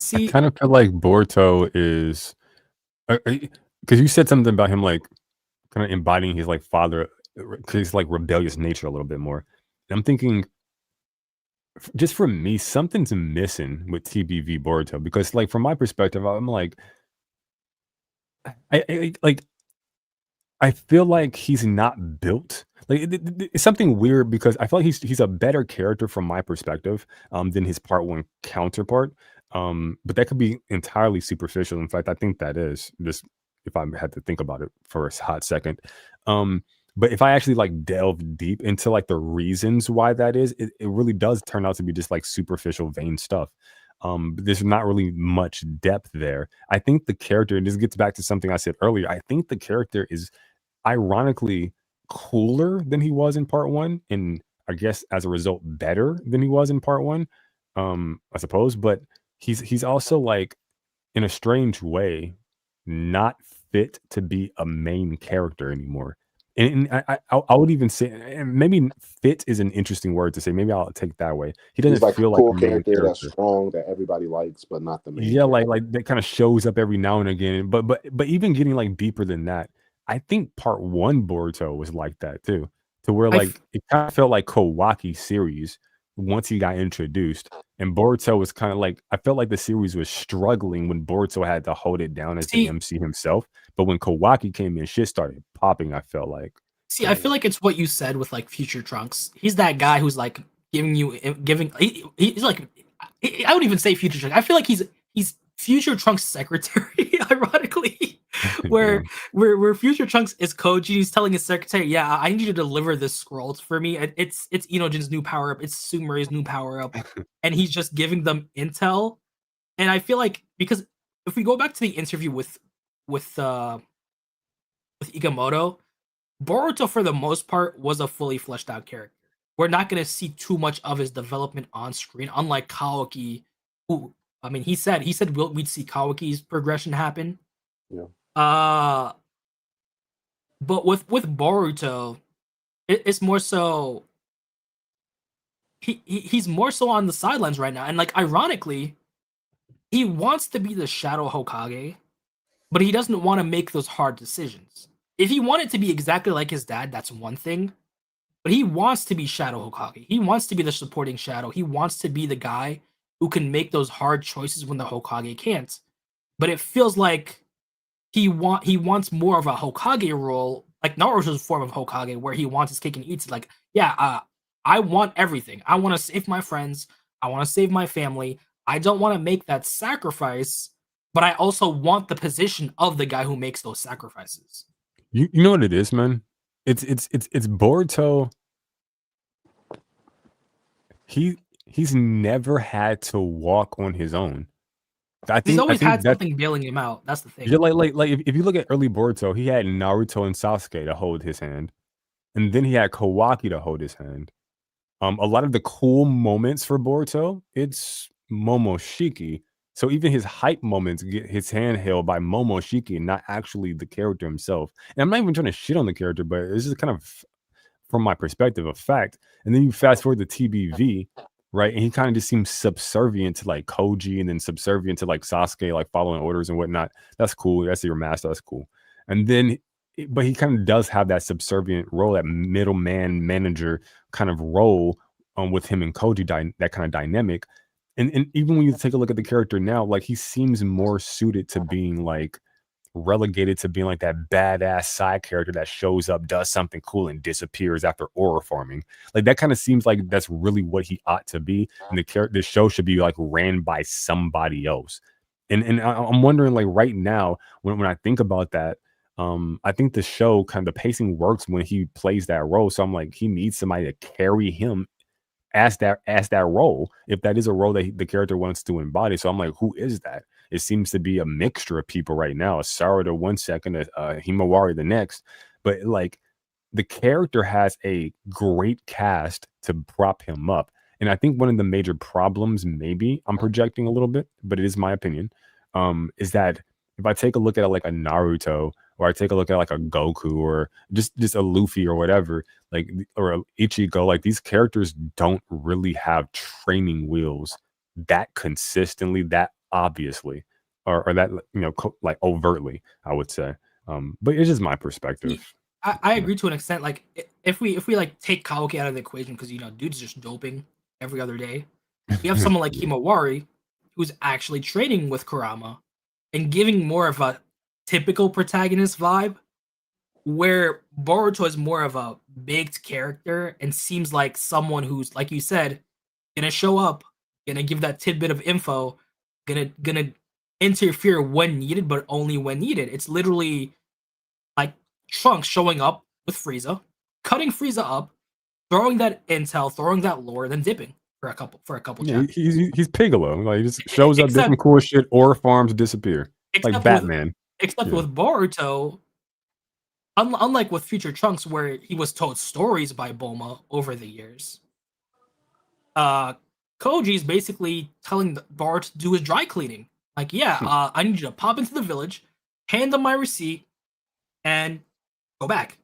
See, I kind of feel like Boruto is, because you said something about him like kind of embodying his like father, his like rebellious nature a little bit more. And I'm thinking, just for me, something's missing with TBV Boruto, because like from my perspective, I'm like, I feel like he's not built. Like it's something weird because I feel like he's a better character from my perspective than his part one counterpart. But that could be entirely superficial. In fact, I think that is just if I had to think about it for a hot second. But if I actually like delve deep into like the reasons why that is, it really does turn out to be just like superficial, vain stuff. But there's not really much depth there. I think the character, and this gets back to something I said earlier. I think the character is ironically cooler than he was in part one, and I guess as a result better than he was in part one. I suppose, but he's also like in a strange way not fit to be a main character anymore. And I would even say, and maybe fit is an interesting word to say. Maybe I'll take it that way. He doesn't He's like feel a like cool a main character that's character. strong that everybody likes, but not the main. Yeah, character. like that kind of shows up every now and again. But even getting like deeper than that, I think part one Boruto was like that too. To where like it kind of felt like Kawaki series once he got introduced. And Boruto was kind of like, I felt like the series was struggling when Boruto had to hold it down as the MC himself. But when Kawaki came in, shit started popping, I felt like. See, I feel like it's what you said with like Future Trunks. He's that guy who's like he's like, I would even say Future Trunks. I feel like he's Future Trunks' secretary, ironically, where Future Trunks is Koji. He's telling his secretary, "Yeah, I need you to deliver this scroll for me. It's Inojin's new power up. It's Sumire's new power up," and he's just giving them intel. And I feel like because if we go back to the interview with Igamoto, Boruto for the most part was a fully fleshed out character. We're not going to see too much of his development on screen, unlike Kawaki, who I mean, he said we'd see Kawaki's progression happen. Yeah. But with Boruto, it's more so he's more so on the sidelines right now, and like ironically, he wants to be the Shadow Hokage, but he doesn't want to make those hard decisions. If he wanted to be exactly like his dad, that's one thing. But he wants to be Shadow Hokage. He wants to be the supporting shadow. He wants to be the guy who can make those hard choices when the Hokage can't. But it feels like he wants more of a Hokage role, like Naruto's form of Hokage, where he wants his cake and eats it. Like, yeah, I want everything. I want to save my friends. I want to save my family. I don't want to make that sacrifice, but I also want the position of the guy who makes those sacrifices. You know what it is, man? It's Boruto. He's never had to walk on his own. He's always had something bailing him out. That's the thing. Yeah, like if you look at early Boruto, he had Naruto and Sasuke to hold his hand, and then he had Kawaki to hold his hand. A lot of the cool moments for Boruto, it's Momoshiki. So even his hype moments get his hand held by Momoshiki and not actually the character himself. And I'm not even trying to shit on the character, but this is kind of, from my perspective, a fact. And then you fast forward to TBV, right? And he kind of just seems subservient to like Koji and then subservient to like Sasuke, like following orders and whatnot. That's cool. That's your master. That's cool. And then, but he kind of does have that subservient role, that middleman manager kind of role with him and Koji, that kind of dynamic. And even when you take a look at the character now, like he seems more suited to being like relegated to being like that badass side character that shows up, does something cool, and disappears after aura forming. Like that kind of seems like that's really what he ought to be. And the show should be like ran by somebody else. And I'm wondering, like right now, when I think about that, I think the show kind of the pacing works when he plays that role. So I'm like, he needs somebody to carry him as that role, if that is a role that the character wants to embody. So I'm like, who is that? It seems to be a mixture of people right now. A Sarada 1 second, a Himawari the next. But like the character has a great cast to prop him up. And I think one of the major problems, maybe I'm projecting a little bit, but it is my opinion, is that if I take a look at like a Naruto, or I take a look at like a Goku, or just a Luffy or whatever, like, or a Ichigo, like these characters don't really have training wheels that consistently, that obviously, or that, you know, like overtly, I would say. But it's just my perspective. I agree to an extent. Like if we like take Kawaki out of the equation, because you know dude's just doping every other day, you have someone like Himawari who's actually training with Kurama and giving more of a typical protagonist vibe, where Boruto is more of a baked character and seems like someone who's, like you said, gonna show up, gonna give that tidbit of info, gonna interfere when needed, but only when needed. It's literally like Trunks showing up with Frieza, cutting Frieza up, throwing that intel, throwing that lore, then dipping for a couple Yeah, chapters. he's Piccolo. Like he just shows up, Except- doing cool shit, or farms disappear. Like Except Batman. Except Yeah. with Boruto, unlike with Future Trunks, where he was told stories by Bulma over the years, Koji's basically telling Boruto to do his dry cleaning. Like, yeah, I need you to pop into the village, hand them my receipt, and go back.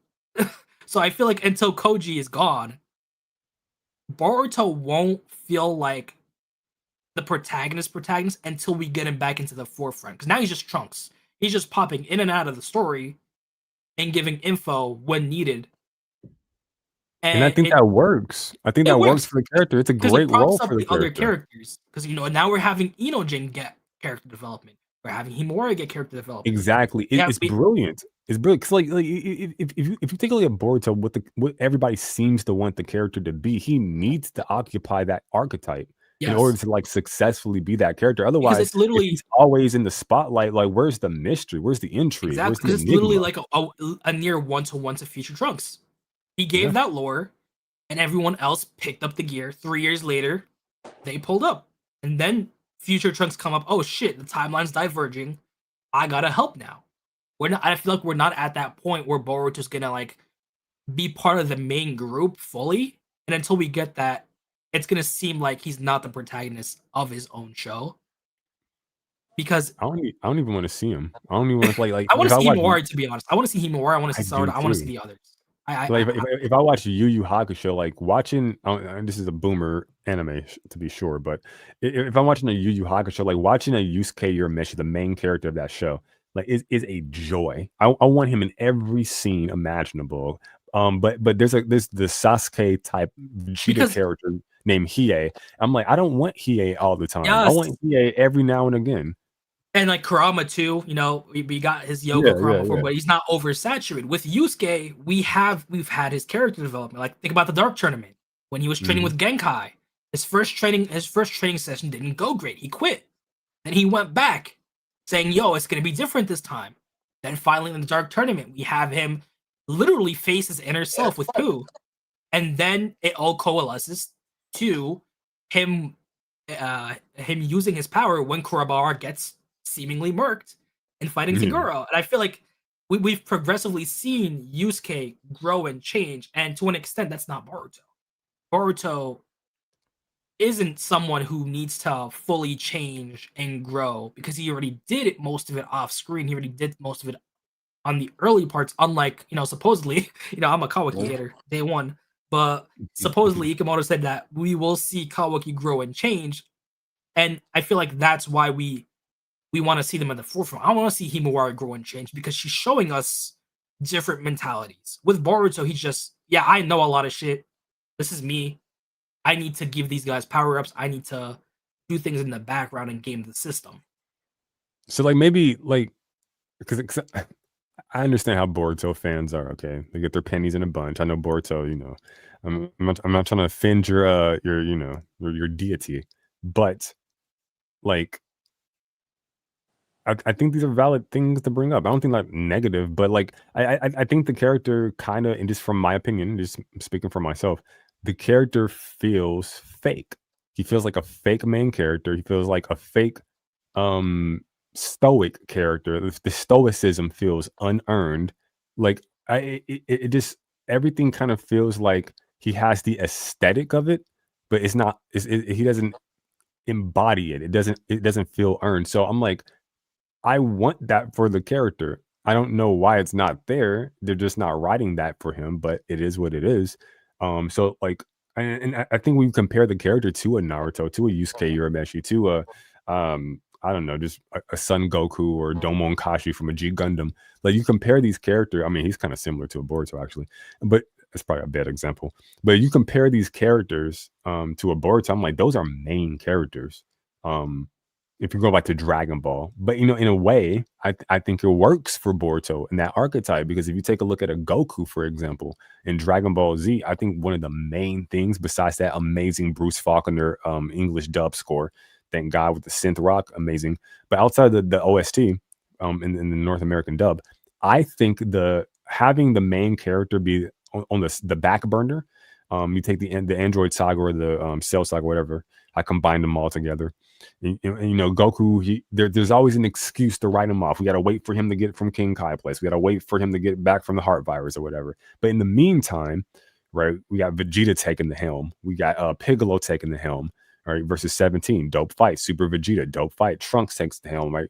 So I feel like until Koji is gone, Boruto won't feel like the protagonist until we get him back into the forefront. Because now he's just Trunks. He's just popping in and out of the story and giving info when needed. And I think that works. I think that works for the character. It's a great role for the other characters. Because, you know, now we're having Inojin get character development. We're having Himawari get character development. Exactly. It's brilliant. It's brilliant. Because, like if you take a look at Boruto, what everybody seems to want the character to be, he needs to occupy that archetype. Yes. In order to like successfully be that character. Otherwise, it's literally, if he's always in the spotlight, like where's the mystery? Where's the intrigue? Exactly, because it's literally like a near one-to-one to Future Trunks. He gave that lore, and everyone else picked up the gear. 3 years later, they pulled up. And then Future Trunks come up, oh shit, the timeline's diverging. I gotta help now. I feel like we're not at that point where Boruto's gonna like be part of the main group fully. And until we get that, it's gonna seem like he's not the protagonist of his own show. Because I don't even want to see him. I don't even want to play like I want to see Himawari, to be honest. I want to see Himawari, I want to see Sarada, I want to see the others. If I watch Yu Yu Hakusho, like watching, this is a boomer anime to be sure, but if I'm watching a Yu Yu Hakusho, like watching a Yusuke Urameshi, the main character of that show, like is a joy. I want him in every scene imaginable. But there's the Sasuke type Vegeta character named Hiei. I'm like, I don't want Hiei all the time. Yes. I want Hiei every now and again. And like Kurama too, you know, we got his yoga Kurama for, but he's not oversaturated. With Yusuke, we've had his character development. Like think about the Dark Tournament when he was training with Genkai. His first training session didn't go great. He quit. Then he went back, saying, "Yo, it's gonna be different this time." Then finally in the Dark Tournament, we have him literally face his inner self with Pooh, and then it all coalesces to him using his power when Kurabara gets seemingly murked and fighting Seguro. And I feel like we've progressively seen Yusuke grow and change, and to an extent that's not Boruto. Boruto isn't someone who needs to fully change and grow because he already did most of it off screen. He already did most of it on the early parts, unlike, you know, supposedly, you know, I'm a Kawaki hater, day one, but supposedly Ikemoto said that we will see Kawaki grow and change, and I feel like that's why we want to see them in the forefront. I want to see Himawari grow and change because she's showing us different mentalities. With Boruto, he's just, I know a lot of shit. This is me. I need to give these guys power-ups. I need to do things in the background and game the system. So, like, maybe, like, because I understand how Boruto fans are, okay? They get their pennies in a bunch. I know Boruto, you know. I'm not trying to offend your you know, your deity. But, like, I think these are valid things to bring up. I don't think like negative, but like I think the character kind of, and just from my opinion, just speaking for myself, the character feels fake. He feels like a fake main character. He feels like a fake stoic character. The stoicism feels unearned. Like it just, everything kind of feels like he has the aesthetic of it, but it's not. He doesn't embody it. It doesn't feel earned. So I'm like, I want that for the character. I don't know why it's not there. They're just not writing that for him, but it is what it is. So like, and I think we compare the character to a Naruto, to a Yusuke Urameshi, to a, I don't know, just a Son Goku or Domon Kashi from a G Gundam. Like you compare these characters. I mean, he's kind of similar to a Boruto actually, but it's probably a bad example. But you compare these characters to a Boruto, I'm like, those are main characters. if you go back to Dragon Ball. But in a way, I think it works for Boruto and that archetype, because if you take a look at a Goku, for example, in Dragon Ball Z, I think one of the main things, besides that amazing Bruce Faulconer English dub score, thank God, with the synth rock, amazing. But outside of the OST, in the North American dub, I think having the main character be on the back burner. You take the Android saga or the Cell saga, whatever. I combined them all together. And, Goku, there's always an excuse to write him off. We got to wait for him to get from King Kai place. We got to wait for him to get back from the heart virus or whatever. But in the meantime, right, we got Vegeta taking the helm. We got Piccolo taking the helm. All right, versus 17, dope fight. Super Vegeta, dope fight. Trunks takes the helm, right?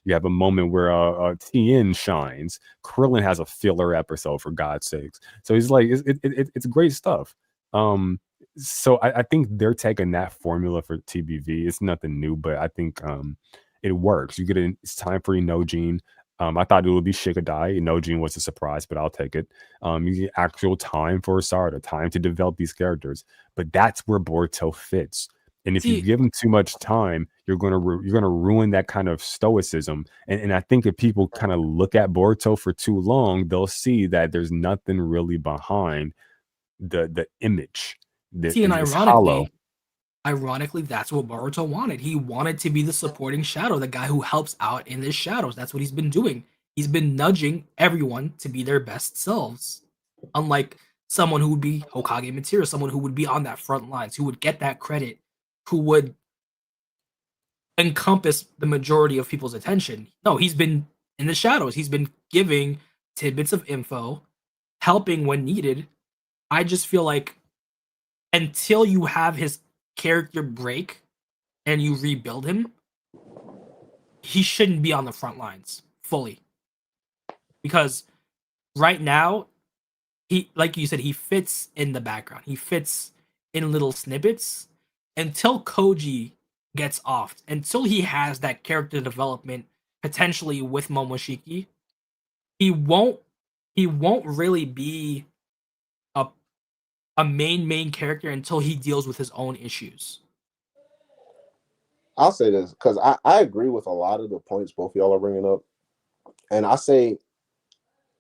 You have a moment where Tien shines. Krillin has a filler episode, for God's sakes. So he's like, it's great stuff. So I think they're taking that formula for TBV. It's nothing new, but I think it works. It's time for Inojin. I thought it would be Shigadai. Inojin was a surprise, but I'll take it. You get actual time for Asarda, time to develop these characters. But that's where Boruto fits. And if you give them too much time, you're gonna ruin that kind of stoicism. And I think if people kind of look at Boruto for too long, they'll see that there's nothing really behind the image. And ironically, that's what Boruto wanted. He wanted to be the supporting shadow, the guy who helps out in the shadows. That's what he's been doing. He's been nudging everyone to be their best selves. Unlike someone who would be Hokage material, someone who would be on that front lines, who would get that credit, who would encompass the majority of people's attention. No, he's been in the shadows. He's been giving tidbits of info, helping when needed. I just feel like until you have his character break and you rebuild him, he shouldn't be on the front lines fully. Because right now, he, like you said, he fits in the background. He fits in little snippets until Koji gets off, until he has that character development potentially with Momoshiki. He won't really be a main character until he deals with his own issues. I'll say this because I agree with a lot of the points both of y'all are bringing up, and I say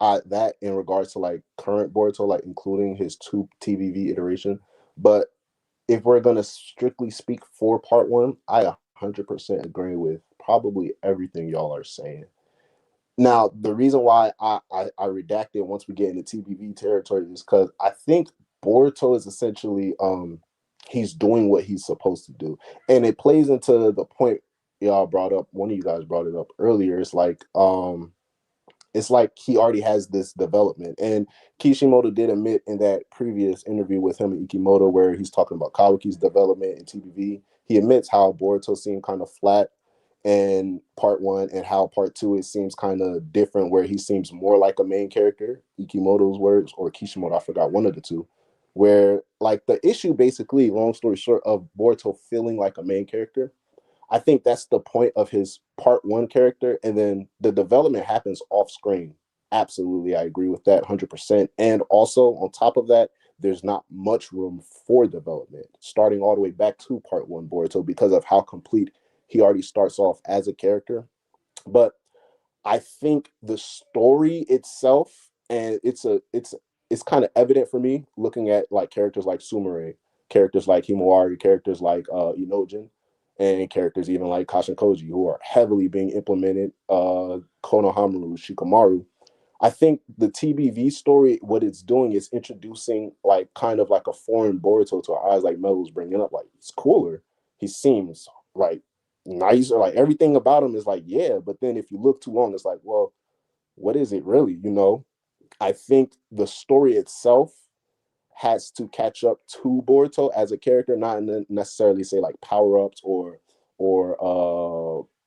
that in regards to like current Boruto, like including his 2 TVV iteration. But if we're gonna strictly speak for part 1, I 100% agree with probably everything y'all are saying. Now, the reason why I redacted once we get into TBV territory is because I think Boruto is essentially he's doing what he's supposed to do, and it plays into the point y'all brought up. One of you guys brought it up earlier. It's like he already has this development, and Kishimoto did admit in that previous interview with him and Ikimoto where he's talking about Kawaki's development in TBV. He admits how Boruto seemed kind of flat in part 1 and how part 2 it seems kind of different, where he seems more like a main character, Ikimoto's words, or Kishimoto, I forgot, one of the two, where like the issue basically, long story short, of Boruto feeling like a main character, I think that's the point of his part 1 character, and then the development happens off screen. Absolutely, I agree with that 100%. And also on top of that, there's not much room for development starting all the way back to part 1 Boruto because of how complete he already starts off as a character. But I think the story itself, and it's kind of evident for me looking at like characters like Sumire, characters like Himawari, characters like Inojin, and characters even like Kashin Koji, who are heavily being implemented, Konohamaru, Shikamaru. I think the TBV story, what it's doing is introducing like kind of like a foreign Boruto to our eyes, like Mel was bringing up. Like, it's cooler. He seems like nicer, like everything about him is like, yeah. But then if you look too long, it's like, well, what is it really? I think the story itself has to catch up to Boruto as a character, not necessarily say like power-ups or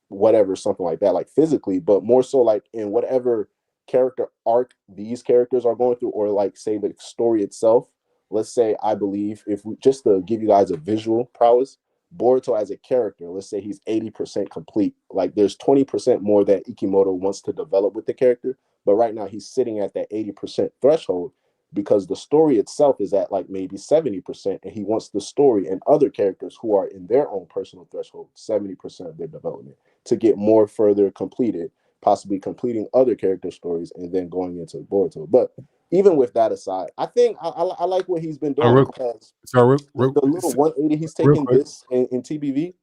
whatever, something like that, like physically, but more so like in whatever character arc these characters are going through, or like say the story itself. Let's say, I believe, if we just to give you guys a visual prowess, Boruto as a character, let's say he's 80% complete. Like there's 20% more that Ikimoto wants to develop with the character, but right now he's sitting at that 80% threshold. because the story itself is at like maybe 70%, and he wants the story and other characters who are in their own personal threshold 70% of their development to get more further completed, possibly completing other character stories and then going into Boruto. But even with that aside, I think I like what he's been doing because the little 180 he's taking this in TBV.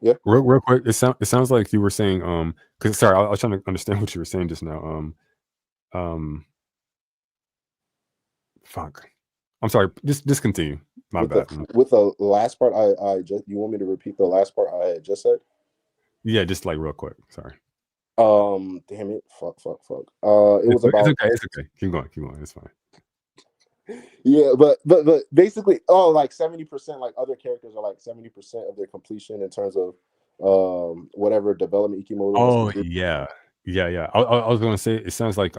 Yeah. Real quick, it sounds like you were saying because sorry, I was trying to understand what you were saying just now. Fuck. I'm sorry. Just continue. My bad. With the last part, I just, you want me to repeat the last part I had just said? Yeah, just like real quick. Sorry. Damn it. Fuck. It was about. It's okay. Keep going. It's fine. Yeah, but basically, like 70%, like other characters are like 70% of their completion in terms of whatever development Ikimoto. Oh yeah. I was gonna say it sounds like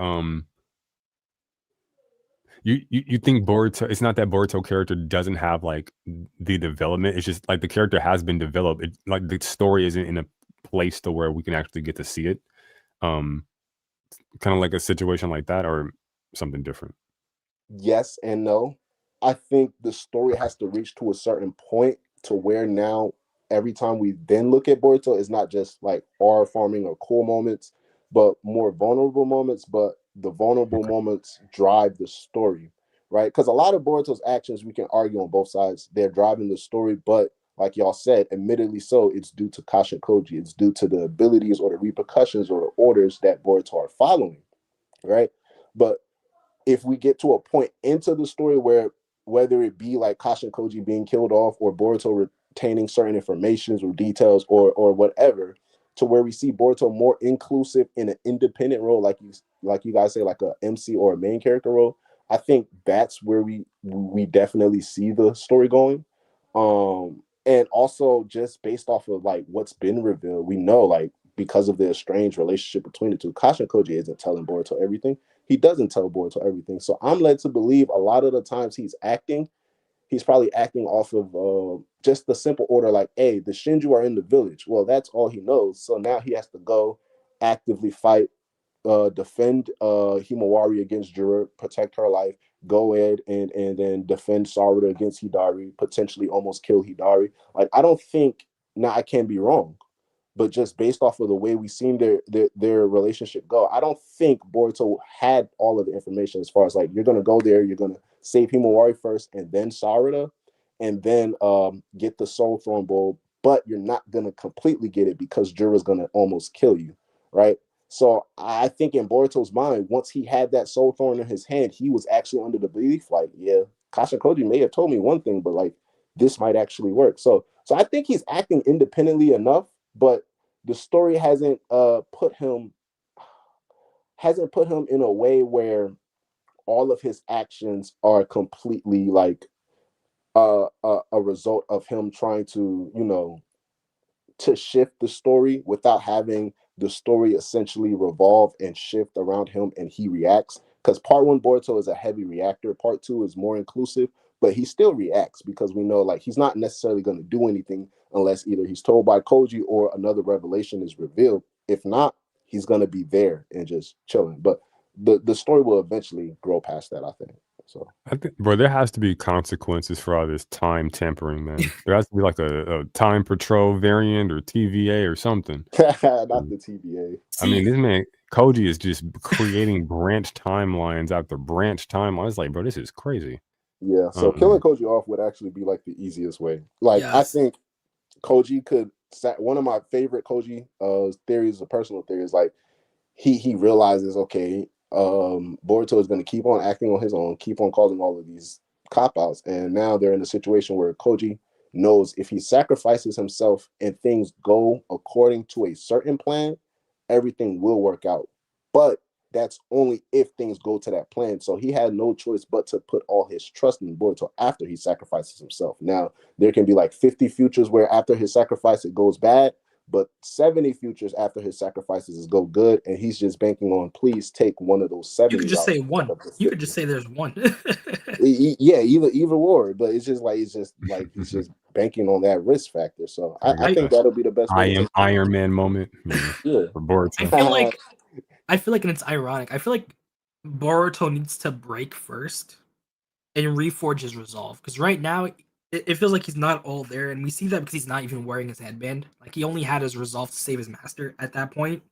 you think Boruto, it's not that Boruto character doesn't have like the development, it's just like the character has been developed. It, like the story isn't in a place to where we can actually get to see it. Kind of like a situation like that or something different. Yes and no. I think the story has to reach to a certain point to where now every time we then look at Boruto, it's not just like R farming or cool moments, but more vulnerable moments. But the vulnerable moments drive the story, right? Because a lot of Boruto's actions, we can argue on both sides, they're driving the story, but like y'all said, admittedly so, it's due to Kasha Koji. It's due to the abilities or the repercussions or the orders that Boruto are following, right? But if we get to a point into the story where whether it be like Kasha Koji being killed off or Boruto retaining certain informations or details or whatever, to where we see Boruto more inclusive in an independent role, like you guys say, like a MC or a main character role, I think that's where we definitely see the story going. And also just based off of like what's been revealed, we know like because of the estranged relationship between the two, Kasha Koji isn't telling Boruto everything. He doesn't tell Boruto everything. So I'm led to believe a lot of the times he's probably acting off of just the simple order like, hey, the Shinju are in the village. Well, that's all he knows. So now he has to go actively fight, defend Himawari against Jura, protect her life, go ahead and then defend Sarada against Hidari, potentially almost kill Hidari. Like, I don't think, now I can be wrong, but just based off of the way we've seen their relationship go, I don't think Boruto had all of the information as far as like, you're going to go there, you're going to save Himawari first and then Sarada, and then get the Soul Throne Bowl, but you're not going to completely get it because Jura's going to almost kill you, right? So I think in Boruto's mind, once he had that Soul Thorn in his hand, he was actually under the belief like, yeah, Kasha Koji may have told me one thing, but like this might actually work. So I think he's acting independently enough, but the story hasn't put him in a way where all of his actions are completely like a result of him trying to, to shift the story without having the story essentially revolve and shift around him and he reacts. Because part one, Boruto is a heavy reactor. Part two is more inclusive, but he still reacts because we know like he's not necessarily going to do anything unless either he's told by Koji or another revelation is revealed. If not, he's going to be there and just chilling. But the story will eventually grow past that, I think. So I think, bro, there has to be consequences for all this time tampering, man. There has to be like a time patrol variant or TVA or something. Not the TVA. I mean, this man Koji is just creating branch timelines after branch timelines. It's like, bro, this is crazy. Yeah. So killing Koji off would actually be like the easiest way. Like, yes. I think Koji could. One of my favorite Koji theories, a personal theory, is like he realizes, okay, Boruto is going to keep on acting on his own, keep on causing all of these cop-outs, and now they're in a situation where Koji knows if he sacrifices himself and things go according to a certain plan, everything will work out. But that's only if things go to that plan. So he had no choice but to put all his trust in Boruto after he sacrifices himself. Now, there can be like 50 futures where after his sacrifice it goes bad, but 70 futures after his sacrifices go good, and he's just banking on, please take one of those 70. You could just say one. You could just say there's one. Yeah, either or, but it's just he's just banking on that risk factor. So I think that'll be the best way. Iron Man moment. Yeah. For Boruto. I feel like, and it's ironic, I feel like Boruto needs to break first and reforge his resolve. Because right now, it feels like he's not all there, and we see that because he's not even wearing his headband. Like he only had his resolve to save his master at that point.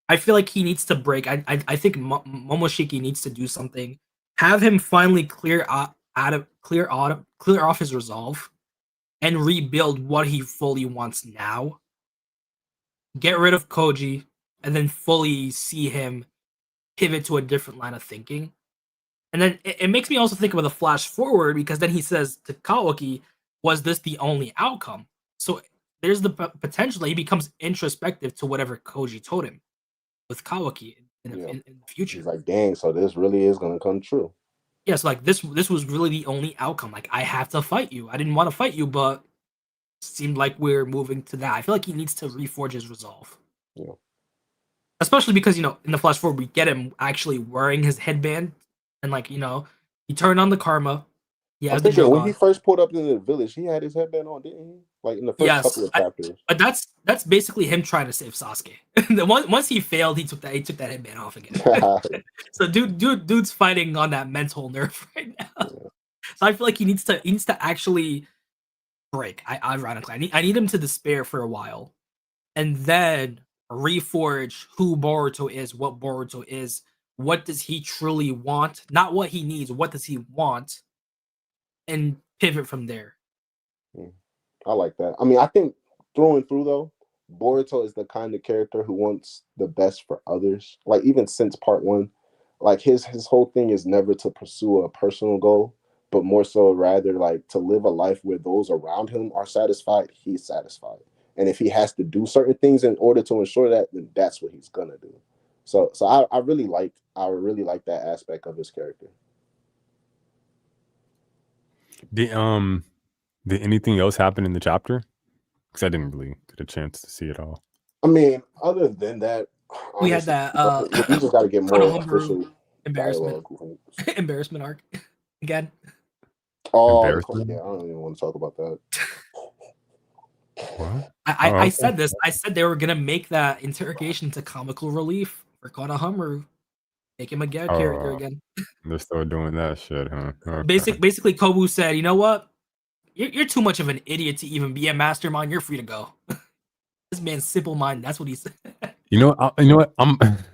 I feel like he needs to break. I think Momoshiki needs to do something. Have him finally clear off his resolve, and rebuild what he fully wants now. Get rid of Koji, and then fully see him pivot to a different line of thinking. And then it makes me also think about the flash forward, because then he says to Kawaki, was this the only outcome? So there's the potential that he becomes introspective to whatever Koji told him with Kawaki in the future. He's like, dang, so this really is going to come true. Yeah, so like this was really the only outcome. Like, I have to fight you. I didn't want to fight you, but it seemed like we're moving to that. I feel like he needs to reforge his resolve. Yeah. Especially because, in the flash forward, we get him actually wearing his headband. And, like, he turned on the karma. Yeah, when he first pulled up in the village, he had his headband on, didn't he? Like in the first couple of chapters. But that's basically him trying to save Sasuke. Once he failed, he took that headband off again. So dude's fighting on that mental nerve right now. Yeah. So I feel like he needs to actually break. Ironically, I need him to despair for a while, and then reforge who Boruto is, what Boruto is. What does he truly want? Not what he needs. What does he want? And pivot from there. I like that. I mean, I think through and through, though, Boruto is the kind of character who wants the best for others. Like, even since part 1, like his whole thing is never to pursue a personal goal, but more so rather like to live a life where those around him are satisfied, he's satisfied. And if he has to do certain things in order to ensure that, then that's what he's gonna do. So I really like that aspect of his character. Did anything else happen in the chapter? Because I didn't really get a chance to see it all. I mean, other than that, we had that. We just got to get more official embarrassment arc again. Oh, yeah, I don't even want to talk about that. What? I said this. I said they were gonna make that interrogation to comical relief for Konohamaru. Make him a character again. They're still doing that shit, huh? Okay. Basically, Kobu said, "You know what? You're too much of an idiot to even be a mastermind. You're free to go." This man's simple mind. That's what he said. You know what?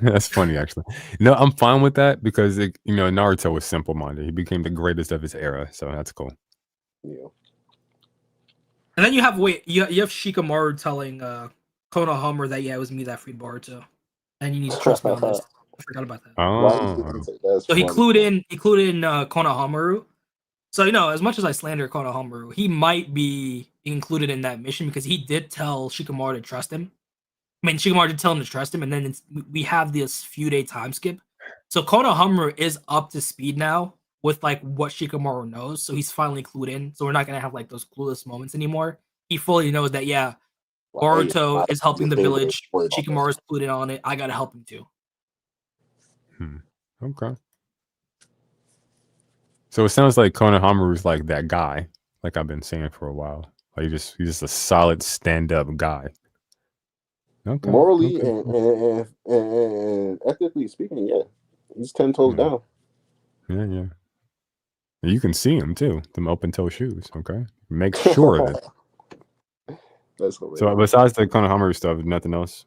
That's funny actually. I'm fine with that because Naruto was simple minded. He became the greatest of his era, so that's cool. Yeah. And then you have Shikamaru telling Konohamaru that it was me that freed Boruto, and you need to trust me on this. I forgot about that. Oh. So he clued in Konohamaru. So as much as I slander Konohamaru, he might be included in that mission because he did tell Shikamaru to trust him. I mean, Shikamaru did tell him to trust him, and then we have this few-day time skip. So Konohamaru is up to speed now with like what Shikamaru knows, so he's finally clued in. So we're not gonna have like those clueless moments anymore. He fully knows that Boruto is helping the village. Shikamaru's clued in on it. I gotta help him too. Okay. So it sounds like Konohamaru is like that guy, like I've been saying for a while. Like he's just a solid stand-up guy. Okay. Morally and ethically speaking, yeah, he's 10 toes down. Yeah. You can see him too. Them open-toe shoes. Okay, make sure of it. That's hilarious. So besides the Konohamaru stuff, nothing else.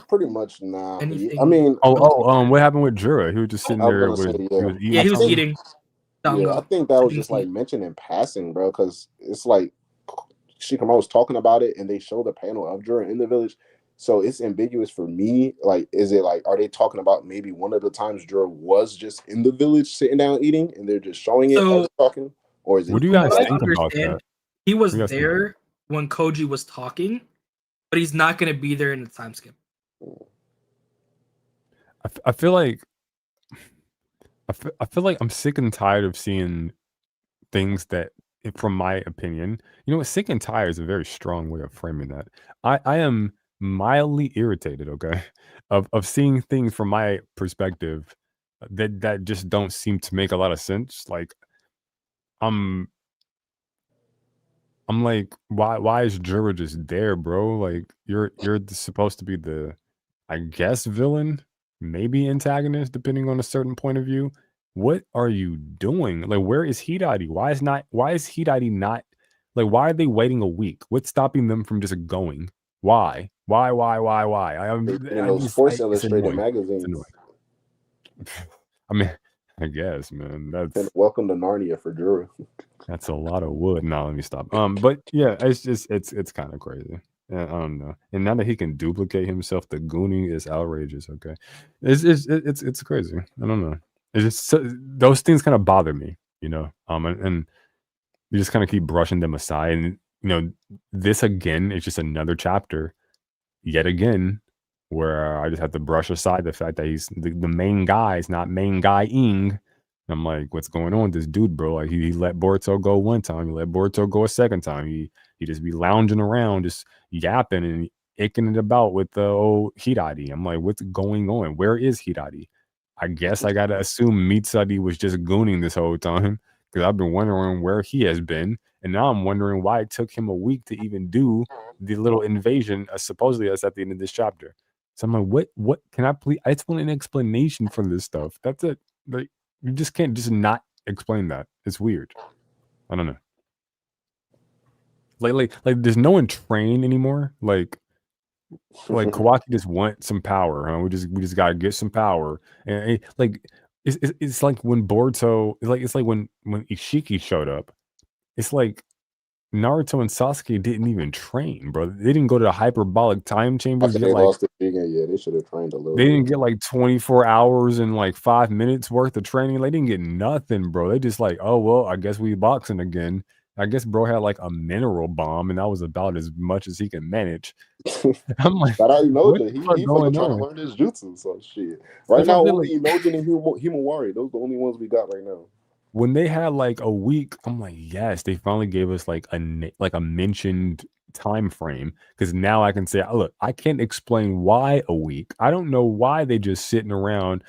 Pretty much nah. Anything. I mean, what happened with Jura? He was just sitting there he was eating. Yeah, I think that was just like mentioned in passing, bro, because it's like Shikamaru was talking about it, and they showed the panel of Jura in the village, so it's ambiguous for me. Like, is it like, are they talking about maybe one of the times Jura was just in the village sitting down eating, and they're just showing it as talking, or is it? What do you guys think about that? He was there when Koji was talking, but he's not going to be there in the time skip. I feel like I'm sick and tired of seeing things that, from my opinion, sick and tired is a very strong way of framing that. I am mildly irritated, okay, of seeing things from my perspective that just don't seem to make a lot of sense. Like, I'm like, why is Jura just there, bro? Like, you're supposed to be the, I guess, villain, maybe antagonist, depending on a certain point of view. what are you doing? Like, where is Hidari? Why is Hidari not like, why are they waiting a week? What's stopping them from just going? Why? Why? In those Sports It's Illustrated annoying. It's magazines. annoying. I mean, I guess, man. And welcome to Narnia for Jura. That's a lot of wood. Now let me stop. But yeah, it's kind of crazy. Yeah, I don't know. And now that he can duplicate himself, the gooning is outrageous. Okay, it's crazy. I don't know. It's just those things kind of bother me, you know. And you just kind of keep brushing them aside, and you know, this again is just another chapter, yet again, where I just have to brush aside the fact that he's the main guy is not main guy-ing. I'm like, what's going on with this dude, bro? Like he let Boruto go one time, he let Boruto go a second time. He just be lounging around, just yapping and icking it about with the old Hidari. I'm like, what's going on? Where is Hidari? I guess I gotta assume Mitsuri was just gooning this whole time because I've been wondering where he has been, and now I'm wondering why it took him a week to even do the little invasion, supposedly that's at the end of this chapter. So I'm like, what can I please? I just want an explanation for this stuff. That's it. Like, you just can't just not explain that. It's weird. I don't know. Like there's no one trained anymore. Like Kawaki just want some power. Huh? We just gotta get some power. And like it's like when Boruto, it's like when Ishiki showed up. It's like Naruto and Sasuke didn't even train, bro. They didn't go to the hyperbolic time chambers. After they lost the Jougan, yeah, they should have trained a little. They didn't get like 24 hours and like 5 minutes worth of training. They didn't get nothing, bro. They just like, oh well, I guess we boxing again. I guess bro had like a mineral bomb, and that was about as much as he can manage. I'm like, but I know that he's trying to learn his jutsu, so shit. Right now, only Inojin and Himawari. Those are the only ones we got right now. When they had like a week, I'm like, yes, they finally gave us like a mentioned time frame, because now I can say, look, I can't explain why a week. I don't know why they just sitting around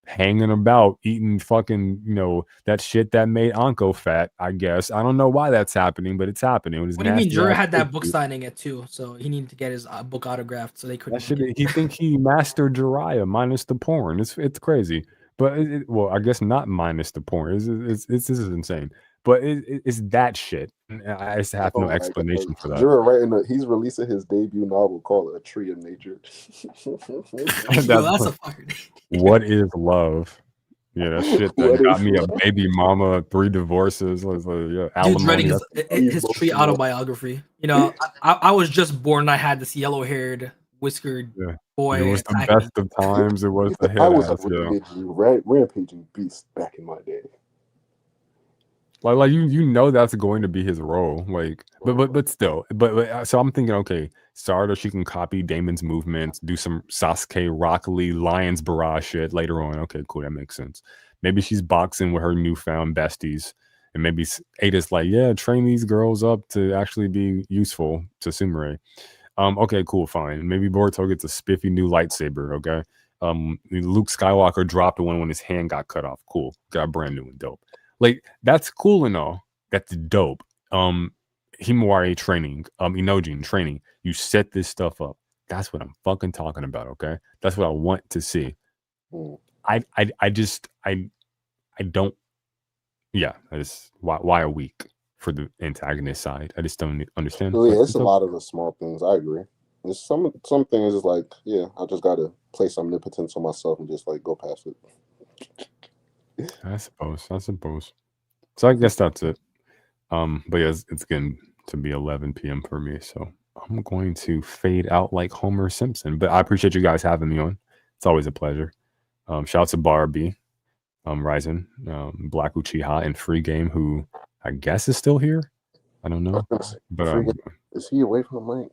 hanging about eating fucking, you know, that shit that made Anko fat. I guess I don't know why that's happening, but it's happening. What do you mean? Jura had that book signing it too, so he needed to get his book autographed, so they couldn't. He think he mastered Jiraiya minus the porn. It's crazy. But well, I guess not minus the porn. This is insane. But it's that shit. I just have no explanation for that. Jura he's releasing his debut novel called A Tree of Nature. That's a fucker. What is love? Yeah, that shit that got me a baby mama, 3 divorces. Dude's writing his tree autobiography. You know, I was just born. I had this yellow-haired, whiskered boy. It was the best of times. It was the head. I was a rampaging beast back in my day. Like you know that's going to be his role. Like, but still, but so I'm thinking, okay, Sarda, she can copy Daemon's movements, do some Sasuke, Rock Lee, Lions Barrage shit later on. Okay, cool, that makes sense. Maybe she's boxing with her newfound besties, and maybe Eida's like, yeah, train these girls up to actually be useful to Sumire. Okay, cool, fine. Maybe Boruto gets a spiffy new lightsaber. Okay, Luke Skywalker dropped one when his hand got cut off. Cool, got a brand new one, dope. Like, that's cool and all. That's dope. Himawari training, Inojin training. You set this stuff up. That's what I'm fucking talking about, okay? That's what I want to see. I don't. Yeah, why a week for the antagonist side? I just don't understand. So, yeah, it's a lot of the small things. I agree. There's some things is like, yeah, I just gotta place omnipotence on myself and just like go past it. I suppose. So I guess that's it. But yeah, it's getting to be 11 p.m. for me, so I'm going to fade out like Homer Simpson. But I appreciate you guys having me on. It's always a pleasure. Shout out to Barbie, Ryzen, Black Uchiha, and Free Game, who I guess is still here. I don't know. But is he away from the mic?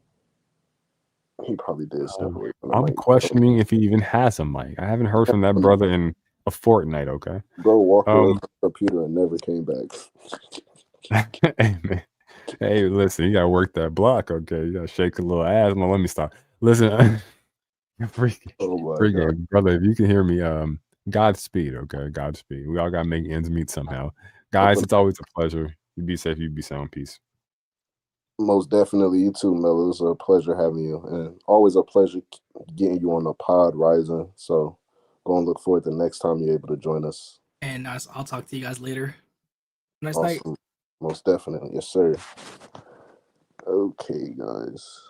He probably did step away from the I'm mic. questioning if he even has a mic. I haven't heard from that brother in a fortnight. Okay, bro walked away from the computer and never came back. Hey, man. Hey, listen, you gotta work that block. Okay, you gotta shake a little ass. No, let me stop. Listen, free game, brother. If you can hear me, Godspeed. Okay, Godspeed. We all gotta make ends meet somehow, guys. It's always a pleasure. You be safe. You be sound. Peace. Most definitely, you too, Mel. It was a pleasure having you, and always a pleasure getting you on the pod, Ryzen. So, go and look forward to the next time you're able to join us. And I'll talk to you guys later. Nice Awesome. night. Most definitely. Yes, sir. Okay, guys.